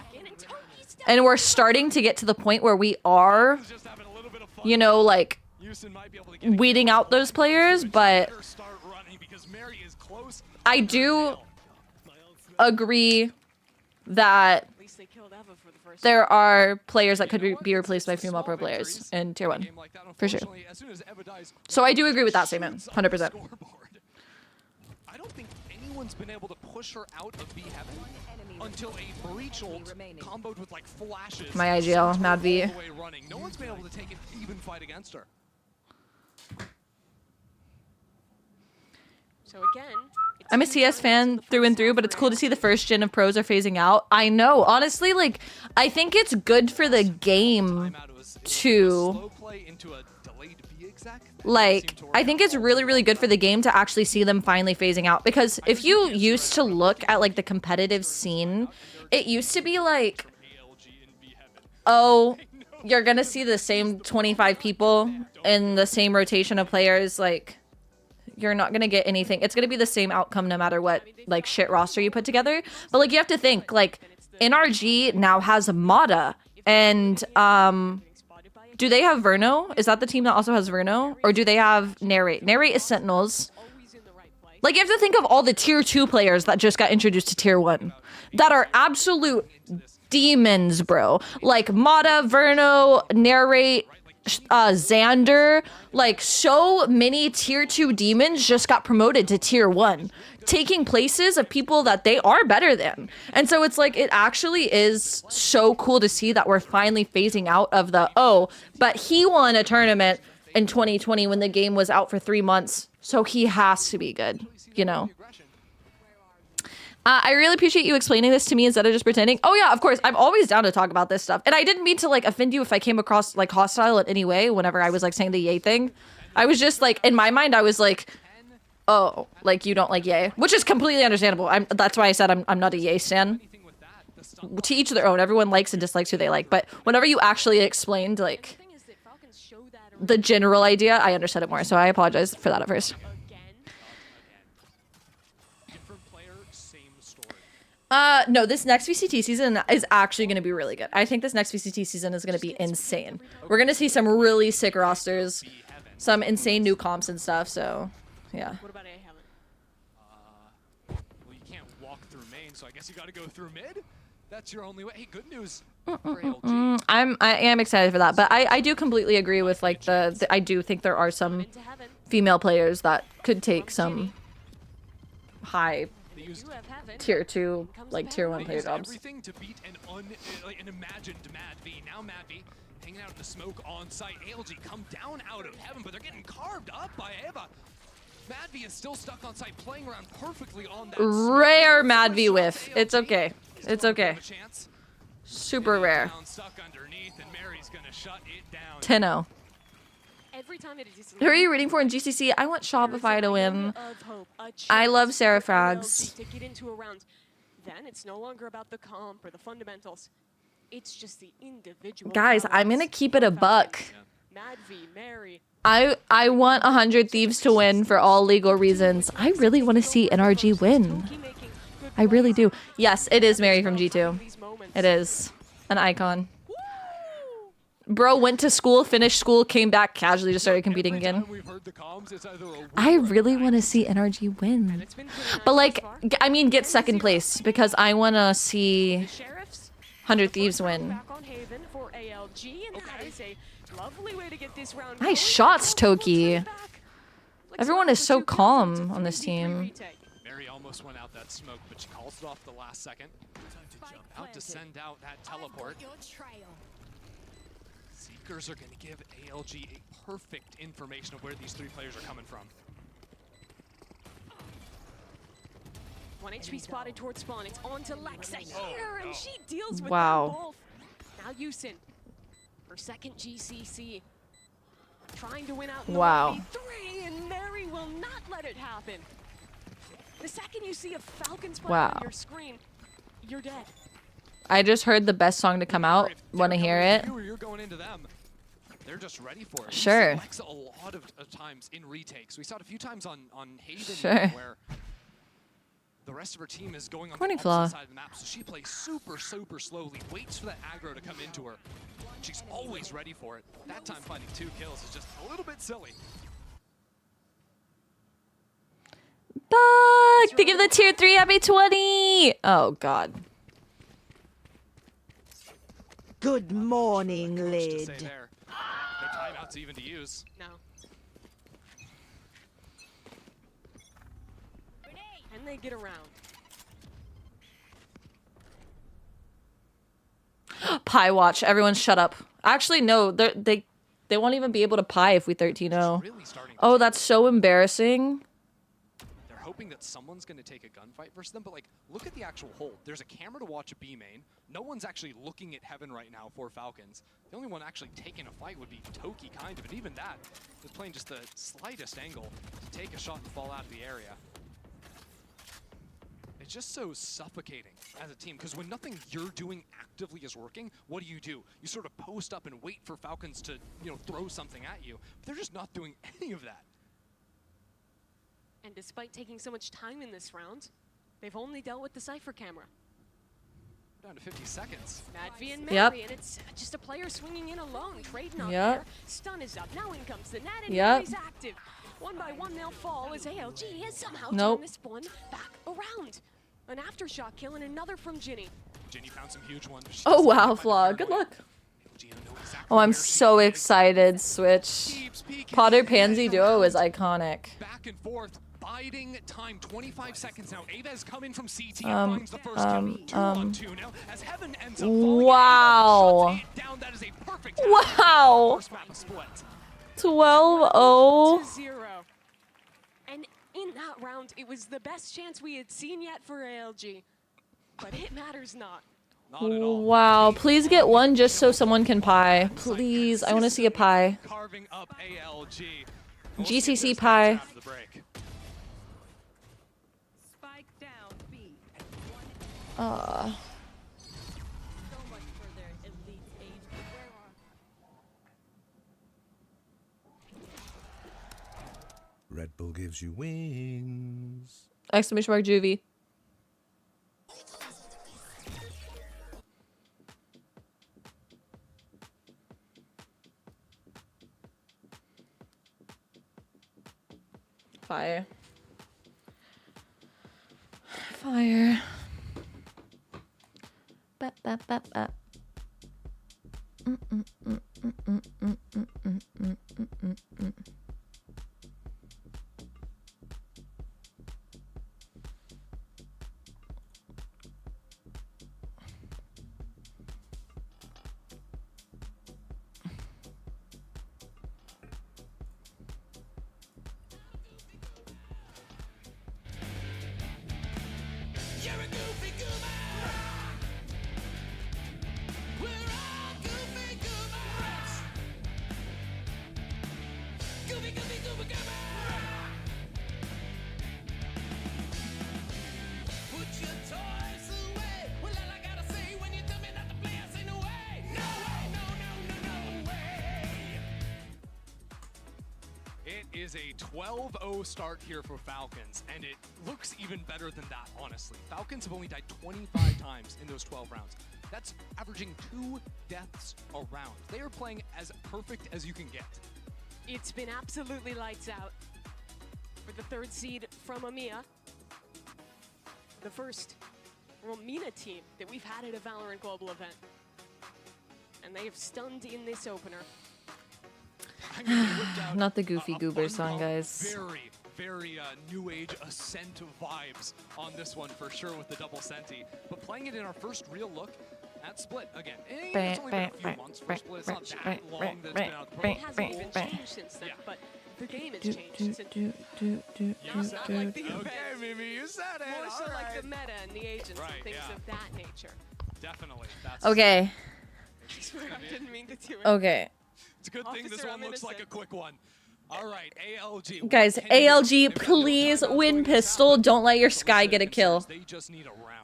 And we're starting to get to the point where we are, you know, like, weeding out those players, but I do agree that there are players that could be replaced by female pro players in Tier 1, for sure. So I do agree with that statement, 100%. I don't think anyone's been able to push her out of B Heaven until a breach ult comboed with like flashes. My IGL, Mad V. No one's been able to take an even fight against her. So again, I'm a CS fan through and through, but it's cool to see the first gen of pros are phasing out. I know, honestly, like, I think it's good for the game to, like, I think it's really, really good for the game to actually see them finally phasing out. Because if you used to look at, like, the competitive scene, it used to be like, oh, you're gonna see the same 25 people in the same rotation of players, like, you're not gonna get anything. It's gonna be the same outcome no matter what, like, shit roster you put together. But, like, you have to think, like, NRG now has Mata, and, do they have Verno? Is that the team that also has Verno? Or do they have Narrate? Narrate is Sentinels. Like, you have to think of all the Tier 2 players that just got introduced to Tier 1. That are absolute demons, bro. Like, Mata, Verno, Narrate, Xander. Like, so many Tier 2 demons just got promoted to Tier 1. Taking places of people that they are better than. And so it's like, it actually is so cool to see that we're finally phasing out of the, oh, but he won a tournament in 2020 when the game was out for 3 months, so he has to be good, you know? I really appreciate you explaining this to me instead of just pretending. Oh yeah, of course, I'm always down to talk about this stuff. And I didn't mean to like offend you if I came across like hostile in any way whenever I was like saying the Ye thing. I was just like, in my mind, I was like, oh, like you don't like Ye, which is completely understandable. That's why I said I'm not a Ye stan. To each their own. Everyone likes and dislikes who they like. But whenever you actually explained like the general idea, I understood it more. So I apologize for that at first. No, this next VCT season is actually going to be really good. I think this next VCT season is going to be insane. We're going to see some really sick rosters, some insane new comps and stuff, so yeah. What about A Heaven? Well, you can't walk through main, so I guess you got to go through mid. That's your only way. Hey, good news. I am excited for that, but I do completely agree with like I do think there are some female players that could take some high tier 2, like tier 1 player jobs. Everything to beat an imagined Mad V. Now Mad V hanging out in the smoke on site. ALG come down out of heaven, but they're getting carved up by Eva. Mad V is still stuck on site, playing around perfectly on that. Rare Mad V whiff. It's okay. It's okay. Super rare. 10-0. Who are you rooting for in GCC? I want Shopify to win. I love Sarah Frags. Then it's no longer about the comp or the fundamentals. It's just the individual. Guys, I'm gonna keep it a buck. Mad V, Mary. I want 100 Thieves to win for all legal reasons. I really want to see NRG win. I really do. Yes, it is Mary from G2. It is. An icon. Bro went to school, finished school, came back, casually just started competing again. I really want to see NRG win. But like, I mean get second place because I want to see 100 Thieves win. Nice shots, Toki. Everyone is so calm on this team. Mary almost went out that smoke, but she calls it off the last second. Out to send out that teleport. Seekers are going to give ALG a perfect information of where these three players are coming from. 1 HP spotted towards spawn. It's on to Lexa here, and she deals with wow. them both. Now Yusin, her second GCC, trying to win out in wow. the 1v3, and Mary will not let it happen. The second you see a Falcon spot wow. on your screen, you're dead. I just heard the best song to come out. Want to hear it? You're going into them. They're just ready for it. Sure. We see Lexa a lot of times in retakes. We saw it a few times on Haven sure. where the rest of her team is going on Morning the Flaw. opposite side of the map, so she plays super slowly, waits for that aggro to come into her. She's always ready for it. That time finding 2 kills is just a little bit silly. Buck! They give the tier 3 happy 20! Oh god. Good morning, Lid. No timeouts even to use. No. And they get around. Pie watch. Everyone shut up. Actually, no. They won't even be able to pie if we 13-0. Oh, that's so embarrassing. They're hoping that someone's going to take a gunfight versus them, but like, look at the actual hold. There's a camera to watch a B main. No one's actually looking at Heaven right now for Falcons. The only one actually taking a fight would be Toki, kind of, and even that is playing just the slightest angle to take a shot and fall out of the area. It's just so suffocating as a team, because when nothing you're doing actively is working, what do? You sort of post up and wait for Falcons to, you know, throw something at you. But they're just not doing any of that. And despite taking so much time in this round, they've only dealt with the Cypher camera. Down to 50 seconds. Mad V and Mary, yep. And it's just a player swinging in alone, trading out yep. there. Stun is up, now in comes the net, and yep. Mary's active. 1 by 1 they'll fall as ALG has somehow nope. turned this one back around. An aftershock kill and another from Ginny. Ginny found some huge ones. Oh wow, Flaw. Good luck. Oh, I'm so excited, Switch. Potter Pansy duo is iconic. Back and forth, biding time, 25 seconds now. Ava has come in from CT and finds the first kill. 2 on 2 now as Heaven ends up wow. down. That is a perfect wow. First map split. 12-0. And in that round, it was the best chance we had seen yet for ALG. But it matters not. Not at all. Wow, please get one just so someone can pie. Please, I want to see a pie. Carving up ALG. GCC pie. Spike down B. Red Bull gives you wings. Exclamation mark juvie. Fire. Fire. Bap, bap, bap, bap. Is a 12-0 start here for Falcons, and it looks even better than that, honestly. Falcons have only died 25 times in those 12 rounds. That's averaging 2 deaths a round. They are playing as perfect as you can get. It's been absolutely lights out for the 3rd seed from EMEA. The first Romina team that we've had at a Valorant Global event. And they have stunned in this opener. Not the Goofy Goober song, guys. Very new age Ascent vibes on this one for sure with the double Senti. But playing it in our first real look at Split again. It's only been a few months for Split. It's not that long that it's been out of the pro. It hasn't even changed since then, but the game has changed since. It's not like the event. Okay, Mimi, you said it. More so like the meta and the agents and things of that nature. Definitely. That's Okay. I didn't mean to do it. Okay. It's a good thing this one looks like a quick one. All right, ALG. Guys, ALG, please win pistol. Don't let your Sky get a kill.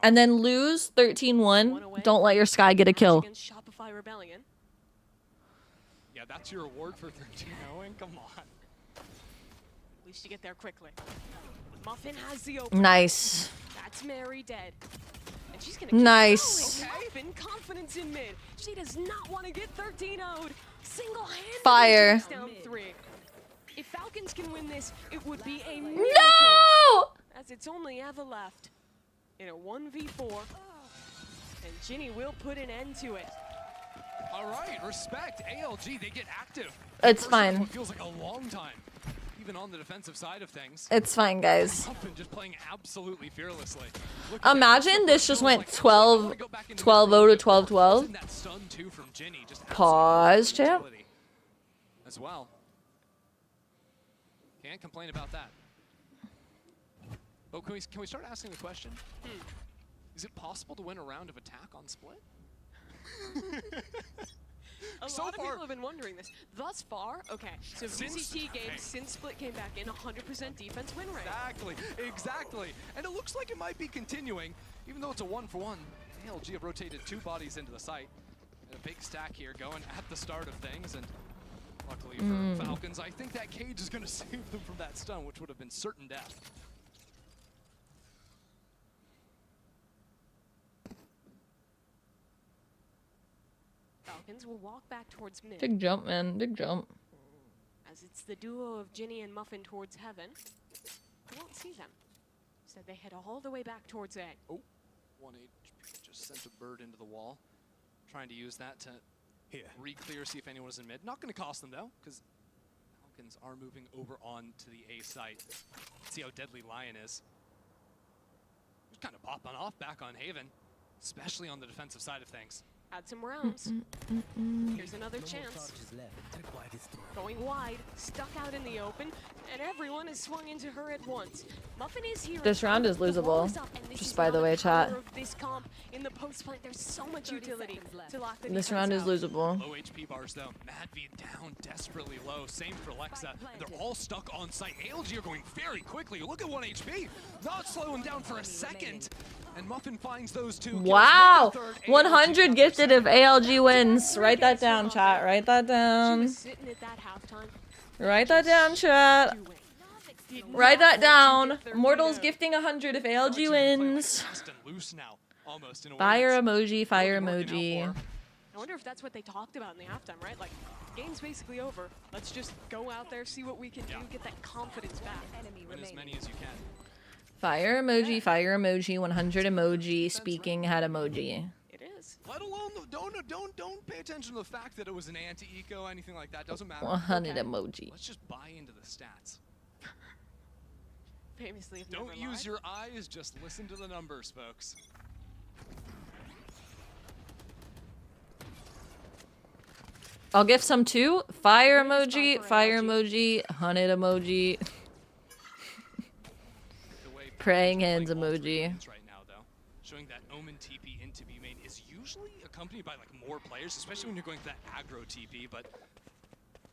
And then lose 13-1. Don't let your Sky get a kill. Shopify Rebellion. Yeah, that's your award for 13-0ing? Come on. At least you get there quickly. Muffin has the open. Nice. That's Mary dead. And she's gonna Nice. keep going. Muffin, confidence in mid. She does not want to get 13-0'd. Single-handedly Fire. takes down 3. If Falcons can win this, it would be a miracle. No! As it's only Eva left in a 1v4. And Ginny will put an end to it. All right, respect. ALG, they get active. It's First fine. one feels like a long time, even on the defensive side of things. It's fine, guys. Muffin just playing absolutely fearlessly. Imagine this just went 12-0 to 12-12. That stun too from Ginny, just Pause, champ. as well. Can't complain about that. Oh, can we start asking the question? Is it possible to win a round of attack on Split? A lot of people have been wondering this. Thus far, okay, so VCT games since Split came back in 100% defense win rate. Exactly. And it looks like it might be continuing, even though it's a 1-for-1. ALG have rotated 2 bodies into the site. And a big stack here going at the start of things, and luckily for Falcons, I think that cage is going to save them from that stun, which would have been certain death. Falcons will walk back towards mid. Big jump, man. Big jump. As it's the duo of Ginny and Muffin towards heaven. You won't see them. So they head all the way back towards A. Oh, 1 HP just sent a bird into the wall. Trying to use that to re-clear, see if anyone was in mid. Not going to cost them, though, because Falcons are moving over on to the A site. See how deadly Lion is. Just kind of popping off back on Haven, especially on the defensive side of things. Add some rounds. Here's another chance. Going wide, stuck out in the open, and everyone is swung into her at once. Muffin is here. This round is losable. And Just by the way, chat. This comp in the post plant, there's so much utility to lock the This round is losable. Low HP bars though. Madvi down desperately low. Same for Lexa. And they're all stuck on site. ALG are going very quickly. Look at 1 HP. Not slowing down for a second. And Muffin finds those two. Wow! 100 gifted if ALG wins. Write that down, chat. Write that down. Write that down, chat. Write that down. Mortals gifting 100 if ALG wins. Fire emoji, fire emoji. I wonder if that's what they talked about in the halftime, right? Like, game's basically over. Let's just go out there, see what we can do, get that confidence back. Win as many as you can. Fire emoji, 100 emoji, speaking head emoji. It is. Let alone, don't pay attention to the fact that it was an anti-eco, anything like that. Doesn't matter. 100 emoji. Let's just buy into the stats. Famously, don't use your eyes, just listen to the numbers, folks. I'll gift some too. Fire emoji, 100 emoji. Praying hands emoji. Right now, though, showing that Omen TP into B main is usually accompanied by like more players, especially when you're going for that aggro TP. But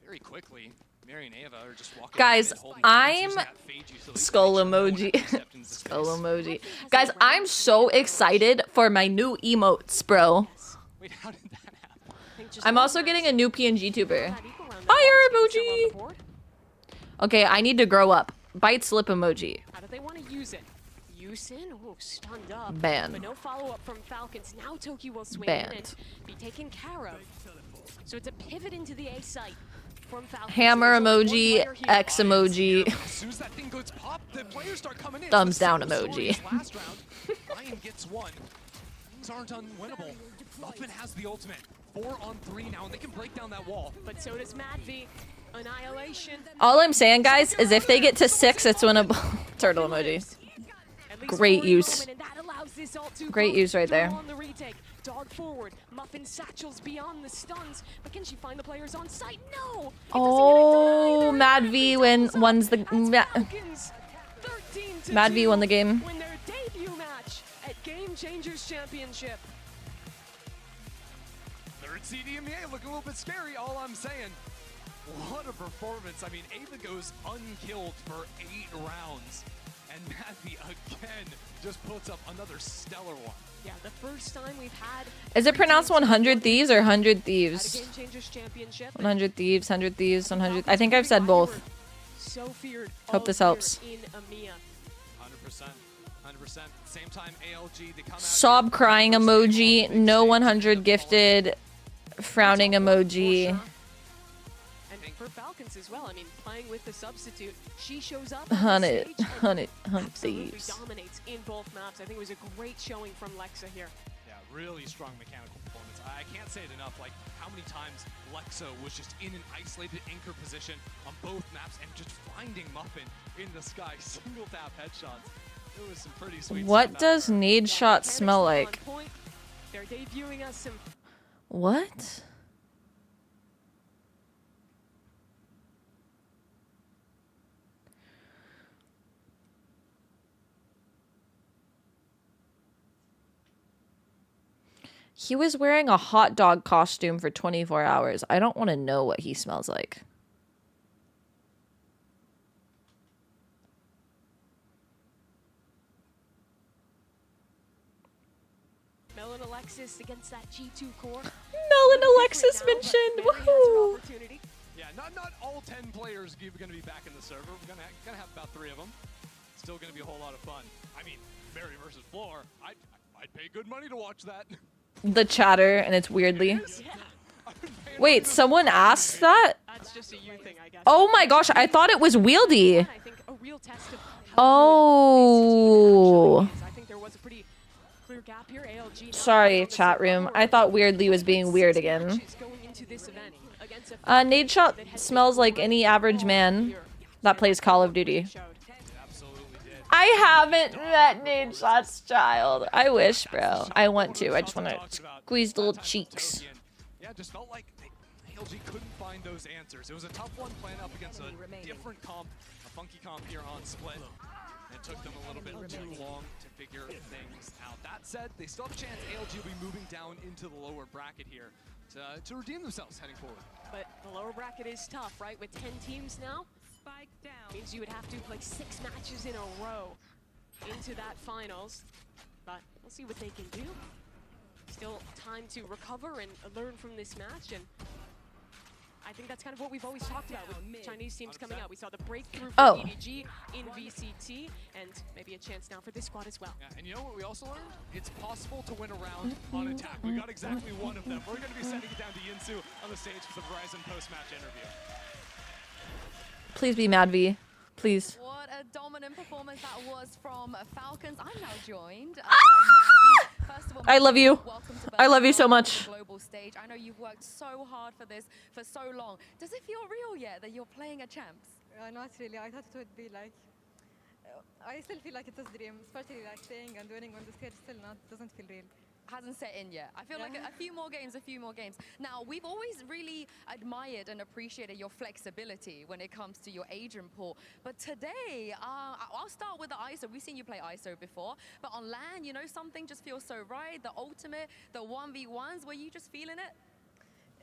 very quickly, Mary and Ava are just walking. Guys, I'm skull emoji. Skull emoji. Guys, I'm so excited for my new emotes, bro. Wait, how did that happen? I'm also getting a new PNG tuber. Fire emoji. Okay, I need to grow up. Bite slip emoji. How do they want to use it? Yusin, oh, stunned up. Ban. But no follow-up from Falcons. Now Toki will swing Banned. in and be taken care of. So it's a pivot into the A site from Falcons. Hammer emoji, X emoji. As soon as that thing goes pop, the players start coming in. Thumbs down emoji. Last round, Ryan gets one. Things aren't unwinnable. Muffin has the ultimate. 4 on 3 now, and they can break down that wall. But so does Madvi. Annihilation. All I'm saying, guys, is if they get to 6, it's winnable. Turtle emoji. Great use. Great use right there. Dog forward. Muffin satchels beyond the stuns, but can she find the players on site? No. Oh, Mad V wins the Mad V won the game. Win their debut match at Game Changers Championship. Third CDMA looking a little bit scary. All I'm saying. What a performance. I mean, Ava goes unkilled for 8 rounds. And Madvi again just puts up another stellar one. Yeah, the first time we've had... Is it pronounced 100 Thieves or 100 Thieves? Game Changers Championship. 100 Thieves, 100 Thieves, 100... I think I've said both. So feared. Hope this helps. In EMEA. 100%. 100%. Same time, ALG, they come out Sob crying emoji, no 100 gifted, frowning emoji. For Falcons as well, I mean, playing with the substitute, she shows up. 100 absolutely Thieves. Dominates in both maps. I think it was a great showing from Lexa here. Yeah, really strong mechanical performance. I can't say it enough, like how many times Lexa was just in an isolated anchor position on both maps and just finding Muffin in the sky, single tap headshots. It was some pretty sweet What stuff does nade shot smell like? They're debuting us some... What? He was wearing a hot dog costume for 24 hours. I don't want to know what he smells like. Melon Alexis against that G2 core. Melon Alexis mentioned. Woohoo! Yeah, not all 10 players are going to be back in the server. We're gonna have about 3 of them. Still going to be a whole lot of fun. I mean, Mary versus Floor. I'd pay good money to watch that. The chatter, and it's weirdly. Wait, someone asked that? That's just a you thing, I guess. Oh my gosh, I thought it was wieldy. Oh. I think there was a pretty clear gap here. ALG Sorry, chat room. I thought weirdly was being weird again. Nade shot smells like any average man that plays Call of Duty. I haven't met Nade Shot's child. I wish, bro. I want to. I just want to squeeze the little cheeks. Yeah, just felt like ALG couldn't find those answers. It was a tough one playing up against a different comp, a funky comp here on Split. It took them a little bit too long to figure things out. That said, they still have a chance. ALG will be moving down into the lower bracket here to redeem themselves heading forward. But the lower bracket is tough, right? With 10 teams now, Spike down. means you would have to play 6 matches in a row into that finals. But we'll see what they can do. Still time to recover and learn from this match, and I think that's kind of what we've always talked about with Chinese teams coming out. We saw the breakthrough for EDG in VCT, and maybe a chance now for this squad as well. Yeah, and you know what we also learned? It's possible to win a round on attack. We got exactly one of them. We're going to be sending it down to Yinsu on the stage for the Verizon post-match interview. Please be Mad V. Please. What a dominant performance that was from Falcons. I'm now joined by Mad V. First of all, I love you. welcome to I love you so Berlin, much. global stage. I know you've worked so hard for this for so long. Does it feel real yet that you're playing a champs? Not really. I thought it would be like. I still feel like it's a dream, especially like playing and winning on the stage. Still doesn't feel real. Hasn't set in yet. I feel like a few more games, Now, we've always really admired and appreciated your flexibility when it comes to your agent pool. But today, I'll start with the ISO. We've seen you play ISO before, but on LAN, you know, something just feels so right. The ultimate, the 1v1s, were you just feeling it?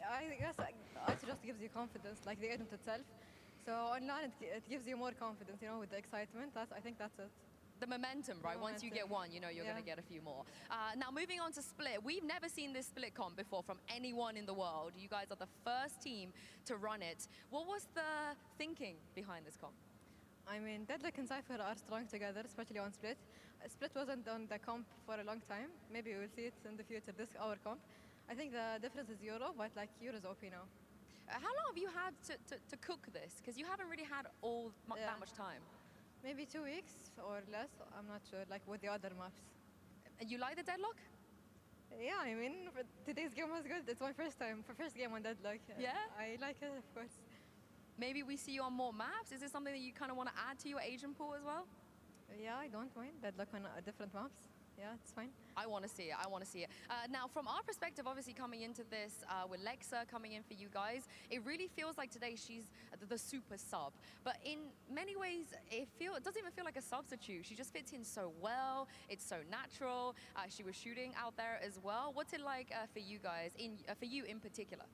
I guess ISO just gives you confidence, like the agent itself. So online, it gives you more confidence, you know, with the excitement. I think that's it. The momentum, right? Once you get one, you know you're going to get a few more. Now, moving on to Split. We've never seen this Split comp before from anyone in the world. You guys are the first team to run it. What was the thinking behind this comp? I mean, Deadlock and Cypher are strong together, especially on Split. Split wasn't on the comp for a long time. Maybe we'll see it in the future, our comp. I think the difference is Euro, but like Euro is OP now. How long have you had to cook this? Because you haven't really had that much time. Maybe 2 weeks or less, I'm not sure, like with the other maps. And you like the Deadlock? Yeah, I mean, today's game was good. It's my first game on Deadlock. Yeah? I like it, of course. Maybe we see you on more maps? Is this something that you kind of want to add to your agent pool as well? Yeah, I don't mind Deadlock on different maps. Yeah, it's fine. I want to see it. Now, from our perspective, obviously coming into this with Lexa coming in for you guys, it really feels like today she's the super sub. But in many ways, it doesn't even feel like a substitute. She just fits in so well. It's so natural. She was shooting out there as well. What's it like for you guys, for you in particular?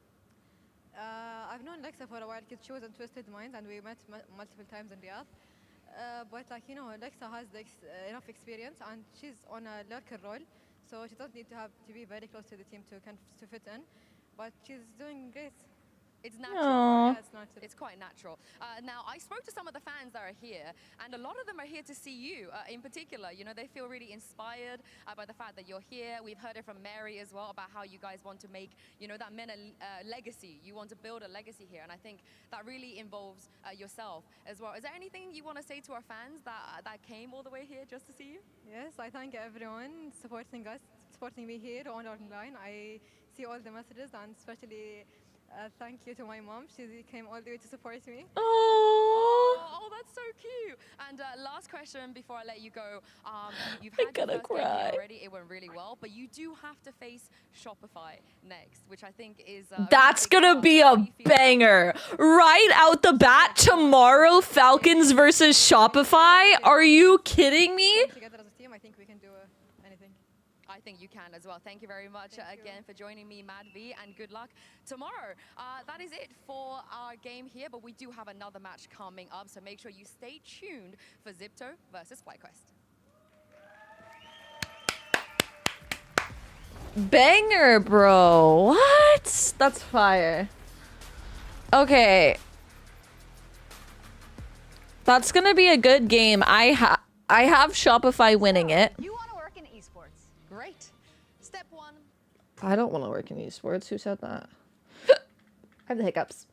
I've known Lexa for a while because she was in Twisted Minds and we met multiple times in Riyadh. But like, you know, Lexa has enough experience and she's on a lurker role, so she doesn't need to be very close to the team to fit in. But she's doing great. It's natural. Yeah, it's natural. It's quite natural. Now, I spoke to some of the fans that are here, and a lot of them are here to see you in particular. You know, they feel really inspired by the fact that you're here. We've heard it from Mary as well about how you guys want to make, you know, that MENA legacy. You want to build a legacy here, and I think that really involves yourself as well. Is there anything you want to say to our fans that came all the way here just to see you? Yes, I thank everyone supporting us, supporting me here online. I see all the messages, and especially thank you to my mom. She came all the way to support me. Oh, that's so cute. And last question before I let you go. You've had your first game here already. It went really well, but you do have to face Shopify next, which I think is... That's gonna be a banger. Right out the bat tomorrow, Falcons versus Shopify. Are you kidding me? Together as a team, I think we can do anything. I think you can as well. Thank you very much again for joining me, Mad V, and good luck tomorrow. That is it for our game here, but we do have another match coming up, so make sure you stay tuned for Zipto versus FlyQuest. Banger, bro. What? That's fire. Okay. That's gonna be a good game. I have Shopify winning it. You want to work in esports? Great. Step one. I don't want to work in esports. Who said that? I have the hiccups.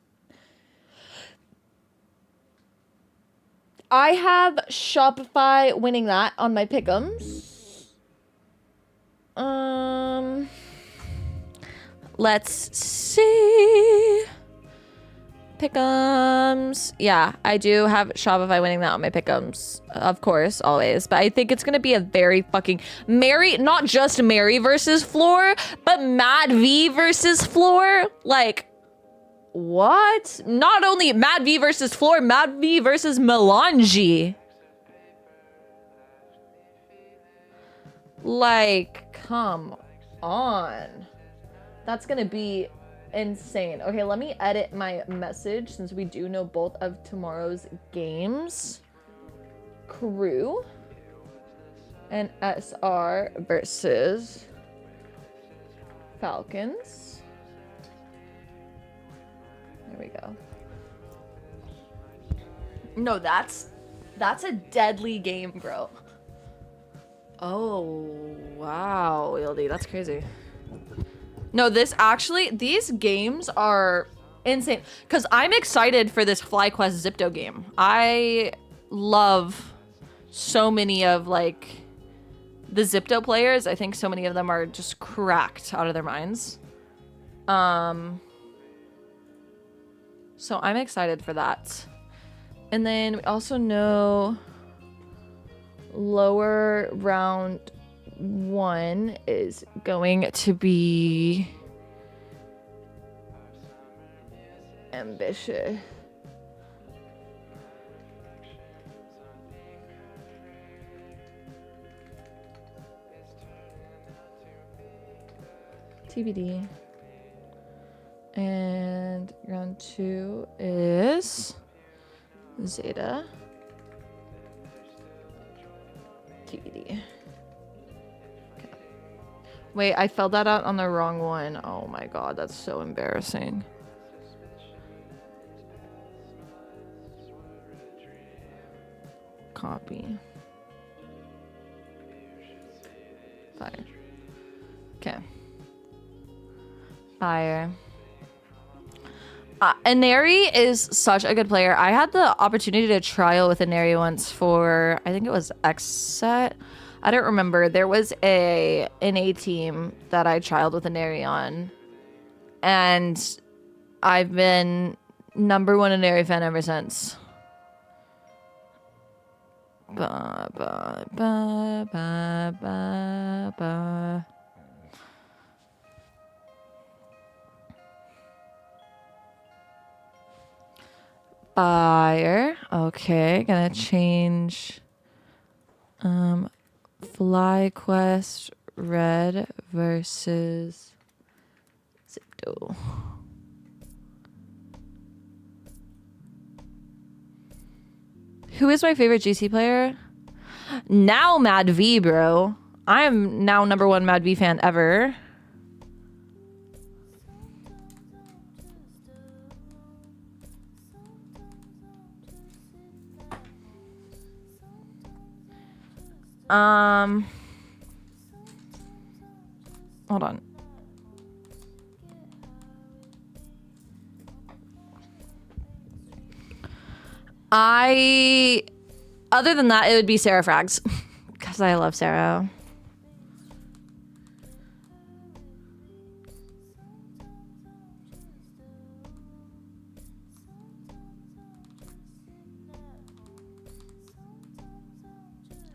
I have Shopify winning that on my pick'ems. Let's see. Pick'ems. Yeah, I do have Shopify winning that on my pick'ems. Of course, always. But I think it's gonna be a very fucking not just Mary versus Floor, but Mad V versus Floor. Like, what? Not only Mad V versus Floor, Mad V versus Melange. Like, come on. That's gonna be insane. Okay, let me edit my message since we do know both of tomorrow's games. Crew and SR versus Falcons. There we go. No, that's a deadly game, bro. Oh, wow, Yildi, that's crazy. No, these games are insane. Because I'm excited for this FlyQuest Zipto game. I love so many of, like, the Zipto players. I think so many of them are just cracked out of their minds. So I'm excited for that. And then we also know lower round 1 is going to be ambitious. TBD. And round 2 is Zeta. TBD. Okay. Wait, I filled that out on the wrong one. Oh my god, that's so embarrassing. Copy. Fire. Okay. Fire. Inari is such a good player. I had the opportunity to trial with Inari once for, I think it was XSET. I don't remember. There was a NA team that I trialed with Inari on. And I've been #1 Inari fan ever since. Ba, ba, ba, ba, ba, ba. Fire. Okay, gonna change. FlyQuest Red versus Zipto. Who is my favorite GC player? Now Mad V, bro. I'm now #1 Mad V fan ever. Hold on. Other than that, it would be Sarah Frags. Because I love Sarah.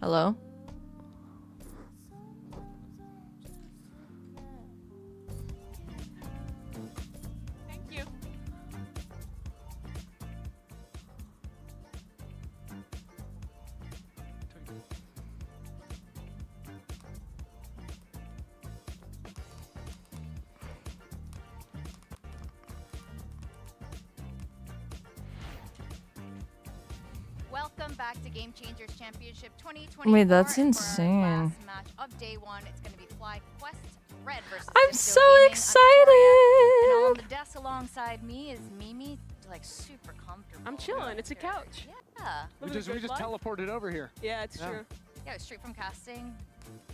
Hello? Thank you. Welcome back to Game Changers Championship 2024. Wait, that's and for our insane. last match of day 1, it's going to be FlyQuest Red versus I'm Zipto so Gaming, excited! And on the desk alongside me is Mimi, like super comfortable. I'm chilling. It's a couch. Yeah. We just teleported over here. Yeah, it's true. Yeah, straight from casting.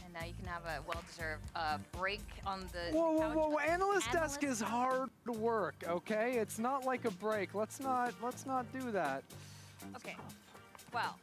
And now you can have a well-deserved break on the Whoa! Analyst desk is hard work, okay? It's not like a break. Let's not do that. Okay. Well,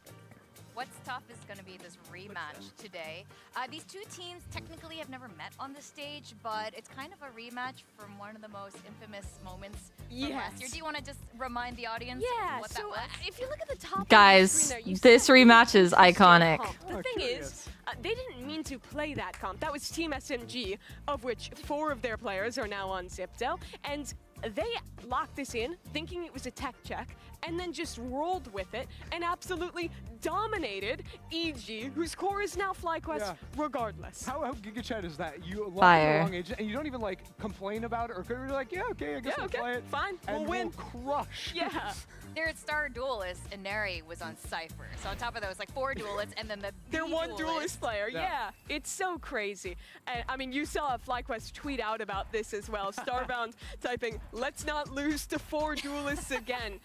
what's tough is going to be this rematch today. These two teams technically have never met on the stage, but it's kind of a rematch from one of the most infamous moments from last year. Do you want to just remind the audience what that was? If you look at the top Guys, of the screen there, you this see rematch is iconic. The thing is, they didn't mean to play that comp. That was Team SMG, of which 4 of their players are now on Zipto, and they locked this in, thinking it was a tech check, and then just rolled with it and absolutely dominated EG, whose core is now FlyQuest regardless. How GigaChat is that? You love Fire. the long agent, and you don't even like complain about it, or you're like, yeah, okay, I guess we'll play it. Fine, And we'll win. Crush. Yeah. Their star duelist, Inari, was on Cypher. So on top of that, it was like 4 duelists, and then Their one duelist duelist player, yeah. It's so crazy. And I mean, you saw FlyQuest tweet out about this as well. Starbound typing, let's not lose to 4 duelists again.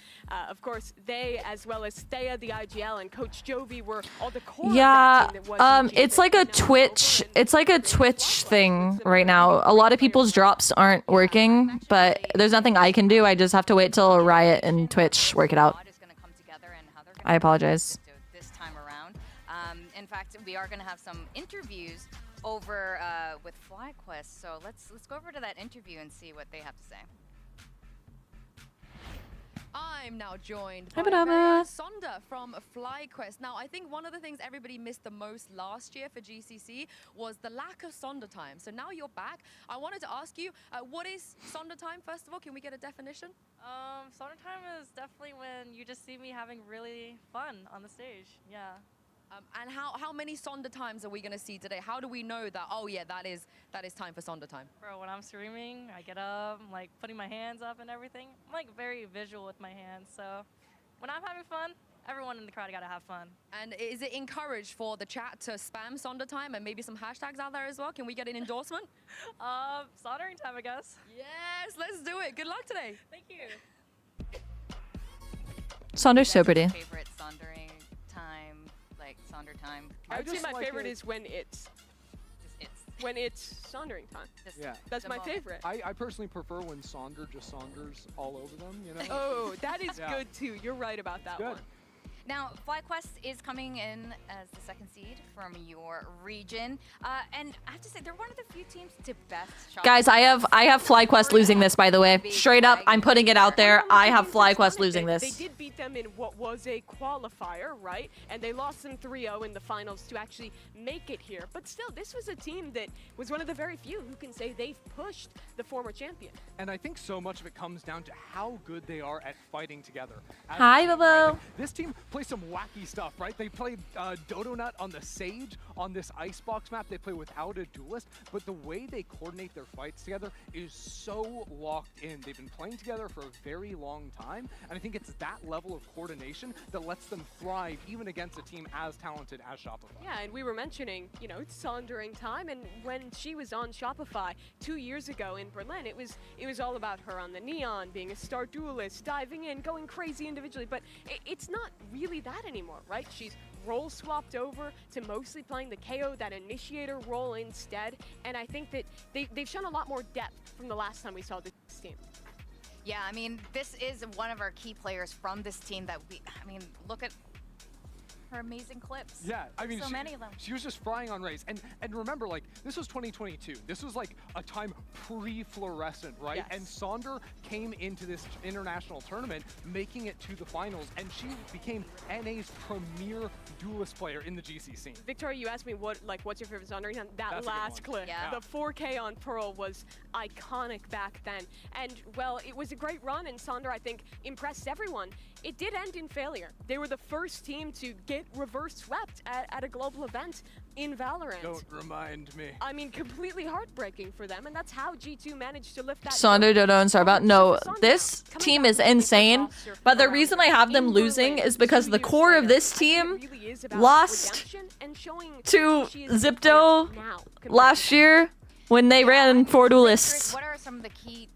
Of course, they, as well as Thea, the IGL, and Coach Jovi were all the core of that team that was EG. It's like a Twitch. It's like a Twitch thing right now. A lot of people's drops aren't working, but there's nothing I can do. I just have to wait till Riot and Twitch work it out. I apologize. this time around. In fact, we are going to have some interviews over with FlyQuest. So let's go over to that interview and see what they have to say. I'm now joined by Sonda from FlyQuest. Now, I think one of the things everybody missed the most last year for GCC was the lack of Sonda time. So now you're back. I wanted to ask you, what is Sonda time, first of all? Can we get a definition? Sonda time is definitely when you just see me having really fun on the stage. Yeah. And how many Sonda times are we going to see today? How do we know that, oh yeah, that is time for Sonda time? Bro, when I'm streaming, I get up, I'm like putting my hands up and everything. I'm like very visual with my hands, so when I'm having fun, everyone in the crowd gotta have fun. And is it encouraged for the chat to spam Sonda time and maybe some hashtags out there as well? Can we get an endorsement? Soldering time, I guess. Yes, let's do it. Good luck today. Thank you. Sonder's so pretty. Favorite sondering time, like Sonder time? I would say my favorite is when it's when it's sondering time. Yeah. That's my favorite. I personally prefer when Sonder just Sonders all over them, you know? Oh, that is good too. You're right about that one. Now, FlyQuest is coming in as the 2nd seed from your region, and I have to say they're one of the few teams to best. Guys, I have FlyQuest losing this, by the way. Straight up, I'm putting it out there. I have FlyQuest losing They this. did beat them in what was a qualifier, right? And they lost them 3-0 in the finals to actually make it here. But still, this was a team that was one of the very few who can say they've pushed the former champion. And I think so much of it comes down to how good they are at fighting together. Hi, Bobo. This team plays some wacky stuff, right? They played Dodo Nut on the Sage on this Icebox map. They play without a duelist, but the way they coordinate their fights together is so locked in. They've been playing together for a very long time, and I think it's that level of coordination that lets them thrive even against a team as talented as Shopify. Yeah, and we were mentioning, you know, it's Sondering time, and when she was on Shopify 2 years ago in Berlin, it was all about her on the Neon, being a star duelist, diving in, going crazy individually, but it's not really that anymore, right? She's role swapped over to mostly playing the KO, that initiator role instead, and I think that they've shown a lot more depth from the last time we saw this team. Yeah, I mean, this is one of our key players from this team that look at her amazing clips. Yeah, I mean, so many of them. She was just frying on Raze. And remember, like, this was 2022. This was like a time pre-fluorescent, right? Yes. And Sonder came into this international tournament, making it to the finals, and she became NA's premier duelist player in the GC scene. Victoria, you asked me what's your favorite Sondering time? That last clip, Yeah. the 4K on Pearl was iconic back then. And well, it was a great run, and Sonder, I think, impressed everyone. It did end in failure. They were the first team to get reverse swept at a global event in Valorant. Don't remind me. I mean, completely heartbreaking for them, and that's how G2 managed to lift that. Sonder, Dodo, and Starbound. No, this team is insane. But the reason I have them losing is because the core of this team lost to Zipto last year when they ran 4 duelists. What are some of the key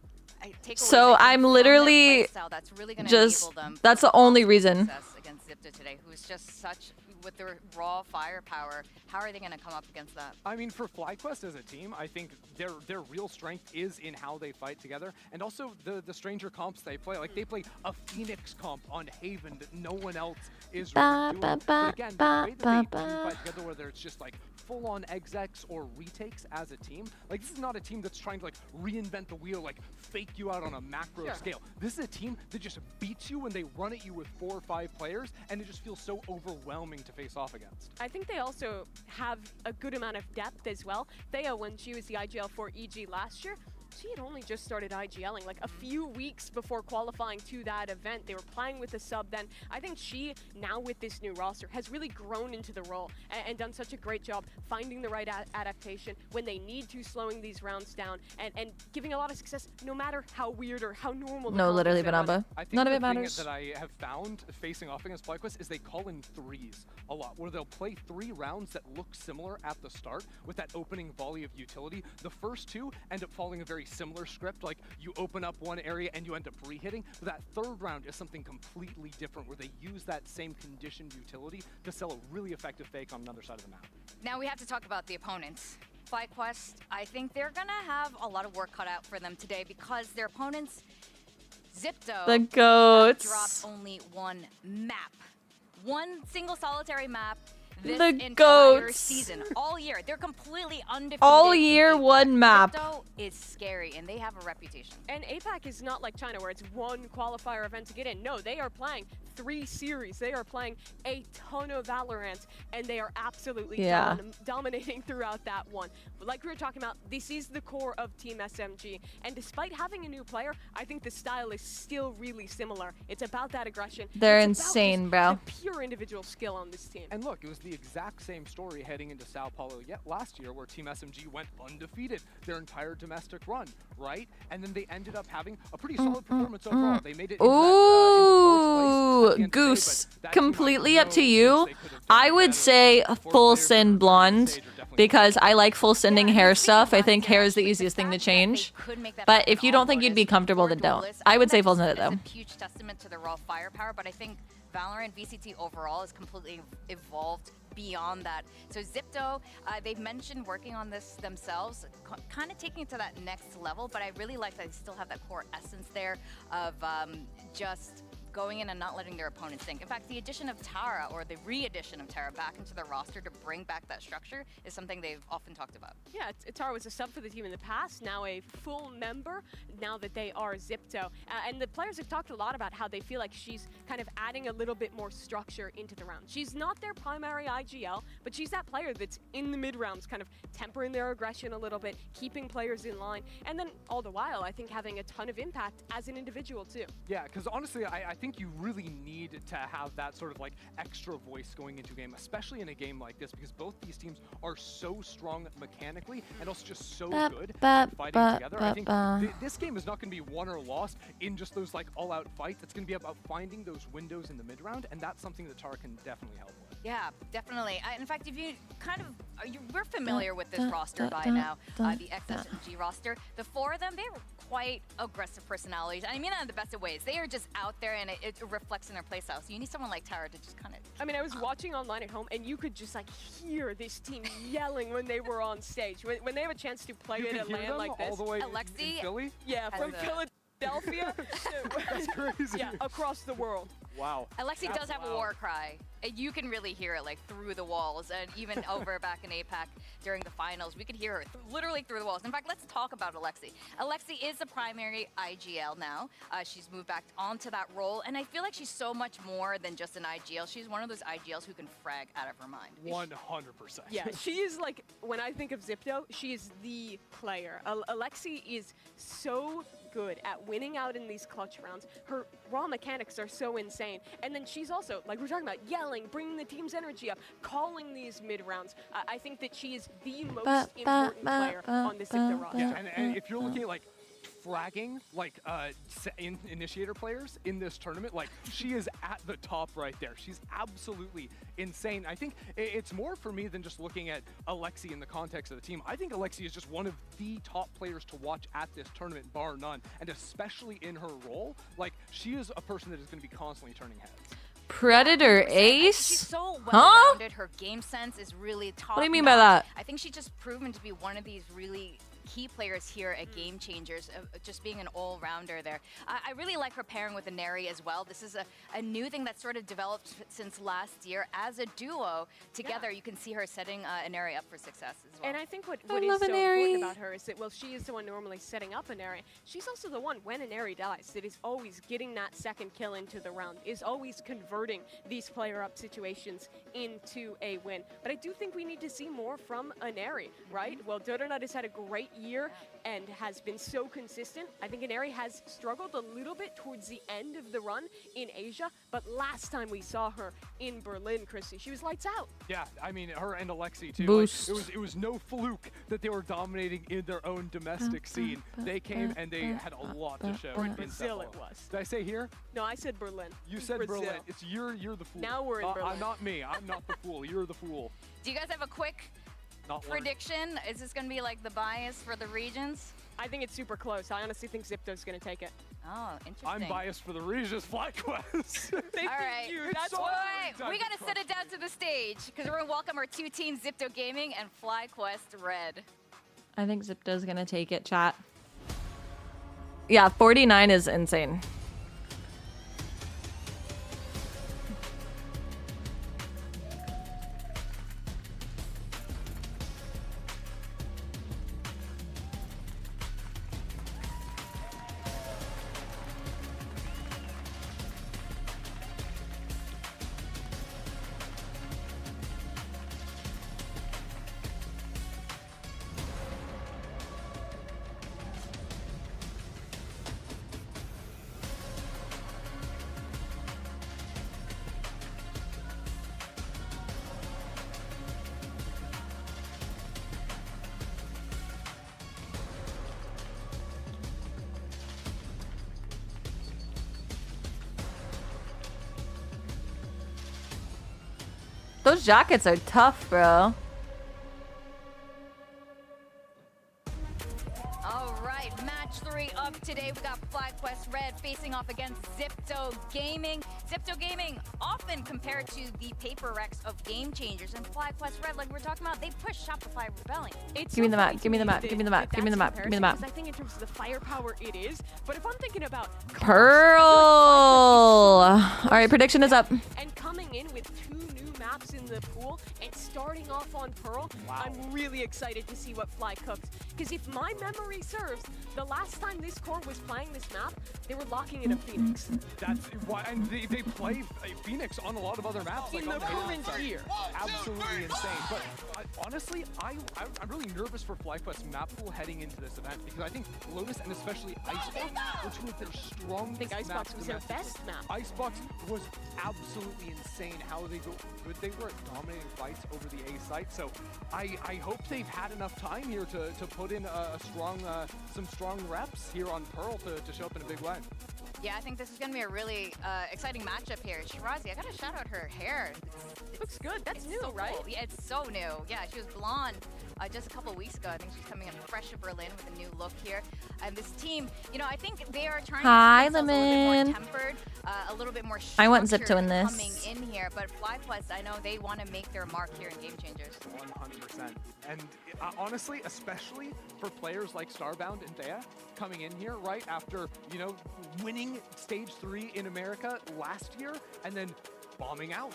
takeaways So I'm literally that's really gonna just, enable them that's the only reason. success against Zipto today, who's just such, with their raw firepower, how are they going to come up against that? I mean, for FlyQuest as a team, I think their real strength is in how they fight together, and also the stranger comps they play. Like, they play a Phoenix comp on Haven that no one else is really doing. But again, the way that they fight together, whether it's just like full-on execs or retakes as a team, like, this is not a team that's trying to like reinvent the wheel, like fake you out on a macro scale. This is a team that just beats you when they run at you with 4 or 5 players, and it just feels so overwhelming to face off against. I think they also have a good amount of depth as well. Thea, when she was the IGL for EG last year, she had only just started IGLing, like a few weeks before qualifying to that event. They were playing with a sub then. I think she, now with this new roster, has really grown into the role and done such a great job finding the right adaptation when they need to, slowing these rounds down and giving a lot of success no matter how weird or how normal the No, literally, combos they run. Banaba. None of it The matters. thing that I have found facing off against FlyQuest is they call in threes a lot, where they'll play 3 rounds that look similar at the start with that opening volley of utility. The first 2 end up following a very similar script, like you open up one area and you end up re-hitting. But that third round is something completely different, where they use that same conditioned utility to sell a really effective fake on another side of the map. Now we have to talk about the opponents. FlyQuest, I think they're gonna have a lot of work cut out for them today because their opponents, Zipto, The goats. dropped only one map. One single solitary map this The entire goats. season. All year. They're completely undefeated. All year, one map. Zipto is scary, and they have a reputation. And APAC is not like China, where it's one qualifier event to get in. No, they are playing 3 series. They are playing a ton of Valorant, and they are absolutely dominating throughout that one. But like we were talking about, this is the core of Team SMG. And despite having a new player, I think the style is still really similar. It's about that aggression. They're It's about insane, just bro. the pure individual skill on this team. And look, it was the exact same story heading into Sao Paulo last year, where Team SMG went undefeated their entire domestic run, right? And then they ended up having a pretty solid performance overall. They made it into Ooh, Goose. Completely up to you. I would say full send blonde because I like full sending hair stuff. I think hair is the easiest thing to change. But if you don't think you'd be comfortable, then don't. I would say full send it though. It's a huge testament to the raw firepower, but I think Valorant VCT overall has completely evolved beyond that. So Zipto, they've mentioned working on this themselves, kind of taking it to that next level, but I really like that they still have that core essence there of just going in and not letting their opponents think. In fact, the addition of Tara, or the re-addition of Tara back into the roster to bring back that structure is something they've often talked about. Yeah, Tara was a sub for the team in the past, now a full member, now that they are Zipto. And the players have talked a lot about how they feel like she's kind of adding a little bit more structure into the round. She's not their primary IGL, but she's that player that's in the mid-rounds, kind of tempering their aggression a little bit, keeping players in line, and then all the while, I think, having a ton of impact as an individual, too. Yeah, because honestly, I think you really need to have that sort of like extra voice going into a game, especially in a game like this, because both these teams are so strong mechanically and also just so good at fighting together. I think this game is not going to be won or lost in just those like all-out fights. It's going to be about finding those windows in the mid-round, and that's something that Tara can definitely help with. Yeah, definitely. In fact, if you kind of, we're familiar with this roster by now, the XSMG roster. The 4 of them, they're quite aggressive personalities. I mean that in the best of ways. They are just out there, and it reflects in their playstyle. So you need someone like Tara to just kind of... I mean, I was watching online at home, and you could just like hear this team yelling when they were on stage. When they have a chance to play it and land like this. All the way Alexi, in Philly? Yeah, from Philadelphia. That's crazy. Yeah, across the world. Wow. Alexi does have a war cry. And you can really hear it like through the walls, and even over back in APAC during the finals, we could hear her literally through the walls. In fact, let's talk about Alexi. Alexi is the primary IGL now. She's moved back onto that role, and I feel like she's so much more than just an IGL. She's one of those IGLs who can frag out of her mind. 100%. Yeah, she is like, when I think of Zipto, she is the player. Alexi is so good at winning out in these clutch rounds. Her raw mechanics are so insane. And then she's also, like we're talking about, yelling, bringing the team's energy up, calling these mid rounds. I think that she is the most important player on this Zipto roster. Yeah, and if you're looking at like fragging like initiator players in this tournament, like she is at the top right there. She's absolutely insane. I think it's more for me than just looking at Alexi in the context of the team. I think Alexi is just one of the top players to watch at this tournament, bar none, and especially in her role. Like, she is a person that is going to be constantly turning heads. Predator Ace? She's so well-rounded. Her game sense is really top. What do you mean by that? I think she's just proven to be one of these really key players here at Game Changers, just being an all-rounder there. I really like her pairing with Inari as well. This is a new thing that's sort of developed since last year. As a duo together, you can see her setting Inari up for success as well. And I think what is so important about her is that, well, she is the one normally setting up Inari. She's also the one, when Inari dies, that is always getting that second kill into the round, is always converting these player-up situations into a win. But I do think we need to see more from Inari, right? Well, Dodonut has had a great year and has been so consistent. I think Inari has struggled a little bit towards the end of the run in Asia, but last time we saw her in Berlin, Chrissy, she was lights out. Yeah, I mean, her and Alexi too. Boost. Like, it was no fluke that they were dominating in their own domestic scene. They came and they had a lot to show. Or in in Brazil Sao it Paulo. was. Did I say here? No, I said Berlin. You It's said Brazil. Berlin. It's you're the fool. Now we're in Berlin. Not me. I'm not the fool. You're the fool. Do you guys have a quick Not one. prediction? Is this going to be like the bias for the regions? I think it's super close. I honestly think Zipto's going to take it. Oh, interesting. I'm biased for the regions. FlyQuest. They All think right. you. That's That's why why. we got to sit it down to the stage because we're going to welcome our two teams, Zipto Gaming and FlyQuest Red. I think Zipto's gonna take it, chat. Yeah, 49 is insane. Those jackets are tough, bro. All right, match 3 of today. We got FlyQuest Red facing off against Zipto Gaming. Zipto Gaming often compared to the Paper Rex of Game Changers, and FlyQuest Red, like we were talking about, they push Shopify Rebelling. It's Give me so the funny map, to give me the me map, that- give me the map, that give me the that's map, give me the comparison, map. because I think in terms of the firepower it is, but if I'm thinking about Pearl! Alright, prediction is up. and coming in with 2 new maps in the pool and starting off on Pearl, I'm really excited to see what Fly cooks. Because if my memory serves, the last time this core was playing this map, they were locking in a Phoenix. That's why, and they play Phoenix on a lot of other maps. In like the on current side. year. Absolutely insane. But honestly, I'm really nervous for FlyQuest map pool heading into this event because I think Lotus and especially Icebox were 2 of their strongest I think Icebox maps was their domestically. best map. Icebox was absolutely insane how good they were at dominating fights over the A site. So I hope they've had enough time here to put in some strong reps here on Pearl to show up in a big way. Yeah, I think this is going to be a really exciting matchup here. Shirazi, I got to shout out her hair. Looks good. That's new, so right? Cool. Yeah, it's so new. Yeah, she was blonde just a couple weeks ago. I think she's coming in fresh to Berlin with a new look here. And this team, you know, I think they are trying Hi, to keep themselves a little bit more Lemon. tempered, a little bit more I want structured Zipto in this. coming in here. But FlyQuest, I know they want to make their mark here in Game Changers. 100%. And honestly, especially for players like Starbound and Thea coming in here right after, you know, winning stage 3 in America last year and then bombing out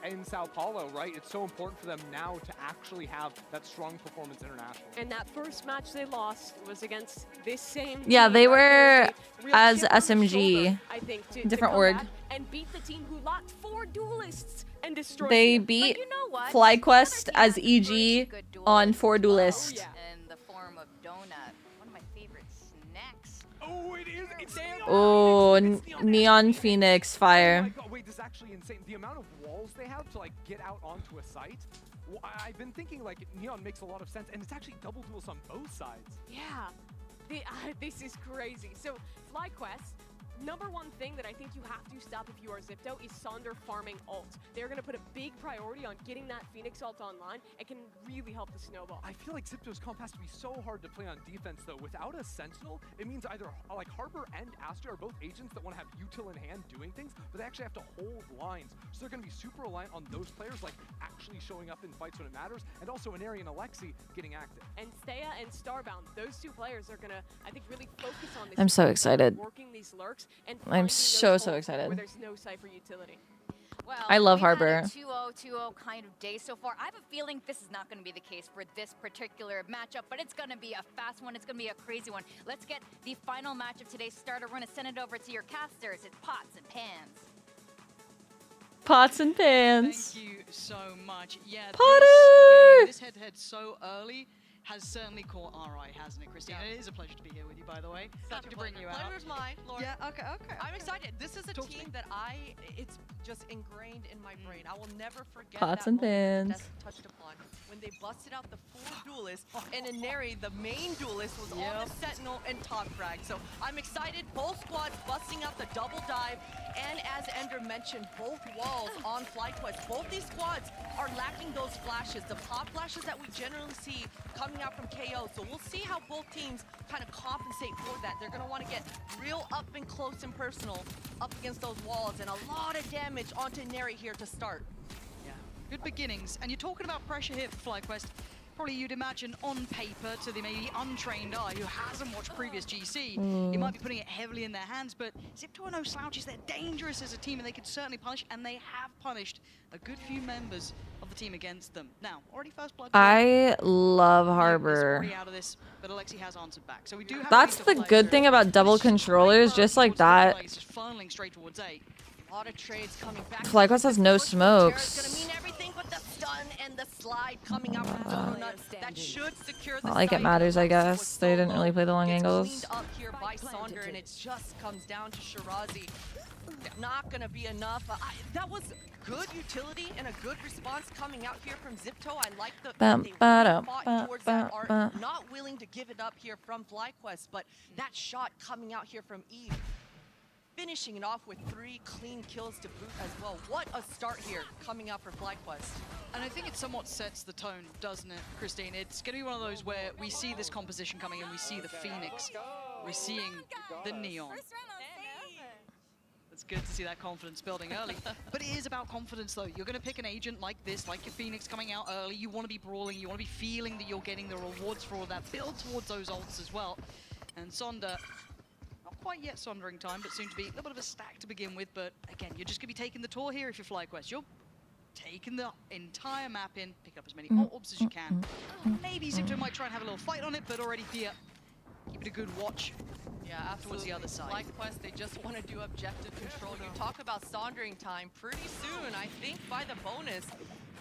in Sao Paulo, right? It's so important for them now to actually have that strong performance internationally. And that first match they lost was against this same Yeah, team, they right? There were was a real as chip on the SMG. shoulder, I think, to Different come org. back and beat the team who locked 4 duelists and destroyed They them. beat But you know what? FlyQuest as EG on 4 Duelist. In the form of donut, one of my favorite snacks. Oh, it is. It's Oh, Neon Phoenix Oh my fire. God, wait, this is actually insane. The amount of walls they have to like get out onto a site. Well, I've been thinking like Neon makes a lot of sense, and it's actually double duels on both sides. Yeah, this is crazy. So FlyQuest, number one thing that I think you have to stop if you are Zipto is Sonder farming ult. They're going to put a big priority on getting that Phoenix ult online. It can really help the snowball. I feel like Zipto's comp has to be so hard to play on defense, though. Without a Sentinel, it means either like Harbor and Aster are both agents that want to have util in hand doing things, but they actually have to hold lines. So they're going to be super reliant on those players, like actually showing up in fights when it matters, and also Inari and Alexi getting active. And Steya and Starbound, those 2 players are going to, I think, really focus on this. I'm so excited. Working these lurks and I'm finding so those holes excited. where there's no Cypher utility. Well, I love we've had Harbor. a 2-0-2-0 kind of day so far. I have a feeling this is not going to be the case for this particular matchup, but it's going to be a fast one. It's going to be a crazy one. Let's get the final match of today's starter. We're going to send it over to your casters. It's Pots and Pans. Pots and pans. Thank you so much. Yeah, Potter! this head-to-head so early has certainly caught our eye, hasn't it, Christine? It is a pleasure to be here with you, by the way. Happy to bring you out. Pleasure's mine, Lauren. Yeah, okay. I'm excited. This is a team that it's just ingrained in my brain. I will never forget Pots that and moment pans. that touched upon when they busted out the 4 duelists, and Inari, the main duelist, was on the Sentinel and top frag. So I'm excited. Both squads busting out the double dive, and as Ender mentioned, both walls on FlyQuest. Both these squads are lacking those flashes, the pop flashes that we generally see coming out from KO. So we'll see how both teams kind of compensate for that. They're going to want to get real up and close and personal up against those walls, and a lot of damage onto Inari here to start. Yeah, good beginnings. And you're talking about pressure here for FlyQuest. Probably you'd imagine on paper to the maybe untrained eye who hasn't watched previous GC, you might be putting it heavily in their hands, but Zipto are no slouches. They're dangerous as a team, and they could certainly punish, and they have punished a good few members of the team against them. Now, already first blood. I love Harbor. Out of this, but Alexi has answered back. So we do have That's the good thing about double controllers, just like that. Funneling straight towards A. A lot of trades coming back. FlyQuest has no smokes. Gonna mean everything but the stun and the slide coming out from Donut. That should secure the Not like it matters, I guess. They didn't really play the long angles. cleaned up here by Sonder, and it just comes down to Shirazi. Not gonna be enough. That was good utility and a good response coming out here from Zipto. I like the they fought towards that art, not willing to give it up here from FlyQuest, but that shot coming out here from Eve, finishing it off with 3 clean kills to boot as well. What a start here coming out for FlyQuest. And I think it somewhat sets the tone, doesn't it, Christine? It's going to be one of those where we see this composition coming in, we see the Phoenix, we're seeing the Neon. It's good to see that confidence building early. But it is about confidence, though. You're going to pick an agent like this, like your Phoenix coming out early. You want to be brawling, you want to be feeling that you're getting the rewards for all that. Build towards those ults as well. And Sonder, not quite yet Sondering time, but soon to be a little bit of a stack to begin with. But again, you're just going to be taking the tour here if you're FlyQuest. You're taking the entire map in, pick up as many orbs as you can. Maybe Zipto might try and have a little fight on it, but already here, keep it a good watch. Yeah, absolutely. Towards the other side. FlyQuest, they just want to do objective control. You talk about Sondering time. Pretty soon, I think by the bonus,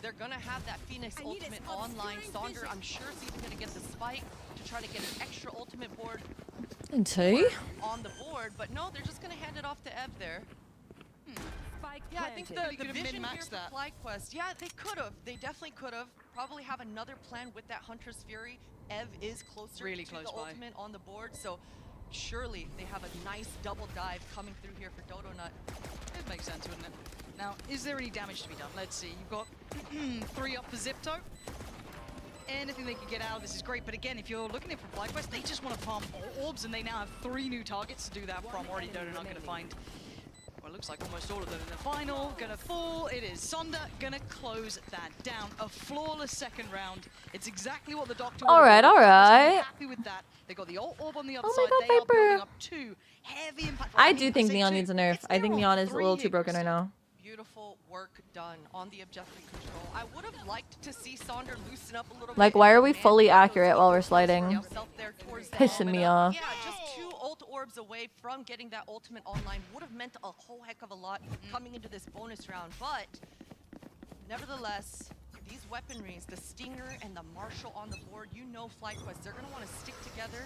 they're going to have that Phoenix ultimate online. Sonder, I'm sure, is even going to get the spike to try to get an extra ultimate board And two? on the board. But no, they're just going to hand it off to Ev there. Yeah, I think the vision here for FlyQuest, yeah, they could have. They definitely could have. Probably have another plan with that Hunter's Fury. Ev is closer to the ultimate on the board, so surely they have a nice double dive coming through here for Dodonut. It makes sense, wouldn't it? Now, is there any damage to be done? Let's see. You've got 3 up for Zipto. Anything they can get out of this is great, but again, if you're looking at it from FlyQuest, they just want to farm orbs, and they now have 3 new targets to do that from. Already Dodonut going to find, well, it looks like almost all of them in the final. Gonna fall. It is Sonder gonna close that down. A flawless second round. It's exactly what the doctor. All right. Happy with that. They got the ult orb on the other side. God, they are building Viper. up 2 heavy impact. I do think Neon needs a nerf. I think Neon is a little too broken right now. Beautiful work done on the objective control. I would have liked to see Sonder loosen up a little Like, bit. why are we fully accurate while we're sliding? Pissing me off. Yeah, just 2 ult orbs away from getting that ultimate online would have meant a whole heck of a lot coming into this bonus round. But nevertheless, these weaponries, the Stinger and the Marshall on the board, you know FlyQuest, they're going to want to stick together.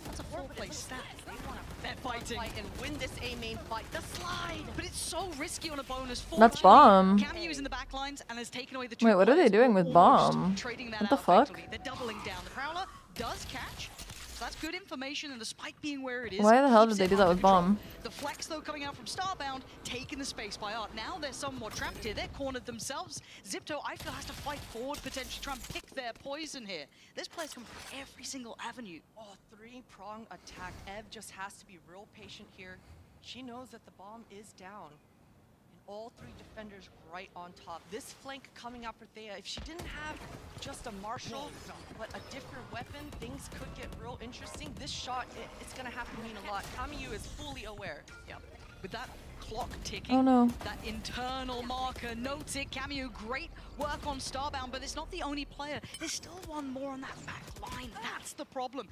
That's a full-play stack. They want They're fighting and win this A main fight. The slide! But it's so risky on a bonus. That's bomb. Cameo is in the back lines and has taken away the 2 Wait, what are they doing with bomb? What the fuck? They're doubling down. The Prowler does catch. So that's good information, and the spike being where it is. Why the hell did they do that with bomb? The flex, though, coming out from Starbound, taking the space by Art. Now they're somewhat trapped here. They're cornered themselves. Zipto, I feel, has to fight forward, potentially try and pick their poison here. This player's coming from every single avenue. Oh, 3-prong attack. Ev just has to be real patient here. She knows that the bomb is down. And all 3 defenders right on top. This flank coming out for Thea, if she didn't have just a Marshall, but a different weapon, things could get real interesting. This shot, it's going to have to mean a lot. Kamiyu is fully aware. Yeah. With that clock ticking, Oh no. that internal marker notes it. Cameo, great work on Starbound, but it's not the only player. There's still one more on that back line. That's the problem.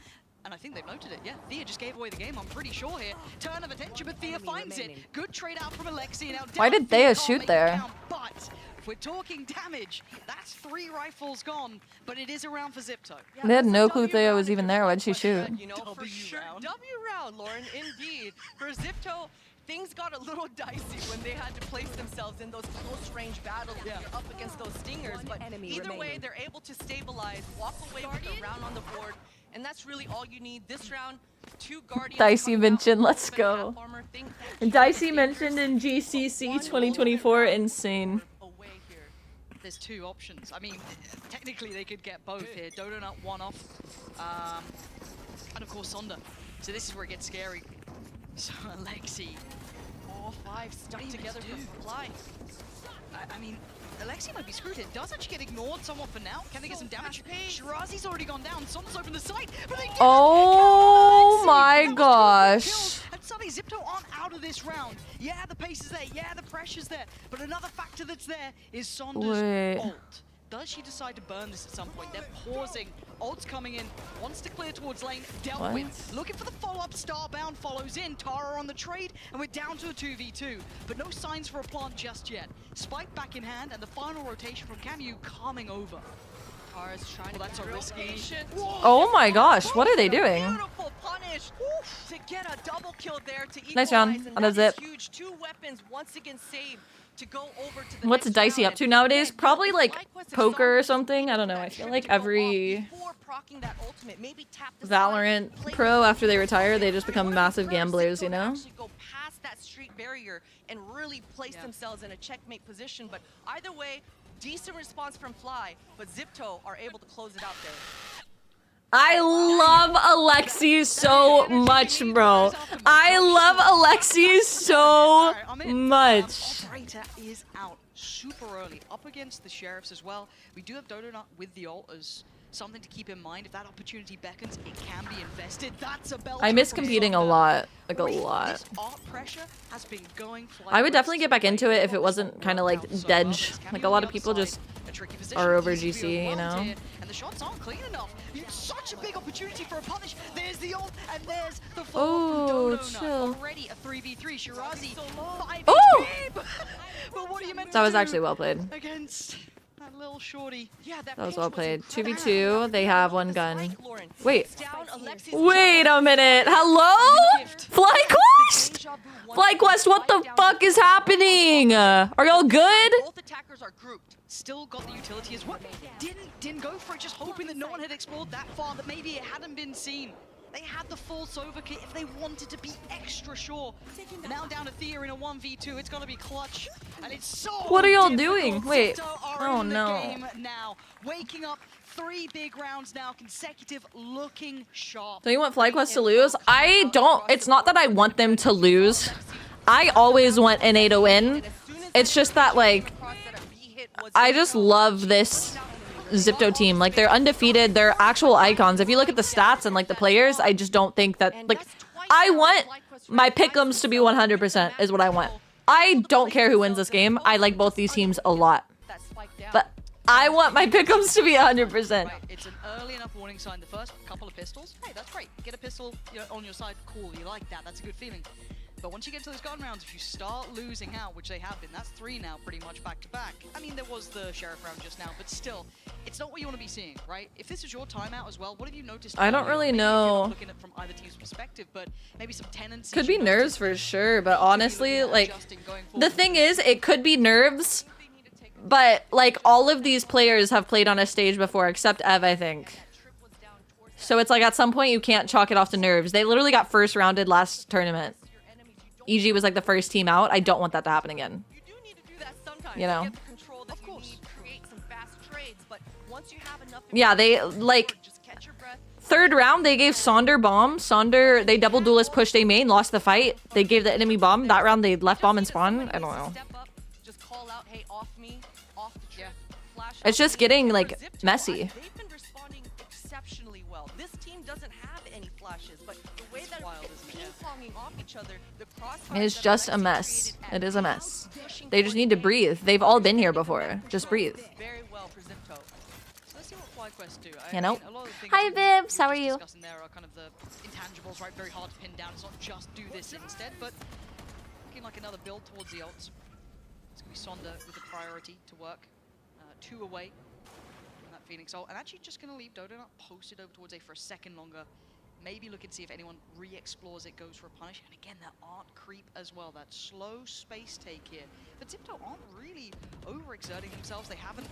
And I think they've noted it, yeah. Thea just gave away the game, I'm pretty sure here. Turn of attention, but Thea finds it. Good trade out from Alexi. Now Why did Thea shoot there? But If we're talking damage, that's 3 rifles gone, but it is a round for Zipto. They had no clue Theo was even there. Why'd she shoot? You know, for sure. W round, Lauren, indeed. For Zipto, things got a little dicey when they had to place themselves in those close-range battles when you're up against those stingers. But either way, they're able to stabilize, walk away with a round on the board, and that's really all you need this round. 2 Guardians. Dicey mentioned, let's go. Dicey mentioned in GCC 2024, insane. There's 2 options. I mean, technically they could get both here. Donut 1 off, and of course Sonda. So this is where it gets scary. So Alexi, 4-5 stuck together for Fly. I mean, Alexi might be screwed here. Does actually get ignored somewhat for now. Can they get some damage? Shirazi's already gone down. Sonda's opened the site, but they didn't. Oh my gosh. And suddenly Zipto aren't out of this round. Yeah, the pace is there. Yeah, the pressure's there. But another factor that's there is Sonda's ult. Does she decide to burn this at some point? They're pausing. Ult's coming in. Wants to clear towards lane. Dealt with. Looking for the follow-up. Starbound follows in. Tara on the trade. And we're down to a 2v2. But no signs for a plant just yet. Spike back in hand. And the final rotation from Camu coming over. Tara's trying to that's a risky. Oh my gosh, what are they doing? Beautiful punish to get a double kill there to equalize. Nice round on a zip. Huge. 2 weapons once again saved. To go over to the What's Dicey up to nowadays? Probably like poker or something. I don't know. I feel like every Valorant pro after they retire, they just become massive gamblers, you know? Go past that street barrier and really place themselves in a checkmate position. But either way, decent response from Fly, but Zipto are able to close it out there. I love Alexi so much, bro. I love Alexi so much. Operator is out super early, up against the Sheriffs as well. We do have Donut with the ult as something to keep in mind. If that opportunity beckons, it can be invested. That's a belt. I miss competing a lot, like a lot. This art pressure has been going I would definitely get back into it if it wasn't kind of like dedge. Like a lot of people just are over GC, you know? And the shots aren't clean enough. Such a big opportunity for a punish. There's the ult, and there's the fall from Donut. Chill. Already a 3v3. Shirazi, 5 Oh! HP. But what are you meant That to was do actually well played. against that little shorty? Yeah, That was well played. 2v2, they have 1 gun. Wait. Wait a minute. Hello? FlyQuest? FlyQuest, what the fuck is happening? Are y'all good? Both attackers are grouped. Still got the utility as well. Didn't go for it, just hoping that no one had explored that far, that maybe it hadn't been seen. They had the full Sova kit if they wanted to be extra sure. Now down to Thea in a 1v2, it's gonna be clutch. And it's so What are y'all doing? Wait. Zipto are Oh in the no. game now. Waking up 3 big rounds now, consecutive, looking sharp. Don't you want FlyQuest to lose? I don't. It's not that I want them to lose. I always want NA to win. It's just that, like, I just love this Zipto team. Like, they're undefeated. They're actual icons. If you look at the stats and, like, the players, I just don't think that, like, I want my pick'ems to be 100% is what I want. I don't care who wins this game. I like both these teams a lot. But I want my pick'ems to be 100%. It's an early enough warning sign. The first couple of pistols, hey, that's great. Get a pistol on your side, cool. You like that. That's a good feeling. But once you get to those gun rounds, if you start losing out, which they have been, that's 3 now pretty much back to back. I mean, there was the Sheriff round just now, but still, it's not what you want to be seeing, right? If this is your timeout as well, what have you noticed? I don't really know. Looking at it from either team's perspective, but maybe some tendencies. Could be nerves for sure, but honestly, like, the thing is, it could be nerves, but, like, all of these players have played on a stage before, except Ev, I think. So it's like, at some point, you can't chalk it off to nerves. They literally got first rounded last tournament. EG was like the first team out. I don't want that to happen again. You know? Of course. Create some fast trades, but once you have enough, yeah, they, like, 3rd round, they gave Sonder bomb. Sonder, they double duelist pushed A main, lost the fight. They gave the enemy bomb. That round, they left bomb and spawn. I don't know. just call out, hey, off me, off the trip. It's just getting, like, messy. They've been responding exceptionally well. This team doesn't have any flashes, but the way that they're ping-ponging off each other, the It's just a mess. It is a mess. They just need to breathe. They've all been here before. Just breathe. Very well for Zipto. So let's see what FlyQuest do. You know? Hi, Vibs. How are you? Discussing there are kind of the intangibles, right? Very hard to pin down. It's not just do this instead, but looking like another build towards the ults. It's going to be Sonder with the priority to work. 2 away from that Phoenix ult. And actually just going to leave Dodo not posted over towards A for a second longer. Maybe look and see if anyone re-explores it, goes for a punish. And again, that art creep as well, that slow space take here. But Zipto aren't really overexerting themselves. They haven't...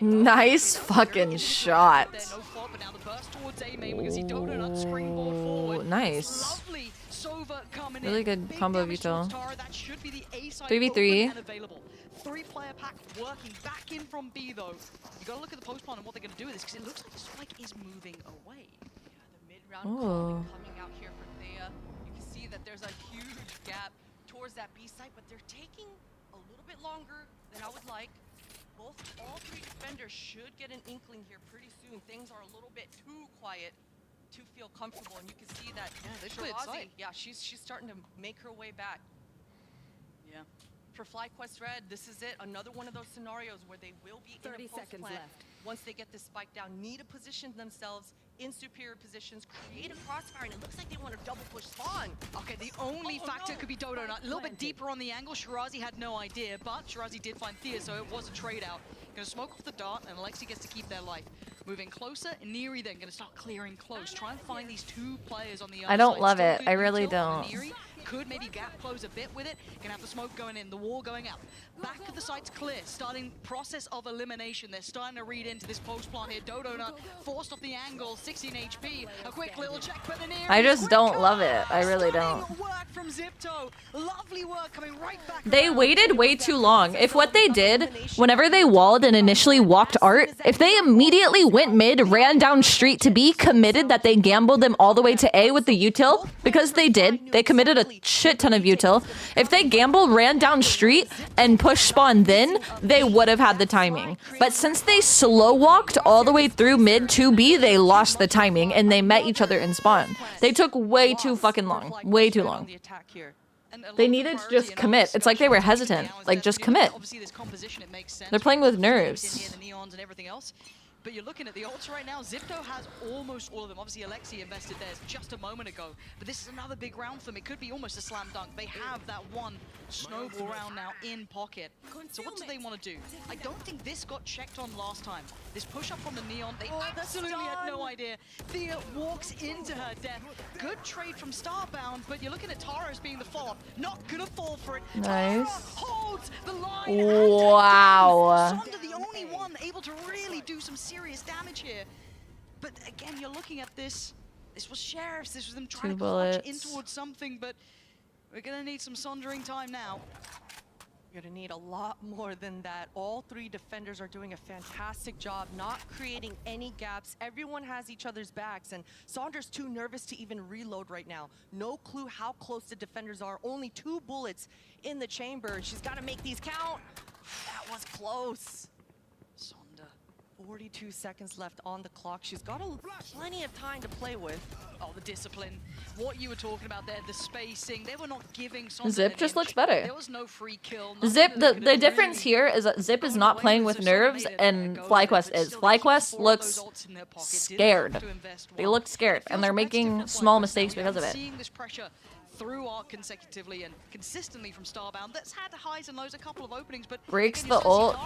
Nice fucking shot. No fault, but now the burst towards A main. We can see Dodo not springboard forward. Nice. Lovely. Sova coming Really in. good Big combo, damage Veto. towards Tara. That should be the A side 3v3. open and available. 3-player pack working back in from B though. You gotta look at the post plan and what they're gonna do with this, because it looks like the spike is moving away. Oh. Coming out here for Thea. You can see that there's a huge gap towards that B site, but they're taking a little bit longer than I would like. All 3 defenders should get an inkling here pretty soon. Things are a little bit too quiet to feel comfortable, and you can see that Shirazi, she's starting to make her way back. Yeah. For FlyQuest Red, this is it. Another one of those scenarios where they will be 30 in a seconds post plant. left. Once they get this spike down, need to position themselves in superior positions, create a crossfire, and it looks like they want to double push spawn. Okay, the only factor could be Dodo. A little bit deeper on the angle. Shirazi had no idea, but Shirazi did find Thea, so it was a trade out. Gonna smoke off the dart, and Alexi gets to keep their life. Moving closer, and Neri then gonna start clearing close. Try and find these 2 players on the other I don't side. love Still it. good I really intel on don't. Neri. Could maybe gap close a bit with it. Gonna have the smoke going in, the wall going out. Back of the site's clear. Starting process of elimination. They're starting to read into this post plant here. Dodo not forced off the angle. 16 HP. A quick little check by the Neri. I just don't love it. I really don't. Work from Zipto. Lovely work coming right back. They waited way too long. If what they did, whenever they walled and initially walked art, if they immediately went mid, ran down street to B, committed that they gambled them all the way to A with the util, because they did, they committed a shit ton of util. If they gambled, ran down street, and pushed spawn then, they would have had the timing. But since they slow walked all the way through mid to B, they lost the timing and they met each other in spawn. They took way too fucking long. Way too long. They needed to just commit. It's like they were hesitant. Like, just commit. They're playing with nerves. But you're looking at the ults right now. Zipto has almost all of them. Obviously, Alexi invested theirs just a moment ago. But this is another big round for them. It could be almost a slam dunk. They have that one snowball round now in pocket. So what do they want to do? I don't think this got checked on last time. This push up from the Neon, they absolutely had no idea. Thea walks into her death. Good trade from Starbound, but you're looking at Tara as being the follow-up. Not gonna fall for it. Nice. Holds the line. Wow. Sonder the only one able to really do some serious damage here. But again, you're looking at this. This was Sheriffs. This was them trying to clutch in towards something, but we're gonna need some sondering time now. You're gonna need a lot more than that. All 3 defenders are doing a fantastic job not creating any gaps. Everyone has each other's backs, and Sonder's too nervous to even reload right now. No clue how close the defenders are. Only 2 bullets in the chamber. She's gotta make these count. That was close. 42 seconds left on the clock. She's got plenty of time to play with. Oh, the discipline. What you were talking about there, the spacing. They were not giving Zip just looks better. There was no free kill. Zip, the difference here is that Zip is not playing with nerves and FlyQuest is. FlyQuest looks scared. They look scared and they're making small mistakes because of it. Seeing this pressure through arc consecutively and consistently from Starbound. That's had highs and lows, a couple of openings, but breaks the ult,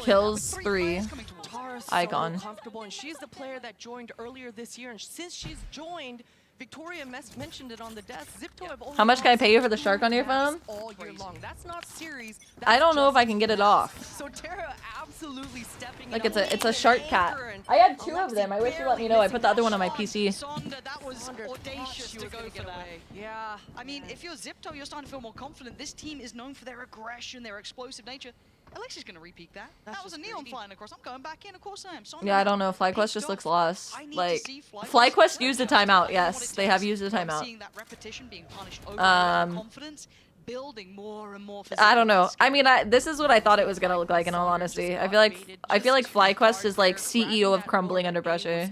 kills 3. Tara's Icon. so comfortable, and she's the player that joined earlier this year, and since she's joined, Victoria mentioned it on the desk. Zipto have only How much can I pay you for the shark on your phone? all year long. That's not series. I don't know if I can get it off. So Tara absolutely stepping Like, it's a shark cat. I had 2 of them. I wish you let me know. I put the other one on my PC. Sonder, that was audacious to go for that. Yeah. I mean, if you're Zipto, you're starting to feel more confident. This team is known for their aggression, their explosive nature. Alexi's going to repeat that. That was a Neon flying across. I'm going back in. Of course I am. Yeah, I don't know. FlyQuest just looks lost. Like, FlyQuest used the timeout. Yes, they have used the timeout. Seeing that repetition being punished over confidence, building more and more. I don't know. I mean, this is what I thought it was gonna look like. In all honesty, I feel like FlyQuest is like CEO of crumbling under pressure,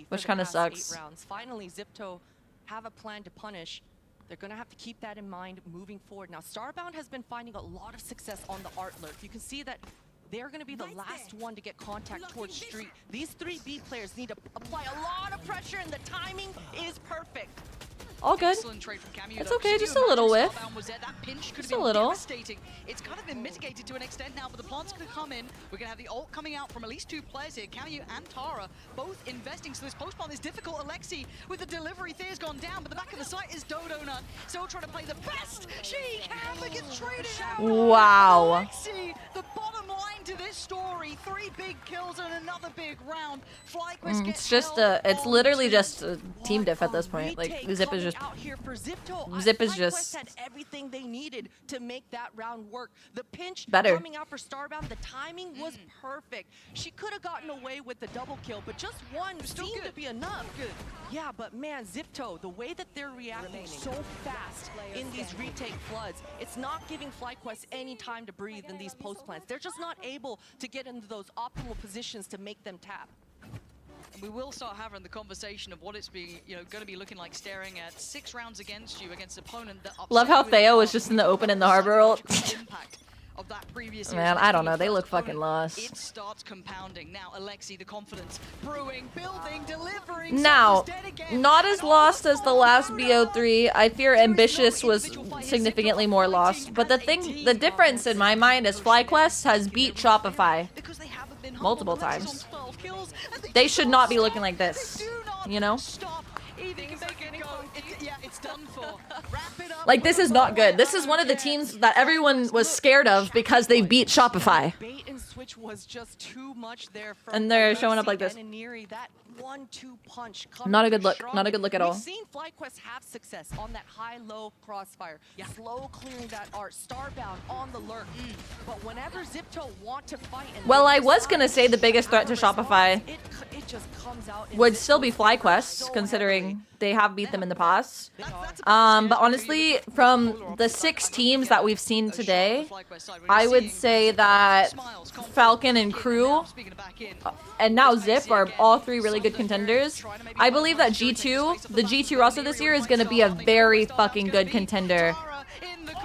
which kind of sucks. Finally, Zipto have a plan to punish. They're going to have to keep that in mind moving forward. Now, Starbound has been finding a lot of success on the art lurk. You can see that they're going to be the last one to get contact towards street. These 3 B players need to apply a lot of pressure, and the timing is perfect. All good. Excellent trade from Camu, It's though. okay, Can just you a little imagine whiff. Starbound was there? That pinch could have Just a been little. devastating. It's kind of been mitigated to an extent now, but the plant's going to come in. We're going to have the ult coming out from at least 2 players here. Camu and Tara both investing, so this post plant is difficult. Alexi with the delivery, Thea's gone down, but the back of the site is Dodonut. Still trying to play the best she can, but gets traded out. Wow. Alexi, the bottom line to this story, 3 big kills and another big round. FlyQuest gets It's just it's literally just a team diff at this point. Like Zip is just out here for Zipto. Zip is FlyQuest just had everything they needed to make that round work. The pinch better. coming out for Starbound, the timing was perfect. She could have gotten away with the double kill, but just one seemed to be enough. Good. Yeah, but man, Zipto, the way that they're reacting so fast in these retake floods, it's not giving FlyQuest any time to breathe in these post plants. They're just not able to get into those optimal positions to make them tap. And we will start having the conversation of what it's being, going to be looking like staring at 6 rounds against you against an opponent that love how Theo was just in the open in the harbor ult. of that previous Man, I don't know. They look fucking lost. It starts compounding. Now, Alexi, the confidence brewing, building, delivering. Now, not as lost as the last BO3. I fear Ambitious was significantly more lost. But the difference in my mind is FlyQuest has beat Shopify multiple times. They should not be looking like this, you know? Like, this is not good. This is one of the teams that everyone was scared of because they beat Shopify. Bait and switch was just too much there from And they're showing up like this. That 1-2 punch. Not a good look. Not a good look at all. We've seen FlyQuest have success on that high-low crossfire. Slow clearing that art. Starbound on the lurk. But whenever Zipto want to fight... Well, I was going to say the biggest threat to Shopify it just comes out would still be FlyQuest, considering they have beat them in the past. But honestly, from the 6 teams that we've seen today, I would say that Falcon and Crew, and now Zip are all 3 really good contenders. I believe that G2, the G2 roster this year, is going to be a very fucking good contender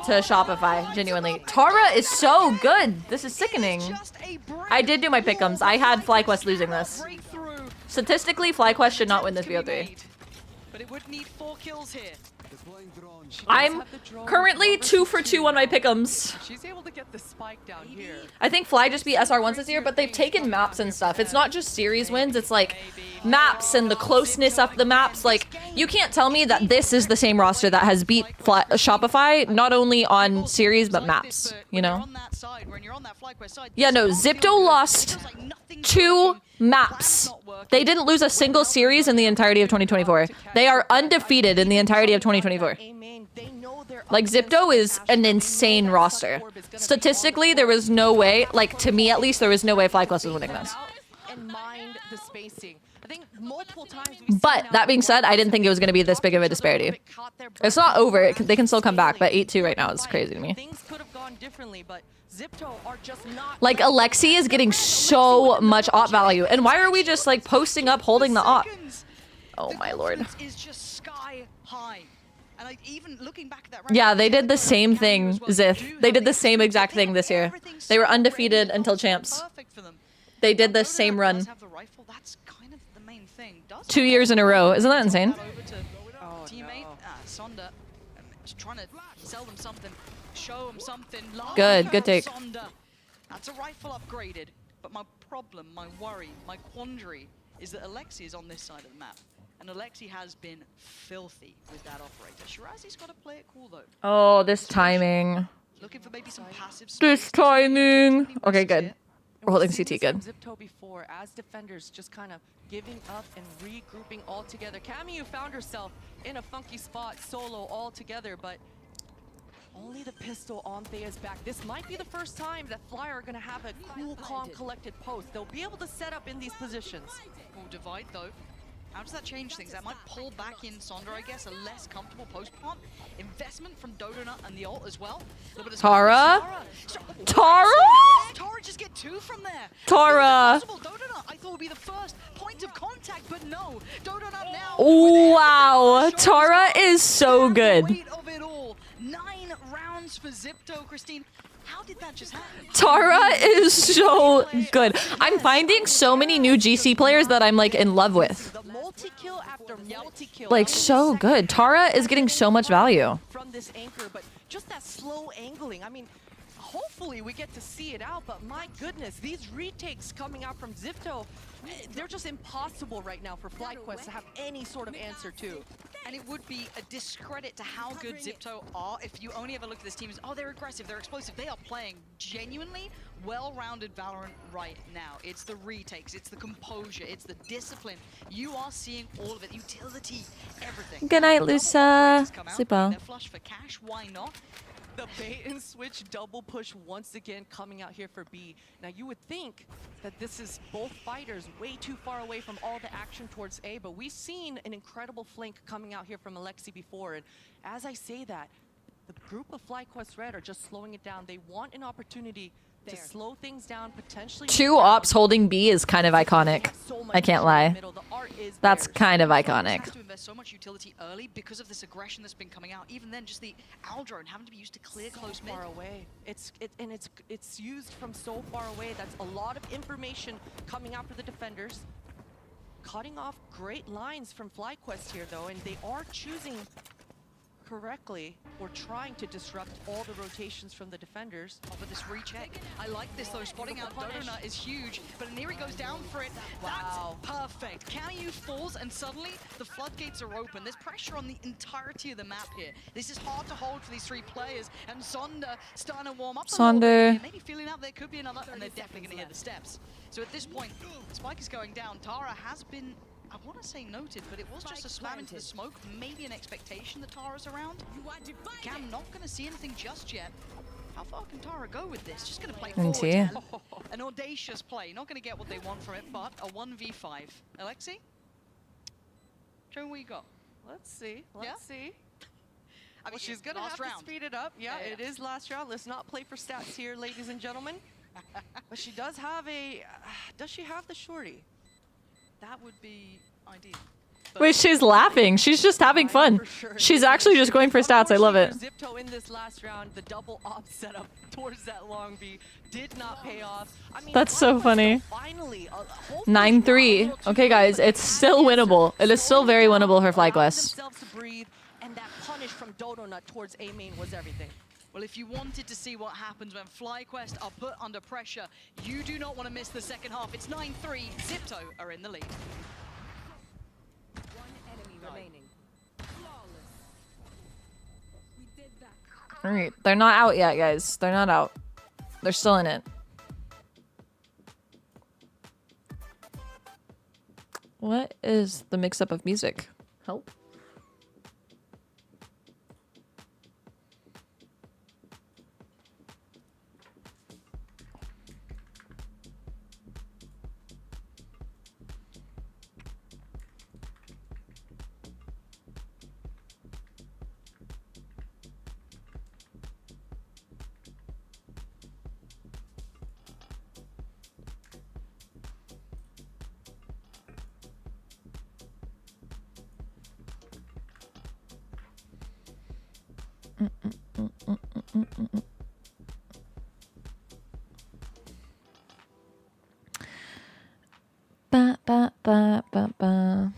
to Shopify, genuinely. Tara is so good. This is sickening. I did do my pick'ems. I had FlyQuest losing this. Statistically, FlyQuest should not win this BO3. But it would need 4 kills here. I'm currently 2 for 2 on my pick'ems. She's able to get the spike down here. I think Fly just beat SR1s this year, but they've taken maps and stuff. It's not just series wins, it's like maps and the closeness of the maps. Like, you can't tell me that this is the same roster that has beat Shopify, not only on series, but maps, you know? Yeah, no, Zipto lost 2 maps. They didn't lose a single series in the entirety of 2024. They are undefeated in the entirety of 2024. Like, Zipto is an insane roster. Statistically, there was no way, like, to me at least, there was no way FlyQuest was winning this. But, that being said, I didn't think it was going to be this big of a disparity. It's not over. They can still come back, but 8-2 right now is crazy to me. Like, Alexi is getting so much op value. And why are we just, like, posting up holding the op? Oh, my lord. Yeah, they did the same thing, Zith. They did the same exact thing this year. They were undefeated until champs. They did the same run. 2 years in a row. Isn't that insane? Teammate, Sonda, just trying to sell them something, show them something. Good take. Sonda. That's a rifle upgraded, but my problem, my worry, my quandary is that Alexi is on this side of the map. And Alexi has been filthy with that operator. Shirazi's got to play it cool, though. Oh, this timing. Looking for maybe some passive This timing. Okay, good. We're holding CT good. Zipto before, as defenders just kind of giving up and regrouping all together. Camu found herself in a funky spot, solo all together, but only the pistol on Thea's back. This might be the first time that Fly are going to have a cool, calm, collected post. They'll be able to set up in these positions. Will divide, though. How does that change things? That might pull back in Sondra, I guess, a less comfortable post plant. Investment from Dodonut and the ult as well. Tara? Tara? Tara just get 2 from there. Tara. Dodonut, I thought would be the first point of contact, but no. Dodonut now. Wow. Tara is so good. Weight of it all. 9 rounds for Zipto, Christine. How did that just happen? Tara is so good. I'm finding so many new GC players that I'm like in love with. The multi-kill after multi-kill. Like so good. Tara is getting so much value. From this anchor, but just that slow angling. I mean, hopefully we get to see it out, but my goodness, these retakes coming out from Zipto, they're just impossible right now for FlyQuest to have any sort of answer to. And it would be a discredit to how good Zipto are if you only ever look at this team as, oh, they're aggressive, they're explosive. They are playing genuinely well-rounded Valorant right now. It's the retakes, it's the composure, it's the discipline. You are seeing all of it, utility, everything. Good night, Lusa. Sleep well. They're flush for cash, why not? The bait and switch double push once again coming out here for B. Now you would think that this is both fighters way too far away from all the action towards A, but we've seen an incredible flank coming out here from Alexi before. And as I say that, the group of FlyQuest Red are just slowing it down. They want an opportunity to slow things down, potentially. 2 ops holding B is kind of iconic. I can't lie. That's kind of iconic. Has to invest so much utility early because of this aggression that's been coming out. Even then, just the Aldrone having to be used to clear close mid. Far away. It's used from so far away. That's a lot of information coming out for the defenders. Cutting off great lines from FlyQuest here, though, and they are choosing correctly or trying to disrupt all the rotations from the defenders. Over this recheck. I like this though, spotting out Donut is huge, but Neri goes down for it. Wow. That's perfect. Counter use falls and suddenly the floodgates are open. There's pressure on the entirety of the map here. This is hard to hold for these 3 players, and Sonder starting to warm up a little bit here, maybe feeling out there could be another, and they're definitely gonna hear the steps. So at this point, Spike is going down. Tara has been, I want to say noted, but it was just a slam into the smoke, maybe an expectation that Tara's around. Cam not going to see anything just yet. How far can Tara go with this? Just going to play forward. An audacious play, not going to get what they want from it, but a 1v5. Alexi? Show me what you got. Let's see. Let's see. I mean, she's going to have to speed it up. Yeah, it is last round. Let's not play for stats here, ladies and gentlemen. But she does have a... does she have the shorty? That would be ideal. Wait, she's laughing. She's just having fun. She's actually just going for stats. I love it. Zipto in this last round, the double op setup towards that long B did not pay off. I mean, That's so funny. 9-3. Okay, guys, it's still winnable. It is still very winnable for FlyQuest. And that punish from Donut towards A main was everything. Well, if you wanted to see what happens when FlyQuest are put under pressure, you do not want to miss the second half. It's 9-3. Zipto are in the lead. One enemy remaining. Flawless. We did that. All right, they're not out yet, guys. They're not out. They're still in it. What is the mix-up of music? Help. Ba, ba, ba, ba, ba.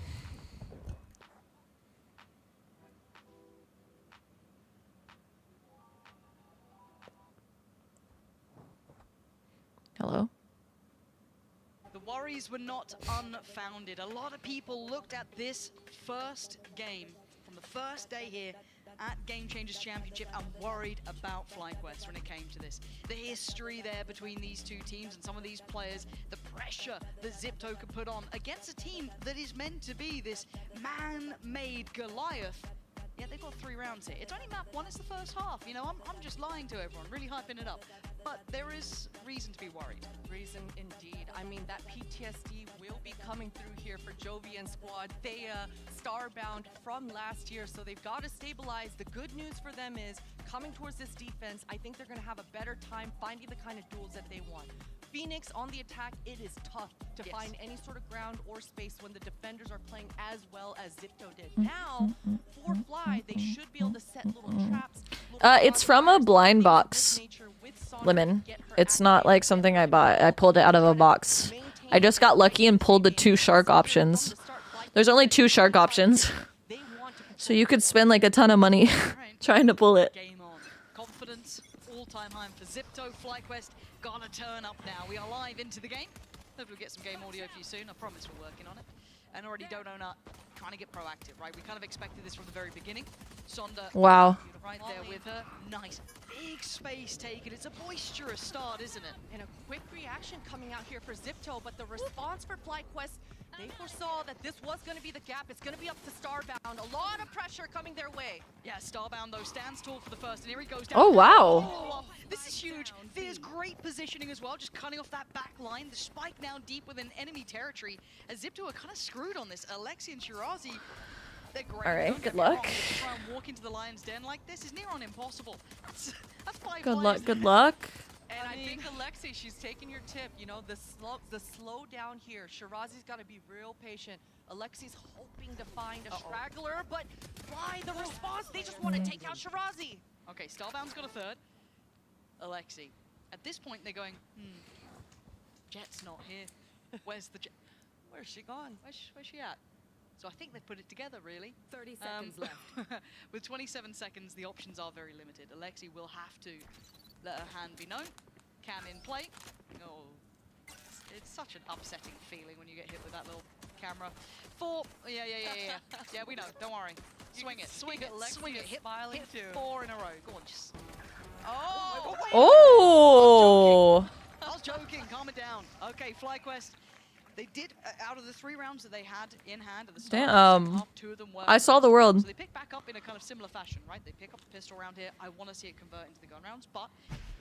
Hello? The worries were not unfounded. A lot of people looked at this first game from the first day here at Game Changers Championship and worried about FlyQuest when it came to this. The history there between these two teams and some of these players, the pressure that Zipto could put on against a team that is meant to be this man-made Goliath. Yeah, they've got 3 rounds here. It's only map 1, it's the first half. You know, I'm just lying to everyone, really hyping it up. But there is reason to be worried. Reason indeed. I mean, that PTSD will be coming through here for Jovi and squad. They starbound from last year, so they've got to stabilize. The good news for them is coming towards this defense, I think they're going to have a better time finding the kind of duels that they want. Phoenix on the attack, it is tough to find any sort of ground or space when the defenders are playing as well as Zipto did. Now, for Fly, they should be able to set little traps. It's from a blind box. Lemon. It's not like something I bought. I pulled it out of a box. I just got lucky and pulled the 2 shark options. There's only 2 shark options. So you could spend like a ton of money trying to pull it. Game on. Confidence, all-time high for Zipto. FlyQuest gonna turn up now. We are live into the game. Hope we'll get some game audio for you soon. I promise we're working on it. And already Donona trying to get proactive, right? We kind of expected this from the very beginning. Sonda, Wow. right there with her. Nice. Big space taken. It's a boisterous start, isn't it? And a quick reaction coming out here for Zipto, but the response for FlyQuest, they foresaw that this was going to be the gap. It's going to be up to Starbound. A lot of pressure coming their way. Yeah, Starbound, though, stands tall for the first, and here he goes down. Oh, wow. Oh, this is huge. There's great positioning as well, just cutting off that back line. The spike now deep within enemy territory. As Zipto are kind of screwed on this. Alexi and Shirazi, they're great. All right, Don't good get me wrong, luck. but to try and walk into the lion's den like this is near on impossible. That's 5 Good players. luck, good luck. And I think Alexi, she's taking your tip. You know, the slow down here. Shirazi's got to be real patient. Alexi's hoping to find a straggler, but why the response? They just want to take out Shirazi. Okay, Starbound's got a third. Alexi. At this point, they're going, Jet's not here. Where's the Jet? Where's she gone? Where's she at? So I think they put it together, really. 30 seconds left. With 27 seconds, the options are very limited. Alexi will have to let her hand be known. Cam in play. Oh, it's such an upsetting feeling when you get hit with that little camera. 4. Yeah. Yeah, we know. Don't worry. Swing it. Swing it. Swing it. Hit 4 in a row. Go on, just. Oh! Oh! I was joking. Calm it down. Okay, FlyQuest. They did, out of the 3 rounds that they had in hand at the start, Damn. 2 of them were. I saw the world. So they pick back up in a kind of similar fashion, right? They pick up the pistol round here. I want to see it convert into the gun rounds, but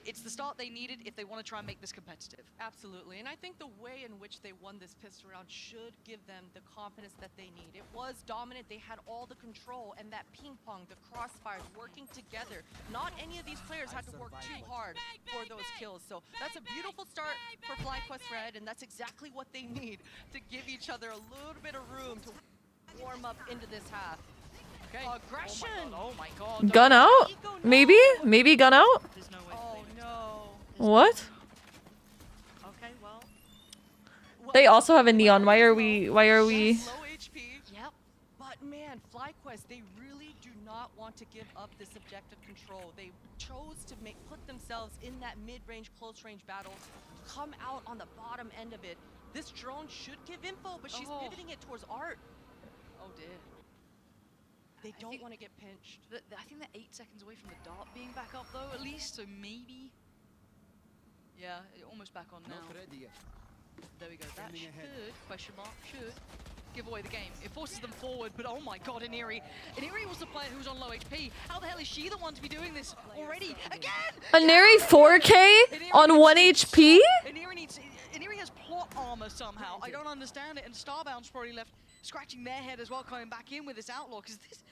it's the start they needed if they want to try and make this competitive. Absolutely, and I think the way in which they won this pistol round should give them the confidence that they need. It was dominant, they had all the control, and that ping pong, the crossfires working together. Not any of these players had to work too hard for those kills, so that's a beautiful start for FlyQuest Red, and that's exactly what they need to give each other a little bit of room to warm up into this half. Okay. Aggression! Oh my god. Gun out? Maybe? Maybe gun out? There's no way. Oh no. What? Okay, well. They also have a neon. Why are we? Low HP. Yep. But man, FlyQuest, they really do not want to give up this objective control. They chose to put themselves in that mid-range, close-range battle, come out on the bottom end of it. This drone should give info, but she's pivoting it towards Art. Oh dear. They don't want to get pinched. I think they're 8 seconds away from the dart being back up though, at least, so maybe. Yeah, almost back on now. There we go. That should, question mark, should give away the game. It forces them forward, but oh my god, Iniri. Iniri was the player who was on low HP. How the hell is she the one to be doing this already? Again! Aneri 4K on 1 HP? Iniri has plot armor somehow. I don't understand it, and Starbound's probably left scratching their head as well, coming back in with this outlaw, because this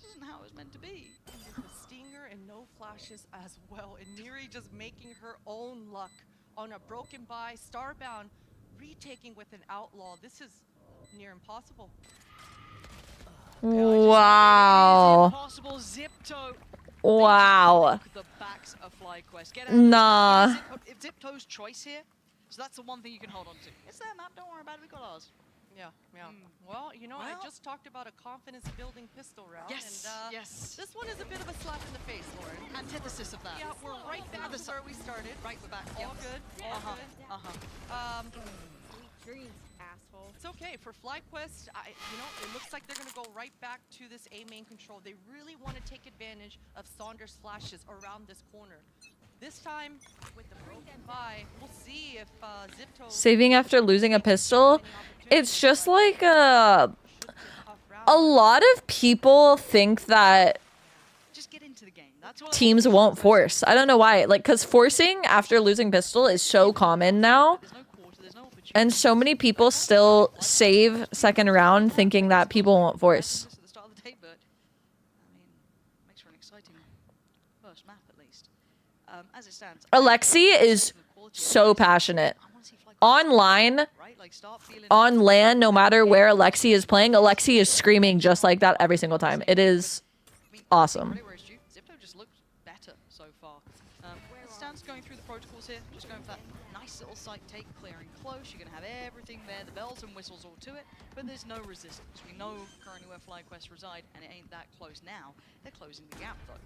isn't how it was meant to be. The stinger and no flashes as well. And Neri just making her own luck on a broken by. Starbound retaking with an outlaw. This is near impossible. Wow. Impossible. Zipto. Wow. The backs of FlyQuest. Get out. Nah. Zipto's choice here. So that's the one thing you can hold on to. It's their map. Don't worry about it. We got ours. Yeah. Well, you know, I just talked about a confidence-building pistol round. Yes, and, yes. This one is a bit of a slap in the face, Lauren. Antithesis of that. Yeah, we're right back to where we started. Right, we're back. All good. All good. Dreams, asshole. It's okay for FlyQuest. You know, it looks like they're gonna go right back to this A main control. They really want to take advantage of Saunders' flashes around this corner. This time, with the broken by, we'll see if Zipto... Saving after losing a pistol? It's just like a lot of people think that just get into the game. That's what teams won't force. I don't know why. Like, because forcing after losing pistol is so common now. And so many people still save second round thinking that people won't force. At the start of the day, but I mean, makes for an exciting first map at least. As it stands, Alexi is so passionate. Online, on LAN, no matter where Alexi is playing, Alexi is screaming just like that every single time. It is awesome. Zipto just looks better so far. Rebels here, just going for that nice little site take, clearing close. You're going to have everything there, the bells and whistles all to it, but there's no resistance. We know currently where FlyQuest reside, and it ain't that close now. They're closing the gap, though.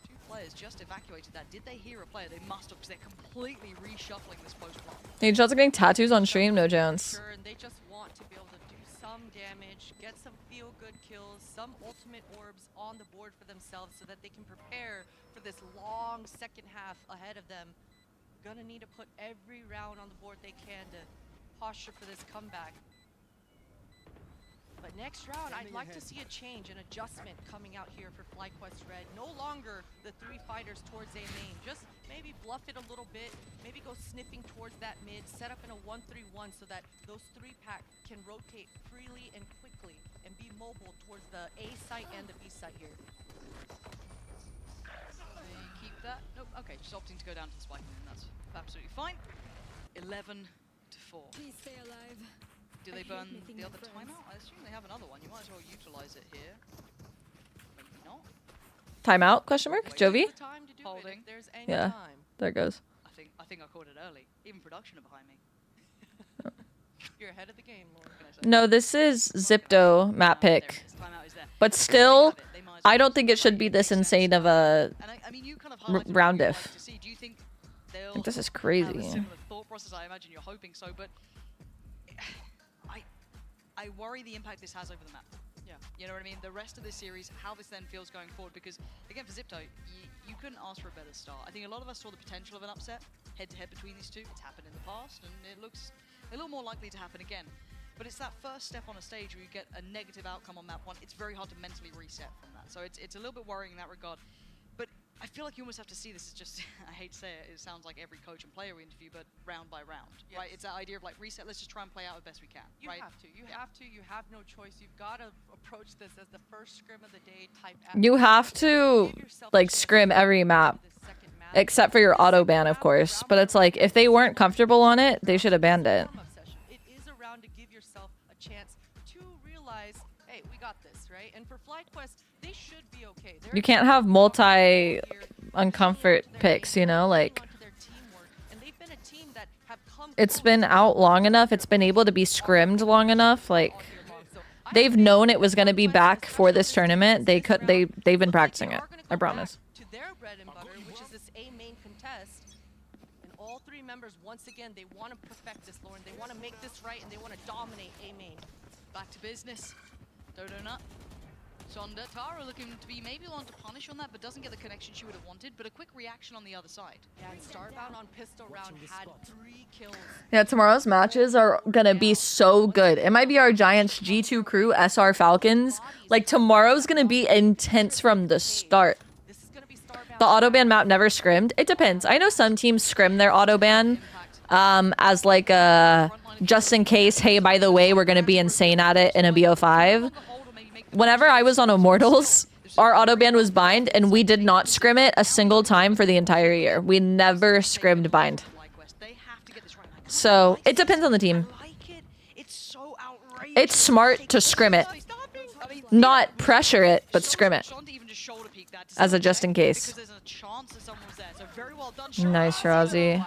Two players just evacuated that. Did they hear a player? They must have, because they're completely reshuffling this post-plant. Hey, shots are getting tattoos on stream, no Jones. Sure, and they just want to be able to do some damage, get some feel-good kills, some ultimate orbs on the board for themselves so that they can prepare for this long second half ahead of them. Gonna need to put every round on the board they can to posture for this comeback. But next round, I'd like to see a change, an adjustment coming out here for FlyQuest Red. No longer the 3 fighters towards A main. Just maybe bluff it a little bit, maybe go sniffing towards that mid, set up in a 1-3-1 so that those 3-pack can rotate freely and quickly and be mobile towards the A site and the B site here. They keep that. Nope, okay, just opting to go down to the spike, and that's absolutely fine. 11-4. Please stay alive. Do they burn the other timeout? I assume they have another one. You might as well utilize it here. Maybe not. Timeout? Question mark. Jovi. Holding. Yeah. There it goes. I think I caught it early. Even production are behind me. You're ahead of the game, Lauren. No, this is Zipto map pick. But still, I don't think it should be this insane of a round diff. I think this is crazy. Thought process, I imagine you're hoping so, but I worry the impact this has over the map. Yeah. You know what I mean? The rest of this series, how this then feels going forward, because again for Zipto, you couldn't ask for a better start. I think a lot of us saw the potential of an upset head-to-head between these two. It's happened in the past, and it looks a little more likely to happen again. But it's that first step on a stage where you get a negative outcome on map 1. It's very hard to mentally reset from that. So it's a little bit worrying in that regard. But I feel like you almost have to see this as just, I hate to say it, it sounds like every coach and player we interview, but round by round, right? It's that idea of like reset, let's just try and play out as best we can, right? You have no choice. You've got to approach this as the first scrim of the day type. You have to like scrim every map, except for your auto ban, of course. But it's like if they weren't comfortable on it, they should have banned it. It is a round to give yourself a chance to realize, hey, we got this, right? And for FlyQuest, they should be okay. You can't have multi uncomfort picks, you know, like it's been out long enough, it's been able to be scrimmed long enough, like they've known it was going to be back for this tournament. They've been practicing it, I promise. To their bread and butter, which is this A main contest. And all 3 members, once again, they want to perfect this, Lauren. They want to make this right and they want to dominate A main. Back to business. Dodo Nut. Sonda, Tara looking to be maybe one to punish on that, but doesn't get the connection she would have wanted. But a quick reaction on the other side. Yeah, and Starbound on pistol round had 3 kills. Yeah, tomorrow's matches are gonna be so good. It might be our Giants G2 crew, SR Falcons. Like tomorrow's gonna be intense from the start. The autoban map never scrimmed. It depends. I know some teams scrim their autoban as like a just in case, hey, by the way, we're gonna be insane at it in a BO5. Whenever I was on Immortals, our autoban was bind, and we did not scrim it a single time for the entire year. We never scrimmed bind. So, it depends on the team. It's smart to scrim it. Not pressure it, but scrim it. As a just in case. Nice, Rozzy.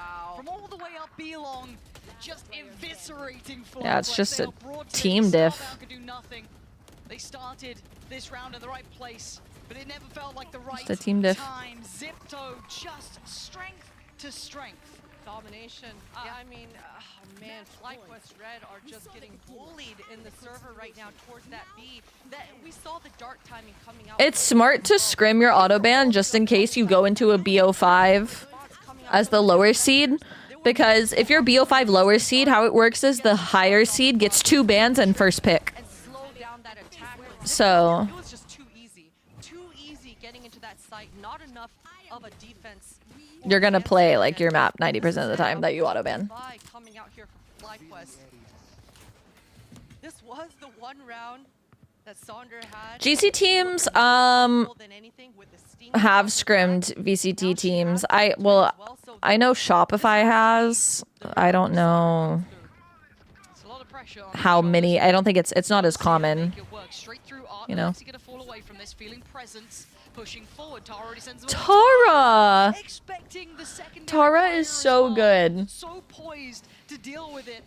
Yeah, it's just a team diff. They started this round in the right place, but it never felt like the right Just a team diff. time. Zipto just strength to strength. Domination. I mean, oh man, FlyQuest Red are just getting bullied in the server right now towards that B. That we saw the dark timing coming out. It's smart to scrim your autoban just in case you go into a BO5 as the lower seed. Because if you're BO5 lower seed, how it works is the higher seed gets 2 bans and first pick. So it was just too easy getting into that site. Not enough of a defense. you're gonna play like your map 90% of the time that you autoban. Coming out here for FlyQuest. This was the one round that Sonder had. GC teams have scrimmed VCT teams. I know Shopify has. I don't know. pressure on how many. I don't think it's not as common. it work. Straight through Art. You know. Gonna fall away from this, feeling presence, pushing forward. Tara already sends them Tara! expecting the secondary Tara fire is as so well. good. So poised to deal with it.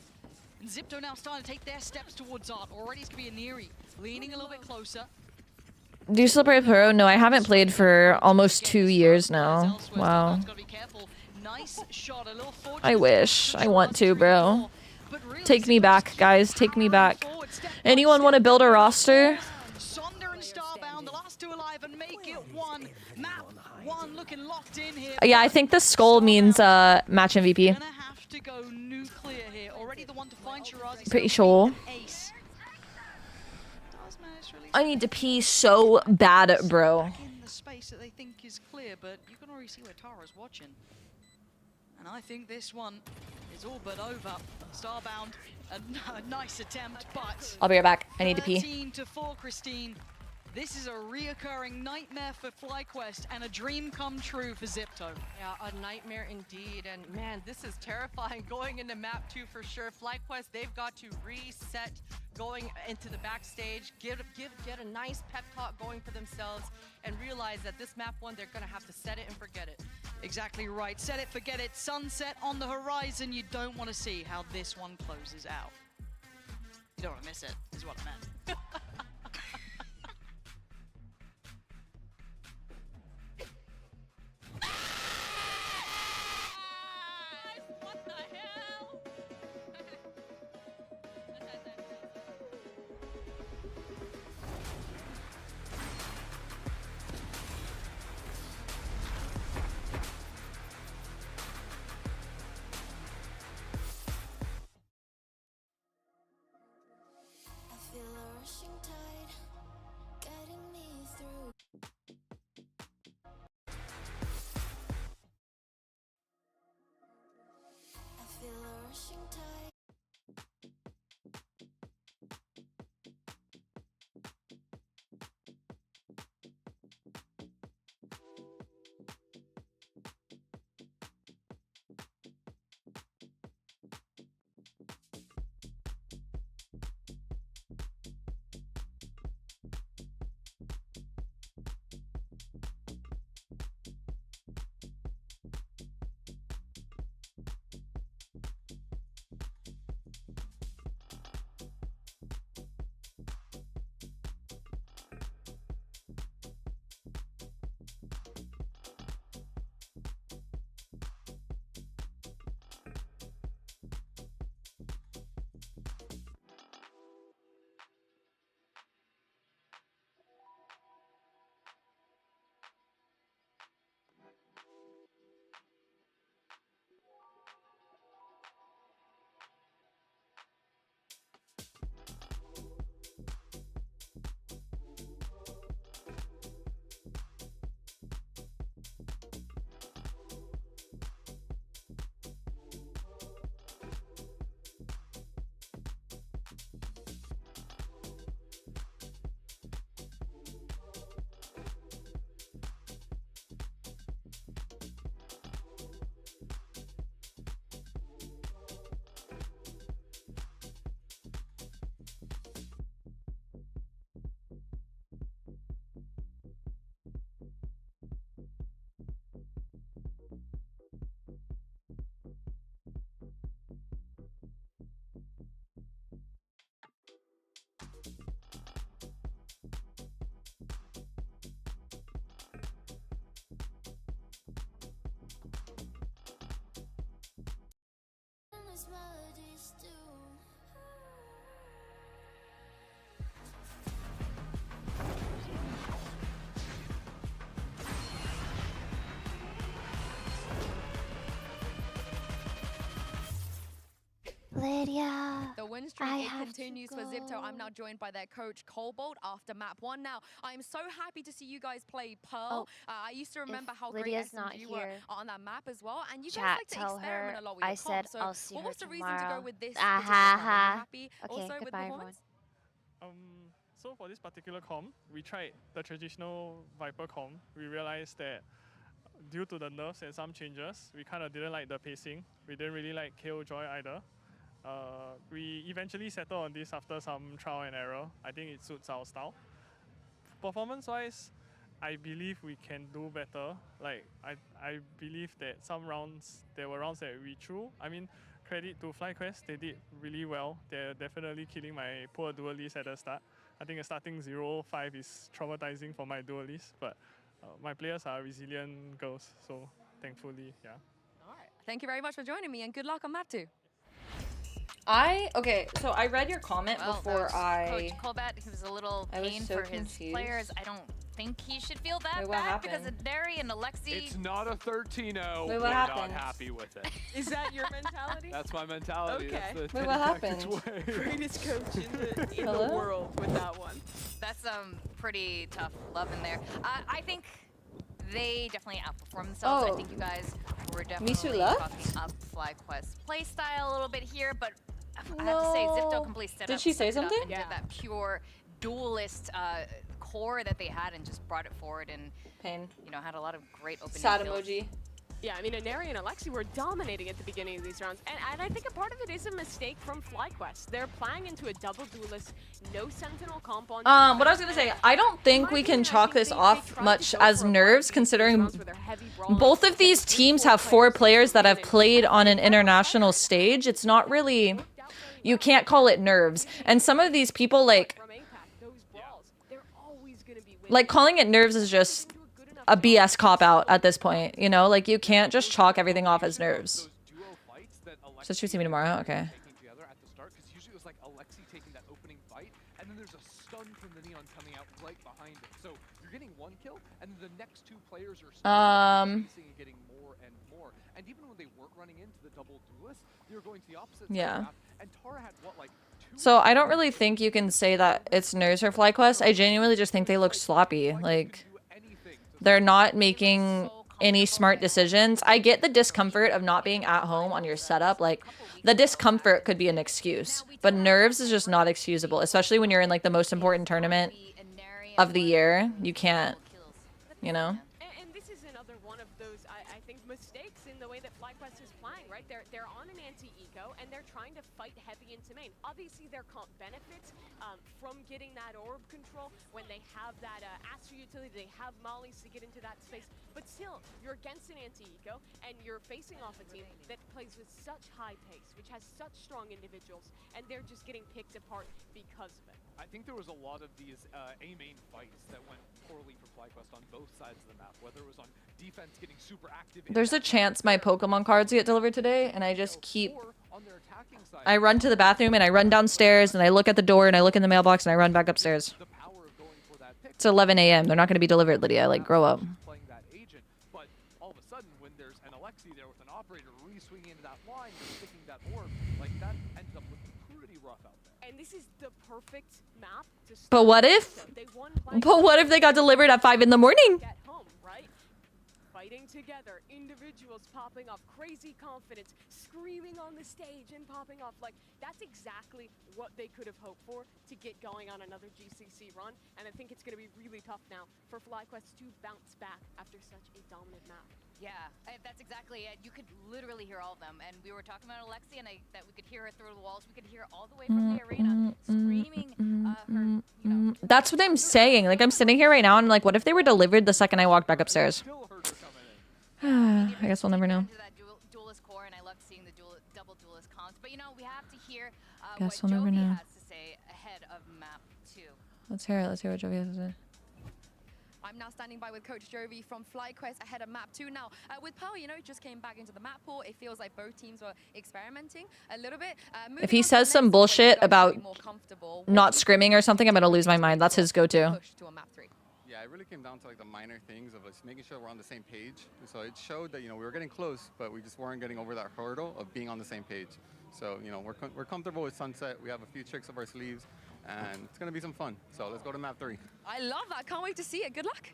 And Zipto now starting to take their steps towards Art. Already it's gonna be a Neri leaning a little bit closer. Do you still play Pro? No, I haven't played for almost 2 years now. Wow. Nice shot, a little forward. I wish. I want to, bro. Take me back, guys. Take me back. Anyone want to build a roster? Sonder and Starbound, the last two alive, and make it one. Map one looking locked in here. Yeah, I think the skull means match MVP. Gonna have to go nuclear here. Already the one to find Shirazi. Pretty sure. Ace. I need to pee so bad, bro. In the space that they think is clear, but you can already see where Tara's watching. And I think this one is all but over. Starbound, a nice attempt, but I'll be right back. I need to pee. 13-4, Christine. This is a reoccurring nightmare for FlyQuest and a dream come true for Zipto. Yeah, a nightmare indeed. And man, this is terrifying going into map 2 for sure. FlyQuest, they've got to reset going into the backstage, get a nice pep talk going for themselves, and realize that this map 1, they're gonna have to set it and forget it. Exactly right. Set it, forget it. Sunset on the horizon. You don't want to see how this one closes out. You don't want to miss it, is what I meant. What the hell? Lydia, The win streak continues for Zipto. I'm now joined by their coach Cobalt after map 1. Now, I'm so happy to see you guys play Pearl. I used to remember how Lydia's great not SMG were here, on that map as well. And you guys chat, like to tell experiment her a lot with I your said comp. So I'll see what her was the reason to tomorrow. go with this Ah, particular ha, comp? Are you ha. happy Okay, also with goodbye, everyone. performance? So for this particular comp, we tried the traditional Viper comp. We realized that due to the nerfs and some changes, we kind of didn't like the pacing. We didn't really like KO Joy either. We eventually settled on this after some trial and error. I think it suits our style. Performance-wise, I believe we can do better. Like I believe that some rounds, there were rounds that we threw. I mean, credit to FlyQuest, they did really well. They're definitely killing my poor duelist at the start. I think starting 0-5 is traumatizing for my duelist, but my players are resilient girls, so thankfully, yeah. All right. Thank you very much for joining me, and good luck on map 2. Okay, so I read your comment before Coach Colbat, he was a little I was pain so for his confused. players. I don't think he should feel that Wait, what bad because happened? of Derry and Alexi. It's not a 13-0. Wait, what We're happened? not happy with it. Is that your mentality? That's my mentality. Okay. That's the Wait, what Teddy Tactics happened? way. Greatest coach in the Hello? world with that one. That's some pretty tough love in there. I think they definitely outperformed themselves. I Oh. think you guys were Misu definitely left? talking up FlyQuest playstyle a little bit here, but I have to say Zipto No. completely stepped Did up, she say stepped up something? and did that pure duelist core that they had and just brought it forward and you know, had a lot of great opening Sad kills. emoji. Yeah, I mean, Inari and Alexi were dominating at the beginning of these rounds, and I think a part of it is a mistake from FlyQuest. They're playing into a double duelist, no Sentinel comp on. What I was gonna say, I don't think we can chalk this off much as nerves, considering both of these teams have 4 players that have played on an international stage. It's not really, you can't call it nerves. And some of these people, like calling it nerves is just a BS cop-out at this point, you know? Like, you can't just chalk everything off as nerves. So should we see me tomorrow? Okay. Together at the start, because usually it was like Alexi taking that opening fight, and then there's a stun from the Neon coming out right behind it. So you're getting 1 kill, and the next 2 players are and getting more and more. And even when they weren't running into the double duelist, they were going to the opposite side of the Yeah. map, and Tara had what, like So I don't really think you can say that it's nerves for FlyQuest. I genuinely just think they look sloppy. Like, they're not making any smart decisions. I get the discomfort of not being at home on your setup. Like, the discomfort could be an excuse, but nerves is just not excusable, especially when you're in like the most important tournament of the year. You can't, you know? And this is another one of those, I think, mistakes in the way that FlyQuest is playing, right? They're on an anti-eco, and they're trying to fight heavy into main. Obviously, their comp benefits from getting that orb control when they have that Astro utility, they have mollies to get into that space. But still, you're against an anti-eco, and you're facing off a team that plays with such high pace, which has such strong individuals, and they're just getting picked apart because of it. I think there was a lot of these A-main fights that went poorly for FlyQuest on both sides of the map, whether it was on defense getting super active. There's a chance my Pokemon cards get delivered today, and I just keep... I run to the bathroom, and I run downstairs, and I look at the door, and I look in the mailbox, and I run back upstairs. It's 11 a.m. They're not going to be delivered, Lydia. Like, grow up. Playing that agent, but all of a sudden, when there's an Alexi there with an operator re-swinging into that line, and sticking that orb, like that ends up looking pretty rough out there. And this is the perfect map to start. But what if... But what if they got delivered at 5 in the morning? Get home, right? Fighting together, individuals popping off, crazy confidence, screaming on the stage and popping off. Like, that's exactly what they could have hoped for to get going on another GCC run. And I think it's going to be really tough now for FlyQuest to bounce back after such a dominant map. Yeah, that's exactly it. You could literally hear all of them. And we were talking about Alexi, and that we could hear her through the walls. We could hear all the way from the arena screaming her, you know. That's what I'm saying. Like, I'm sitting here right now, and I'm like, what if they were delivered the second I walked back upstairs? I guess we'll never know. That duelist core, and I loved seeing the double duelist comps. But you know, we have to hear Guess what we'll never Jovi know. has to say ahead of map 2. Let's hear it. Let's hear what Jovi has to say. I'm now standing by with Coach Jovi from FlyQuest ahead of map 2 now. With Pearl, you know, just came back into the map pool. It feels like both teams were experimenting a little bit. If he says some bullshit about not scrimming or something, I'm going to lose my mind. That's his go-to. Yeah, it really came down to like the minor things of us making sure we're on the same page. So it showed that, you know, we were getting close, but we just weren't getting over that hurdle of being on the same page. So, you know, we're comfortable with Sunset. We have a few tricks up our sleeves, and it's going to be some fun. So let's go to map 3. I love that. Can't wait to see it. Good luck.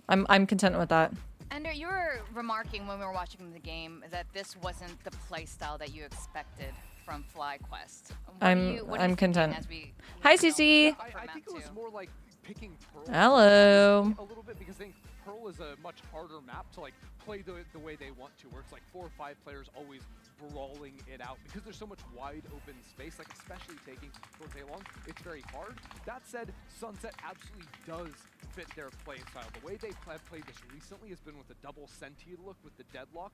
I'm content with that. And you were remarking when we were watching the game that this wasn't the play style that you expected from FlyQuest. I'm content. Hi, Cece. I think it was more like picking Pearl Hello. a little bit, because I think Pearl is a much harder map to like play the way they want to, where it's like 4 or 5 players always brawling it out because there's so much wide open space, like especially taking for Taylon, it's very hard. That said, Sunset absolutely does fit their play style. The way they have played this recently has been with a double sentient look with the deadlock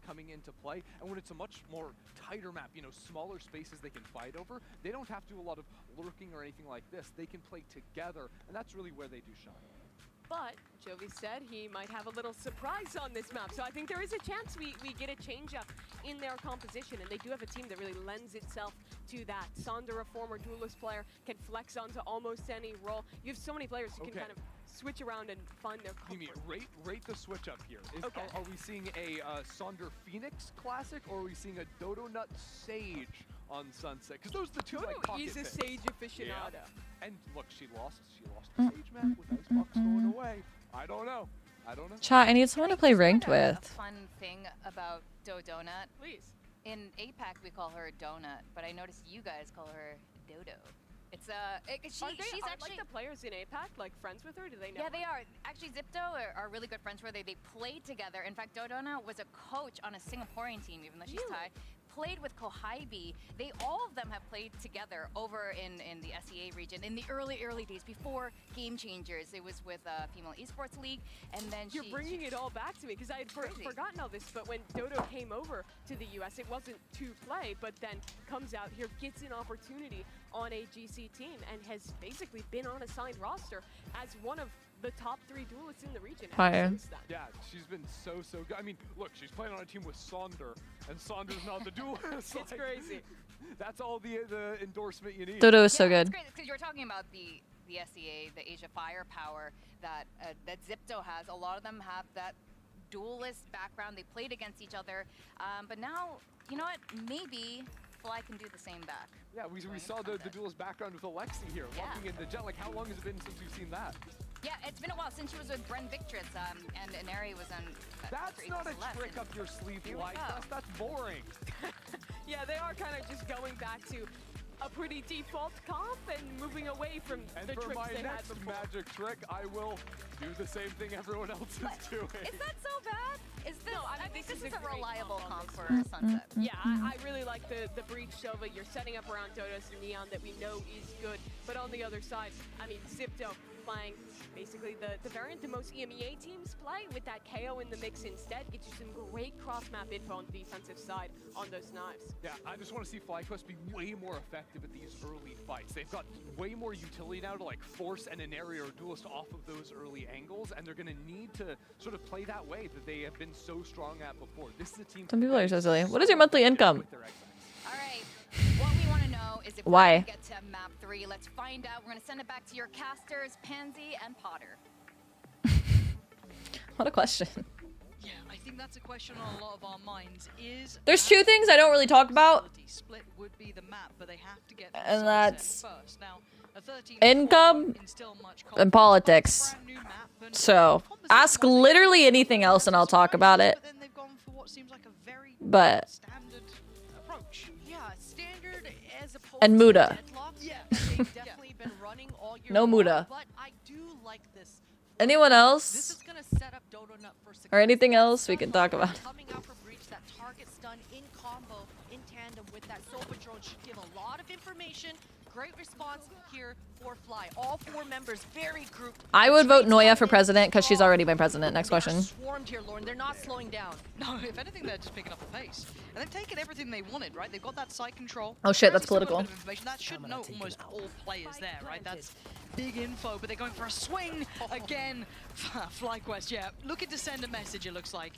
coming into play, and when it's a much more tighter map, you know, smaller spaces they can fight over, they don't have to do a lot of lurking or anything like this. They can play together, and that's really where they do shine. But Jovi said he might have a little surprise on this map, so I think there is a chance we get a change-up in their composition, and they do have a team that really lends itself to that. Sonder, a former duelist player, can flex onto almost any role. You have so many players who can kind of switch around and find their comfort. You mean rate the switch up here. Okay. Are we seeing a Sonder Phoenix classic, or are we seeing a Dodo Nut Sage on Sunset? Because those are the two like pocket He's a picks. Sage aficionado. Yeah. And look, she lost the Sage map with Icebox going away. I don't know. Chat, I need someone to play ranked A with. fun thing about Dodonut. Please. In APAC, we call her Donut, but I noticed you guys call her Dodo. It's she's actually like the players in APAC, like friends with her. Do they know? Yeah, they are. Actually, Zipto are really good friends. Where they played together. In fact, Dodona was a coach on a Singaporean team, even though she's Thai. Played with Kohaibi. All of them have played together over in the SEA region in the early days before Game Changers. It was with Female Esports League, and then You're bringing it all back to me because I had forgotten all this. But when Dodo came over to the US, it wasn't to play, but then comes out here, gets an opportunity on a GC team, and has basically been on a signed roster as one of the top 3 duelists in the region. Fire. Since then. Yeah, she's been so good. I mean, look, she's playing on a team with Sonder, and Sonder's not the duelist. It's crazy. That's all the endorsement you need. Dodo is so good. It's great because you're talking about the SEA, the Asia firepower that Zipto has. A lot of them have that duelist background. They played against each other, but now, you know what? Maybe Fly can do the same back. Yeah, we saw the duelist background with Alexi here, walking in the jet. Like, how long has it been since we've seen that? Yeah, it's been a while since she was with Bren Victrix, and Inari was on. That's not a trick up your sleeve, like that's boring. Yeah, they are kind of just going back to a pretty default comp and moving away from the for tricks my they had next before. magic trick, I will do the same thing everyone else is doing. Is that so bad? Is this? No, I mean, this is a great reliable comp for Mm, Sunset. Yeah, I really like the Breach Sova. You're setting up around Dodos and Neon that we know is good. But on the other side, I mean, Zipto playing basically the variant the most EMEA teams play with that KO in the mix instead. Gets you some great cross-map info on the defensive side on those knives. Yeah, I just want to see FlyQuest be way more effective at these early fights. They've got way more utility now to like force an area or duelist off of those early angles, and they're going to need to sort of play that way that they have been so strong at before. This is a team. Some people are so silly. What is your monthly income? All right, what we want to know is if Why? we can get to map 3. Let's find out. We're going to send it back to your casters, Pansy and Potter. What a question. Yeah, I think that's a question on a lot of our minds. There's 2 things I don't really talk about, split would be the map, but they have to get and that's first. Now, a 13 income and politics. So ask literally anything else and I'll talk about it. But then they've gone for what seems like a very But standard approach. Yeah, standard as opposed and Muda. to deadlock. Yeah, they've definitely been running all year No long, Muda. But I do like this. Anyone This else is gonna set up Dodo Nut for success. or anything else we can talk about? Coming out from Breach, that target stun in combo, in tandem with that Sova drone should give a lot of information. Great response here for Fly. All 4 members very grouped. I would vote Noya for president because she's already been president. Next question. Swarmed here, Lauren. They're not slowing down. No, if anything, they're just picking up the pace. And they've taken everything they wanted, right? They've got that side control. Oh shit, that's Already some political. bit of information. That should know almost all players there, right? That's big info, but they're going for a swing again. FlyQuest, yeah. Looking to send a message, it looks like.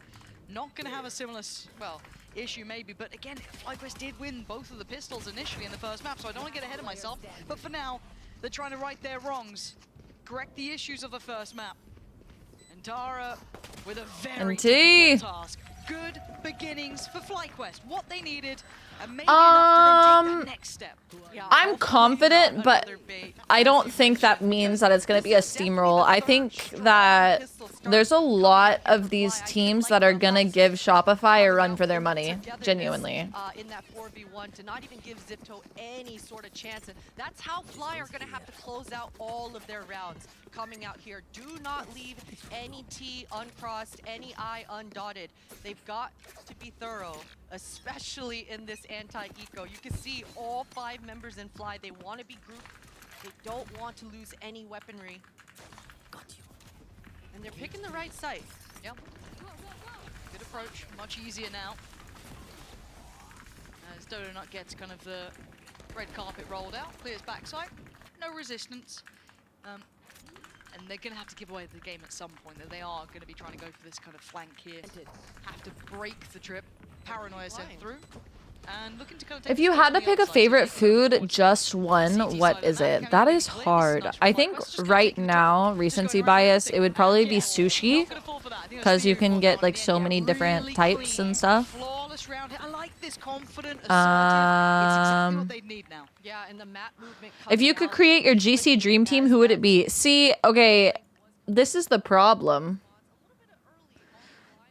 Not going to have a similar, well, issue maybe, but again, FlyQuest did win both of the pistols initially in the first map, so I don't want to get ahead of myself. But for now, they're trying to right their wrongs, correct the issues of the first map. And Tara with a very difficult task. Good beginnings for FlyQuest. What they needed, and maybe enough to then take that next step. Yeah, I'm confident, but I don't think that means that it's going to be a steamroll. I think that There's a lot of these teams that are gonna give Shopify a run for their money, genuinely. In that 4v1 to not even give Zipto any sort of chance. And that's how Fly are going to have to close out all of their rounds coming out here. Do not leave any T uncrossed, any I undotted. They've got to be thorough, especially in this anti-eco. You can see all 5 members in Fly. They want to be grouped. They don't want to lose any weaponry. Got you. And they're picking the right site. Yep. Good approach, much easier now. As Donut gets kind of the red carpet rolled out, clears backside, no resistance. And they're going to have to give away the game at some point. That they are going to be trying to go for this kind of flank here. Have to break the trip. Paranoia sent through. And looking to kind of If you had to pick a favorite food, just one, what is it? That is hard. I think right now, recency bias, it would probably be sushi, because you can get like so many different types and stuff. If you could create your GC dream team, who would it be? See, okay, this is the problem,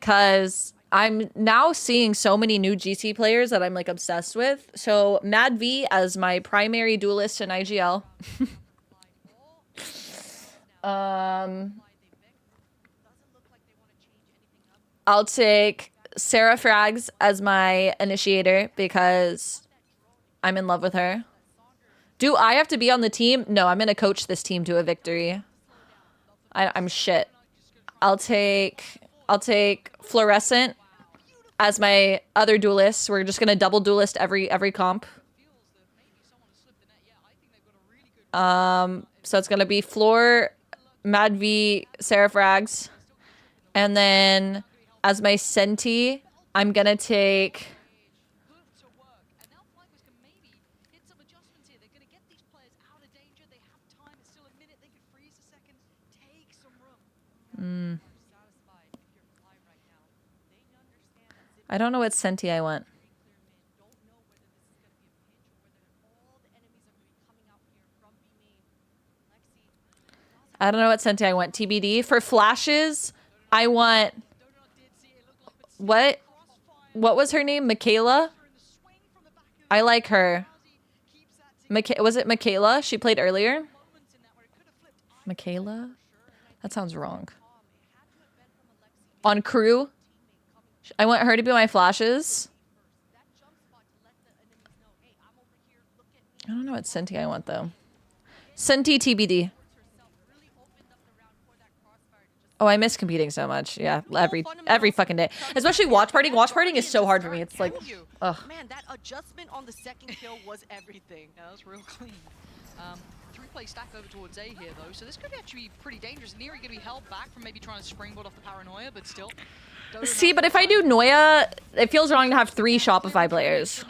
because I'm now seeing so many new GC players that I'm like obsessed with. So Mad V as my primary duelist in IGL. I'll take Sarah Frags as my initiator because I'm in love with her. Do I have to be on the team? No, I'm gonna coach this team to a victory. I'm shit. I'll take Fluorescent as my other duelist. We're just gonna double duelist every comp. So it's gonna be Floor, Mad V, Sarah Frags, and then as my Senti, I'm gonna take. I don't know what Senti I want. I don't know what Senti I want. TBD. For flashes, I want... What was her name? Michaela? I like her. Was it Michaela? She played earlier? Michaela? That sounds wrong. On crew? I want her to be my flashes. I don't know what Senti I want, though. Senti TBD. Oh, I miss competing so much. Yeah, every fucking day. Especially watch partying. Watch partying is so hard for me. It's like, ugh. Man, that adjustment on the second kill was everything. Yeah, that was real clean. 3-play stack over towards A here, though, so this could actually be pretty dangerous. Neri going to be held back from maybe trying to springboard off the Paranoia, but still. See, but if I do Noya, it feels wrong to have 3 Shopify players.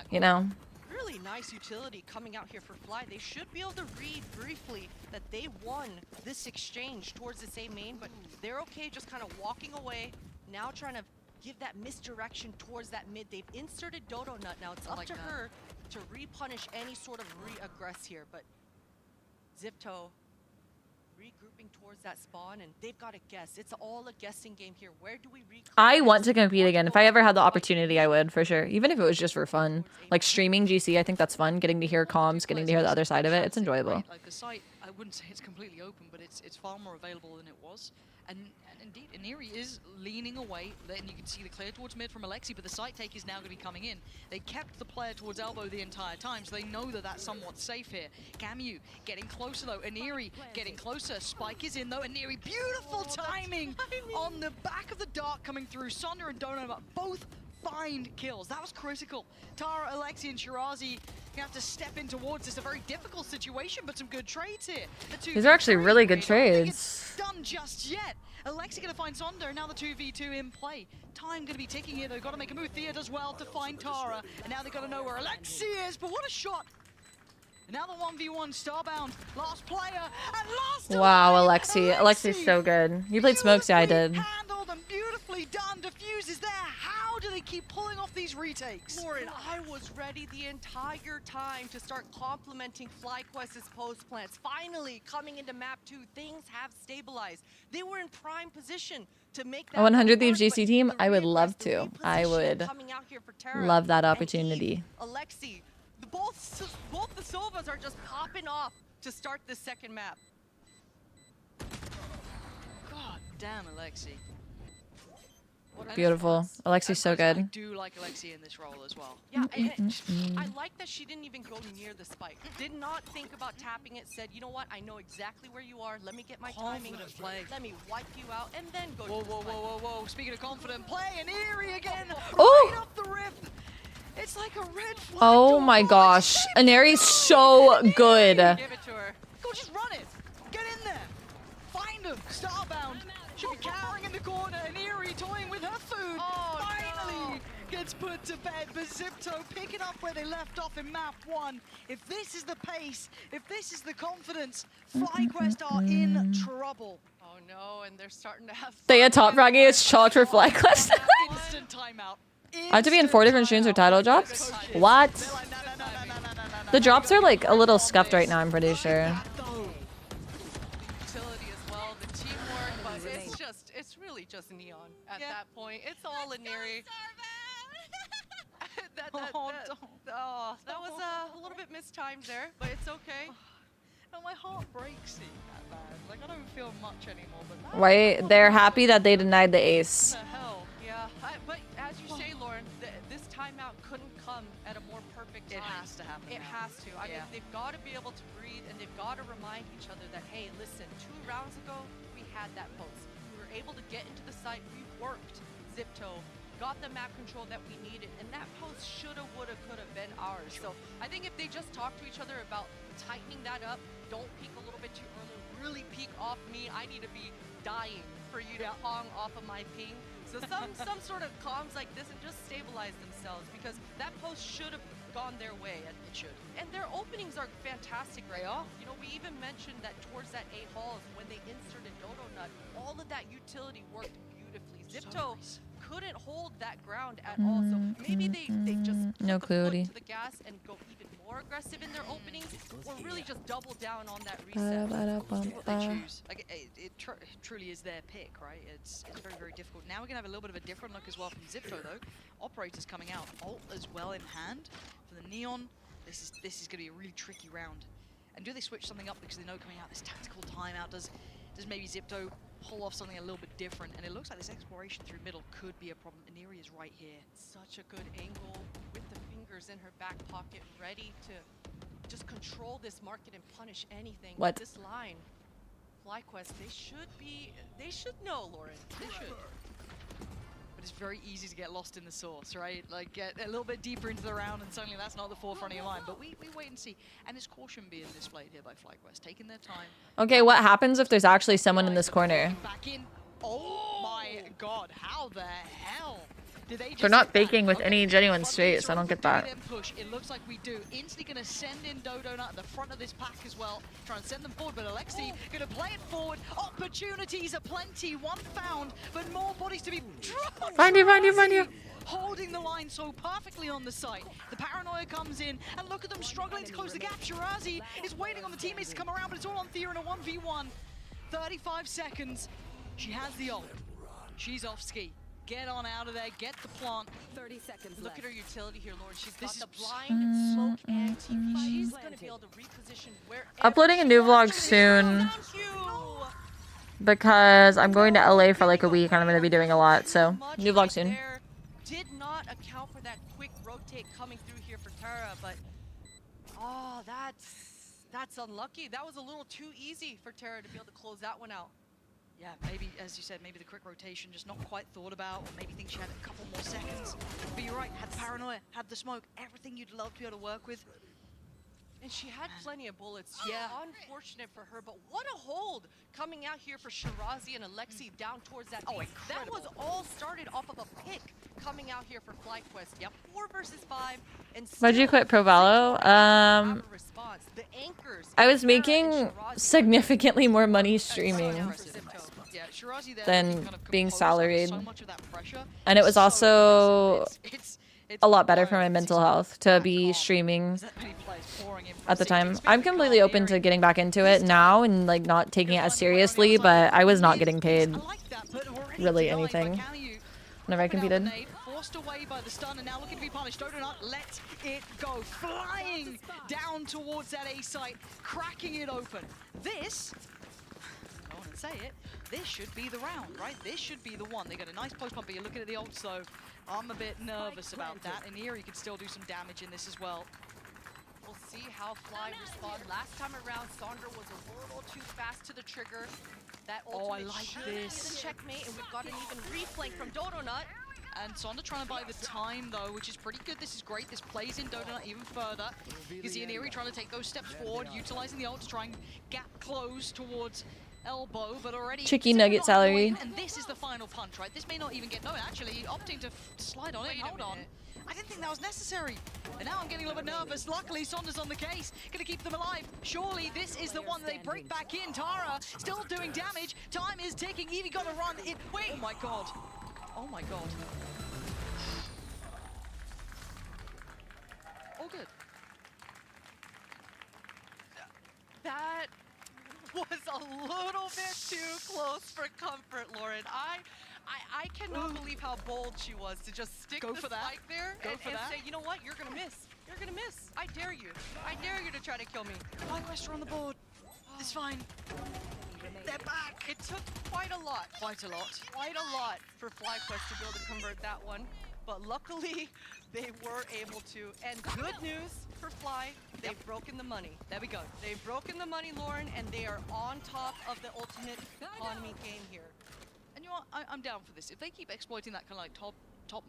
You know? Really nice utility coming out here for Fly. They should be able to read briefly that they won this exchange towards the same main, but they're okay just kind of walking away, now trying to give that misdirection towards that mid. They've inserted Dodo Nut. Now it's up to her to repunish any sort of re-aggress here, but Zipto regrouping towards that spawn, and they've got to guess. It's all a guessing game here. Where do we regroup? I want to compete again. If I ever had the opportunity, I would, for sure. Even if it was just for fun. Like streaming GC, I think that's fun. Getting to hear comms, getting to hear the other side of it. It's enjoyable. Like the site, I wouldn't say it's completely open, but it's far more available than it was. And indeed, Iniri is leaning away. Then you can see the clear towards mid from Alexi, but the site take is now going to be coming in. They kept the player towards elbow the entire time, so they know that that's somewhat safe here. Gamu getting closer though. Iniri getting closer. Spike is in though. Iniri, beautiful timing on the back of the dart coming through. Sonder and Donut both find kills. That was critical. Tara, Alexi, and Shirazi have to step in towards this. A very difficult situation, but some good trades here. These are actually really good trades. Done just yet. Alexi gonna find Sonder, now the 2v2 in play. Time gonna be ticking here, they've got to make a move. Thea does well to find Tara, and now they've got to know where Alexi is, but what a shot! And now the 1v1 Starbound, last player, and last Wow, Alexi. Alexi's so good. You played Smokes? Yeah, I did. Handled and beautifully done. Diffuse is there. How do they keep keep pulling off these retakes. Lauren, I was ready the entire time to start complimenting FlyQuest's post plants. Finally, coming into map 2, things have stabilized. They were in prime position to make that A 100 Thieves work, GC team? I would love to. I would coming out here for Terra love that and opportunity. Alexi, both the Sovas are just popping off to start this second map. God damn, Alexi. Beautiful. Alexi's so I good. do like Alexi in this role as well. Yeah, I like that she didn't even go near the spike. Did not think about tapping it, said, you know what, I know exactly where you are. Let me get my timing. Play. Let me wipe you out and then go Whoa, to the whoa, spike. whoa, whoa, whoa. Speaking of confident play, and Eerie again. Oh! Right up the rip. It's like a red flag. Oh my gosh. Aneri's so good. Give it to her. Go, just run it. Get in there. Find him. Starbound. Should be cowering in the corner, and Eerie toying with her food. Finally gets put to bed, but Zipto picking up where they left off in map 1. If this is the pace, if this is the confidence, FlyQuest are in trouble. Oh no, and they're starting to have They get top fragging is chalked for FlyQuest. Instant timeout. I have to be in 4 different streams or title drops? What? The drops are like a little scuffed right now, I'm pretty sure. utility as well, the teamwork, but it's really just Neon at that point. It's all Iniri. that was a little bit mistimed there, but it's okay. No, my heart breaks seeing that, man. Like, I don't feel much anymore, but that Right? They're happy that they denied the ace. What the hell? Yeah, but as you say, Lauren, this timeout couldn't come at a more perfect time. It has to happen. It has to. I mean, they've got to be able to breathe, and they've got to remind each other that, hey, listen, 2 rounds ago, we had that post. We were able to get into the site. We worked Zipto, got the map control that we needed, and that post shoulda, woulda, coulda been ours. So I think if they just talk to each other about tightening that up, don't peek a little bit too early, really peek off me. I need to be dying for you to pong off of my ping. So some sort of comms like this and just stabilize themselves, because that post should have gone their way. And it should. And their openings are fantastic right now. You know, we even mentioned that towards that A halls when they inserted Dodo Nut, all of that utility worked beautifully. Zipto couldn't hold that ground at all. So maybe they just No clue. to the gas and go even more aggressive in their openings, or really just double down on that reset. what they choose. Like, it truly is their pick, right? It's very, very difficult. Now we're gonna have a little bit of a different look as well from Zipto, though. Operators coming out, ult as well in hand for the Neon. This is gonna be a really tricky round. And do they switch something up because they know coming out this tactical timeout? Does maybe Zipto pull off something a little bit different? And it looks like this exploration through middle could be a problem. Iniri is right here. Such a good angle with the fingers in her back pocket, ready to just control this market and punish anything. What? This line, FlyQuest, they should know, Lauren. They should. But it's very easy to get lost in the source, right? Like, get a little bit deeper into the round and suddenly that's not the forefront of your line. But we wait and see. And it's caution being displayed here by FlyQuest, taking their time. Okay, what happens if there's actually someone in this corner? Back in. Oh my god, how the hell did they just They're not hit that? faking with any genuine straights. I don't get that. Push. It looks like we do. Instantly gonna send in Dodo Nut at the front of this pack as well. Trying to send them forward, but Alexi gonna play it forward. Opportunities aplenty. One found, but more bodies to be dropped. Find you. Holding the line so perfectly on the site. The paranoia comes in, and look at them struggling to close the gap. Shirazi is waiting on the teammates to come around, but it's all on Thea in a 1v1. 35 seconds. She has the ult. She's off ski. Get on out of there, get the plant. 30 seconds Look at her utility here, Lauren. She's got the blind, smoke, and TP. She's going to be able to reposition wherever. Uploading a new vlog soon because I'm going to LA for like a week and I'm going to be doing a lot. So, new vlog soon. Did not account for that quick rotate coming through here for Tara, but that's unlucky. That was a little too easy for Tara to be able to close that one out. Yeah, maybe, as you said, maybe the quick rotation just not quite thought about, or maybe think she had a couple more seconds. But you're right, had the paranoia, had the smoke, everything you'd love to be able to work with. And she had plenty of bullets. Yeah. Unfortunate for her, but what a hold coming out here for Shirazi and Alexi down towards that. Oh, that was all started off of a pick coming out here for FlyQuest. Yep, 4 versus 5. And Why'd you quit Pro Valo? I was making significantly more money streaming. Yeah, than being salaried. And it was also a lot better for my mental health to be streaming at the time. I'm completely open to getting back into it now and like not taking it as seriously, but I was not getting paid really anything whenever I competed. Forced away by the stun and now looking to be punished. Donut let it go, flying down towards that A site, cracking it open. This, I want to say it, this should be the round, right? This should be the one. They got a nice post pump, but you're looking at the ults though. I'm a bit nervous about that. And Eerie could still do some damage in this as well. We'll see how Fly respond. Last time around, Sandra was a little too fast to the trigger. That ultimate should be the checkmate, and we've got an even reflank from Donut. And Sonda trying to buy the time though, which is pretty good. This is great. This plays in Donut even further. You can see Eerie trying to take those steps forward, utilizing the ult to try and gap close towards Elbow, but already Chicky nugget salary. And this is the final punch, right? This may not even get known. Actually, opting to slide on it. Hold on. I didn't think that was necessary. And now I'm getting a little bit nervous. Luckily, Sonda's on the case. Gonna keep them alive. Surely this is the one that they break back in. Tara still doing damage. Time is ticking. Evie got to run it. Wait. Oh my god. Oh my god. All good. That was a little bit too close for comfort, Lauren. I cannot believe how bold she was to just stick the spike there and say, you know what, you're gonna miss. You're gonna miss. I dare you. I dare you to try to kill me. FlyQuest are on the board. It's fine. They're back. It took quite a lot. Quite a lot. Quite a lot for FlyQuest to be able to convert that one. But luckily, they were able to. And good news for Fly, they've broken the money. There we go. They've broken the money, Lauren, and they are on top of the ultimate economy game here. And you know what? I'm down for this. If they keep exploiting that kind of like top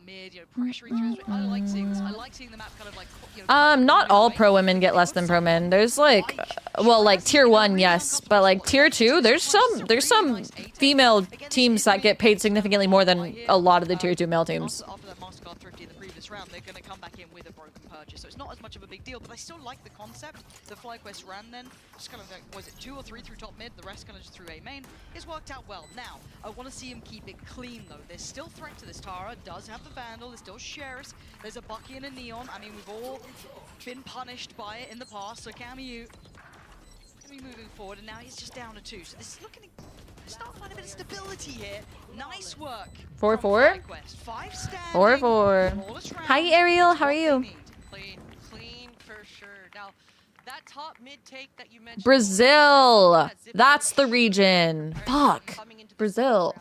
mid, you know, pressuring through, I like seeing this. I like seeing the map kind of like, you know, Not all pro women get less than pro men. There's like, well, like tier 1, yes, but like tier 2, there's some female teams that get paid significantly more than a lot of the tier 2 male teams. After that Mastercard Thrifty in the previous round, they're going to come back in with a broken purchase. So it's not as much of a big deal, but I still like the concept. The FlyQuest ran then, just kind of like, was it 2 or 3 through top mid, the rest kind of just through A main. It's worked out well. Now, I want to see him keep it clean though. There's still threat to this. Tara does have the Vandal, there's still Sheriffs, there's a Bucky and a Neon. I mean, we've all been punished by it in the past, so Camu gonna be moving forward, and now he's just down to 2. So this is looking to start to find a bit of stability here. Nice work. 4-4? 4-4. Hi, Ariel. How are you? Clean for sure. Now, that top mid take that you mentioned. Brazil. That's the region. Fuck. Brazil.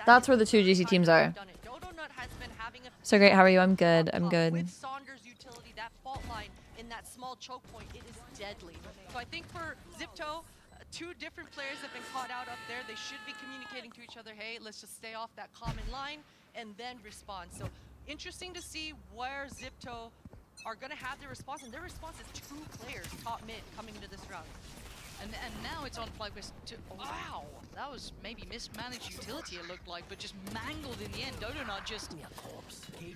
That's where the 2 GC teams are. So great. How are you? I'm good. I'm good. With Saunders' utility, that fault line in that small choke point, it is deadly. So I think for Zipto, 2 different players have been caught out up there. They should be communicating to each other, hey, let's just stay off that common line and then respond. So interesting to see where Zipto are going to have their response, and their response is 2 players top mid coming into this round. And now it's on FlyQuest to, wow, that was maybe mismanaged utility it looked like, but just mangled in the end. Donut just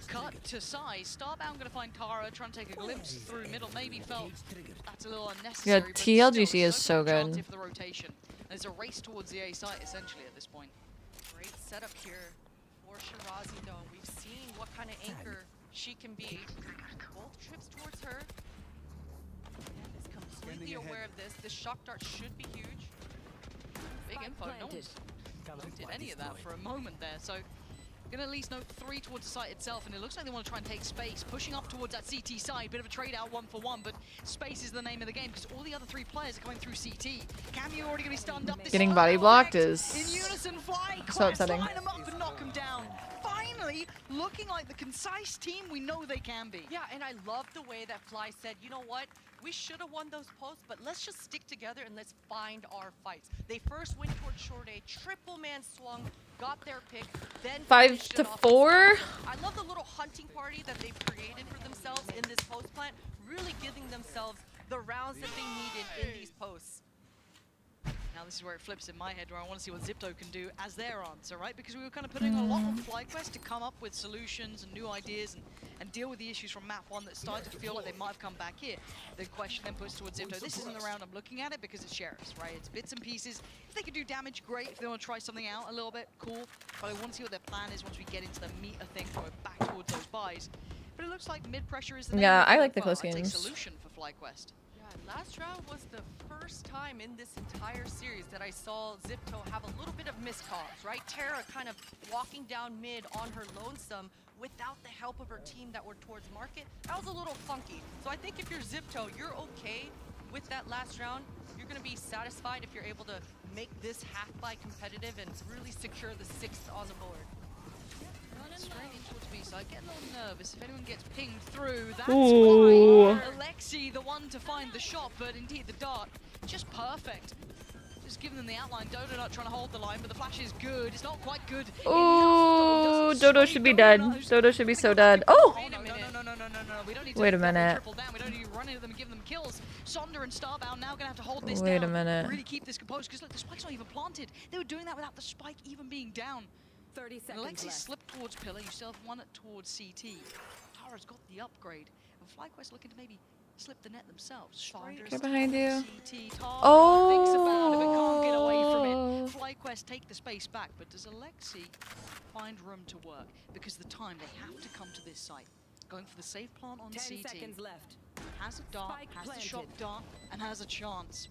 cut to size. Starbound gonna find Tara, trying to take a glimpse through middle, maybe felt that's a little unnecessary. Yeah, TLGC is so good. For the rotation. There's a race towards the A site essentially at this point. Great setup here for Shirazi though. We've seen what kind of anchor she can be. Both trips towards her. Completely aware of this. This shock dart should be huge. Big info. No one did any of that for a moment there. So gonna at least note 3 towards the site itself, and it looks like they want to try and take space, pushing up towards that CT side. Bit of a trade out 1-for-1, but space is the name of the game because all the other 3 players are coming through CT. Camu already gonna be stunned up. This Getting body blocked is in unison. so upsetting. Line them up and knock them down. Finally, looking like the concise team we know they can be. Yeah, and I love the way that Fly said, you know what? We should have won those posts, but let's just stick together and let's find our fights. They first went towards short A, triple man swung, got their pick, then 5-4. I love the little hunting party that they've created for themselves in this post plant, really giving themselves the rounds that they needed in these posts. Now this is where it flips in my head, where I want to see what Zipto can do as their answer, right? Because we were kind of putting a lot on FlyQuest to come up with solutions and new ideas and deal with the issues from map 1 that started to feel like they might have come back here. The question then puts towards Zipto. This isn't the round I'm looking at it because it's Sheriffs, right? It's bits and pieces. If they could do damage, great. If they want to try something out a little bit, cool. But I want to see what their plan is once we get into the meat of things, going back towards those buys. But it looks like mid-pressure is the name Yeah, of I like the well, close I'd say games. solution for FlyQuest. Last round was the first time in this entire series that I saw Zipto have a little bit of miscalls, right? Tara kind of walking down mid on her lonesome without the help of her team that were towards market. That was a little funky. So I think if you're Zipto, you're okay with that last round. You're going to be satisfied if you're able to make this half-buy competitive and really secure the 6th on the board. Straight in towards B side, get a little nervous if anyone gets pinged through. That's Ooh. why Alexi, the one to find the shot, but indeed the dart, just perfect. Just giving them the outline. Dodo not trying to hold the line, but the flash is good. It's not quite good. Ooh, Dodo should be dead. Dodo should be so dead. Oh! No. We don't need to Wait a minute. triple down. We don't need to run into them and give them kills. Sonder and Starbound now gonna have to hold this Wait a down. minute. Really keep this composed, because look, the spike's not even planted. They were doing that without the spike even being down. 30 seconds Alexi left. slipped towards Pillar, you still have one towards CT. Tara's got the upgrade. And FlyQuest looking to maybe slip the net themselves. Get behind you. CT, Tara Oh. thinks about it, but can't get away from it. FlyQuest take the space back, but does Alexi find room to work? Because the time they have to come to this site. Going for the safe plant on 10 CT. seconds left. Has a dart, Spike has the planted. shot dart, and has a chance.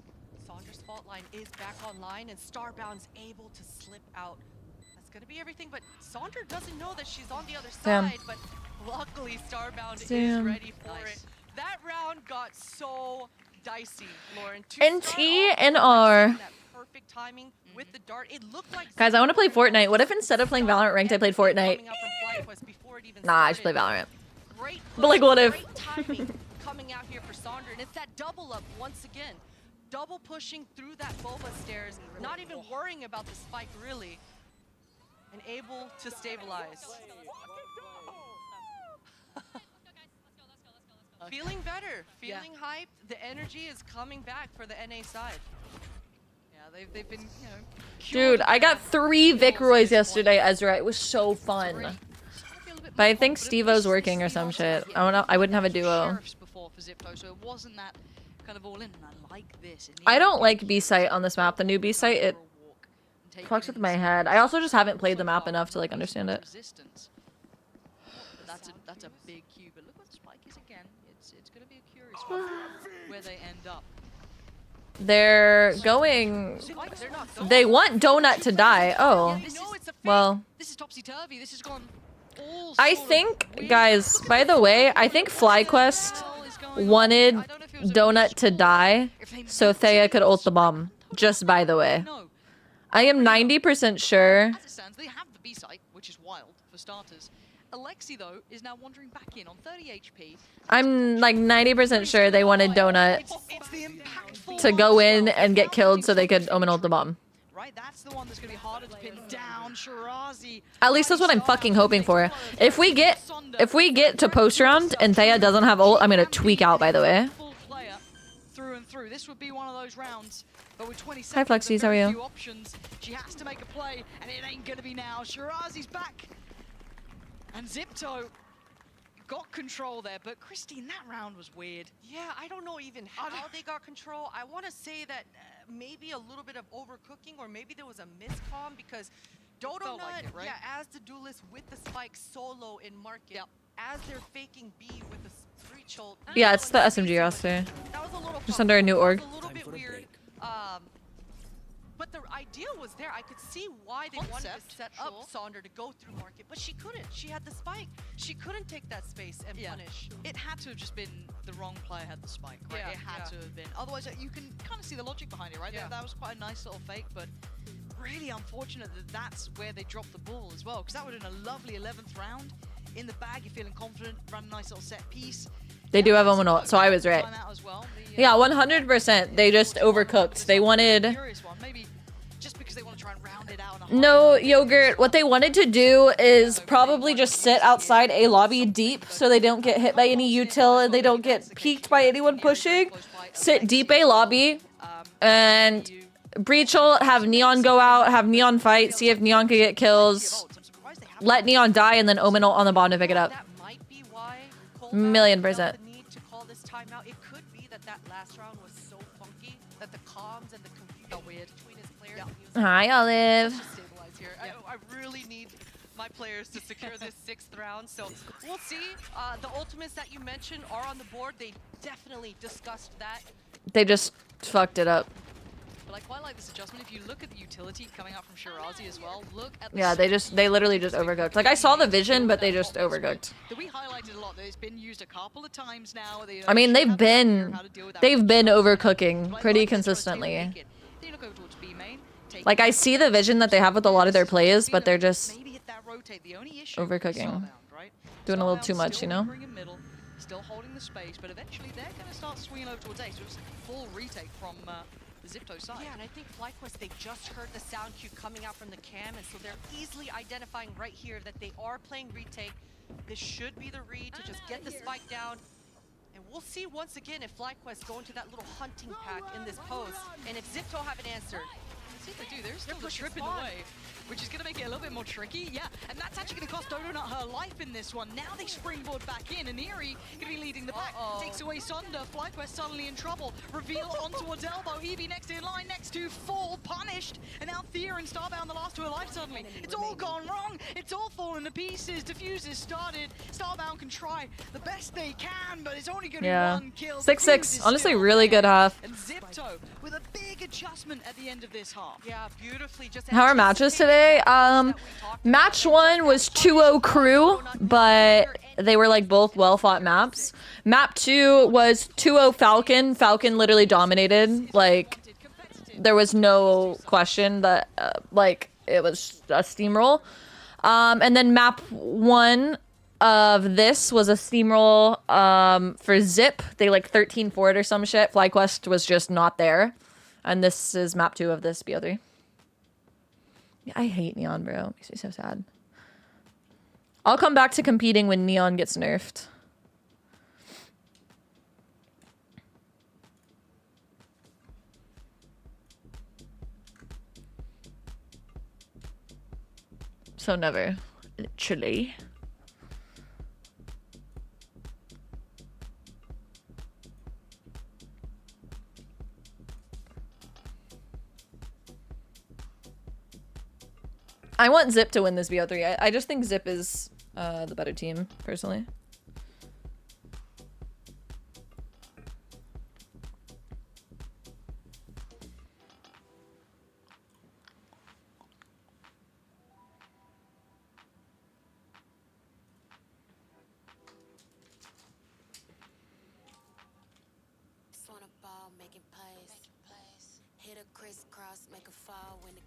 Saunder's fault line is back online and Starbound's able to slip out. That's going to be everything, but Saunder doesn't know that she's on the other Damn. side, but luckily Starbound is Damn. ready for it. That round got so dicey, Lauren. NT and R. That perfect timing with the dart. It looked like Guys, I want to play Fortnite. What if instead of playing Valorant Ranked, I played Fortnite? Nah, I should play Valorant. Great But like, what if? Great timing coming out here for Saunder, and it's that double up once again. Double pushing through that boba stairs, not even worrying about the spike really, and able to stabilize. Feeling better, feeling hyped. The energy is coming back for the NA side. Yeah, they've been, you know, Dude, I got 3 Vic Roys yesterday, Ezra. It was so fun. But I think Steve-O's working or some shit. I don't know. I wouldn't have a duo. Sheriffs before for Zipto, so it wasn't that kind of all in. And I like this. I don't like B-Site on this map. The new B-Site, it fucks with my head. I also just haven't played the map enough to like understand it. Resistance. That's a big cube. But look what Spike is again. It's going to be a curious one where they end up. They're going... They want Donut to die. Oh. Well... This is topsy-turvy. This has gone all I think, guys, by the way, I think FlyQuest wanted Donut to die so Thea could ult the bomb. Just by the way. I am 90% sure. As it stands, they have the B site, which is wild for starters. Alexi, though, is now wandering back in on 30 HP. I'm like 90% sure they wanted Donut to go in and get killed so they could Omen ult the bomb. Right, that's the one that's going to be harder to pin down. Shirazi. At least that's what I'm fucking hoping for. If we get to post round and Thea doesn't have ult, I'm gonna tweak out, by the way. Through and through. This would be one of those rounds. But with 20 Hi, seconds, Flexies, how are you? few options, she has to make a play, and it ain't gonna be now. Shirazi's back. And Zipto got control there, but Christine, that round was weird. Yeah, I don't know even how they got control. I want to say that maybe a little bit of overcooking, or maybe there was a miscomm, because Dodo Nut, like it, right? yeah, as the duelist with the spike solo in market, as they're faking B with the breach ult. Yeah, it's the SMG roster. That was a little Just under a new org. a little bit weird. But the idea was there. I could see why they wanted to set up Saunder to go through market, but she couldn't. She had the spike. She couldn't take that space and punish. It had to have just been the wrong player had the spike, right? Yeah, It had to have been. Otherwise, you can kind of see the logic behind it, right? Yeah. That was quite a nice little fake, but really unfortunate that that's where they dropped the ball as well, because that would have been a lovely 11th round. In the bag, you're feeling confident, run a nice little set piece. They do have Omen ult, so I was right. Yeah, 100%. They just overcooked. They wanted... No, Yogurt, what they wanted to do is probably just sit outside a lobby deep so they don't get hit by any util and they don't get peeked by anyone pushing. Sit deep a lobby and Breach will have Neon go out, have Neon fight, see if Neon can get kills, let Neon die, and then Omen ult on the bottom to pick it up. $1,000,000%. Need to call this timeout. It could be that last round was so funky that the comms and the confusion got weird between his players. Hi, Olive. Here. I really need my players to secure this 6th round, so we'll see. The ultimates that you mentioned are on the board. They definitely discussed that. They just fucked it up. But I quite like this adjustment. If you look at the utility coming out from Shirazi as well, look at the Yeah, they literally just overcooked. Like, I saw the vision, but they just overcooked. that we highlighted a lot. That it's been used a couple of times now. I mean, they've been overcooking pretty consistently. Like, I see the vision that they have with a lot of their plays, but they're just overcooking. Doing a little too much, you know? Still holding the space, but eventually they're going to start swinging over towards A. So it's a full retake from the Zipto side. Yeah, and I think FlyQuest, they just heard the sound cue coming out from the cam, and so they're easily identifying right here that they are playing retake. This should be the read to just get the spike down. And we'll see once again if FlyQuest go into that little hunting pack in this pose. And if Zipto haven't answered, see if they do. They're still the trip in the way, which is going to make it a little bit more tricky. Yeah, and that's actually going to cost Donut her life in this one. Now they springboard back in, and Eerie going to be leading the pack. Takes away Sunder. FlyQuest suddenly in trouble. Reveal on towards Elbow. Evie next in line, next to Fall, punished. And now Thea and Starbound, the last two alive suddenly. It's all gone wrong. It's all fallen to pieces. Diffuse is started. Starbound can try the best they can, but it's only going to be one kill. 6-6. Honestly, really good half. And Zipto with a big adjustment at the end of this half. Yeah, beautifully. Just How are matches today? Match 1 was 2-0 crew, but they were like both well-fought maps. Map 2 was 2-0 Falcon. Falcon literally dominated. Like, there was no question that like it was a steamroll. And then map 1 of this was a steamroll for Zip. They like 13-4 or some shit. FlyQuest was just not there. And this is map 2 of this BO3. Yeah, I hate Neon, bro. Makes me so sad. I'll come back to competing when Neon gets nerfed. So never. Literally. I want Zip to win this BO3. I just think Zip is the better team, personally. On a ball, making plays. Hit a crisscross, make a fall, win the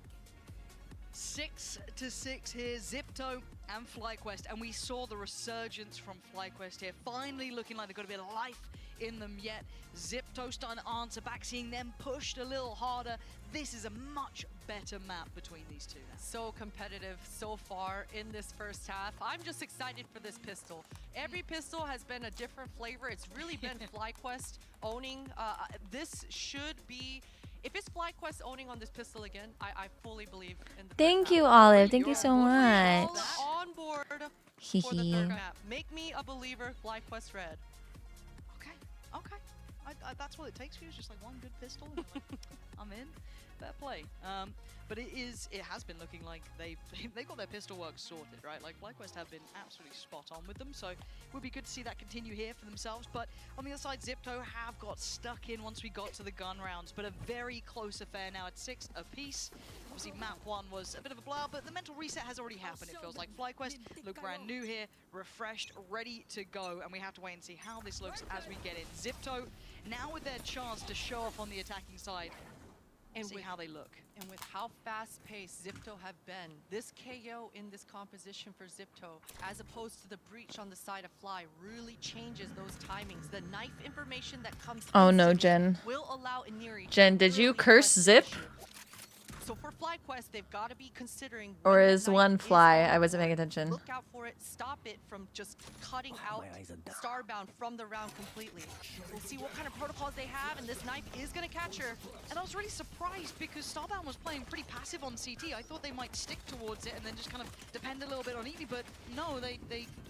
6-6 here, Zipto and FlyQuest, and we saw the resurgence from FlyQuest here, finally looking like they've got a bit of life in them yet. Zipto starting to answer back, seeing them pushed a little harder. This is a much better map between these two now. So competitive so far in this first half. I'm just excited for this pistol. Every pistol has been a different flavor. It's really been FlyQuest owning. This should be... If it's FlyQuest owning on this pistol again, I fully believe in the... Thank you, Olive. Thank you so much. On board for the third map. Make me a believer, FlyQuest Red. Okay. That's what it takes for you, is just like one good pistol. I'm in. Fair play. But it has been looking like they've got their pistol work sorted, right? Like FlyQuest have been absolutely spot on with them, so it would be good to see that continue here for themselves. But on the other side, Zipto have got stuck in once we got to the gun rounds, but a very close affair now at 6 apiece. Obviously, map 1 was a bit of a blur, but the mental reset has already happened. It feels like FlyQuest look brand new here, refreshed, ready to go, and we have to wait and see how this looks as we get in. Zipto now with their chance to show off on the attacking side. And see how they look. And with how fast-paced Zipto have been, this KO in this composition for Zipto, as opposed to the breach on the side of Fly, really changes those timings. The knife information that comes Oh no, Jen. will allow Iniri Jen, did you curse Zip? So for FlyQuest, they've got to be considering. Or when the is knife one is fly? on I wasn't board, paying attention. Look out for it. Stop it from just cutting out Starbound from the round completely. We'll see what kind of protocols they have, and this knife is going to catch her. And I was really surprised because Starbound was playing pretty passive on CT. I thought they might stick towards it and then just kind of depend a little bit on Evie, but no, they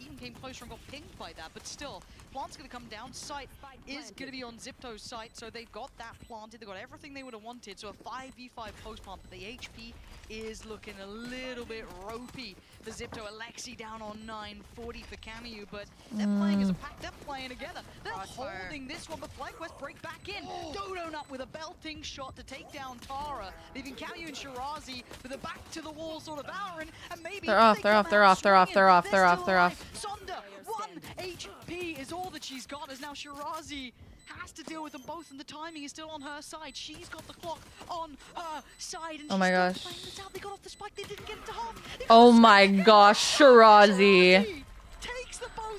even came closer and got pinged by that. But still, plant's going to come down. Site is going to be on Zipto's site, so they've got that planted. They've got everything they would have wanted. So a 5v5 post plant, but the HP is looking a little bit ropey for Zipto. Alexi down on 940 for Camu, but they're playing as a pack. They're playing together. They're holding this one, but FlyQuest break back in. Dodo Nut with a belting shot to take down Tara, leaving Camu and Shirazi with a back to the wall sort of Valorant, and maybe They're off. They're off. They're off. They're off. They're off. They're off. They're off. Sonda, 1 HP is all that she's got, as now Shirazi has to deal with them both, and the timing is still on her side. She's got the clock on her side, and Oh my gosh. playing this out. They got off the spike, they didn't get it to half. Oh my gosh, Shirazi.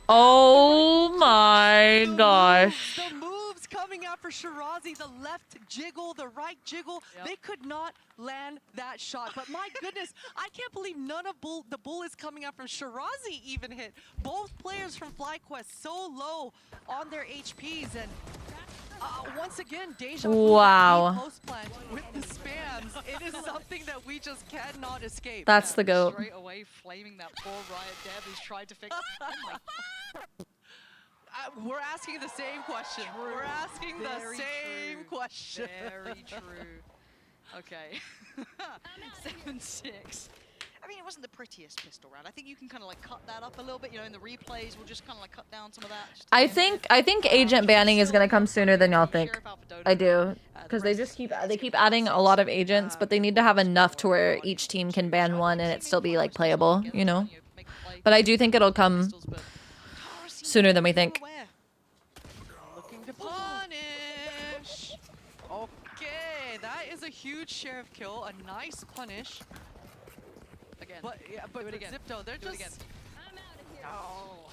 Oh my gosh. The moves coming out for Shirazi, the left jiggle, the right jiggle, they could not land that shot. But my goodness, I can't believe none of the bullets coming out from Shirazi even hit. Both players from FlyQuest so low on their HPs, and once again, Deja Vu post plant with the spams. It is something that we just cannot escape. That's the GOAT. Straight away flaming that poor Riot Dev who's tried to fix We're asking the same question. We're asking the same question. Very true. Okay. 7-6. I mean, it wasn't the prettiest pistol round. I think you can kind of like cut that up a little bit. You know, in the replays, we'll just kind of like cut down some of that. I think agent banning is gonna come sooner than y'all think. I do, because they keep adding a lot of agents, but they need to have enough to where each team can ban one and it still be like playable, you know. But I do think it'll come sooner than we think. Looking to punish. Okay, that is a huge share of kill. A nice punish. Again. But yeah, but Zipto, they're just. No.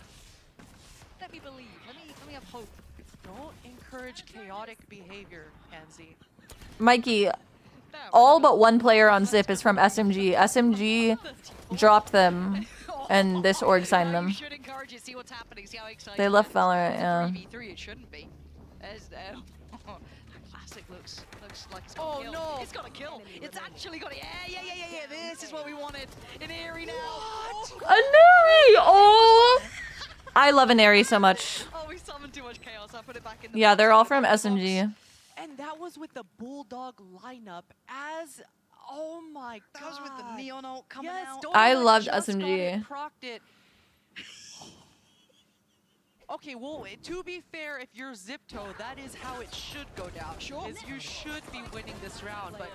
Let me believe. Let me have hope. Don't encourage chaotic behavior, Hansi. Mikey, all but one player on Zip is from SMG. SMG dropped them, and this org signed them. Should encourage it, see what's happening, see how excited. They left Valorant, yeah. 3v3, it shouldn't be. There's classic looks like it's got a kill. No. It's got a kill. It's actually got a yeah. This is what we wanted. An Airy now. Aneri! Oh! I love Aneri so much. Oh, we summoned too much chaos. I put it back in the Yeah, they're all from SMG. And that was with the Bulldog lineup as, oh my god. That was with the Neon ult coming out. I loved SMG. Procced it. Okay, well, to be fair, if you're Zipto, that is how it should go down. Sure. Is you should be winning this round, but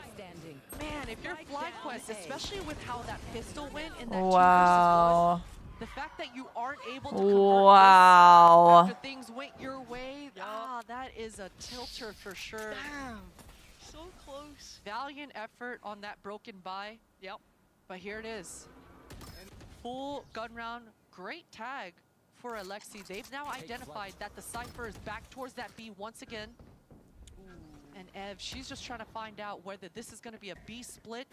man, if you're FlyQuest, especially with how that pistol went in that 2 versus 1, the fact that you aren't able to convert this after things went your way, that is a tilter for sure. Damn. So close. Valiant effort on that broken buy. Yep. But here it is. Full gun round. Great tag for Alexi. They've now identified that the Cypher is back towards that B once again. And Ev, she's just trying to find out whether this is going to be a B split.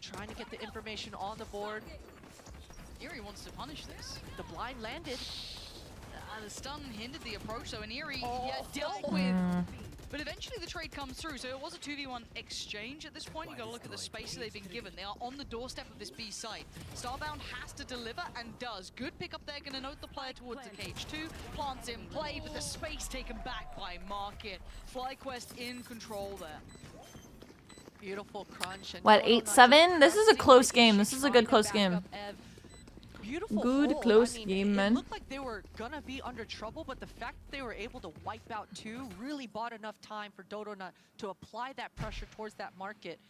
Trying to get the information on the board. Eerie wants to punish this. The blind landed. The stun hindered the approach, so an Eerie dealt with. But eventually the trade comes through, so it was a 2v1 exchange at this point. You gotta look at the space that they've been given. They are on the doorstep of this B site. Starbound has to deliver and does. Good pickup there, gonna note the player towards the cage 2. Plants in play, but the space taken back by Market. FlyQuest in control there. Beautiful crunch. And What, 8-7? This is a close game. This is a good close game. Beautiful Good hold. close I mean, game, it man. looked like they were gonna be under trouble, but the fact that they were able to wipe out 2 really bought enough time for Dodo Nut to apply that pressure towards that market.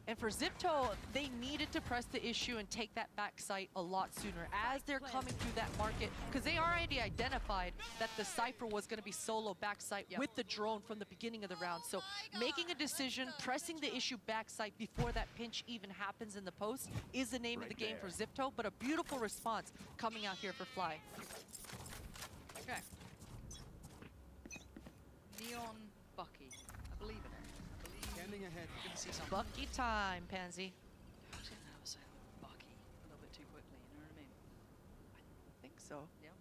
And for Zipto, they needed to press the issue and take that back site a lot sooner as they're coming through that market, because they already identified that the Cypher was going to be solo back site with the drone from the beginning of the round. So making a decision, pressing the issue back site before that pinch even happens in the post is the name of the game for Zipto, but a beautiful response coming out here for Fly. Okay. Neon Bucky. I believe in it. Looking ahead, we're going to see something. Bucky time, Pansy. I was going to say Bucky a little bit too quickly, you know what I mean? I think so. Yeah.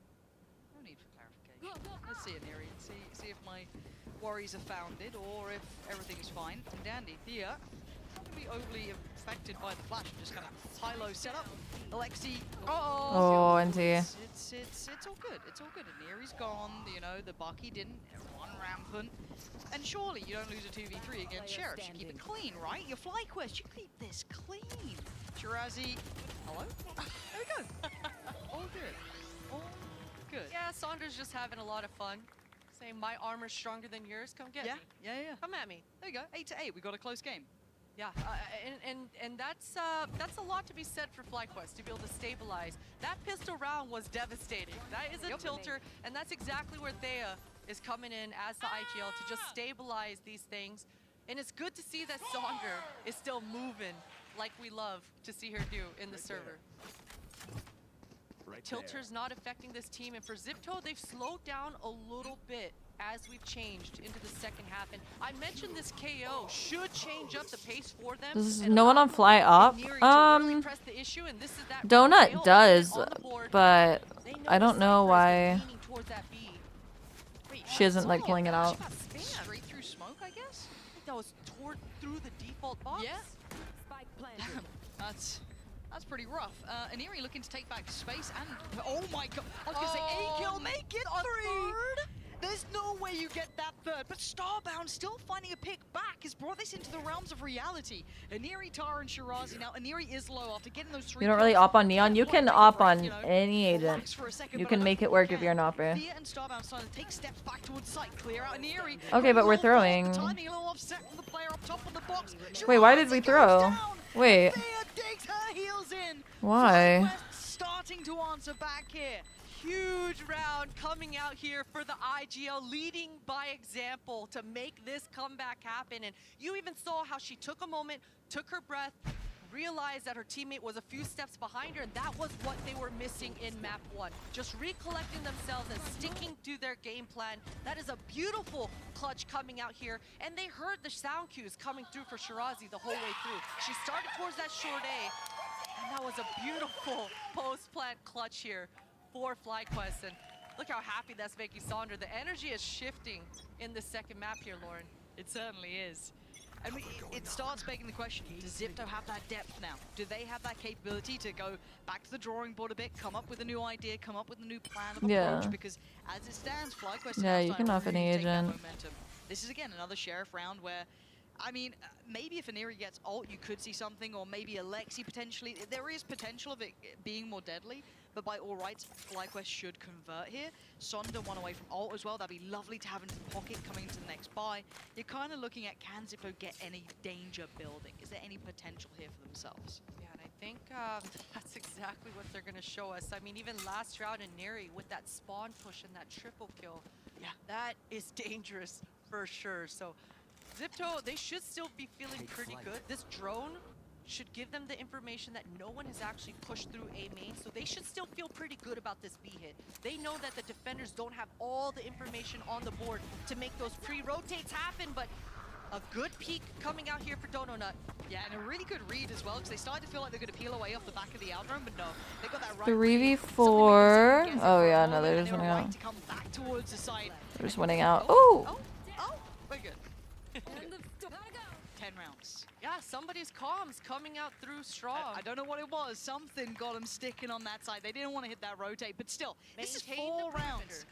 No need for clarification. Let's see it, Neri, and see if my worries are founded or if everything's fine and dandy. Here, not going to be overly affected by the flash, just kind of high-low setup. Alexi, Oh, NT. It's all good. It's all good. And Neri's gone. You know, the Bucky didn't run rampant. And surely you don't lose a 2v3 against Sheriff. You keep it clean, right? Your fly quest, you keep this clean. Shirazi, hello? There we go. All good. All good. Yeah, Saunders just having a lot of fun. Saying my armor's stronger than yours. Come get me. Yeah. Come at me. There you go. 8-8. We got a close game. Yeah, and that's a lot to be said for FlyQuest to be able to stabilize. That pistol round was devastating. That is a tilter, and that's exactly where Thea is coming in as the IGL to just stabilize these things. And it's good to see that Saunder is still moving like we love to see her do in the server. Tilter's not affecting this team, and for Zipto, they've slowed down a little bit as we've changed into the second half. And I mentioned this KO should change up the pace for them. There's no one on fly up. Donut does, but I don't know why she isn't like pulling it out. Straight through smoke, I guess? I think that was toward through the default box. Yeah. That's pretty rough. Aniri looking to take back space and oh my god! I was gonna say a kill, make it third. There's no way you get that third, but Starbound still finding a pick back has brought this into the realms of reality. Aniri, Tara, and Shirazi. Now Aniri is low after getting those 3 You don't really op on Neon. You can op on you know, any agent. You can make it work if you're an opper. Thea and Starbound starting to take steps back towards site, clear out Aniri. Okay, but we're throwing. Timing a little offset from the player up top of the box. Wait, why did we throw? Wait. Thea digs her heels in. Why? Starting to answer back here. Huge round coming out here for the IGL, leading by example to make this comeback happen. And you even saw how she took a moment, took her breath, realized that her teammate was a few steps behind her, and that was what they were missing in map 1. Just recollecting themselves and sticking to their game plan. That is a beautiful clutch coming out here, and they heard the sound cues coming through for Shirazi the whole way through. She started towards that short A, and that was a beautiful post-plant clutch here for FlyQuest, and look how happy that's making Saunder. The energy is shifting in the second map here, Lauren. It certainly is. I mean, it starts begging the question, does Zipto have that depth now? Do they have that capability to go back to the drawing board a bit, come up with a new idea, come up with a new plan of approach? Because as it stands, FlyQuest you can off any agent. This is again another Sheriff round where, I mean, maybe if Aniri gets ult, you could see something, or maybe Alexi potentially. There is potential of it being more deadly, but by all rights, FlyQuest should convert here. Sonder one away from ult as well. That'd be lovely to have in his pocket coming into the next buy. You're kind of looking at, can Zippo get any danger building? Is there any potential here for themselves? Yeah, and I think that's exactly what they're going to show us. I mean, even last round in Neri with that spawn push and that triple kill, yeah, that is dangerous for sure. So Zipto, they should still be feeling pretty good. This drone should give them the information that no one has actually pushed through A main, so they should still feel pretty good about this B hit. They know that the defenders don't have all the information on the board to make those pre-rotates happen, but a good peek coming out here for Donut. Yeah, and a really good read as well, because they started to feel like they're going to peel away off the back of the out drone, but no, they got that right 3v4. Oh yeah, no, they're just winning out. They're just winning out. Oh! Very good. 10 rounds. Yeah, somebody's comms coming out through strong. I don't know what it was. Something got them sticking on that side. They didn't want to hit that rotate, but still, this is 4 rounds.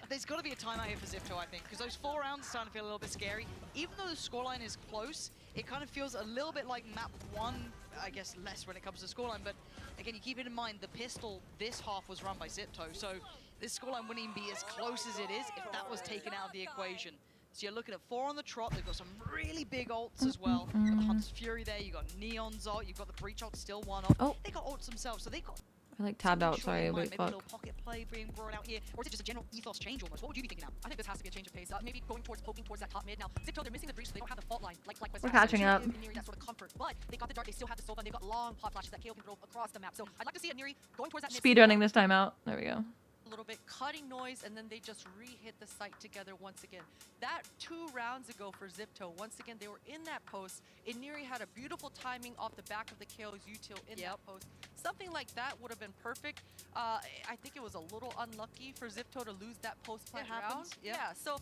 There's got to be a timeout here for Zipto, I think, because those 4 rounds are starting to feel a little bit scary. Even though the scoreline is close, it kind of feels a little bit like map 1, I guess less when it comes to scoreline, but again, you keep it in mind, the pistol this half was run by Zipto, so this scoreline wouldn't even be as close as it is if that was taken out of the equation. So you're looking at 4 on the trot. They've got some really big ults as well. You've got the Hunter's Fury there. You've got Neon's ult. You've got the Breach ult still one off. Oh. They got ults themselves, so they got. I like tabbed out. Sorry, wait, maybe fuck. a little pocket play being brought out here, or is it just a general ethos change almost? What would you be thinking now? I think this has to be a change of pace. Maybe going towards poking towards that top mid. Now, Zipto, they're missing the breach, so they don't have the fault line like We're catching up. That sort of comfort, but they got the dart. They still have the Sova. They've got long pop flashes that KO can throw across the map. So I'd like to see Neri going towards that Speed running this time out. There we go. a little bit, cutting noise, and then they just re-hit the site together once again. That 2 rounds ago for Zipto, once again, they were in that post. Iniri had a beautiful timing off the back of the KO's util in that post. Something like that would have been perfect. I think it was a little unlucky for Zipto to lose that post-plant round. Yeah, so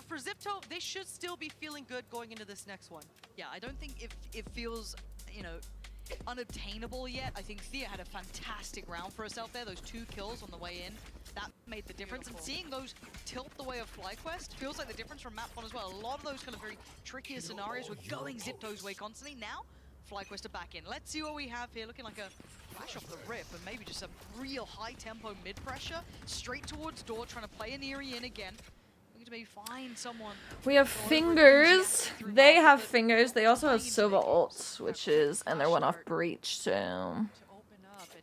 for Zipto, they should still be feeling good going into this next one. Yeah, I don't think it feels, you know, unobtainable yet. I think Thea had a fantastic round for herself there. Those 2 kills on the way in, that made the difference. And seeing those tilt the way of FlyQuest feels like the difference from map 1 as well. A lot of those kind of very trickier scenarios were going Zipto's way constantly. Now, FlyQuest are back in. Let's see what we have here. Looking like a flash off the rip, and maybe just some real high-tempo mid-pressure. Straight towards door, trying to play an Eerie in again. Looking to maybe find someone. We have fingers. They have fingers. They also have Sova ults, which is, and they're 1 off breach, so.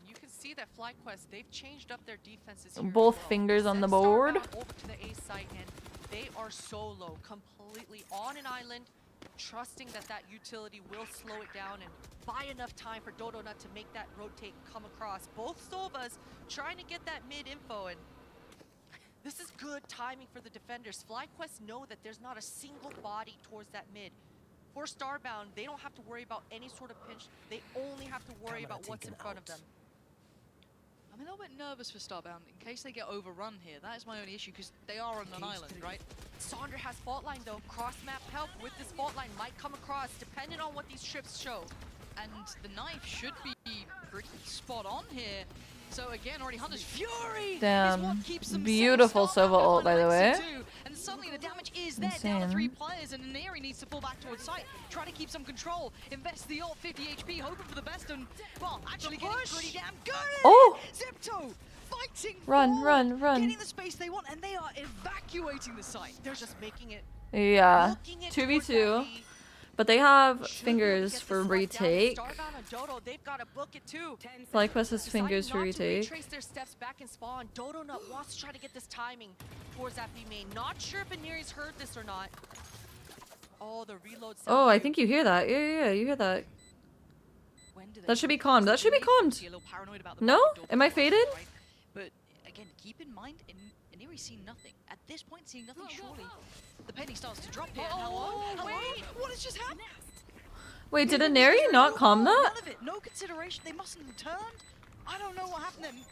You can see that FlyQuest, they've changed up their defenses here. Both fingers on the board. Over to the A site, and they are solo, completely on an island, trusting that that utility will slow it down and buy enough time for Dodonut to make that rotate come across. Both Sovas trying to get that mid info, and this is good timing for the defenders. FlyQuest know that there's not a single body towards that mid. For Starbound, they don't have to worry about any sort of pinch. They only have to worry about what's in front of them. I'm a little bit nervous for Starbound in case they get overrun here. That is my only issue, because they are on an island, right? Sonder has fault line though. Cross map help with this fault line might come across, depending on what these trips show. And the knife should be pretty spot on here. So again, already Hunter's Fury Damn. is what keeps them Beautiful Sova ult, by the way. And suddenly the damage is there, down to 3 players, and Neri needs to pull back towards site, try to keep some control, invest the ult, 50 HP, hoping for the best, and, well, actually getting pretty damn good. Oh! Zipto fighting Run, forward, run, run. getting the space they want, and they are evacuating the site. They're just making it. Yeah. 2v2. But they have fingers for retake. FlyQuest has fingers for retake. Retrace their steps back and spawn. Dodonut wants to try to get this timing towards that B main. Not sure if Aniri's heard this or not. Oh, the reload. Oh, I think you hear that. Yeah, you hear that. That should be calmed. That should be calmed. No? Am I faded? But again, keep in mind, Aniri's seen nothing. At this point, seeing nothing, surely the penny starts to drop here. Hello? Wait, what has just happened? Wait, did Aneri not calm that? None of it. No consideration. They mustn't have turned. I don't know what happened then.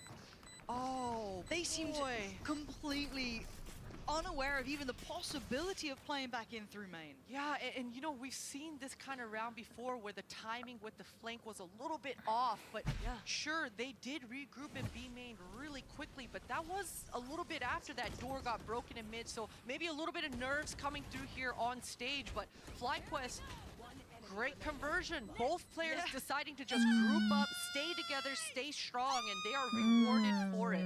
Oh, they seemed completely unaware of even the possibility of playing back in through main. Yeah, and you know, we've seen this kind of round before where the timing with the flank was a little bit off, but sure, they did regroup in B main really quickly, but that was a little bit after that door got broken in mid, so maybe a little bit of nerves coming through here on stage, but FlyQuest, great conversion. Both players deciding to just group up, stay together, stay strong, and they are rewarded for it.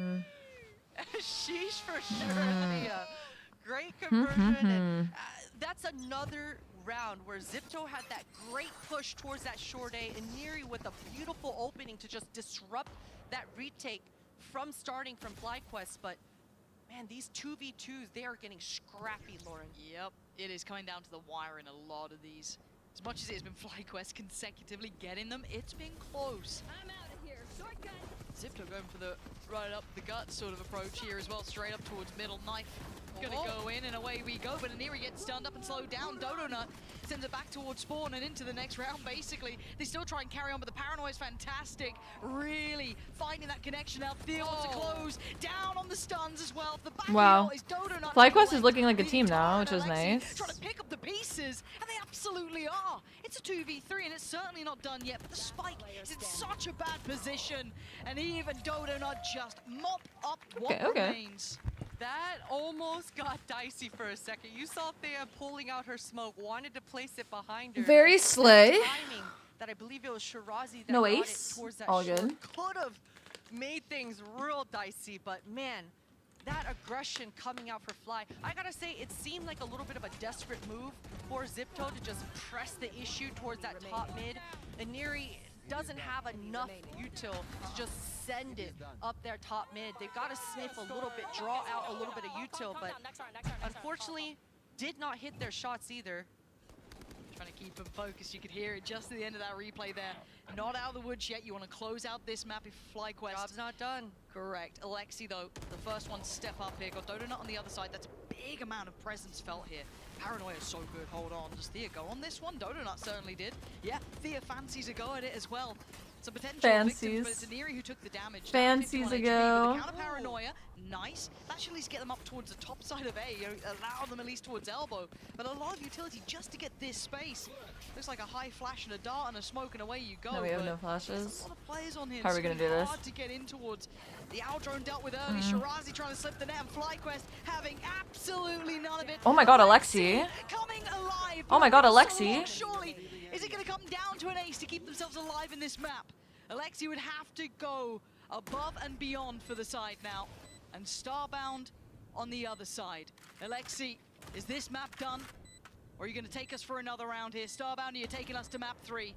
Sheesh for sure, Thea. Great conversion, and that's another round where Zipto had that great push towards that short A, and Neri with a beautiful opening to just disrupt that retake from starting from FlyQuest, but man, these 2v2s, they are getting scrappy, Lauren. Yep, it is coming down to the wire in a lot of these. As much as it has been FlyQuest consecutively getting them, it's been close. I'm out of here. Shortcut. Zipto going for the right up the gut sort of approach here as well, straight up towards middle. Knife gonna go in, and away we go, but Aniri gets stunned up and slowed down. Dodonut sends it back towards spawn and into the next round, basically. They still try and carry on, but the paranoia is fantastic. Really finding that connection out. Thea wants to close. Down on the stuns as well. The back Wow. is Dodonut. FlyQuest is looking like a team now, which is nice. Trying to pick up the pieces, and they absolutely are. It's a 2v3, and it's certainly not done yet, but the spike is in such a bad position, and even Dodonut just mop up what remains. That almost got dicey for a second. You saw Thea pulling out her smoke, wanted to place it behind her. Very slay. Timing that I believe it was Shirazi that No got ace. it towards that All short. good. Could have made things real dicey, but man, that aggression coming out for Fly. I gotta say, it seemed like a little bit of a desperate move for Zipto to just press the issue towards that top mid. And Neri doesn't have enough util to just send it up their top mid. They've got to sniff a little bit, draw out a little bit of util, but unfortunately did not hit their shots either. Trying to keep them focused. You could hear it just at the end of that replay there. Not out of the woods yet. You want to close out this map if FlyQuest. Job's not done. Correct. Alexi, though, the first one to step up here. Got Donut on the other side. That's a big amount of presence felt here. Paranoia is so good. Hold on. Does Thea go on this one? Donut certainly did. Yeah, Thea fancies a go at it as well. Some potential victims, but it's Aniri who took the damage. Fancies a go. The counter paranoia, nice. That should at least get them up towards the top side of A, allow them at least towards elbow. But a lot of utility just to get this space. Looks like a high flash and a dart and a smoke and away you go. No, we have no flashes. There's a lot of players on here. How are we gonna do this? Hard to get in towards. The owl drone dealt with early. Shirazi trying to slip the net, and FlyQuest having absolutely none of it. Oh my god, Alexi. Coming alive. Oh my god, Alexi. Surely, is it going to come down to an ace to keep themselves alive in this map? Alexi would have to go above and beyond for the side now. And Starbound on the other side. Alexi, is this map done? Or are you going to take us for another round here? Starbound, are you taking us to map 3?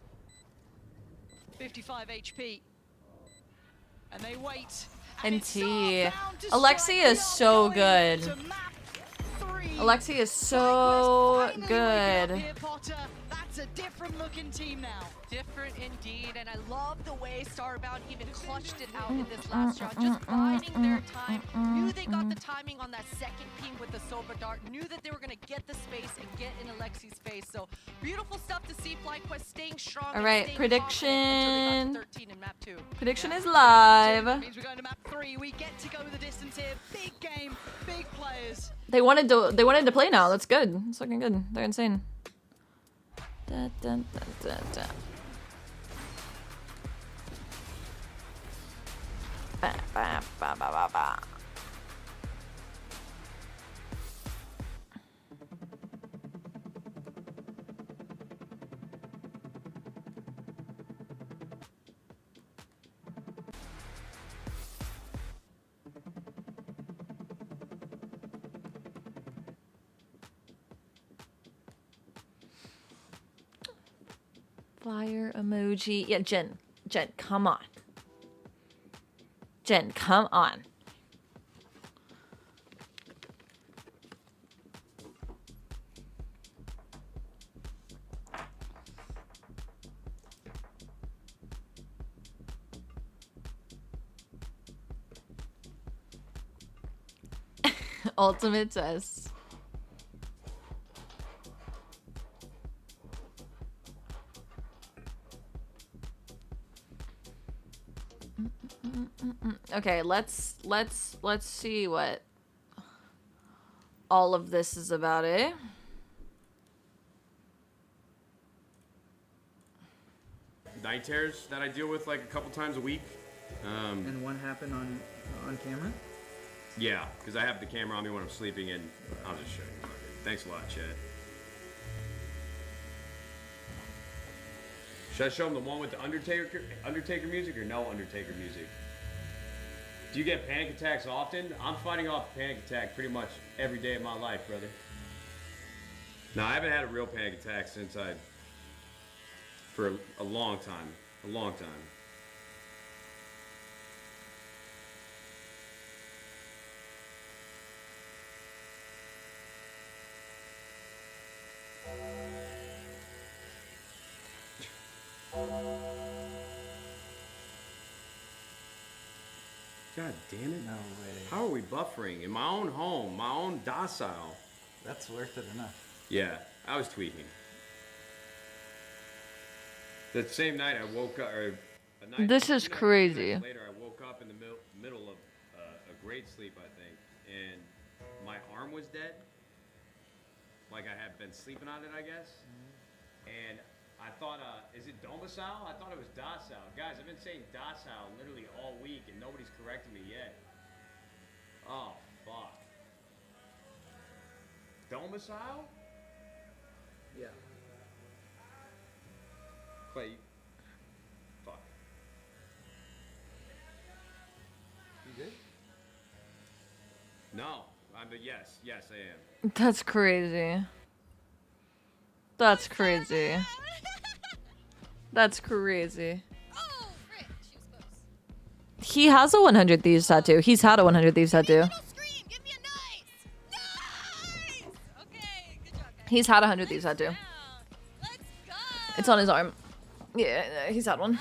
55 HP. And they wait. And T. Alexi is so good. Alexi is so good. That's a different looking team now. Different indeed, and I love the way Starbound even clutched it out in this last round, just biding their time. Knew they got the timing on that second ping with the Soba Dart, knew that they were going to get the space and get in Alexi's face. So beautiful stuff to see. FlyQuest staying strong. All right, prediction. 13 in map 2. Prediction is live. Means we're going to map 3. We get to go the distance here. Big game, big players. They wanted to play now. That's good. It's looking good. They're insane. Dun, dun, dun, dun, dun. Ba, ba, ba, ba, ba, ba. Fire emoji. Yeah, Jen, come on. Jen, come on. Ultimate test. Okay, let's see what all of this is about, eh? Night terrors that I deal with like a couple times a week. And one happened on camera? Yeah, because I have the camera on me when I'm sleeping, and I'll just show you. Thanks a lot, Chad. Should I show them the one with the Undertaker music or no Undertaker music? Do you get panic attacks often? I'm fighting off a panic attack pretty much every day of my life, brother. No, I haven't had a real panic attack since for a long time. A long time. God damn it. No way. How are we buffering? In my own home, my own docile. That's worth it enough. Yeah, I was tweaking. That same night I woke up, or a night, This is crazy. Later I woke up in the middle of a great sleep, I think, and my arm was dead. Like I had been sleeping on it, I guess. And I thought, is it domicile? I thought it was docile. Guys, I've been saying docile literally all week, and nobody's corrected me yet. Oh, fuck. Domicile? Yeah. Clay, fuck. You good? No. Yes, I am. That's crazy. That's crazy. That's crazy. He has a 100 Thieves tattoo. He's had a 100 Thieves tattoo. He's had a 100 Thieves tattoo. It's on his arm. Yeah, he's had one.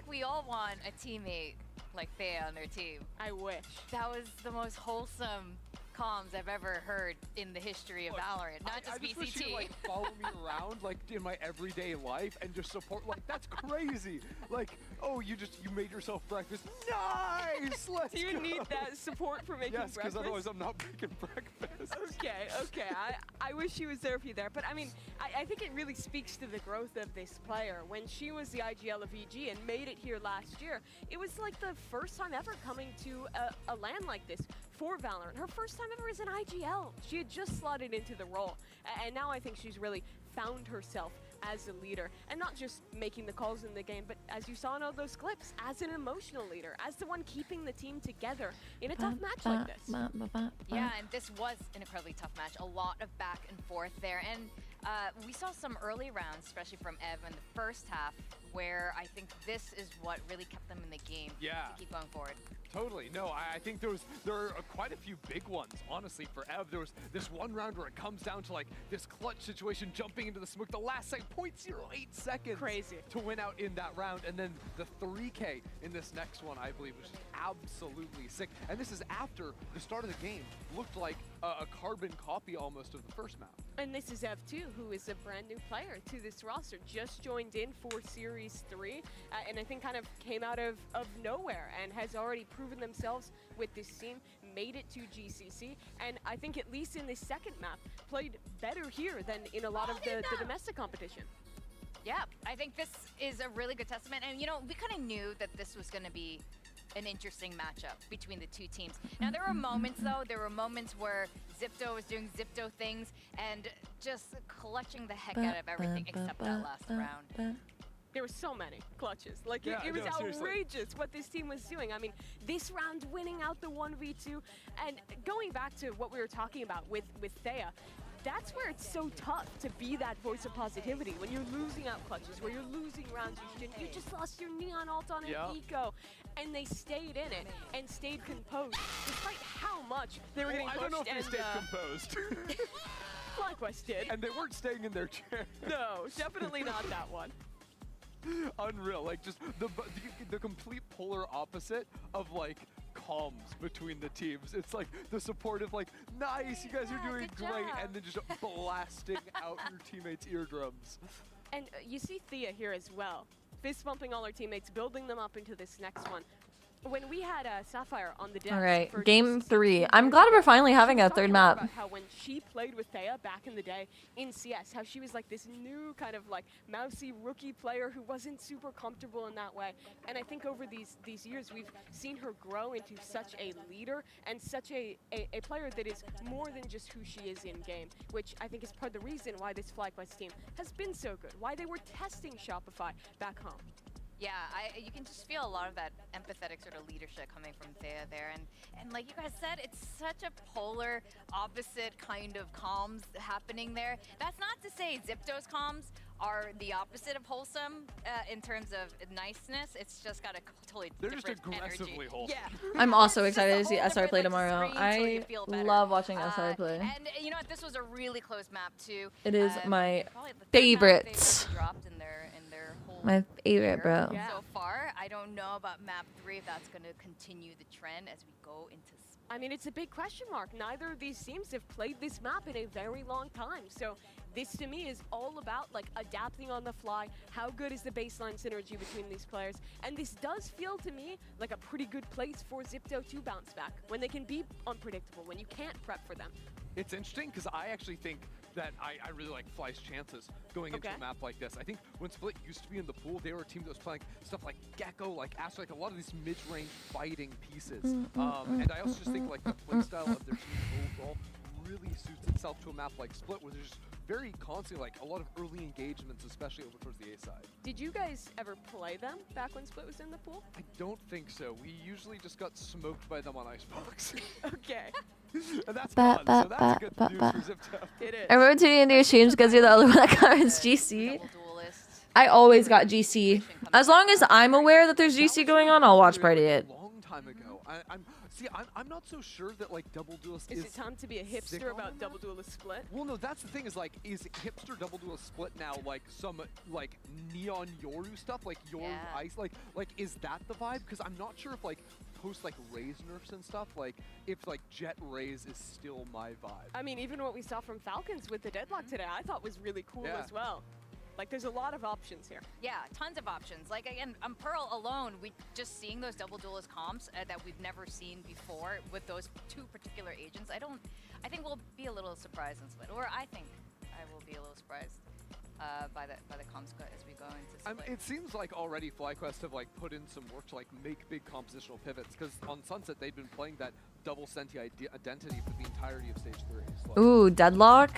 we all want a teammate like Thea on their team. I wish. That was the most wholesome comms I've ever heard in the history of Valorant, not just I just wish VCT. you'd, like, follow me around, like, in my everyday life and just support, like, that's crazy. Like, oh, you made yourself breakfast. Nice! Let's Do you go. need that support for making Yes, because breakfast? otherwise I'm not making breakfast. Okay. I wish she was there for you there. But I mean, I think it really speaks to the growth of this player. When she was the IGL of EG and made it here last year, it was like the first time ever coming to a LAN like this for Valorant. Her first time ever as an IGL. She had just slotted into the role. And now I think she's really found herself as a leader, and not just making the calls in the game, but as you saw in all those clips, as an emotional leader, as the one keeping the team together in a tough match like this. Yeah, and this was an incredibly tough match. A lot of back and forth there, and we saw some early rounds, especially from Ev in the first half, where I think this is what really kept them in the game to keep going forward. Totally. No, I think there are quite a few big ones, honestly, for Ev. There was this one round where it comes down to like this clutch situation, jumping into the smoke, the last second, 0.08 seconds. Crazy. To win out in that round. And then the 3K in this next one, I believe, was absolutely sick. And this is after the start of the game looked like a carbon copy almost of the first map. And this is Ev too, who is a brand new player to this roster, just joined in for Series 3, and I think kind of came out of nowhere and has already proven themselves with this team, made it to GCC, and I think at least in this second map, played better here than in a lot of the domestic competition. Yeah, I think this is a really good testament, and you know, we kind of knew that this was going to be an interesting matchup between the two teams. Now there were moments though, where Zipto was doing Zipto things and just clutching the heck out of everything except that last round. There were so many clutches. Like, Yeah, it was no, seriously. outrageous what this team was doing. I mean, this round winning out the 1v2, and going back to what we were talking about with Thea, that's where it's so tough to be that voice of positivity. When you're losing out clutches, where you're losing rounds, you just lost your Neon ult on an eco, and they stayed in it and stayed composed, despite how much they were getting pushed. I don't know if they stayed composed. FlyQuest did. And they weren't staying in their chair. No, definitely not that one. Unreal, like just the complete polar opposite of like comms between the teams. It's like the supportive, like, nice, you guys are doing great, and then just blasting out your teammates' eardrums. And you see Thea here as well, fist bumping all her teammates, building them up into this next one. When we had Sapphire on the desk. All right, game 3. I'm glad we're finally having a third map. About how when she played with Thea back in the day in CS, how she was like this new kind of like mousy rookie player who wasn't super comfortable in that way. And I think over these years, we've seen her grow into such a leader and such a player that is more than just who she is in game, which I think is part of the reason why this FlyQuest team has been so good, why they were testing Shopify back home. Yeah, you can just feel a lot of that empathetic sort of leadership coming from Thea there. And like you guys said, it's such a polar opposite kind of comms happening there. That's not to say Zipto's comms are the opposite of wholesome in terms of niceness. It's just got a totally different They're just aggressively energy. wholesome. Yeah. I'm also excited to see SR play like, tomorrow. I love watching SR play. And you know what? This was a really close map too. It is my probably the third map favorite. they've dropped in their whole My favorite, bro. so far. I don't know about map 3 if that's going to continue the trend as we go into. I mean, it's a big question mark. Neither of these teams have played this map in a very long time. So this, to me, is all about like adapting on the fly. How good is the baseline synergy between these players? And this does feel to me like a pretty good place for Zipto to bounce back when they can be unpredictable, when you can't prep for them. It's interesting because I actually think that I really like Fly's chances going into a map like this. I think when Split used to be in the pool, they were a team that was playing stuff like Gecko, like Astro, like a lot of these mid-range fighting pieces. And I also just think like the playstyle of their team overall really suits itself to a map like Split, where there's very constantly like a lot of early engagements, especially over towards the A side. Did you guys ever play them back when Split was in the pool? I don't think so. We usually just got smoked by them on Icebox. Okay. And that's fun, so that's good news for Zipto. It is. I remember tuning into your streams because you're the only one that comments GC. I always got GC. As long as I'm aware that there's GC going on, I'll watch party it. time ago. I'm not so sure that like Double Duelist Is it time to be a hipster about Double Duelist Split? Well, no, that's the thing is like, is hipster Double Duelist Split now like some like neon Yoru stuff, like Yoru Ice, like is that the vibe? Because I'm not sure if like post like Raze nerfs and stuff, like if like Jet Raze is still my vibe. I mean, even what we saw from Falcons with the deadlock today, I thought was really cool as well. Like, there's a lot of options here. Yeah, tons of options. Like, again, on Pearl alone, we just seeing those Double Duelist comps that we've never seen before with those two particular agents. I think we'll be a little surprised in Split, or I think I will be a little surprised by the comps as we go into Split. It seems like already FlyQuest have like put in some work to like make big compositional pivots, because on Sunset they've been playing that double Senti identity for the entirety of stage 3. So. Ooh, deadlock.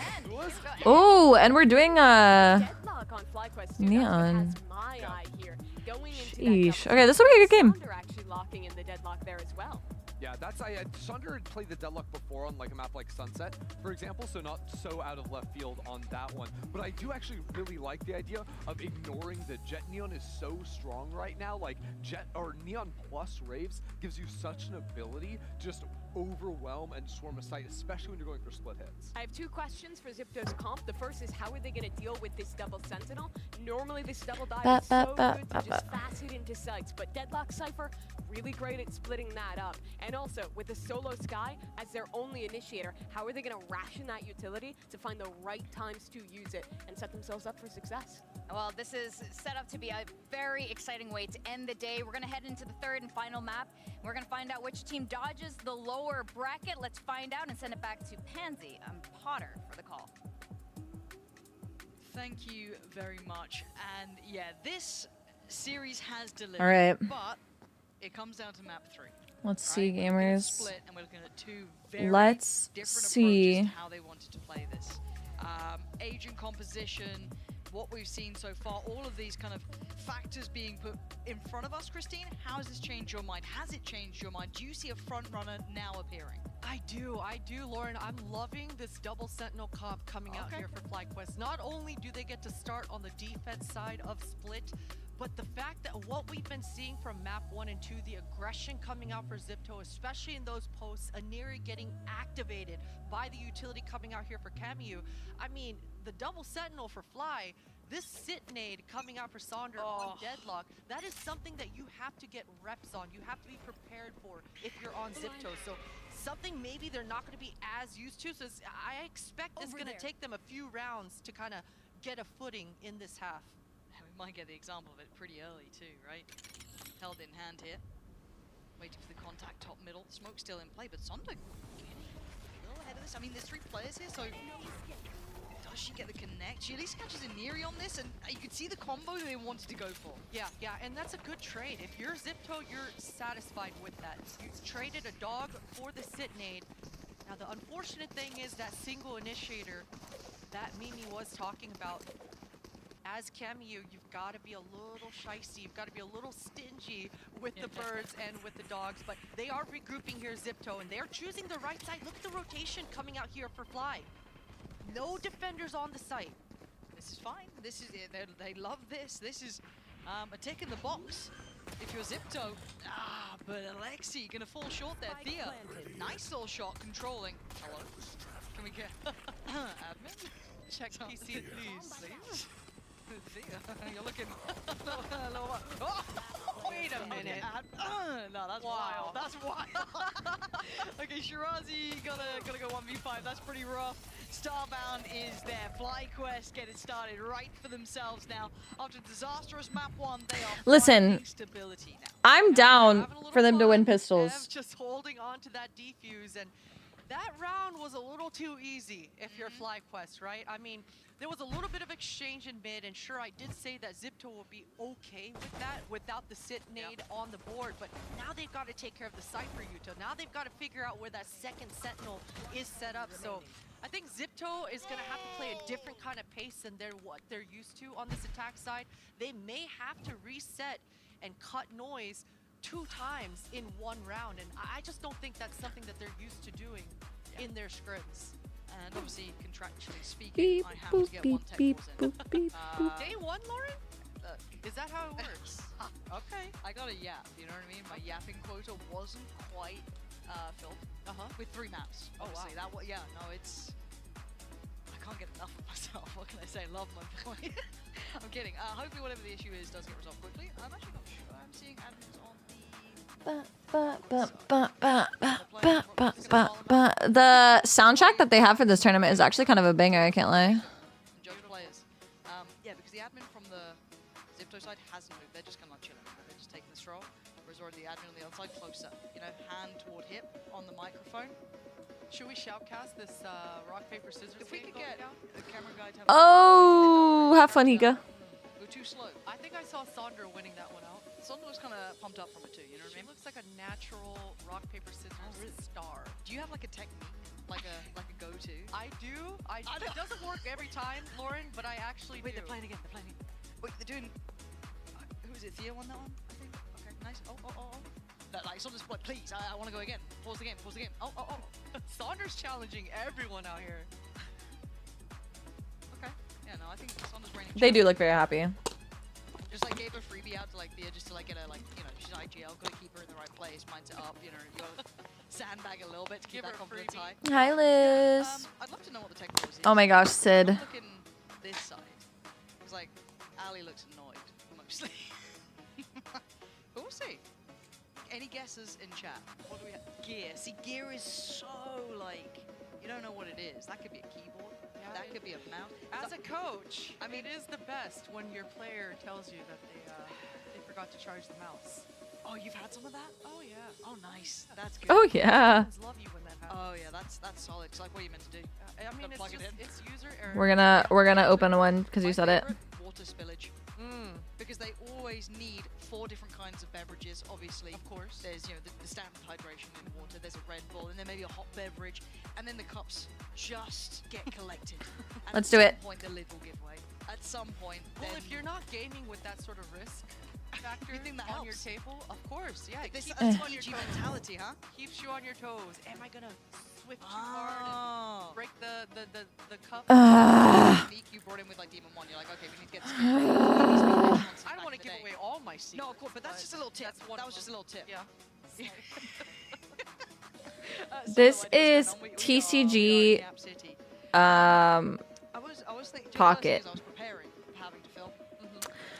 Ooh, and we're doing Deadlock on FlyQuest too. neon. That's what has my eye here. Going into Sheesh. that Okay, this will be a good game. Sunder actually locking in the deadlock there as well. Yeah, that's Sunder had played the deadlock before on like a map like Sunset, for example, so not so out of left field on that one. But I do actually really like the idea of ignoring the Jet Neon is so strong right now. Like Jet or Neon plus Raves gives you such an ability to just overwhelm and swarm a site, especially when you're going for split hits. I have two questions for Zipto's comp. The first is, how are they going to deal with this double Sentinel? Normally this double dive is so good to just fast it into sites, but Deadlock Cypher, really great at splitting that up. And also, with the solo Sky as their only initiator, how are they going to ration that utility to find the right times to use it and set themselves up for success? Well, this is set up to be a very exciting way to end the day. We're going to head into the third and final map. We're going to find out which team dodges the lower bracket. Let's find out and send it back to Pansy and Potter for the call. Thank you very much. And yeah, this series has delivered. All right. But it comes down to map 3. Let's see, gamers. Split, and we're looking at two very Let's different see approaches to how they wanted to play this. Agent composition, what we've seen so far, all of these kind of factors being put in front of us. Christine, how has this changed your mind? Has it changed your mind? Do you see a front runner now appearing? I do, Lauren. I'm loving this double Sentinel comp coming out here for FlyQuest. Not only do they get to start on the defense side of Split, but the fact that what we've been seeing from map 1 and 2, the aggression coming out for Zipto, especially in those posts, Aniri getting activated by the utility coming out here for Cameo. I mean, the double Sentinel for Fly, this sit nade coming out for Sonder on Deadlock, that is something that you have to get reps on. You have to be prepared for if you're on Zipto. So something maybe they're not going to be as used to. So I expect it's going to take them a few rounds to kind of get a footing in this half. We might get the example of it pretty early too, right? Held in hand here. Waiting for the contact top middle. Smoke still in play, but Sonder getting a little ahead of this. I mean, there's 3 players here, so does she get the connect? She at least catches Aniri on this, and you can see the combo they wanted to go for. Yeah, and that's a good trade. If you're Zipto, you're satisfied with that. You traded a dog for the sit nade. Now, the unfortunate thing is that single initiator that Mimi was talking about, as Cameo, you've got to be a little shicey. You've got to be a little stingy with the birds and with the dogs. But they are regrouping here, Zipto, and they're choosing the right side. Look at the rotation coming out here for Fly. No defenders on the site. This is fine. This is they love this. This is a tick in the box. If you're Zipto, but Alexi gonna fall short there. Thea, nice little shot controlling. Hello, can we get admin? Check PC, please. You're looking. Oh, wait a minute. No, that's wild. That's wild. Okay, Shirazi gonna go 1v5. That's pretty rough. Starbound is there. FlyQuest get it started right for themselves now. After disastrous map 1, they are Listen, stability now. I'm down for them to win pistols. Just holding on to that defuse, and that round was a little too easy if you're FlyQuest, right? I mean, there was a little bit of exchange in mid, and sure, I did say that Zipto will be okay with that without the sit nade on the board, but now they've got to take care of the Cypher Yuto. Now they've got to figure out where that second Sentinel is set up, so I think Zipto is going to have to play a different kind of pace than what they're used to on this attack side. They may have to reset and cut noise 2 times in 1 round, and I just don't think that's something that they're used to doing in their scrims. And obviously, contractually speaking, I have to get 1 tech balls in. Day 1, Lauren? Is that how it works? Okay. I got a yap, you know what I mean? My yapping quota wasn't quite filled. With 3 maps. Oh, wow. Obviously, that was, yeah, no, it's... I can't get enough of myself. What can I say? Love my boy. I'm kidding. Hopefully whatever the issue is does get resolved quickly. I'm actually not sure. I'm seeing admins on The soundtrack that they have for this tournament is actually kind of a banger, I can't lie. judge players. Yeah, because the admin from the Zipto side hasn't moved. They're just kind of like chilling. They're just taking the stroll. Whereas already the admin on the other side closer. You know, hand toward hip on the microphone. Should we shoutcast this rock, paper, scissors? If we could get a camera guy to have Oh, have fun, Higa. We're too slow. I think I saw Sandra winning that one out. Sandra was kind of pumped up from it too, you know what I mean? She looks like a natural rock, paper, scissors star. Do you have like a technique? Like a go-to? I do. It doesn't work every time, Lauren, but I actually Wait, do. they're playing again. They're playing again. Wait, they're doing... who is it? Thea won that one, I think? Okay, nice. Oh. That, like, Sandra's like, please, I want to go again. Pause the game. Oh. Sandra's challenging everyone out here. Okay. Yeah, no, I think Sandra's reigning. They do look very happy. Just like gave a freebie out to like Thea just to like get a like, you know, she's IGL, gotta keep her in the right place, mindset up, you know, you gotta sandbag a little bit to keep that confidence high. Hi, Liz. I'd love to know what the technical is. Oh my gosh, Sid. Looking this side. It's like Ali looks annoyed mostly. But we'll see. Any guesses in chat? What do we have? Gear. See, gear is so like you don't know what it is. That could be a keyboard. Yeah, that could be a mouse. As a coach, I mean, it is the best when your player tells you that they forgot to charge the mouse. Oh, you've had some of that? Oh yeah. Oh, nice. That's good. Oh, yeah. Fans love you when that happens. Oh yeah, that's solid. It's like what are you meant to do? I mean, plug it in. it's user error. We're gonna open one because you said it. Water spillage. Because they always need 4 different kinds of beverages, obviously. Of course. There's, you know, the standard hydration in water, there's a Red Bull, and then maybe a hot beverage, and then the cups just get collected. And Let's do it. At some point, the lid will give way. At some point, Well, then... if you're not gaming with that sort of risk factor You think that on your helps? table, of course, yeah. It This keeps that's you on your EG toes. mentality, huh? Keeps you on your toes. Am I gonna swift too hard and break the cup? You brought in with like Demon 1, you're like, okay, we need to get this. I don't want to give away all my secrets. No, of course, but that's just a little tip. That was just a little tip. Yeah. This is TCG I was thinking, Pocket. I was preparing, having to film.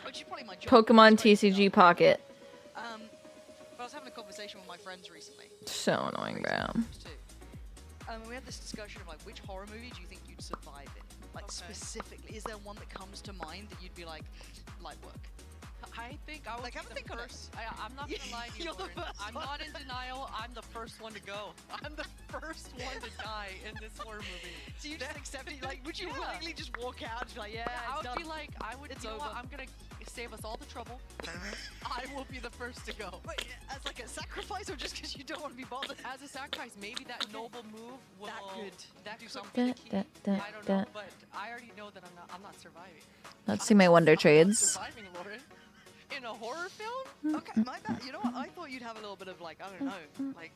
Which is probably my job. Pokemon TCG Pocket. But I was having a conversation with my friends recently. So annoying, bro. We had this discussion of like, which horror movie do you think you'd survive in? Like specifically, is there one that comes to mind that you'd be like, light work? I think I would Like, be have a the think on it. first. I'm not gonna lie to you, You're the Lauren. first I'm one. not in denial. I'm the first one to go. I'm the first one to die in this horror movie. So you just accept it? Like, would you Yeah. willingly just walk out and be like, yeah, I it's would be done. like, It's you know what? over. I'm gonna save us all the trouble. I will be the first to go. Wait, as like a sacrifice or just because you don't want to be bothered? As a sacrifice, maybe that noble move will That do could something. Da, da, da, I don't know, da. but I already know that I'm not surviving. Let's see my Wonder Trades. Surviving, Lauren. In a horror film? Okay, my bad. You know what? I thought you'd have a little bit of like, I don't know, like.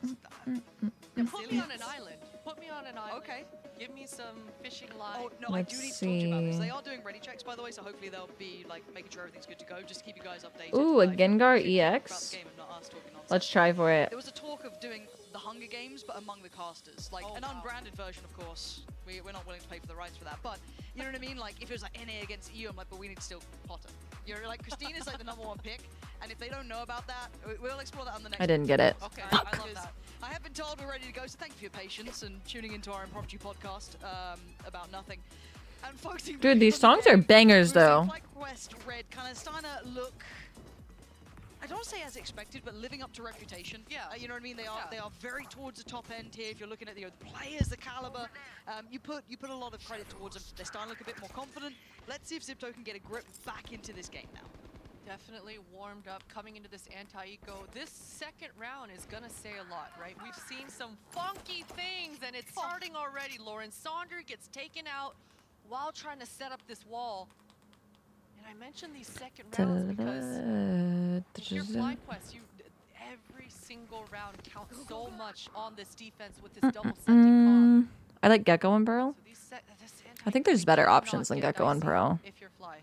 Yeah, put me on an island. Put me on an island. Okay. Give me some fishing line. Oh no, Let's I do need to talk to you about this. see. They are doing ready checks, by the way, so hopefully they'll be like making sure everything's good to go. Just to keep you guys updated. Ooh, a like, Gengar about the EX. game and not us talking nonsense. Let's try for it. There was a talk of doing the Hunger Games, but among the casters, like an unbranded version, of course. We're not willing to pay for the rights for that, but you know what I mean. Like if it was like NA against EU, I'm like, but we need to still Potter. You're like Christina's like the #1 pick, and if they don't know about that, we'll explore that on the next. I didn't get it. Okay, Fuck. I love that. I have been told we're ready to go, so thank you for your patience and tuning into our impromptu podcast about nothing. And focusing Dude, these songs are bangers, though. like Quest Red kind of starting to look. I don't want to say as expected, but living up to reputation. Yeah. You know what I mean? They are very towards the top end here. If you're looking at the players, the caliber, you put a lot of credit towards them. They're starting to look a bit more confident. Let's see if Zipto can get a grip back into this game now. Definitely warmed up coming into this anti-eco. This second round is gonna say a lot, right? We've seen some funky things, and it's starting already. Lauren Sandra gets taken out while trying to set up this wall. And I mentioned these second rounds because if you're FlyQuest, every single round counts so much on this defense with this double scenting. I like Gecko and Pearl. I think there's better options than Gecko and Pearl. If you're Fly.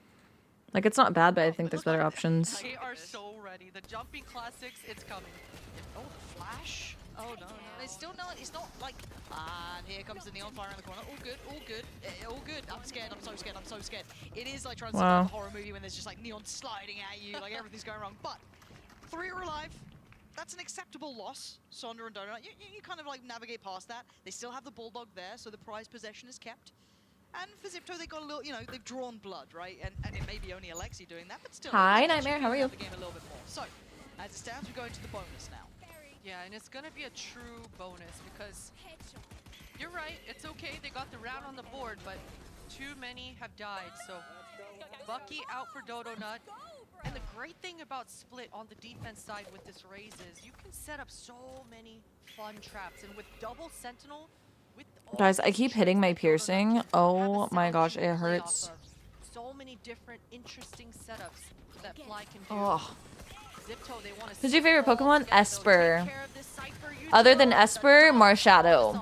Like, it's not bad, but I think there's better options. They are so ready. The jumping classics, it's coming. Oh, the flash. Oh, no, no. It's still not, it's not like, and here comes the neon fire around the corner. All good, all good, all good. I'm scared, I'm so scared, I'm so scared. It is like trying to Wow. a horror movie when there's just like neon sliding at you, like everything's going wrong. But 3 are alive. That's an acceptable loss, Sonder and Donut. You kind of like navigate past that. They still have the Bulldog there, so the prize possession is kept. And for Zipto, they got a little, you know, they've drawn blood, right? And it may be only Alexi doing that, but still. Hi, Nightmare. How are you? The game a little bit more. So, as it stands, we go into the bonus now. Yeah, and it's gonna be a true bonus because you're right. It's okay. They got the round on the board, but too many have died. So, Bucky out for Dodonut. And the great thing about Split on the defense side with this raise is you can set up so many fun traps, and with double Sentinel. Guys, I keep hitting my piercing. Oh my gosh, it hurts. So many different interesting setups that Fly can do. Oh. Zipto, they want to Who's your favorite Pokemon? Esper. Other than Esper, Marshadow.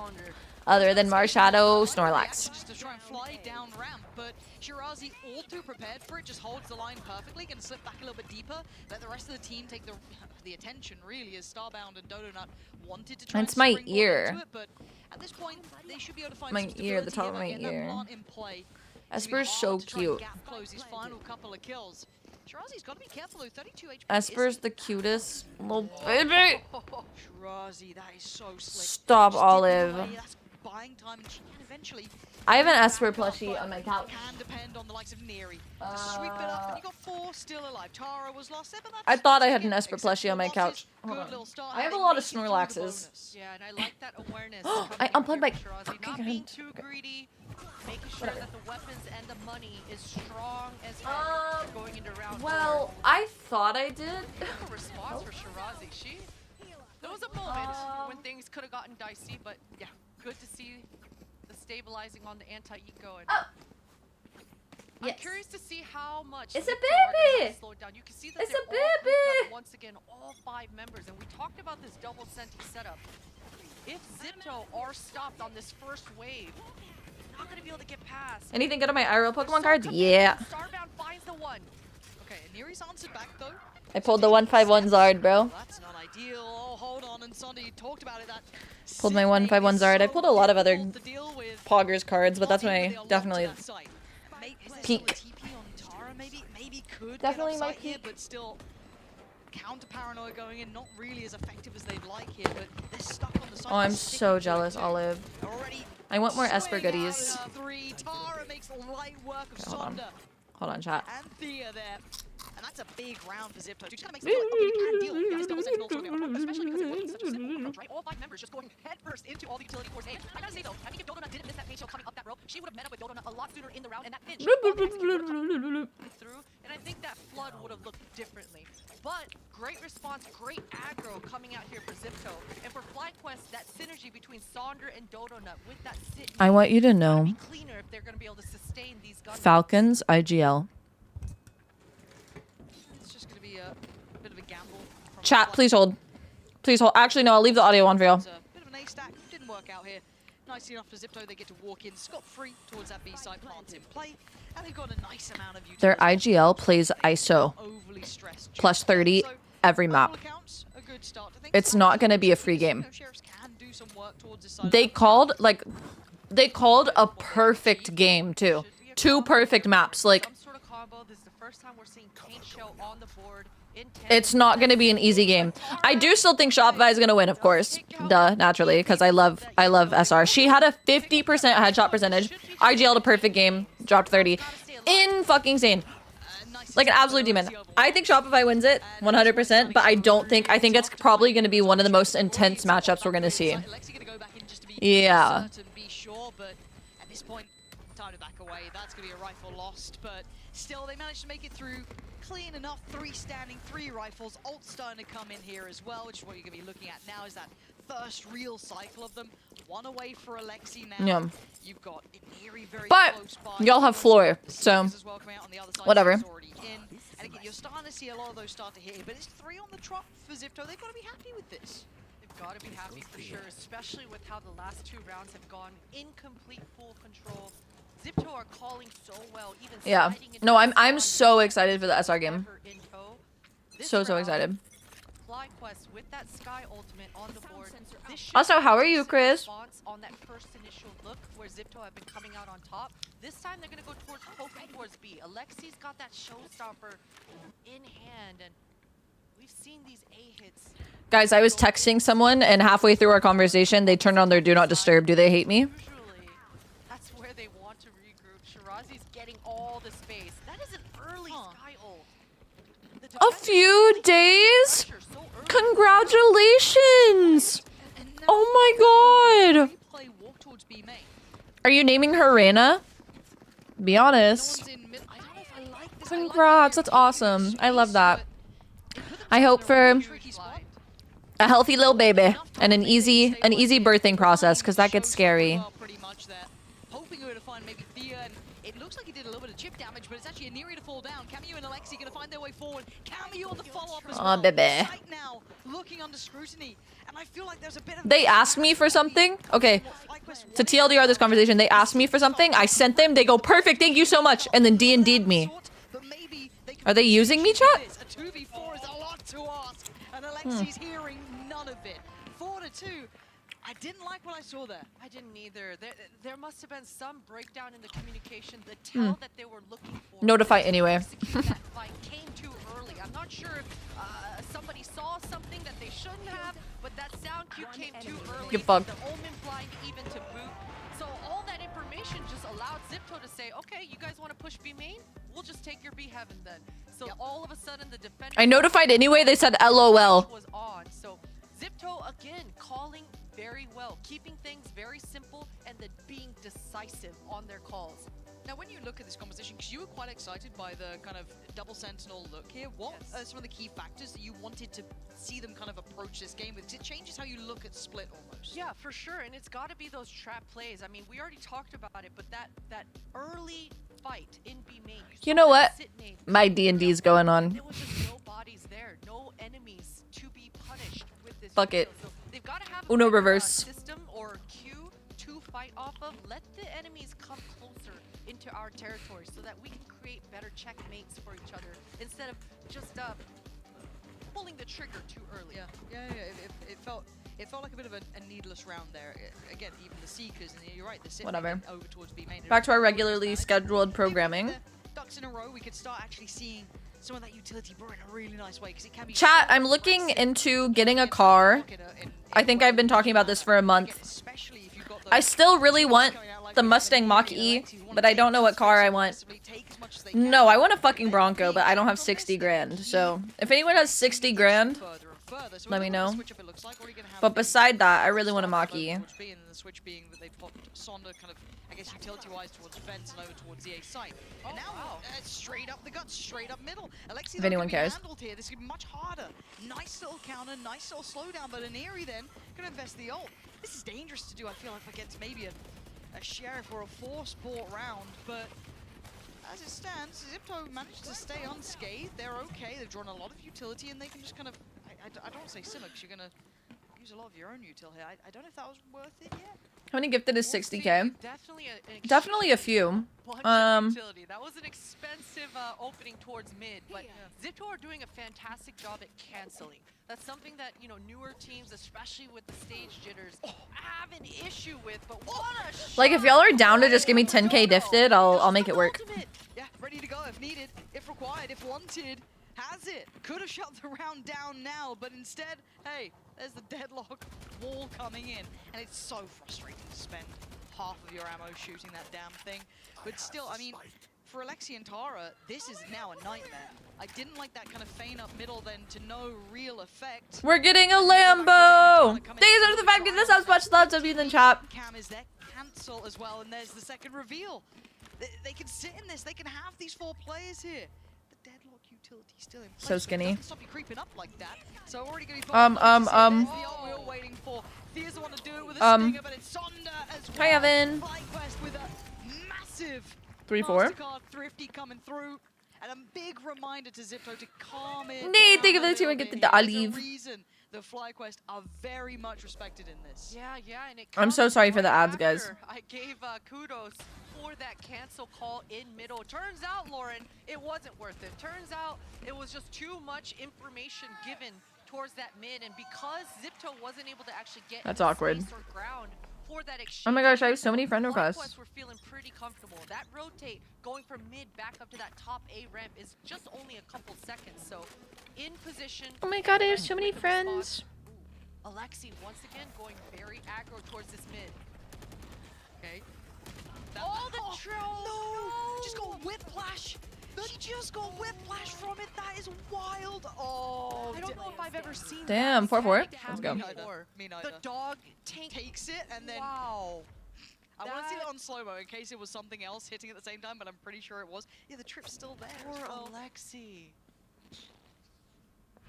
Other than Marshadow, Snorlax. Just to try and fly down ramp, but Shirazi all too prepared for it, just holds the line perfectly, gonna slip back a little bit deeper, let the rest of the team take the attention really as Starbound and Dodonut wanted to try It's my ear. into it, but at this point they should be able to find My some ear, the stability top of my here, get that ear. plant in play. Esper's so cute. Gap close his final couple of kills. Shirazi's got to be careful though, 32 HP. Esper's the cutest little baby. Shirazi, that is so slick. Stop, Olive. That's buying time, and she can eventually. I have an Esper plushie on my couch. Can depend on the likes of Neri. Sweep it up, and you got 4 still alive. Tara was lost there, but that's I thought I had an Esper plushie on my couch. Hold good on. little start. I have a lot of Snorlaxes. Yeah, and I like that awareness. I unplugged my Not fucking being hand. too greedy, making sure that the weapons and the money is strong as heck going into round 4. Well, I thought I did. A response for Shirazi. There was a moment when things could have gotten dicey, but yeah, good to see the stabilizing on the anti-eco. And I'm curious to see how much It's a Zipto are gonna baby! have to slow it down. You can see that It's they're a all grouped baby! up once again, all 5 members, and we talked about this double Senti setup. If Zipto are stopped on this first wave, they're not gonna be able to get past. Anything good on my IRL Pokemon cards? Yeah. Starbound finds the one. Okay, and Neri's answered back though. I pulled the 151 Zard, bro. That's not ideal. Oh, hold on, and Sondy, you talked about it. That Pulled my 151 Zard. I pulled a lot of other Poggers cards, but that's my definitely peak. Maybe could Definitely get my upside here, peak. but still counter paranoia going in. Not really as effective as they'd like here, but they're stuck on the side. Oh, I'm so jealous, Olive. I want more Esper goodies. Tara makes light work of Okay, hold on. Sonda. Hold on, chat. And Thea there. And that's a big round for Zipto. Just kind of makes it feel like, okay, you can deal with this double Sentinel sort of approach, especially because it wasn't such a simple approach, right? All 5 members just going headfirst into all the utility cores. And I gotta say though, I think if Dodonut didn't miss that facial coming up that rope, she would have met up with Dodonut a lot sooner in the round, and that pinch through. And I think that flood would have looked differently. But great response, great aggro coming out here for Zipto. And for FlyQuest, that synergy between Sonder and Dodonut with that sit. I want you to know, Cleaner if they're gonna be able to sustain these guns. Falcons, IGL. Bit of a gamble. Chat, please hold. Please hold. Actually, no, I'll leave the audio on for y'all. Bit of an ace stack. Didn't work out here. Nice enough for Zipto. They get to walk in scot-free towards that B-side plant in play. And they've got a nice amount of Their IGL plays ISO. Plus 30 every map. It's not going to be a free game. They called a perfect game, too. 2 perfect maps. Like, it's not going to be an easy game. I do still think Shopify is going to win, of course. Duh, naturally, because I love SR. She had a 50% headshot percentage. IGL'd a perfect game, dropped 30. In fucking insane. Like an absolute demon. I think Shopify wins it 100%, but I think it's probably going to be one of the most intense matchups we're going to see. Yeah. Time to back away. That's going to be a rifle lost, but still they managed to make it through clean enough. 3 standing, 3 rifles. Ult starting to come in here as well, which is what you're going to be looking at now is that first real cycle of them. 1 away for Alexi now. Yeah. You've got Iniri very But close by. y'all have floor, so whatever. And again, you're starting to see a lot of those start to hit, but it's 3 on the trot for Zipto. They've got to be happy with this. They've got to be happy for sure, especially with how the last 2 rounds have gone in complete full control. Zipto are calling so well, even Yeah. sliding into No, the I'm spawn so excited for the SR game. in tow. This So round, excited. FlyQuest with that Sky ultimate on the board. This should Also, be how are a you, decent Chris? response on that first initial look where Zipto have been coming out on top. This time they're gonna go towards poking towards B. Alexi's got that showstopper in hand, and we've seen these A hits. Guys, I was texting someone, and halfway through our conversation, they turned on their do not disturb. Do they hate me? That's where they want to regroup. Shirazi's getting all the space. That is an early Sky ult. A few days? Congratulations! Oh my god! Are you naming her Reyna? Be honest. Congrats, that's awesome. I love that. I hope for a healthy little baby and an easy birthing process, because that gets scary. Hoping her to find maybe Thea, and it looks like he did a little bit of chip damage, but it's actually a Neri to fall down. Cameo and Alexi gonna find their way forward. Cameo on the follow-up as well. Aw, baby. Right now, looking under scrutiny, and I feel like there's a bit of... They asked me for something. Okay, to TLDR this conversation, they asked me for something. I sent them. They go, perfect, thank you so much. And then D&D'd me. Are they using me, chat? A 2v4 is a lot to ask, and Alexi's hearing none of it. 4-2. I didn't like what I saw there. I didn't either. There must have been some breakdown in the communication. The tell that they were looking for. Notify anyway. That fight came too early. I'm not sure if somebody saw something that they shouldn't have, but that sound cue came too early. Get fucked. The Omen blind even to boot. So all that information just allowed Zipto to say, okay, you guys want to push B main? We'll just take your B heaven then. So all of a sudden the defender... I notified anyway. They said LOL. ...was on. So Zipto, again, calling very well, keeping things very simple and then being decisive on their calls. Now, when you look at this composition, because you were quite excited by the kind of double sentinel look here, what are some of the key factors that you wanted to see them kind of approach this game with? 'Cause it changes how you look at Split almost. Yeah, for sure, and it's got to be those trap plays. I mean, we already talked about it, but that early fight in B main. You know what? My D&D's going on. There was just no bodies there, no enemies to be punished with this. Fuck it. So they've got to have Uno a reverse. system or queue to fight off of. Let the enemies come closer into our territory so that we can create better checkmates for each other instead of just pulling the trigger too early. Yeah. It felt like a bit of a needless round there. Again, even the Seekers, and you're right, the Sit Whatever. over towards B main. Back to our regularly scheduled programming. Ducks in a row, we could start actually seeing some of that utility brew in a really nice way, because it can be... Chat, I'm looking into getting a car. I think I've been talking about this for a month. I still really want the Mustang Mach-E, but I don't know what car I want. No, I want a fucking Bronco, but I don't have 60 grand. So if anyone has 60 grand, let me know. But beside that, I really want a Mach-E. And the switch being that they popped Sonda kind of, I guess, utility-wise towards fence and over towards the A site. And now, straight up the gut, straight up middle. Alexi, If anyone cares. here. This could be much harder. Nice little counter, nice little slowdown, but Aneri then gonna invest the ult. This is dangerous to do, I feel like, against maybe a Sheriff or a Force-bought round, but as it stands, Zipto managed to stay unscathed. They're okay. They've drawn a lot of utility, and they can just kind of... I don't want to say simmer, because you're going to use a lot of your own util here. I don't know if that was worth it yet. How many gifted is 60k? Definitely Definitely a few. utility. That was an expensive opening towards mid, but Zipto are doing a fantastic job at canceling. That's something that, you know, newer teams, especially with the stage jitters, have an issue with, but what a shot! Like, if y'all are down to just give me 10k gifted, I'll make it work. Yeah, ready to go if needed, if required, if wanted. Has it. Could have shut the round down now, but instead, hey, there's the deadlock wall coming in. And it's so frustrating to spend half of your ammo shooting that damn thing. But still, I mean, for Alexi and Tara, this is now a nightmare. I didn't like that kind of feign up middle then to no real effect. We're getting a Lambo! Thanks for the 5 gifted subs, much love to be in the chat. Cam is there, cancel as well, and there's the second reveal. They can sit in this, they can have these 4 players here. Deadlock utility still in place. So skinny. Stop you creeping up like that. So already going to be we're waiting for. Thea's the one to do it with a stinger, but it's Sonda as well. Hi, Evan. FlyQuest with a massive 3-4. Mastercard Thrifty coming through. And a big reminder to Zipto to calm it Nate, think of the 2 and get the olive. reason the FlyQuest are very much respected in this. Yeah, and it I'm so sorry for the ads, guys. I gave kudos for that cancel call in middle. Turns out, Lauren, it wasn't worth it. Turns out it was just too much information given towards that mid, and because Zipto wasn't able to actually get That's in the awkward. space or ground for that exchange. Oh my gosh, I have so many friend requests. We're feeling pretty comfortable. That rotate going from mid back up to that top A ramp is just only a couple seconds. So in position. Oh my god, I have so many friends. Alexi once again going very aggro towards this mid. Okay. The trail. No! Just go whiplash. He just got whiplash from it. That is wild. Oh, I don't know if I've ever seen Damn, that 4-4. Let's go. Me neither. The dog takes it and then. Wow. I want to see that on slow-mo in case it was something else hitting at the same time, but I'm pretty sure it was. Yeah, the trip's still there. Poor Alexi.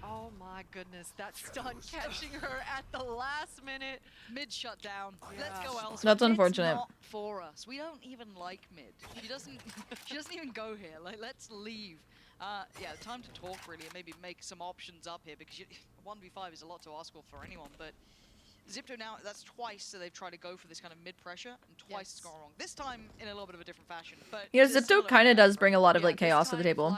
Oh my goodness, that stun catching her at the last minute. Mid shut down. Let's go elsewhere. That's unfortunate. Mid's not for us. We don't even like mid. She doesn't even go here. Like, let's leave. Yeah, time to talk really and maybe make some options up here because 1v5 is a lot to ask for anyone, but Zipto now, that's twice so they've tried to go for this kind of mid-pressure, and twice it's gone wrong. This time in a little bit of a different fashion. But Yeah, Zipto kind of does bring a lot of like chaos to the table.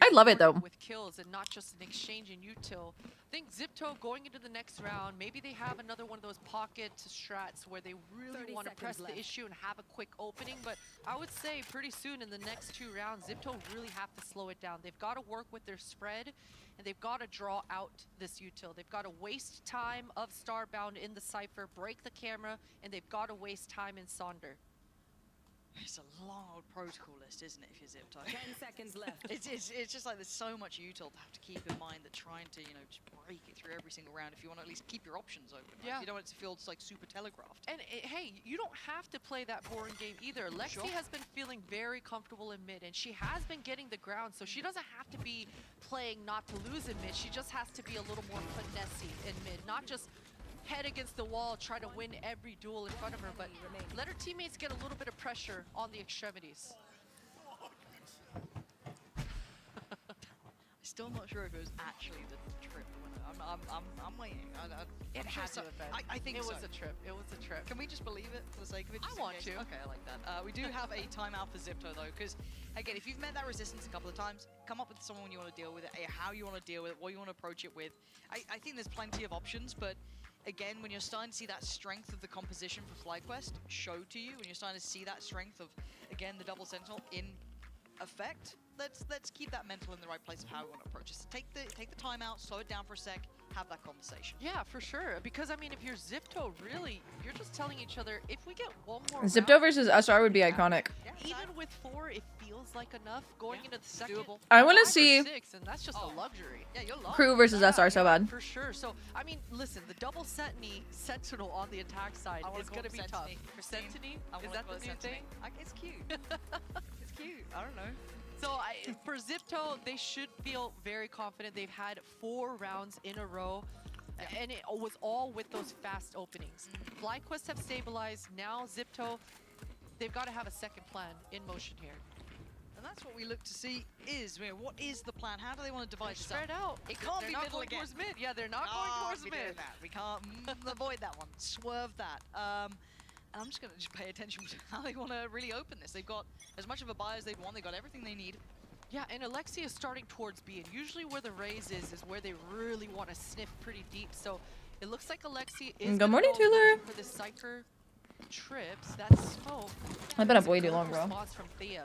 I love it though. With kills and not just an exchange in util. I think Zipto going into the next round, maybe they have another one of those pocket strats where they really want to press the issue and have a quick opening. But I would say pretty soon in the next 2 rounds, Zipto really have to slow it down. They've got to work with their spread. And they've got to draw out this util. They've got to waste time of Starbound in the Cypher, break the camera, and they've got to waste time in Sonder. It's a long old protocol list, isn't it, if you're Zipto? 10 seconds left. It's just like there's so much util to have to keep in mind that trying to, just break it through every single round if you want to at least keep your options open. Right? Yeah. You don't want it to feel like super telegraphed. And hey, you don't have to play that boring game either. Lexi has been feeling very comfortable in mid, and she has been getting the ground, so she doesn't have to be playing not to lose in mid. She just has to be a little more finessey in mid, not just head against the wall, try to win every duel in front of her, but let her teammates get a little bit of pressure on the extremities. Still not sure if it was actually the trip winner. I'm waiting. It had to have been. I think it so. was a trip. It was a trip. Can we just believe it for the sake of it? I want to. Okay, I like that. We do have a timeout for Zipto though, because again, if you've met that resistance a couple of times, come up with someone you want to deal with it, how you want to deal with it, what you want to approach it with. I think there's plenty of options, but again, when you're starting to see that strength of the composition for FlyQuest show to you, when you're starting to see that strength of, again, the double sentinel in effect, let's keep that mental in the right place of how we want to approach it. So take the time out, slow it down for a sec, have that conversation. Yeah, for sure. Because I mean, if you're Zipto, really, you're just telling each other, if we get one more Zipto round, versus SR would be iconic. even with 4, it feels like enough. Going into the second, I wanna 5 or see 6, and that's just a luxury. Yeah, you're Crew versus SR so bad. For sure. So, I mean, listen, the double sentinel on the attack side is going to be tough. Sentini? Is that the new thing? It's cute. It's cute. I don't know. So for Zipto, they should feel very confident. They've had 4 rounds in a row, and it was all with those fast openings. FlyQuest have stabilized. Now Zipto, they've got to have a second plan in motion here. And that's what we look to see is, what is the plan? How do they want to divide this Spread up? out. It can't They're be not middle going again. towards mid. Yeah, they're not going towards be mid. doing that. We can't avoid that one. Swerve that. And I'm just going to pay attention to how they want to really open this. They've got as much of a buy as they'd want. They've got everything they need. Yeah, and Alexi is starting towards B, and usually where the raise is where they really want to sniff pretty deep. So it looks like Alexi is Good morning, Tuller. for the Cypher trips. That's smoke. I've been up way too long, bro. Response from Thea.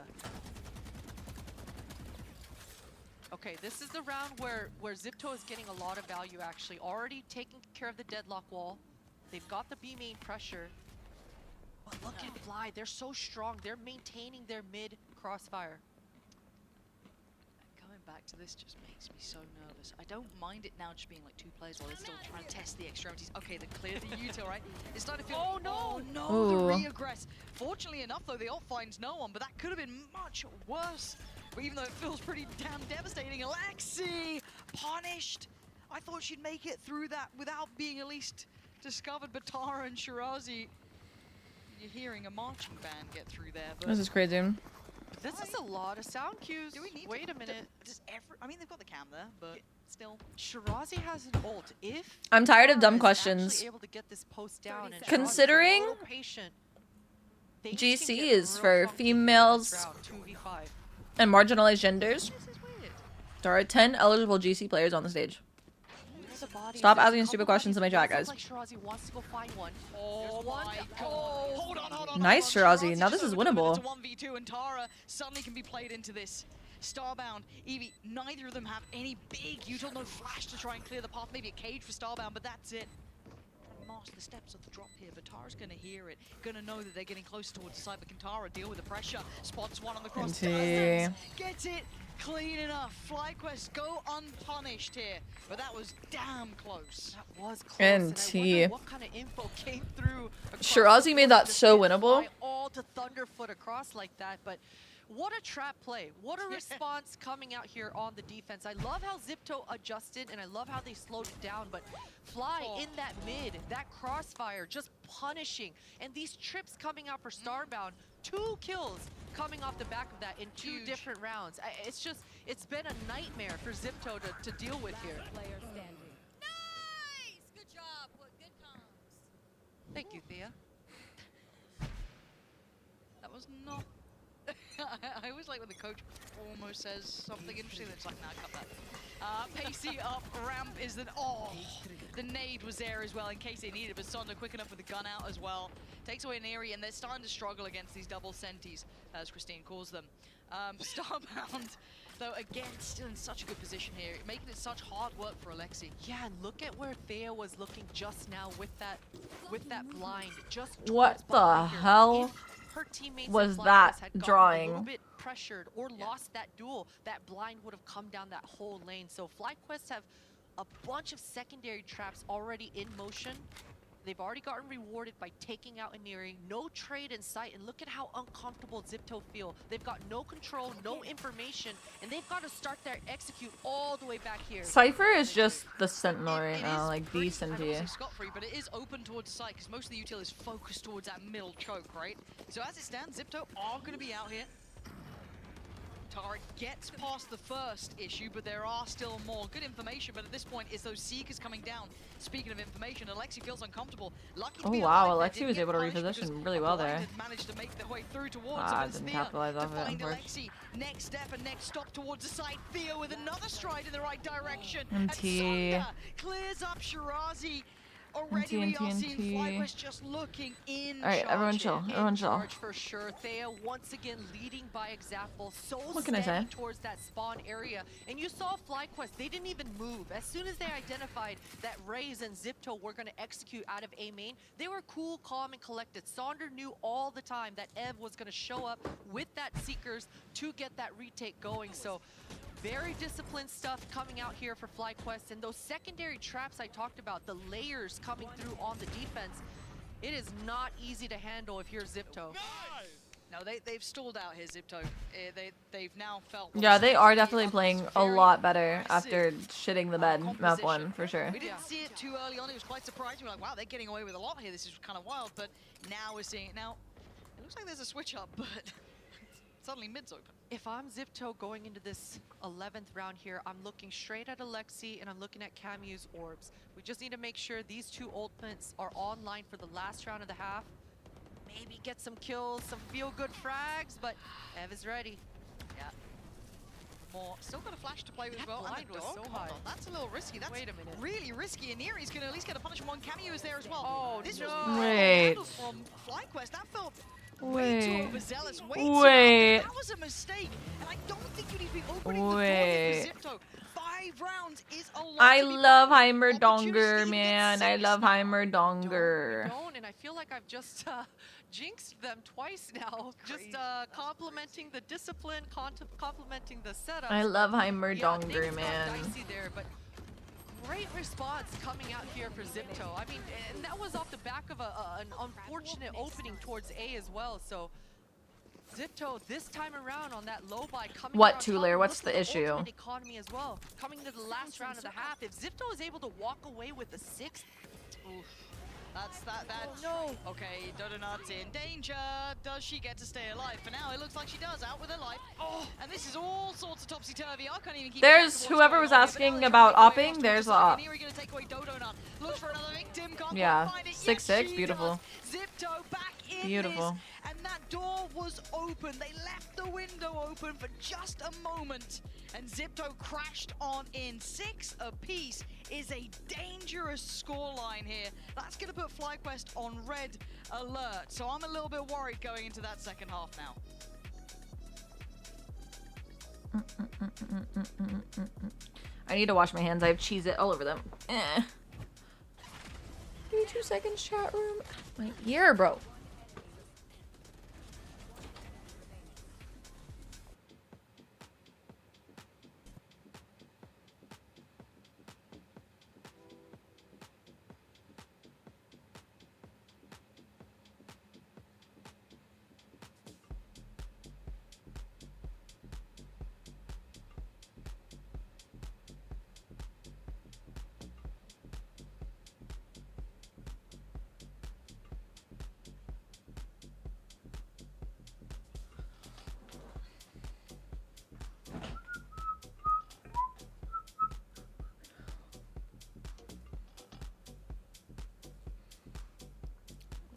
Okay, this is the round where Zipto is getting a lot of value, actually. Already taking care of the deadlock wall. They've got the B main pressure. But look at Fly, they're so strong. They're maintaining their mid crossfire. Going back to this just makes me so nervous. I don't mind it now just being like 2 players while they're still trying to test the extremities. Okay, they cleared the util, right? It's starting to feel. Oh no! Oh no! The re-aggress. Fortunately enough, though, the ult finds no one, but that could have been much worse. But even though it feels pretty damn devastating, Alexi punished. I thought she'd make it through that without being at least discovered. But Tara and Shirazi, you're hearing a marching band get through there. But This is crazy. This is a lot of sound cues. Do we need Wait a minute. I mean, they've got the cam there, but still. Shirazi has an ult. If I'm tired of dumb Tara is questions. actually able to get this post down and Considering- Shirazi's a little patient. GC is for females and marginalized genders. There are 10 eligible GC players on the stage. Stop asking stupid questions in my chat, guys. Nice, Shirazi. Now this is winnable. 1v2 and Tara suddenly can be played into this. Starbound, Evie, neither of them have any big util, no flash to try and clear the path. Maybe a cage for Starbound, but that's it. Mask the steps of the drop here, but Tara's gonna hear it. Gonna know that they're getting close towards the side, but can Tara deal with the pressure? Spots one on the cross. Gets it clean enough. FlyQuest go unpunished here, but that was damn close. That was close. NT. What kind of info came through? Shirazi made that so winnable. All to Thunderfoot across like that, but what a trap play. What a response coming out here on the defense. I love how Zipto adjusted, and I love how they slowed it down, but Fly in that mid, that crossfire, just punishing. And these trips coming out for Starbound, 2 kills coming off the back of that in 2 different rounds. It's been a nightmare for Zipto to deal with here. Player standing. Nice! Good job. Good comms. Thank you, Thea. That was not... I always like when the coach almost says something interesting that's like, nah, cut that. Pacey up, ramp is the... Oh, the nade was there as well in case they needed it, but Sonda quick enough with the gun out as well. Takes away an area, and they're starting to struggle against these double senties, as Christine calls them. Starbound, though, again, still in such a good position here, making it such hard work for Alexi. Yeah, and look at where Thea was looking just now with that blind. Just What the hell her teammates was and that FlyQuest had gotten a drawing? little bit pressured or lost that duel, that blind would have come down that whole lane. So FlyQuest have a bunch of secondary traps already in motion. They've already gotten rewarded by taking out Aniri. No trade in sight, and look at how uncomfortable Zipto feel. They've got no control, no information, and they've got to start their execute all the way back here. Cypher is just the sentinel right now, like the sentinel. Scot-free, but it is open towards the side because most of the util is focused towards that middle choke, right? So as it stands, Zipto are going to be out here. Tara gets past the first issue, but there are still more. Good information, but at this point, it's those Seekers coming down. Speaking of information, Alexi feels uncomfortable. Lucky to Oh be wow, alive. Alexi was able to reposition really well there. Managed to make their way through towards Ah, didn't capitalize off it, of course. Alexi. Next step and next stop towards the side. Thea with another stride in the right direction. MT. And Sonda clears up Shirazi. Already we are seeing FlyQuest just looking in. All right, everyone chill. Everyone chill. For sure. Thea once again leading by example. So What can I steady say? towards that spawn area. And you saw FlyQuest, they didn't even move. As soon as they identified that Raze and Zipto were going to execute out of A main, they were cool, calm, and collected. Sonder knew all the time that Ev was going to show up with that Seekers to get that retake going. So very disciplined stuff coming out here for FlyQuest, and those secondary traps I talked about, the layers coming through on the defense, it is not easy to handle if you're Zipto. No, they've stalled out here, Zipto. They've now felt... Yeah, they are definitely playing a lot better after shitting the bed map 1 for sure. We didn't see it too early on. It was quite surprising. We're like, wow, they're getting away with a lot here. This is kind of wild, but now we're seeing it. Now, it looks like there's a switch up, but suddenly mid's open. If I'm Zipto going into this 11th round here, I'm looking straight at Alexi and I'm looking at Camu's orbs. We just need to make sure these 2 ultimates are online for the last round of the half. Maybe get some kills, some feel-good frags, but Ev is ready. Yeah. More. Still got a flash to play with as well. blind And the was dog, so hold high. on, that's a little risky. That's Wait a minute. really risky. And Neri's going to at least get a punishment. One Cameo is there as well. Oh, this no. was well Wait. handled from FlyQuest. That felt way too Wait. overzealous. Way too Wait. out there. That was a mistake. And I don't think you need to be opening Wait. the door for Zipto. 5 rounds is a lot. I to be love playing. Heimerdonger, man. I love Heimerdonger. Don't, and I feel like I've just jinxed them twice now. Just complimenting the discipline, complimenting the setup. I love Yeah, Heimerdonger, things got man. dicey there, but great response coming out here for Zipto. I mean, and that was off the back of an unfortunate opening towards A as well. So Zipto this time around on that low buy coming. What, around Tuler? top, What's look the at issue? ultimate economy as well. Coming into the last round of the half, if Zipto is able to walk away with the 6th. Oof. That's that. Oh, no. Okay, Dodonut's in danger. Does she get to stay alive? For now, it looks like she does. Out with her life. Oh, and this is all sorts of topsy-turvy. I can't even keep There's track of what's whoever going was on here, but asking now about they're trying to opping. take There's away a op. Neri gonna take away Dodonut. Looks for another victim. Can't Yeah, quite find it. 6-6, Yes, she beautiful. does. Zipto back in Beautiful. this, and And that door was open. They left the window open for just a moment. And Zipto crashed on in. 6 apiece is a dangerous scoreline here. That's going to put FlyQuest on red alert. So I'm a little bit worried going into that second half now. I need to wash my hands. I have Cheez-It all over them. Give me 2 seconds, chat room. My ear, bro.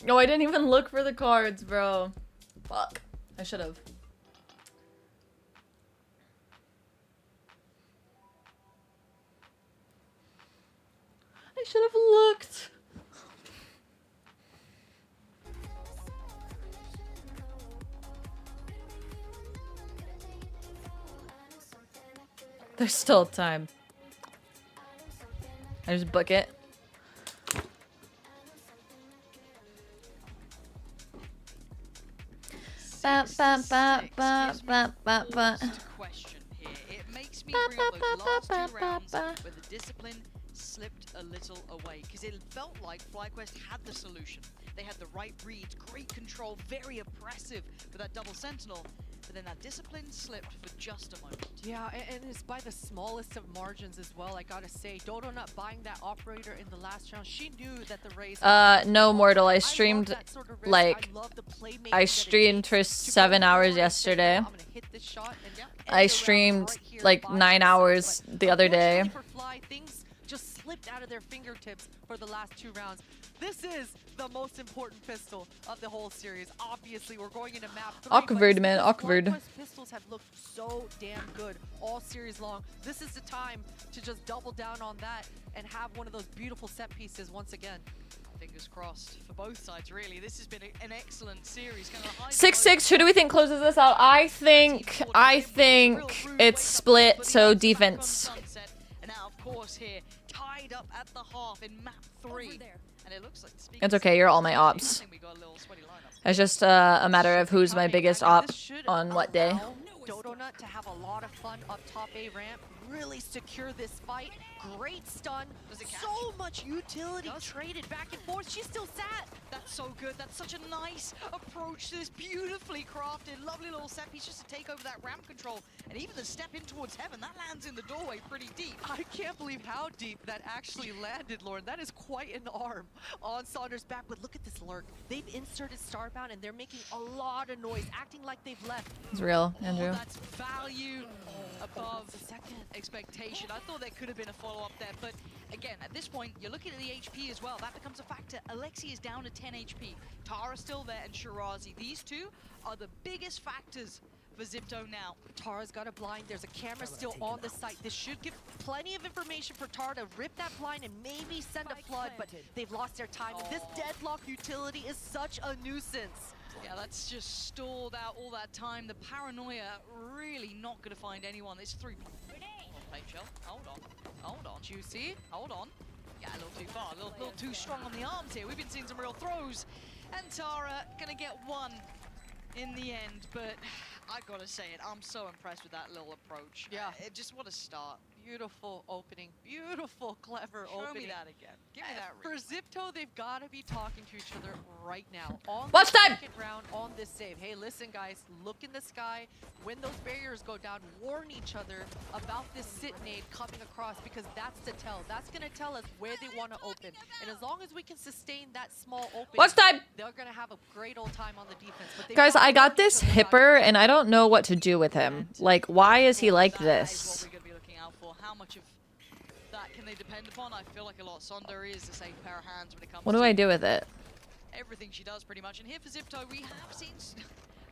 No, I didn't even look for the cards, bro. Fuck. I should have. I should have looked. There's still time. I just book it. Question here. It makes me bring up those last 2 rounds where the discipline slipped a little away, because it felt like FlyQuest had the solution. They had the right reads, great control, very oppressive for that double sentinel. But then that discipline slipped for just a moment. Yeah, and it's by the smallest of margins as well. I gotta say, Dodo not buying that operator in the last round. She knew that the Rays. No, Mortal. I streamed like I streamed for 7 hours yesterday. I streamed like 9 hours the other day. Things just slipped out of their fingertips for the last 2 rounds. This is the most important pistol of the whole series. Obviously, we're going into map 3. Awkward, man. Awkward. Pistols have looked so damn good all series long. This is the time to just double down on that and have one of those beautiful set pieces once again. Fingers crossed for both sides, really. This has been an excellent series. 6-6. Who do we think closes this out? I think it's split. So defense. And now, of course, here tied up at the half in map 3. And it looks like It's okay. You're all my ops. It's just a matter of who's my biggest op on what day. Dodonut to have a lot of fun up top A ramp, really secure this fight. Great stun. So much utility traded back and forth. She's still sat. That's so good. That's such a nice approach to this beautifully crafted, lovely little set piece just to take over that ramp control. And even the step in towards heaven, that lands in the doorway pretty deep. I can't believe how deep that actually landed, Lauren. That is quite an arm on Saunders' back. But look at this lurk. They've inserted Starbound and they're making a lot of noise, acting like they've left. It's real, Andrew. That's value above expectation. I thought there could have been a follow-up there, but again, at this point, you're looking at the HP as well. That becomes a factor. Alexi is down to 10 HP. Tara's still there, and Shirazi. These two are the biggest factors for Zipto now. Tara's got a blind. There's a camera still on the site. This should give plenty of information for Tara to rip that blind and maybe send a flood, but they've lost their time. And this deadlock utility is such a nuisance. Yeah, that's just stalled out all that time. The paranoia really not going to find anyone. It's 3 people. Hold on. Juicy, hold on. Yeah, a little too far, a little too strong on the arms here. We've been seeing some real throws. And Tara gonna get one in the end, but I gotta say it, I'm so impressed with that little approach. Yeah. Just what a start. Beautiful opening. Beautiful, clever opening. Show me that again. Give me that For Zipto, they've got to be talking to each other right now. On Watch the time! second round, on this save. Hey, listen, guys. Look in the sky. When those barriers go down, warn each other about this sit nade coming across, because that's the tell. That's going to tell us where they want to open. And as long as we can sustain that small opening, Watch time! They're going to have a great old time on the defense. But Guys, I got this hipper and I don't know what to do with him. Like, why is he like this? We're going to be looking out for. How much of that can they depend upon? I feel like a lot. Sonder is the safe pair of hands when it comes What do I do with it? everything she does pretty much. And here for Zipto, we have seen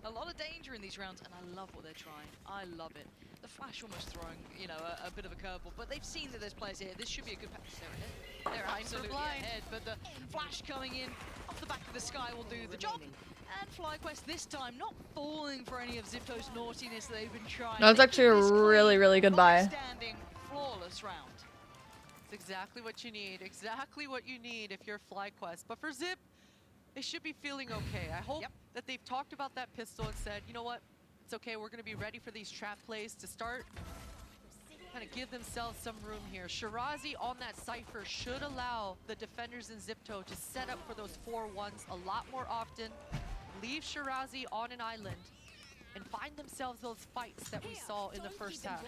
a lot of danger in these rounds, and I love what they're trying. I love it. The Flash almost throwing, you know, a bit of a curveball, but they've seen that there's players here. This should be a good pass. They're absolutely ahead, but the Flash coming in off the back of the sky will do the job. And FlyQuest this time not falling for any of Zipto's naughtiness that they've been trying. That was actually a really, really good buy. Standing flawless round. It's exactly what you need. Exactly what you need if you're FlyQuest. But for Zip, they should be feeling okay. I hope that they've talked about that pistol and said, you know what? It's okay, we're gonna be ready for these trap plays to start. Kind of give themselves some room here. Shirazi on that Cypher should allow the defenders in Zipto to set up for those 4-1s a lot more often. Leave Shirazi on an island and find themselves those fights that we saw in the first half.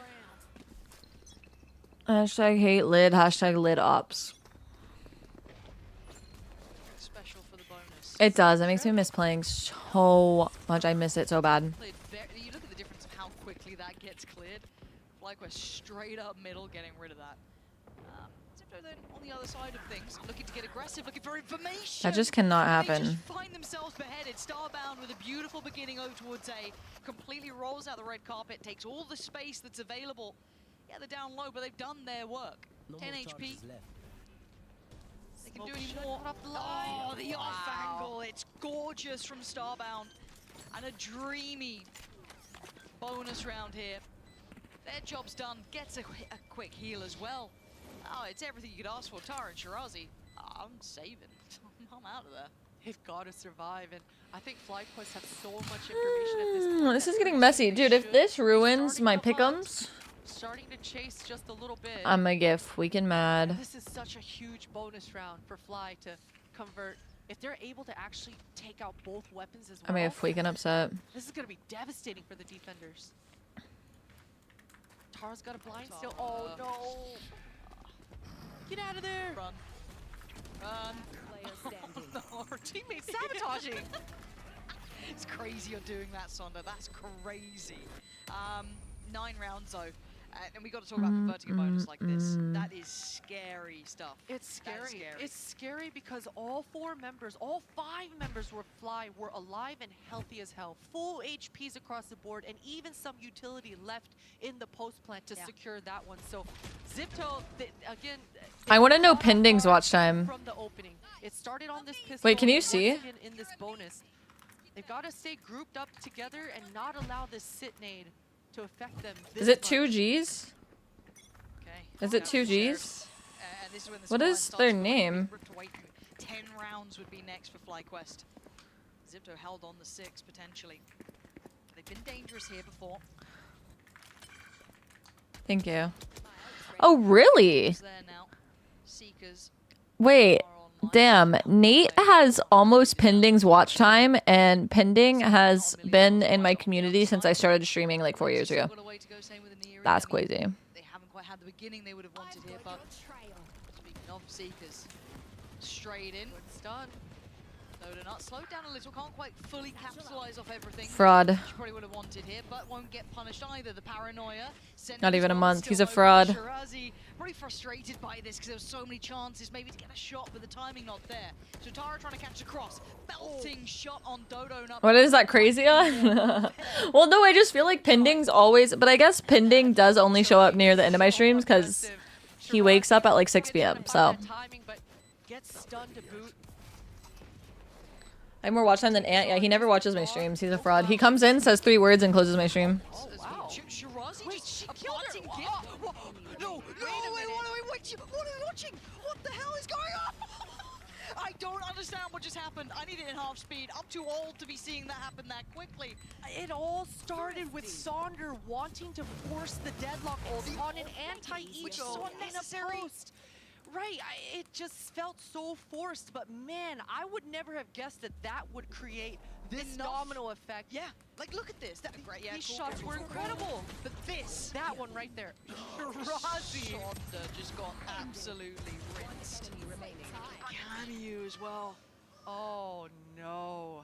Hashtag hate lid, hashtag lid ops. Special for the bonus. It does. It makes me miss playing so much. I miss it so bad. You look at the difference of how quickly that gets cleared. FlyQuest straight up middle, getting rid of that. Zipto then on the other side of things, looking to get aggressive, looking for information. That just cannot They happen. just find themselves beheaded. Starbound with a beautiful beginning over towards A. Completely rolls out the red carpet, takes all the space that's available. Yeah, they're down low, but they've done their work. 10 HP. They can do any more. Oh, the off angle. It's gorgeous from Starbound. And a dreamy bonus round here. Their job's done. Gets a quick heal as well. Oh, it's everything you could ask for. Tara and Shirazi. I'm saving. I'm out of there. They've got to survive, and I think FlyQuest have so much information at this point. This is getting messy. Dude, if this ruins my pick'ems, Starting to chase just a little bit. I'm gonna get freaking mad. This is such a huge bonus round for Fly to convert. If they're able to actually take out both weapons as well, I'm gonna get freaking upset. this is going to be devastating for the defenders. Tara's got a blind still. Oh no! Get out of there! Run. Run. Oh, no, our teammates sabotaging. It's crazy you're doing that, Sonda. That's crazy. 9 rounds though. And we got to talk about converting a bonus like this. That is scary stuff. It's scary. That is scary. It's scary because all 4 members, all 5 members were Fly were alive and healthy as hell. Full HPs across the board, and even some utility left in the post plant to secure that one. So Zipto, again. I want to know Pending's watch time. From the opening, it started on this pistol. Wait, can you and see? once again in this bonus, they've got to stay grouped up together and not allow this sit nade to affect them. Is it 2 Gs? Okay. Is it 2 Gs? And this is when the What scoreline is starts their to name? rip away. 10 rounds would be next for FlyQuest. Zipto held on the 6 potentially. They've been dangerous here before. Thank you. Oh, really? There now. Seekers. Wait. Damn. Nate has almost Pending's watch time, and Pending has been in my community since I started streaming like 4 years ago. That's crazy. They haven't quite had the beginning they would have wanted here, but speaking of Seekers, straight in. It's done. Dodo not slowed down a little, can't quite fully capitalize off everything. Fraud. She probably would have wanted here, but won't get punished either. The paranoia. Not even a month. He's a fraud. Shirazi, probably frustrated by this because there were so many chances maybe to get a shot, but the timing not there. So Tara trying to catch a cross. Belting shot on Dodo. What is that crazy on? Well, no, I just feel like Pending's always, but I guess Pending does only show up near the end of my streams because he wakes up at like 6 p.m. So Gets stunned to boot. I have more watch time than Ant. Yeah, he never watches my streams. He's a fraud. He comes in, says 3 words, and closes my stream. Oh, wow. Shirazi just a planting gift. No, wait, what are we watching? What are we watching? What the hell is going on? I don't understand what just happened. I need it in half speed. I'm too old to be seeing that happen that quickly. It all started with Sonder wanting to force the deadlock ult on an anti-eco, which is so unnecessary. Right, it just felt so forced, but man, I would never have guessed that that would create this domino effect. Yeah, like look at this. Great, yeah, These shots were incredible. But this, that one right there, Shirazi. Sonda just got absolutely rinsed. Camu as well. Oh no.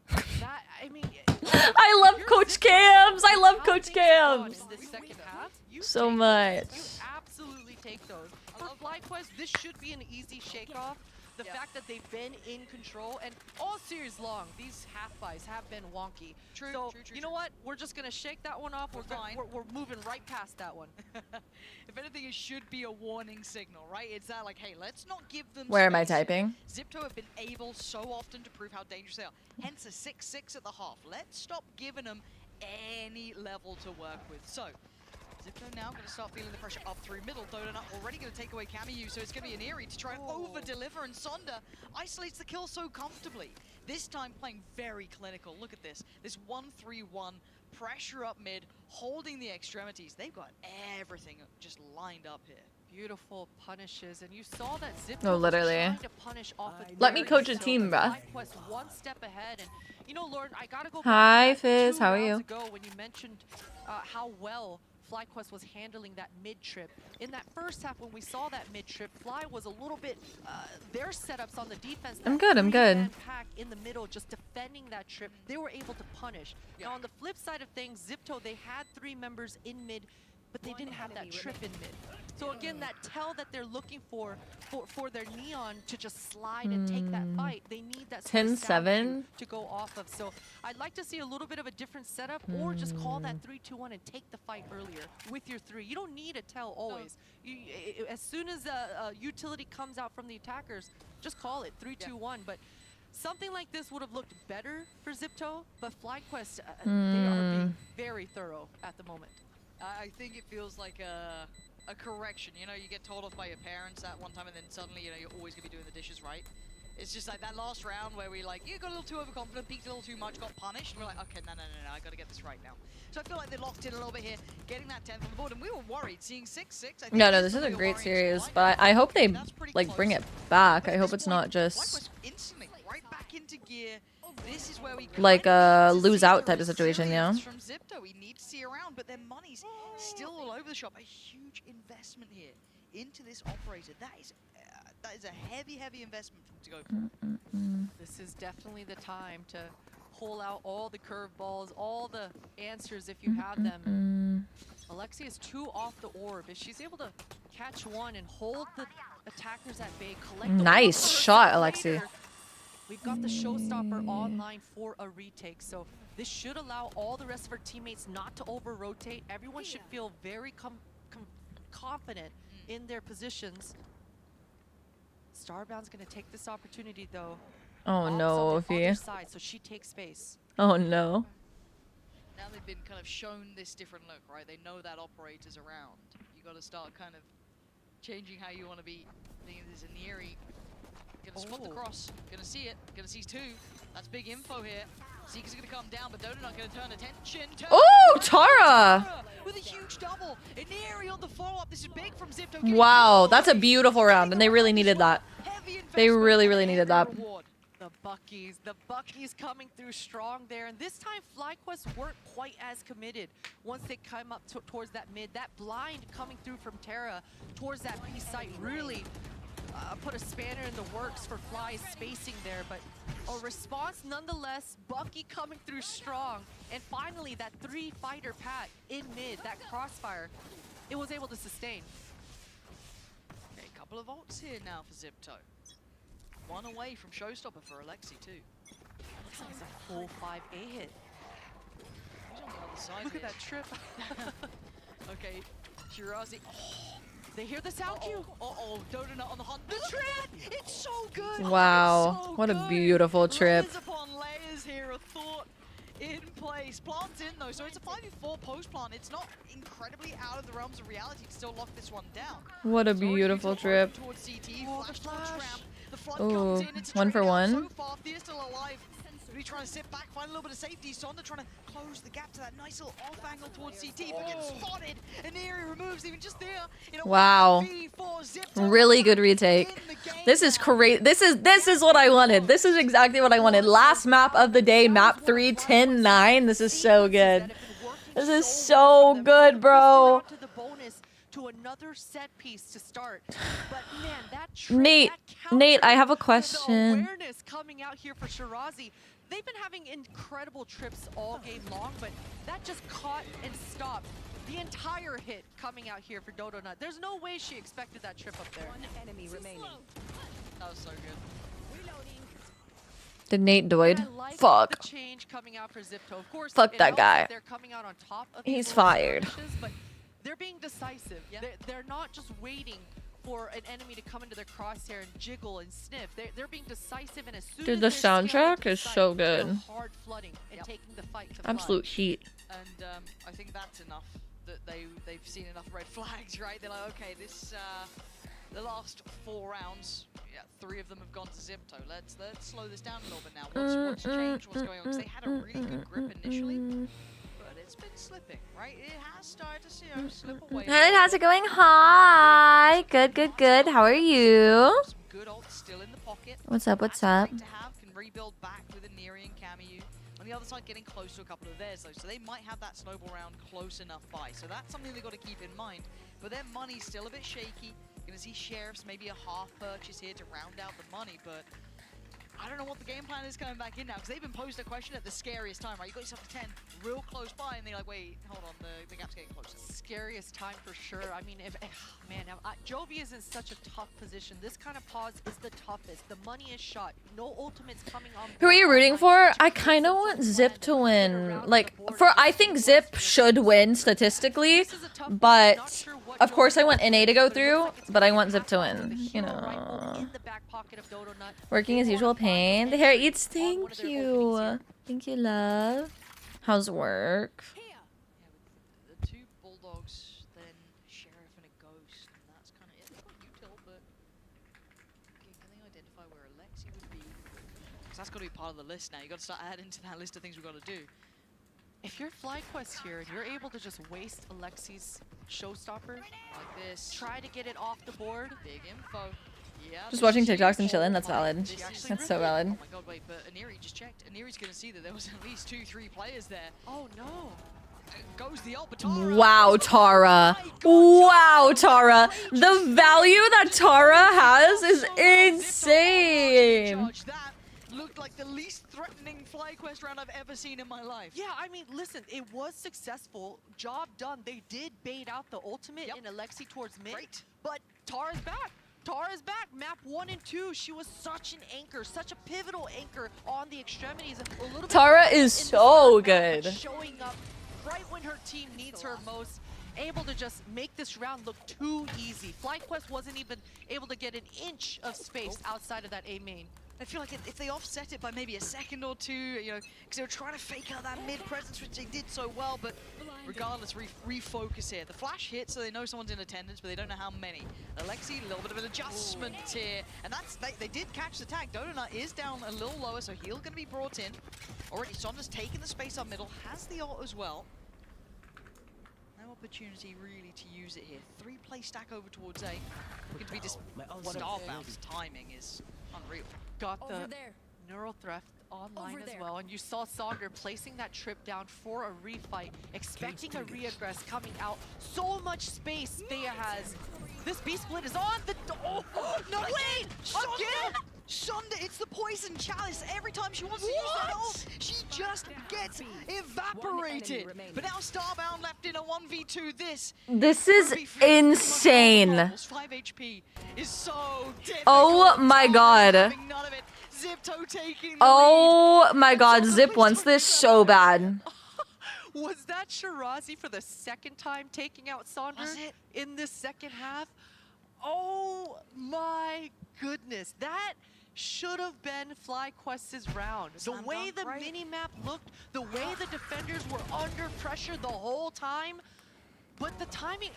That, I mean, I love Coach Cams. I love Coach Cams. In the second half, So much. You absolutely take those. For FlyQuest, this should be an easy shake-off, the fact that they've been in control, and all series long, these half buys have been wonky. True, so, true, you know what? We're just going to shake that one off. We're moving right past that one. If anything, it should be a warning signal, right? It's that like, hey, let's not give them Where am I space. typing? Zipto have been able so often to prove how dangerous they are. Hence a 6-6 at the half. Let's stop giving them any level to work with. So, Zipto now going to start feeling the pressure up through middle. Donut already going to take away Camu, so it's going to be an Eerie to try and over-deliver, and Sonda isolates the kill so comfortably. This time playing very clinical. Look at this. This 1-3-1, pressure up mid, holding the extremities. They've got everything just lined up here. Beautiful punishes, and you saw that Zipto No, literally. was trying to punish off of Let me Eerie, coach a so team, bruh. FlyQuest one step ahead, and you know, Lauren, I gotta go Hi, back to that Fizz. 2 How are rounds you? ago when you mentioned how well FlyQuest was handling that mid trip. In that first half, when we saw that mid trip, Fly was a little bit their setups on the defense. I'm good, I'm good. That pack in the middle, just defending that trip, they were able to punish. Now, on the flip side of things, Zipto, they had 3 members in mid, but they didn't have that trip in mid. So again, that tell that they're looking for their Neon to just slide and take that fight, they need that 10-7 to go off of. So I'd like to see a little bit of a different setup, or just call that 3-2-1 and take the fight earlier with your 3. You don't need a tell always. As soon as a utility comes out from the attackers, just call it 3-2-1. But something like this would have looked better for Zipto, but FlyQuest, they are being very thorough at the moment. I think it feels like a correction. You know, you get told off by your parents at one time, and then suddenly, you know, you're always going to be doing the dishes right. It's just like that last round where we like, you got a little too overconfident, peaked a little too much, got punished. We're like, okay, no, I got to get this right now. So I feel like they locked in a little bit here, getting that 10th on the board, and we were worried, seeing 6-6. No, this is a great series, but I hope they like bring it back. I hope it's not just Instantly, right back into gear. This is where we like a lose out type of situation, yeah. From Zipto, we need to see around, but their money's still all over the shop. A huge investment here into this operator. That is a heavy investment for them to go for. This is definitely the time to pull out all the curveballs, all the answers if you have them. Alexi is 2 off the orb. If she's able to catch one and hold the attackers at bay, collect the Nice shot, Alexi. We've got the showstopper online for a retake, so this should allow all the rest of our teammates not to over-rotate. Everyone should feel very confident in their positions. Starbound's gonna take this opportunity though. Oh no, Ophie. Side, so she takes space. Oh no. Now they've been kind of shown this different look, right? They know that operator's around. You got to start kind of changing how you want to be. Thinking there's an Eerie. Gonna spot the cross. Gonna see it. Gonna see 2. That's big info here. Seeker's gonna come down, but Dodo not gonna turn attention. Oh, Tara! With a huge double. An Eerie on the follow-up. This is big from Zipto. Wow, that's a beautiful round, and they really needed that. They really needed that. The Buckies coming through strong there, and this time FlyQuest weren't quite as committed once they come up towards that mid. That blind coming through from Terra towards that B site really put a spanner in the works for Fly's spacing there, but a response nonetheless. Bucky coming through strong, and finally that 3-fighter pack in mid, that crossfire, it was able to sustain. Okay, a couple of ults here now for Zipto. One away from showstopper for Alexi too. Looks like it's a full 5A hit. He's on the other side. Look here. at that trip. Okay, Shirazi. They hear the sound cue. Donut on the hunt. The trip! It's so good! Wow, So what a good. beautiful trip. Layers upon layers here, a thought in place. Plant's in though, so it's a 5v4 post plant. It's not incredibly out of the realms of reality to still lock this one down. What a beautiful trip. Towards CT, flash towards ramp. The flood Ooh, comes in. It's a 1 for trade out 1. So far, Thea's still alive. Really trying to sit back, find a little bit of safety. Sonda trying to close the gap to that nice little off angle towards CT, but gets spotted. And Eerie removes even just there. You know, Wow. Really good retake. This is great. This is what I wanted. This is exactly what I wanted. Last map of the day, map 3, 10-9. This is so good. This is so good, bro. To another set piece to start. But man, that trip, Nate, I have a the question. awareness coming out here for Shirazi. They've been having incredible trips all game long, but that just caught and stopped the entire hit coming out here for Dodo Nut. There's no way she expected that trip up there. One enemy remaining. That was so good. Did Nate Doid? I like Fuck. the change coming out for Zipto. Of course, Fuck it that helps guy. they're coming out on top of He's these little fired. skirmishes, but they're being decisive. They're not just waiting for an enemy to come into their crosshair and jiggle and sniff. They're being decisive, and as soon Dude, as the they're scaling soundtrack into is sight, so they're good. hard flooding and taking the fight to Absolute blood. heat. And I think that's enough. That they've seen enough red flags, right? They're like, okay, this the last 4 rounds, 3 of them have gone to Zipto. Let's slow this down a little bit now. What's changed? What's going on? Because they had a really good grip initially, but it's been slipping, right? It has started to slip away. Hey, how's it going? Hi. Good. How are you? Some good ults still in the pocket. What's up? What's up? Great to have. Can rebuild back with a Neri and Camu. On the other side, getting close to a couple of theirs, though, so they might have that snowball round close enough by. So that's something they've got to keep in mind. But their money's still a bit shaky. Gonna see Sheriffs, maybe a half purchase here to round out the money, but I don't know what the game plan is coming back in now, because they've been posed a question at the scariest time, right? You got yourself to 10 real close by, and they're like, wait, hold on, the gap's getting closer. Scariest time for sure. I mean, Jovi is in such a tough position. This kind of pause is the toughest. The money is shot. No ultimates coming on. Who are you rooting for? I kind of want Zip to win. Like, I think Zip should win statistically, but of course I want NA to go through, but I want Zip to win, you know. Working as usual, pain. The hair eats, thank you. Thank you, love. How's work? The 2 Bulldogs, then Sheriff and a Ghost, and that's kind of it. They've got util, but can they identify where Alexi would be? Because that's got to be part of the list now. You got to start adding to that list of things we've got to do. If you're FlyQuest here and you're able to just waste Alexi's showstopper like this, try to get it off the board. Big info. Yeah, Just watching TikToks and chilling, that's valid. That's so valid. Oh my god, wait, but Aniri just checked. Aniri's going to see that there was at least 2-3 players there. Oh no. Goes the ult, but Tara. Wow, Tara. Wow, Tara. The value that Tara has is insane. That looked like the least threatening FlyQuest round I've ever seen in my life. Yeah, I mean, listen, it was successful. Job done. They did bait out the ultimate in Alexi towards mid. Great. But Tara's back. Tara's back. Map 1 and 2. She was such an anchor, such a pivotal anchor on the extremities. A little bit Tara is so good. Showing up right when her team needs her most. Able to just make this round look too easy. FlyQuest wasn't even able to get an inch of space outside of that A main. I feel like if they offset it by maybe a second or 2, you know, because they were trying to fake out that mid presence, which they did so well, but regardless, refocus here. The flash hit, so they know someone's in attendance, but they don't know how many. Alexi, a little bit of an adjustment here, and that's they did catch the tag. Donut is down a little lower, so he'll gonna be brought in. Already, Sonda's taking the space up middle, has the ult as well. No opportunity really to use it here. 3-play stack over towards A. Looking to be just Starbound's timing is unreal. Got the neural threat online as well, and you saw Sonder placing that trip down for a refight, expecting a reaggress coming out. So much space Thea has. This B split is on the no wait! Again! Sonda, it's the poison chalice. Every time she wants to use that ult, she just gets evaporated. But now Starbound left in a 1v2. This is insane. 5 HP is so difficult. Oh my god. Zipto taking Oh my god, Zip wants this so bad. Was that Shirazi for the second time taking out Sonder in this second half? Oh my goodness. That should have been FlyQuest's round. The way the mini-map looked, the way the defenders were under pressure the whole time, but the timing,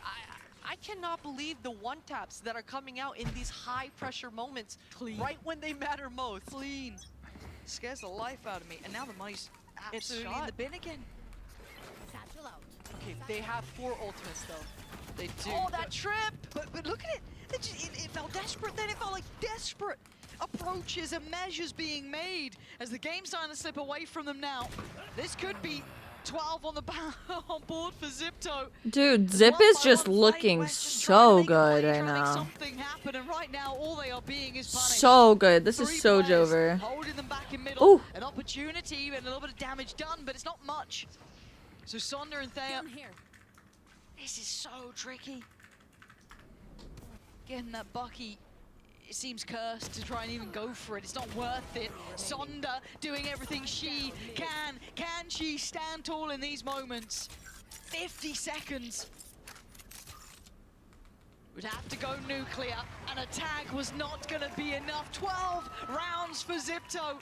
I cannot believe the one-taps that are coming out in these high-pressure moments right when they matter most. Clean. Scares the life out of me. And now the money's absolutely in the bin again. Okay, they have 4 ultimates though. They do. Oh, that trip! But look at it. It felt desperate, then it felt like desperate approaches and measures being made as the game's starting to slip away from them now. This could be 12 on the on board for Zipto. Dude, Zip is just looking so good right now. Something happened, and right now all they are being is punished. So good. This is so Jover. Holding them back in middle. Ooh. An opportunity and a little bit of damage done, but it's not much. So Sonder and Thea. This is so tricky. Getting that Bucky it seems cursed to try and even go for it. It's not worth it. Sonda doing everything she can. Can she stand tall in these moments? 50 seconds. Would have to go nuclear, and a tag was not going to be enough. 12 rounds for Zipto,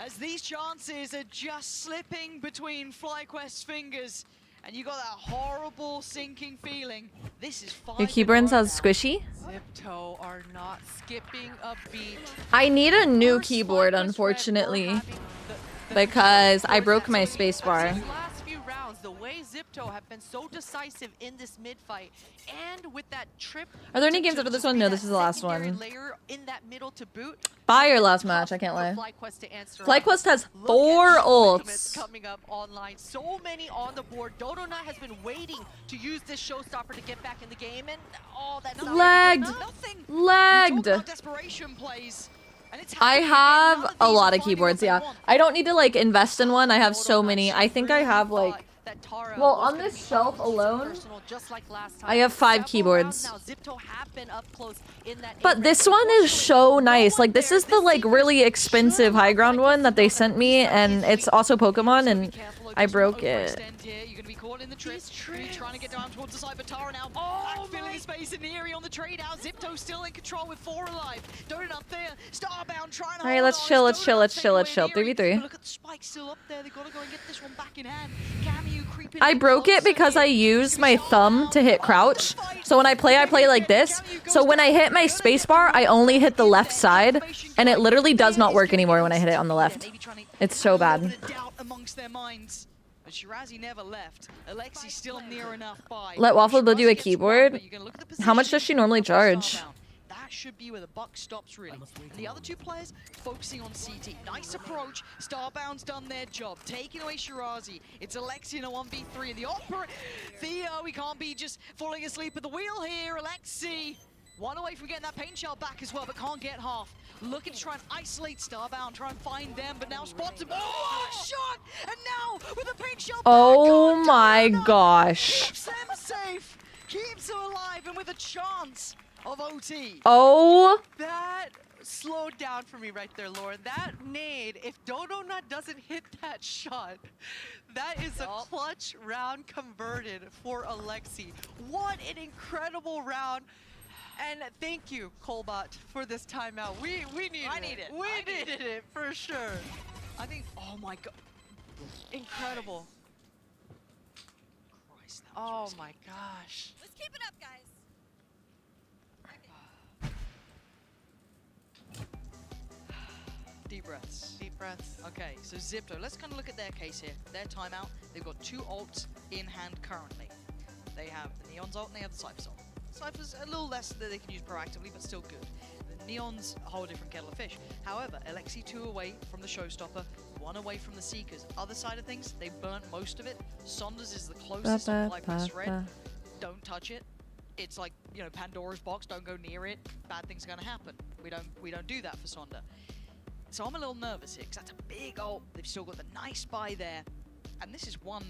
as these chances are just slipping between FlyQuest's fingers, and you got that horrible sinking feeling. This is 5 Your keyboard sounds squishy. Zipto are not skipping a beat. I need a new keyboard, unfortunately, because I broke my spacebar. Last few rounds, the way Zipto have been so decisive in this mid fight, and with that trip. Are there any games after this one? No, this is the last one. Layer in that middle to boot. Buy your last match, I can't lie. FlyQuest to answer. FlyQuest has 4 ults. Coming up online, so many on the board. Donut has been waiting to use this showstopper to get back in the game, and oh, that's Lagged. Lagged. Desperation plays. I have a lot of keyboards, yeah. I don't need to like invest in one. I have so many. I think I have like, well, on this shelf alone, I have 5 keyboards. But this one is so nice. Like, this is the like really expensive high ground one that they sent me, and it's also Pokemon, and I broke it. In the trip, trying to get down towards the side, but Tara now backfilling the space in the area on the trade out. Zipto still in control with 4 alive. Donut up there, Starbound trying to Alright, let's chill, let's chill, let's chill, let's chill. 3v3. Look at the spike still up there. They gotta go and get this one back in hand. Camu creeping. I broke it because I used my thumb to hit crouch. So when I play like this. So when I hit my spacebar, I only hit the left side, and it literally does not work anymore when I hit it on the left. It's so bad. Doubt amongst their minds. But Shirazi never left. Alexi's still near enough by. Let Waffle build you a keyboard. How much does she normally charge? That should be where the buck stops, really. And the other 2 players focusing on CT. Nice approach. Starbound's done their job, taking away Shirazi. It's Alexi in a 1v3. The Opera. Theo, we can't be just falling asleep at the wheel here. Alexi, 1 away from getting that pain shell back as well, but can't get half. Looking to try and isolate Starbound, try and find them, but now spots him. Oh, shot! And now with a paint shell. Oh my gosh. Keeps them safe, keeps them alive, and with a chance of OT. Oh. That slowed down for me right there, Lauren. That nade, if Donut doesn't hit that shot, that is a clutch round converted for Alexi. What an incredible round. And thank you, Colbot, for this timeout. We needed it. We needed it for sure. I think, oh my god. Incredible. Christ, oh my gosh. Let's keep it up, guys. Deep breaths. Deep breaths. Okay, so Zipto, let's kind of look at their case here. Their timeout, they've got 2 ults in hand currently. They have the Neon's ult and they have the Cypher's ult. Cypher's a little less that they can use proactively, but still good. The Neon's a whole different kettle of fish. However, Alexi 2 away from the Showstopper, 1 away from the Seekers. Other side of things, they burnt most of it. Sonders is the closest on FlyQuest Red. Don't touch it. It's like, you know, Pandora's box, don't go near it. Bad things are gonna happen. We don't do that for Sonda. So I'm a little nervous here, because that's a big ult. They've still got the nice buy there. And this is 1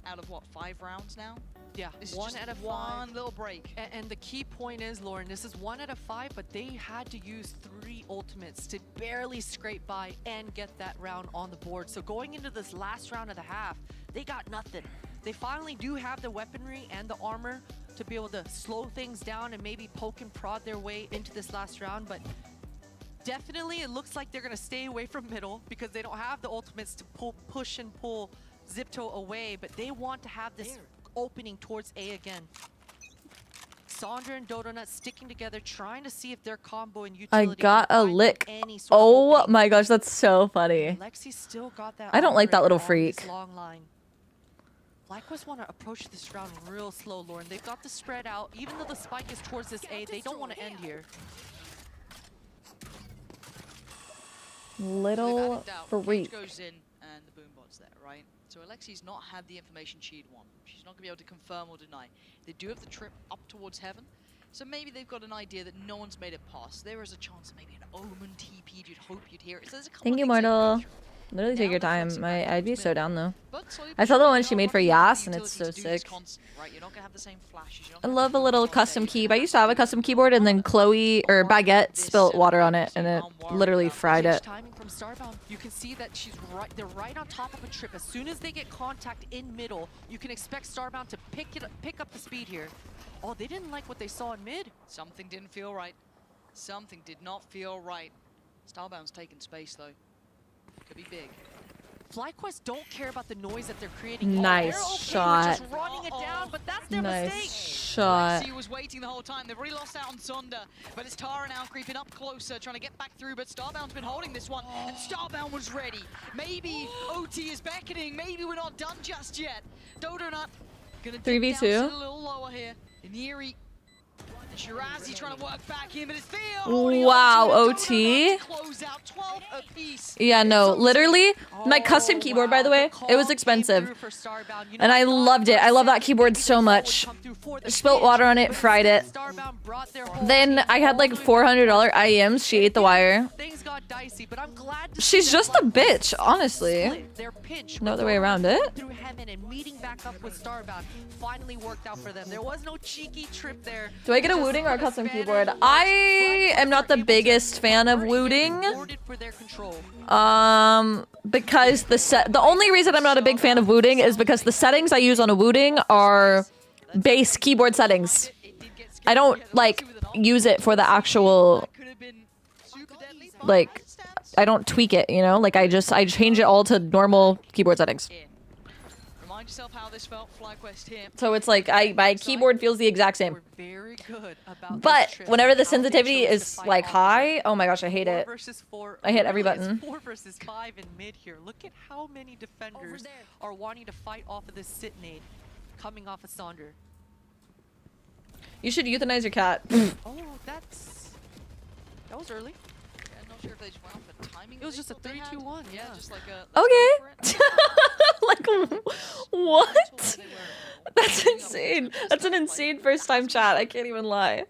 out of, what, 5 rounds now? Yeah, this is 1 just out of 5. One little break. And the key point is, Lauren, this is 1 out of 5, but they had to use 3 ultimates to barely scrape by and get that round on the board. So going into this last round of the half, they got nothing. They finally do have the weaponry and the armor to be able to slow things down and maybe poke and prod their way into this last round, but definitely it looks like they're going to stay away from middle because they don't have the ultimates to push and pull Zipto away, but they want to have this opening towards A again. Sandra and Dodonut sticking together, trying to see if their combo and utility. I got a lick. Oh my gosh, that's so funny. Lexi still got that. I don't like that little freak. Long line. FlyQuest want to approach this round real slow, Lauren. They've got the spread out. Even though the spike is towards this A, they don't want to end here. Little freak. Goes in and the boombot's there, right? So Alexi's not had the information she'd want. She's not going to be able to confirm or deny. They do have the trip up towards heaven, so maybe they've got an idea that no one's made it past. There is a chance that maybe an Omen TP'd, you'd hope you'd hear it. So there's a couple Thank you, of things Mortal. Literally take your time. I'd be so down though. I saw the one she made for Yas and it's so sick. I love a little custom keyboard. I used to have a custom keyboard and then Chloe or Baguette spilt water on it and it literally fried it. Timing from Starbound, you can see that they're right on top of a trip. As soon as they get contact in middle, you can expect Starbound to pick up the speed here. Oh, they didn't like what they saw in mid. Something didn't feel right. Something did not feel right. Starbound's taking space though. Could be big. FlyQuest don't care about the noise that they're creating. Nice okay shot. Just running it down, but that's their Nice mistake. shot. Lexi was waiting the whole time. They've already lost out on Sunder, but it's Tara now creeping up closer, trying to get back through, but Starbound's been holding this one, and Starbound was ready. Maybe OT is beckoning. Maybe we're not done just yet. Dodonut gonna dip 3v2. down, sit a little lower here. Iniri. Shirazi trying to work back in, but it's Theo. Wow, OT. Yeah, no, literally, my custom keyboard, by the way, it was expensive. And I loved it. I love that keyboard so much. Spilt water on it, fried it. Then I had like $400 IEMs. She ate the wire. She's just a bitch, honestly. No other way around it. Through heaven and meeting back up with Starbound finally worked out for them. There was no cheeky trip there. Do I get a Wooting or a custom keyboard? I am not the biggest fan of Wooting. Because the only reason I'm not a big fan of Wooting is because the settings I use on a Wooting are base keyboard settings. I don't like use it for the actual like I don't tweak it, you know? Like I change it all to normal keyboard settings. Remind yourself how this felt, FlyQuest here. So it's like my keyboard feels the exact same. Very good about But whenever the sensitivity is like high, oh my gosh, I hate it. I hit every button. 4 versus 5 in mid here. Look at how many defenders are wanting to fight off of this sit nade coming off of Sonder. You should euthanize your cat. Oh, that was early. Yeah, I'm not sure if they just went off the timing. It was just a 3-2-1. Yeah, just like a. Okay. Like, what? That's insane. That's an insane first time chat. I can't even lie.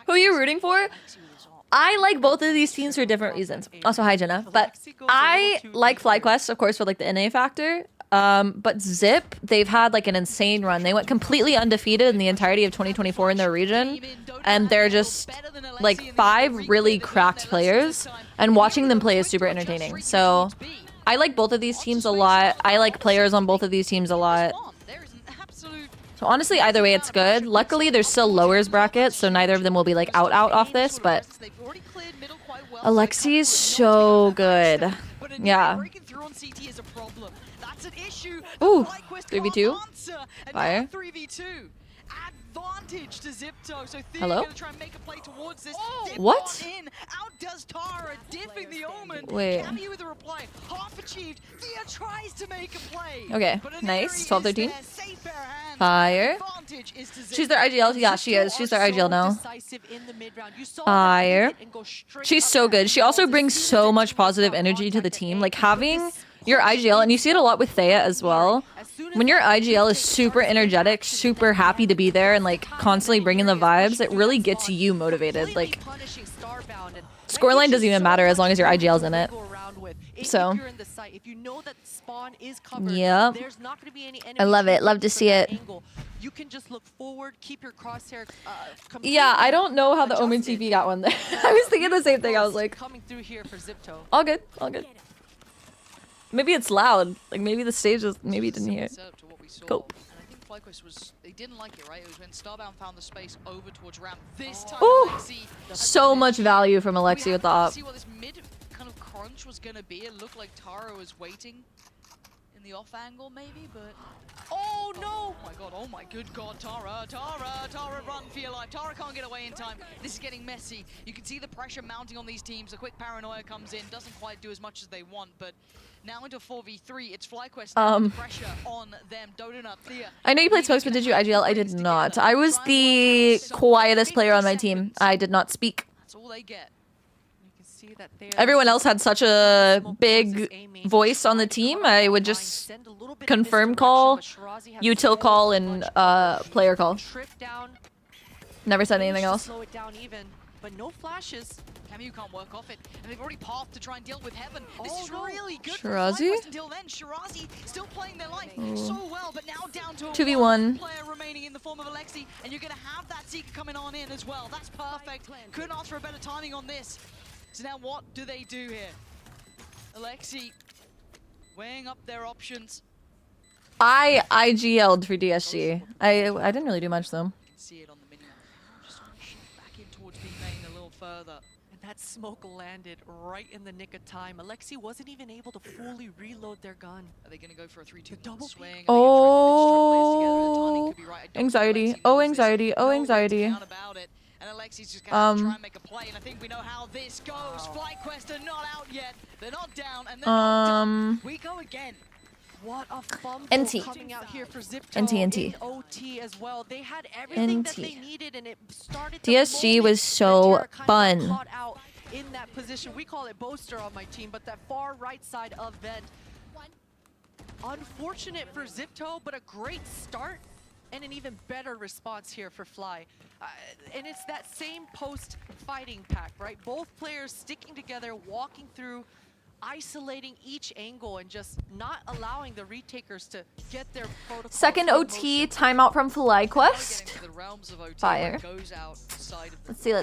Who are you rooting for? I like both of these teams for different reasons. Also, hi, Jenna. But I like FlyQuest, of course, for like the NA factor. But Zip, they've had like an insane run. They went completely undefeated in the entirety of 2024 in their region. And they're just like 5 really cracked players. And watching them play is super entertaining. So I like both of these teams a lot. I like players on both of these teams a lot. So honestly, either way, it's good. Luckily, there's still lowers brackets, so neither of them will be like out off this, but Alexi's so good. Yeah. Ooh, 3v2. Fire. Advantage to Zipto. So Hello? gonna try and make a play towards this. What? In. Outdoes Tara, diffing the Omen. Wait. Cammy with a reply. Half achieved. Thea tries to make a play. Okay, nice. 12-13. Fire. She's their IGL. Yeah, she is. She's their IGL now. Fire. She's so good. She also brings so much positive energy to the team. Like having your IGL, and you see it a lot with Thea as well. When your IGL is super energetic, super happy to be there, and like constantly bringing the vibes, it really gets you motivated. Like, scoreline doesn't even matter as long as your IGL's in it. So, yeah. I love it. Love to see it. You can just look forward, keep your crosshair. Yeah, I don't know how the Omen TP got one there. I was thinking the same thing. I was like, coming through here for Zipto. All good. All good. Maybe it's loud. Like maybe the stage was maybe didn't hear. Cool. And I think FlyQuest was they didn't like it, right? It was when Starbound found the space over towards ramp. This time Ooh, Alexi, so much value from Alexi with the op. See what this mid kind of crunch was gonna be. It looked like Tara was waiting in the off angle maybe, but oh no! Oh my good god, Tara, run for your life. Tara can't get away in time. This is getting messy. You can see the pressure mounting on these teams. A quick paranoia comes in, doesn't quite do as much as they want, but now into 4v3, it's FlyQuest now with pressure on them. Dodonut, Thea. I know you played smokes, but did you IGL? I did not. I was the quietest player on my team. I did not speak. That's all they get. Everyone else had such a big voice on the team. I would just confirm call, util call, and player call. Never said anything else. but no flashes. Camu can't work off it, and they've already pathed to try and deal with Heaven. This is no. really good Shirazi? for FlyQuest until then. Shirazi still playing their life so well, but now down to a 2v1. one player remaining in the form of Alexi, and you're going to have that Seeker coming on in as well. That's perfect. Couldn't ask for a better timing on this. So now what do they do here? Alexi weighing up their options. I IGL'd for DSG. I didn't really do much though. You can see it on the mini map. Just trying to shift back in towards being main a little further. And that smoke landed right in the nick of time. Alexi wasn't even able to fully reload their gun. Are they going to go for a 3-2 double swing? Oh, anxiety. Oh, anxiety. Oh, anxiety. And Alexi's just going to try and make a play, and I think we know how this goes. FlyQuest are not out yet. They're not down, and they're not done. We go again. What a fumble NT. coming out here for Zipto NT. in OT as well. They had everything that they needed, and it started the DSG moment was so that Tara kind of got fun. caught out in that position. We call it Boaster on my team, but that far right side of Vent. Unfortunate for Zipto, but a great start and an even better response here for Fly. And it's that same post-fighting pack, right? Both players sticking together, walking through, isolating each angle and just not allowing the retakers to get their protocol. Second OT timeout from FlyQuest. Fire. Let's see.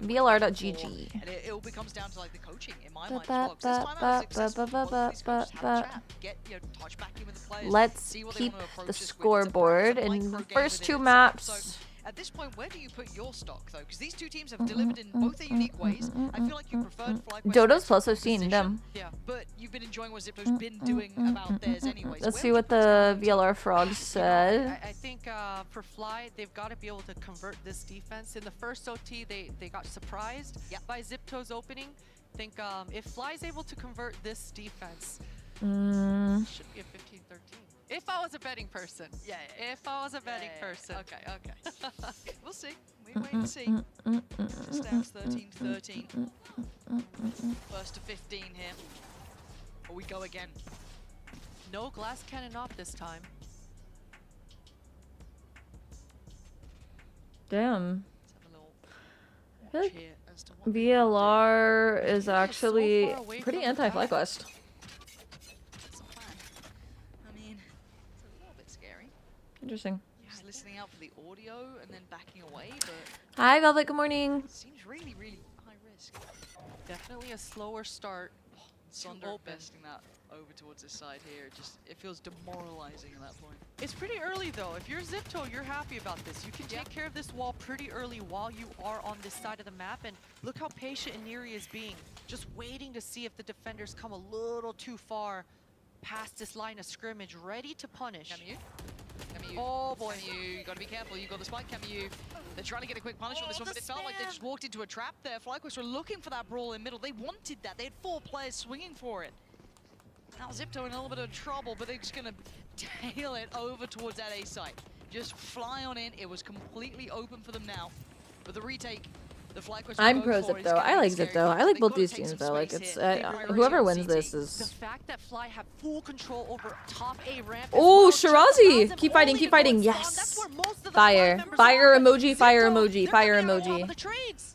VLR.gg. And it all becomes down to like the coaching in my mind as well. 'Cause this timeout is successful. Both of these coaches have a chat, get touch back in with the players. Let's see what they keep want to approach the this with. It's a scoreboard blank in the pro game first within 2 itself. maps. So at this point, where do you put your stock though? Because these two teams have delivered in both their unique ways. I feel like you preferred FlyQuest. Dodo's plus 15, them. Yeah, but you've been enjoying what Zipto's been doing about theirs anyways. Let's see what the VLR frogs said. I think for Fly, they've got to be able to convert this defense. In the first OT, they got surprised by Zipto's opening. I think if Fly's able to convert this defense, it should be a 15-13. If I was a betting person. Yeah. If I was a betting person. Okay. We'll see. We wait and see. Stats 13-13. First to 15 here. Or we go again. No glass cannon off this time. Damn. I feel like VLR is actually pretty anti-FlyQuest. Interesting. Just listening out for the audio and then backing away, but Hi, Velvet. Good morning. seems really, really high risk. Definitely a slower start. Sonder besting that over towards this side here. It feels demoralizing at that point. It's pretty early though. If you're Zipto, you're happy about this. You can take care of this wall pretty early while you are on this side of the map. And look how patient Iniri is being. Just waiting to see if the defenders come a little too far past this line of scrimmage, ready to punish. Camu. Oh boy. Camu, you gotta be careful. You got the spike, Camu. They're trying to get a quick punish on this one, but it felt like they just walked into a trap there. FlyQuest were looking for that brawl in middle. They wanted that. They had 4 players swinging for it. Now Zipto in a little bit of trouble, but they're just gonna tail it over towards that A site. Just fly on in. It was completely open for them now. But the retake, the FlyQuest I'm pro Zipto. I like Zipto. I like both these teams though. Like it's whoever wins this is. The fact that Fly have full control over top A ramp. Oh, Shirazi! Keep fighting, keep fighting. Yes. Fire. Fire emoji, fire emoji, fire emoji.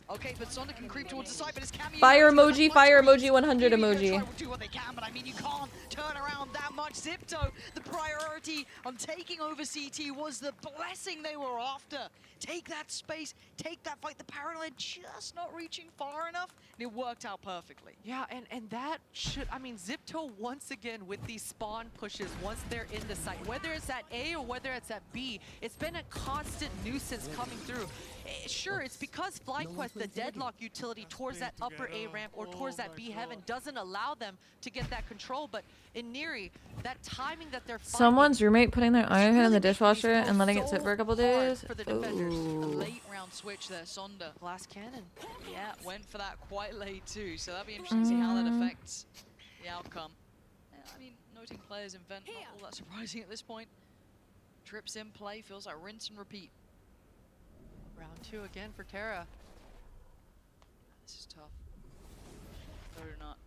Okay, but Sonder can creep towards the side, but it's Camu. Fire emoji, 100 emoji. Try to do what they can, but I mean, you can't turn around that much. Zipto, the priority on taking over CT was the blessing they were after. Take that space, take that fight. The parallel just not reaching far enough, and it worked out perfectly. Yeah, and that should, I mean, Zipto once again with these spawn pushes once they're in the site, whether it's at A or whether it's at B, it's been a constant nuisance coming through. Sure, it's because FlyQuest, the deadlock utility towards that upper A ramp or towards that B heaven doesn't allow them to get that control, but in Neri, that timing that they're finding, Someone's roommate putting their iron in the dishwasher and letting it sit for a couple days. A late round switch there, Sonder. Glass cannon. Yeah, went for that quite late too, so that'll be interesting to see how that affects the outcome. I mean, noting players in Vent, not all that surprising at this point. Trips in play, feels like rinse and repeat. Round 2 again for Tara. This is tough. They're not.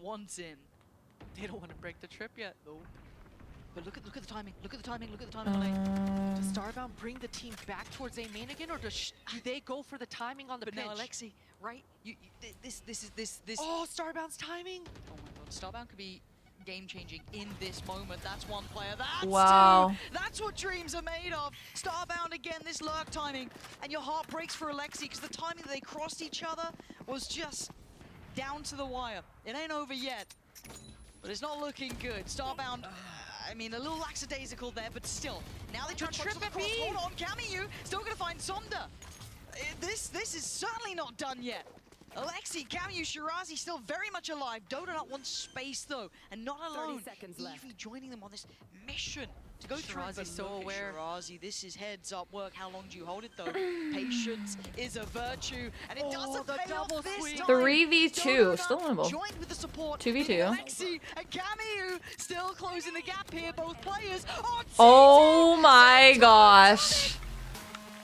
Once in. They don't want to break the trip yet. Nope. But look at the timing. Look at the timing. Look at the timing on A. Does Starbound bring the team back towards A main again, or do they go for the timing on the But pitch? now Alexi, right? This is. Oh, Starbound's timing! Oh my god, Starbound could be game-changing in this moment. That's one player. That's Wow. two! That's what dreams are made of! Starbound again, this lurk timing. And your heart breaks for Alexi, because the timing that they crossed each other was just down to the wire. It ain't over yet, but it's not looking good. Starbound, I mean, a little lackadaisical there, but still. Now they try to trip the cross. Hold on, GAMECHANGERS still gonna find Somda. This is certainly not done yet. Alexi, GAMECHANGERS, Shirazi still very much alive. Donut wants space though, and not alone. 30 seconds left. Evie joining them on this mission to go through. Shirazi's so aware. Shirazi, this is heads up work. How long do you hold it though? Patience is a virtue, and it doesn't pay off this time. 3v2, still winnable. Joined with the support. 2v2. Alexi and GAMECHANGERS still closing the gap here. Both players. Oh my gosh.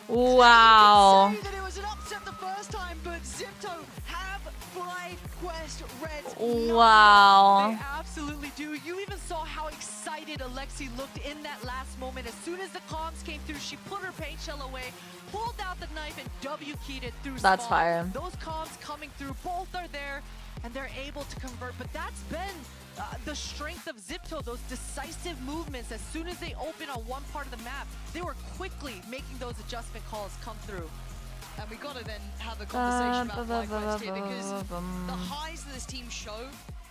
Wow. Say that it was an upset the first time, but Zipto have FlyQuest Reds. Wow. They absolutely do. You even saw how excited Alexi looked in that last moment. As soon as the comms came through, she put her paint shell away, pulled out the knife, and W-keyed it through That's spawn. fire. Those comms coming through, both are there, and they're able to convert. But that's been the strength of Zipto, those decisive movements. As soon as they open on one part of the map, they were quickly making those adjustment calls come through. And we gotta then have a conversation about FlyQuest here, because the highs that this team show,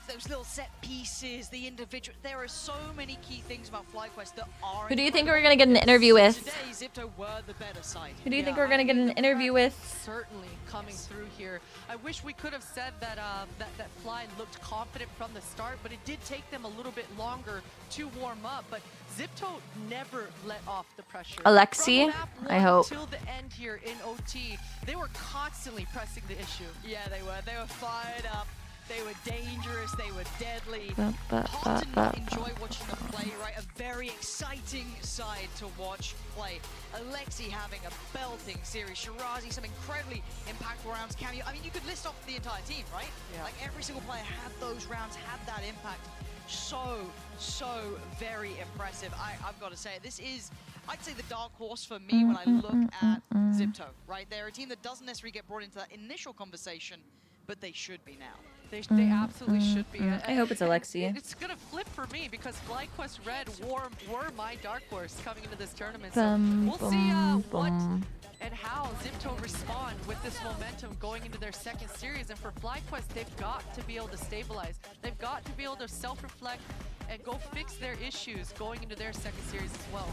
those little set pieces, the individual, there are so many key things about FlyQuest that are. Who do you think we're gonna get an interview with? Today, Zipto were the better side. Who do you think we're gonna get an interview with? Certainly coming through here. I wish we could have said that that Fly looked confident from the start, but it did take them a little bit longer to warm up. But Zipto never let off the pressure. Alexi, From map I one hope. Till the end here in OT, they were constantly pressing the issue. Yeah, they were. They were fired up. They were dangerous, they were deadly. Ba, Hard to not enjoy watching them play, right? A very exciting side to watch play. Alexi having a belting series. Shirazi, some incredibly impactful rounds. GAMECHANGERS, I mean, you could list off the entire team, right? Yeah. Like every single player had those rounds, had that impact. So very impressive. I've got to say, this is, I'd say, the dark horse for me when I look at Zipto, right? They're a team that doesn't necessarily get brought into that initial conversation, but they should be now. They absolutely should be. I hope it's Alexi. It's gonna flip for me because FlyQuest Red were my dark horse coming into this tournament. So we'll see what and how Zipto respond with this momentum going into their second series. And for FlyQuest, they've got to be able to stabilize. They've got to be able to self-reflect and go fix their issues going into their second series as well.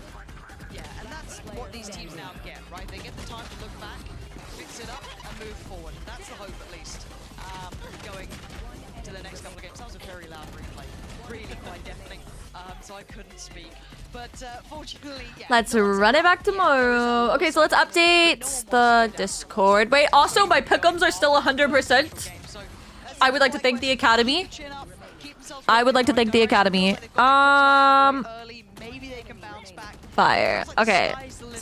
Yeah, and that's what these teams now get, right? They get the time to look back, fix it up, and move forward. That's the hope, at least, going to the next couple of games. That was a very loud replay, really quite deafening, so I couldn't speak. But fortunately, yeah. Let's run it back tomorrow. Okay, so let's update the Discord. Wait, also my pick'ems are still 100%. I would like to thank the Academy. I would like to thank the Academy. Fire. Okay.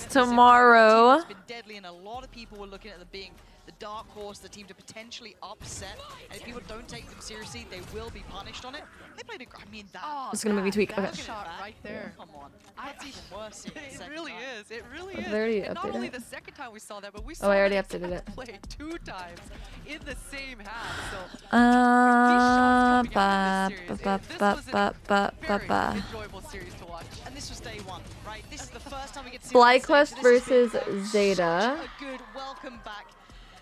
Tomorrow. Deadly, and a lot of people were looking at them being the dark horse, the team to potentially upset. And if people don't take them seriously, they will be punished on it. They played a, I mean, that. It's gonna make me tweak. That Okay. shot right there. Come on. That's even worse. It really is. It really I've is. already And not updated only it. the second time we saw that, but we Oh, saw I already that updated it. play 2 times in the same half. So enjoyable series to watch. And this was day 1, right? This is the first time we get to see FlyQuest versus Zeta. a good welcome back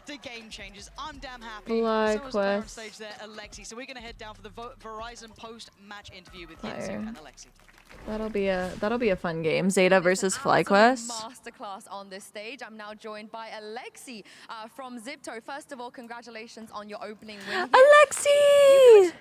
to GameChangers. I'm damn happy. FlyQuest. So was the player on stage there, Alexi. So we're gonna head down for the Verizon post-match interview with Yinsu Fire. and Alexi. That'll be a fun game. Zeta versus FlyQuest. Masterclass on this stage. I'm now joined by Alexi from Zipto. First of all, congratulations on your opening win. Alexi!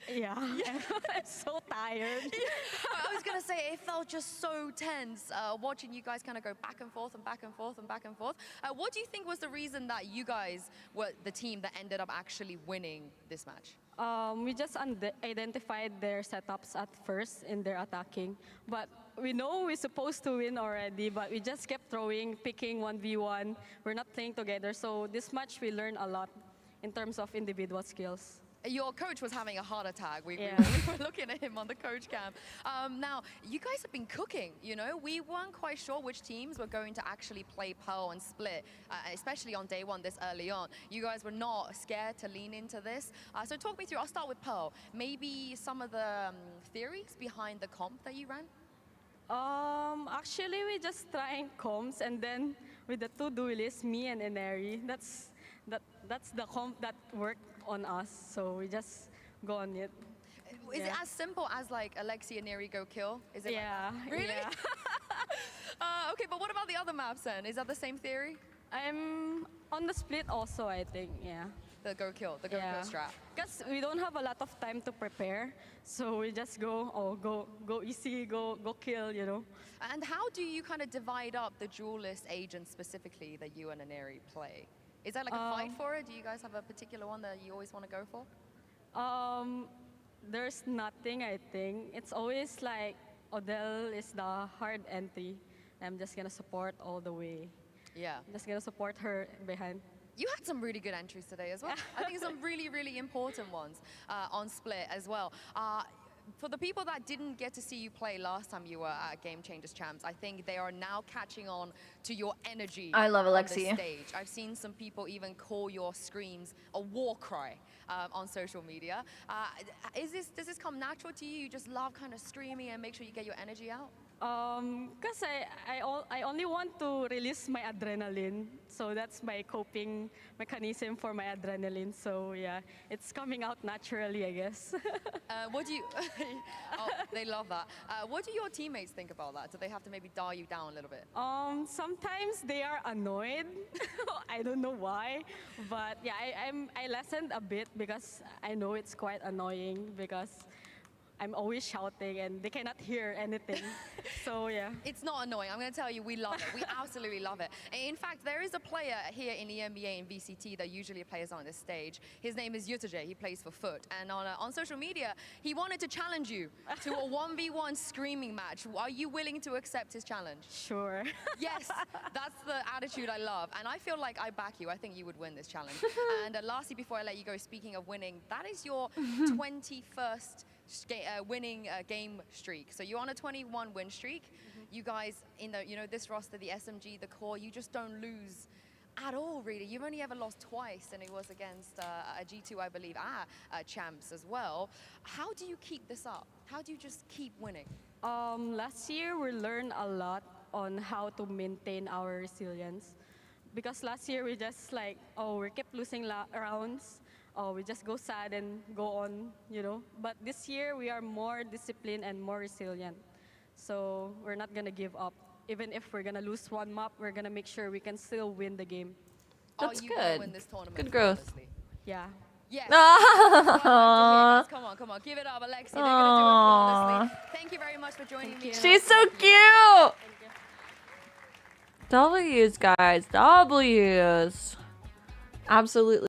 Yeah, I'm so tired. I was gonna say it felt just so tense watching you guys kind of go back and forth and back and forth and back and forth. What do you think was the reason that you guys were the team that ended up actually winning this match? We just identified their setups at first in their attacking, but we know we're supposed to win already, but we just kept throwing, picking 1v1. We're not playing together, so this match we learned a lot in terms of individual skills. Your coach was having a heart attack. We Yeah. were looking at him on the coach cam. Now, you guys have been cooking, you know? We weren't quite sure which teams were going to actually play Pearl and Split, especially on day one this early on. You guys were not scared to lean into this. So talk me through, I'll start with Pearl. Maybe some of the theories behind the comp that you ran? Actually, we just trying comps, and then with the two duelists, me and Eneri, that's the comp that worked on us. So we just go on it. Is it as simple as like Alexi and Neri go kill? Is it? Yeah. Like that? Really? Yeah. Okay, but what about the other maps then? Is that the same theory? I'm on the Split also, I think. Yeah. The go kill strat. Because we don't have a lot of time to prepare, so we just go easy, go kill, you know. And how do you kind of divide up the duelist agents specifically that you and Aneri play? Is there like a fight for it? Do you guys have a particular one that you always want to go for? There's nothing, I think. It's always like Odell is the hard entry. I'm just gonna support all the way. Yeah. I'm just gonna support her behind. You had some really good entries today as well. I think some really, really important ones on Split as well. For the people that didn't get to see you play last time you were at Game Changers Champs, I think they are now catching on to your energy. I love on Alexi. the stage. I've seen some people even call your screams a war cry on social media. Does this come natural to you? You just love kind of screaming and make sure you get your energy out? Because I only want to release my adrenaline, so that's my coping mechanism for my adrenaline. So yeah, it's coming out naturally, I guess. What do you? Oh, they love that. What do your teammates think about that? Do they have to maybe dial you down a little bit? Sometimes they are annoyed. I don't know why, but yeah, I lessened a bit because I know it's quite annoying because I'm always shouting and they cannot hear anything. So yeah. It's not annoying. I'm going to tell you, we love it. We absolutely love it. In fact, there is a player here in the NBA and VCT that usually plays on this stage. His name is lidyuh. He plays for Foot. And on social media, he wanted to challenge you to a 1v1 screaming match. Are you willing to accept his challenge? Sure. Yes, that's the attitude I love. And I feel like I back you. I think you would win this challenge. And lastly, before I let you go, speaking of winning, that is your 21st winning game streak. So you're on a 21 win streak. You guys in the this roster, the SMG, the core, you just don't lose at all, really. You've only ever lost twice, and it was against a G2, I believe, champs as well. How do you keep this up? How do you just keep winning? Last year we learned a lot on how to maintain our resilience, because last year we just like we kept losing rounds. We just go sad and go on, you know. But this year we are more disciplined and more resilient. So we're not gonna give up. Even if we're gonna lose one map, we're gonna make sure we can still win the game. That's you gonna good. win this tournament? Good growth. Honestly? Yeah. Yes. Aww. Come on, give it up, Alexi. They're gonna do it flawlessly. Thank you very much for joining me. She's so cute. W's, guys. W's. Absolutely.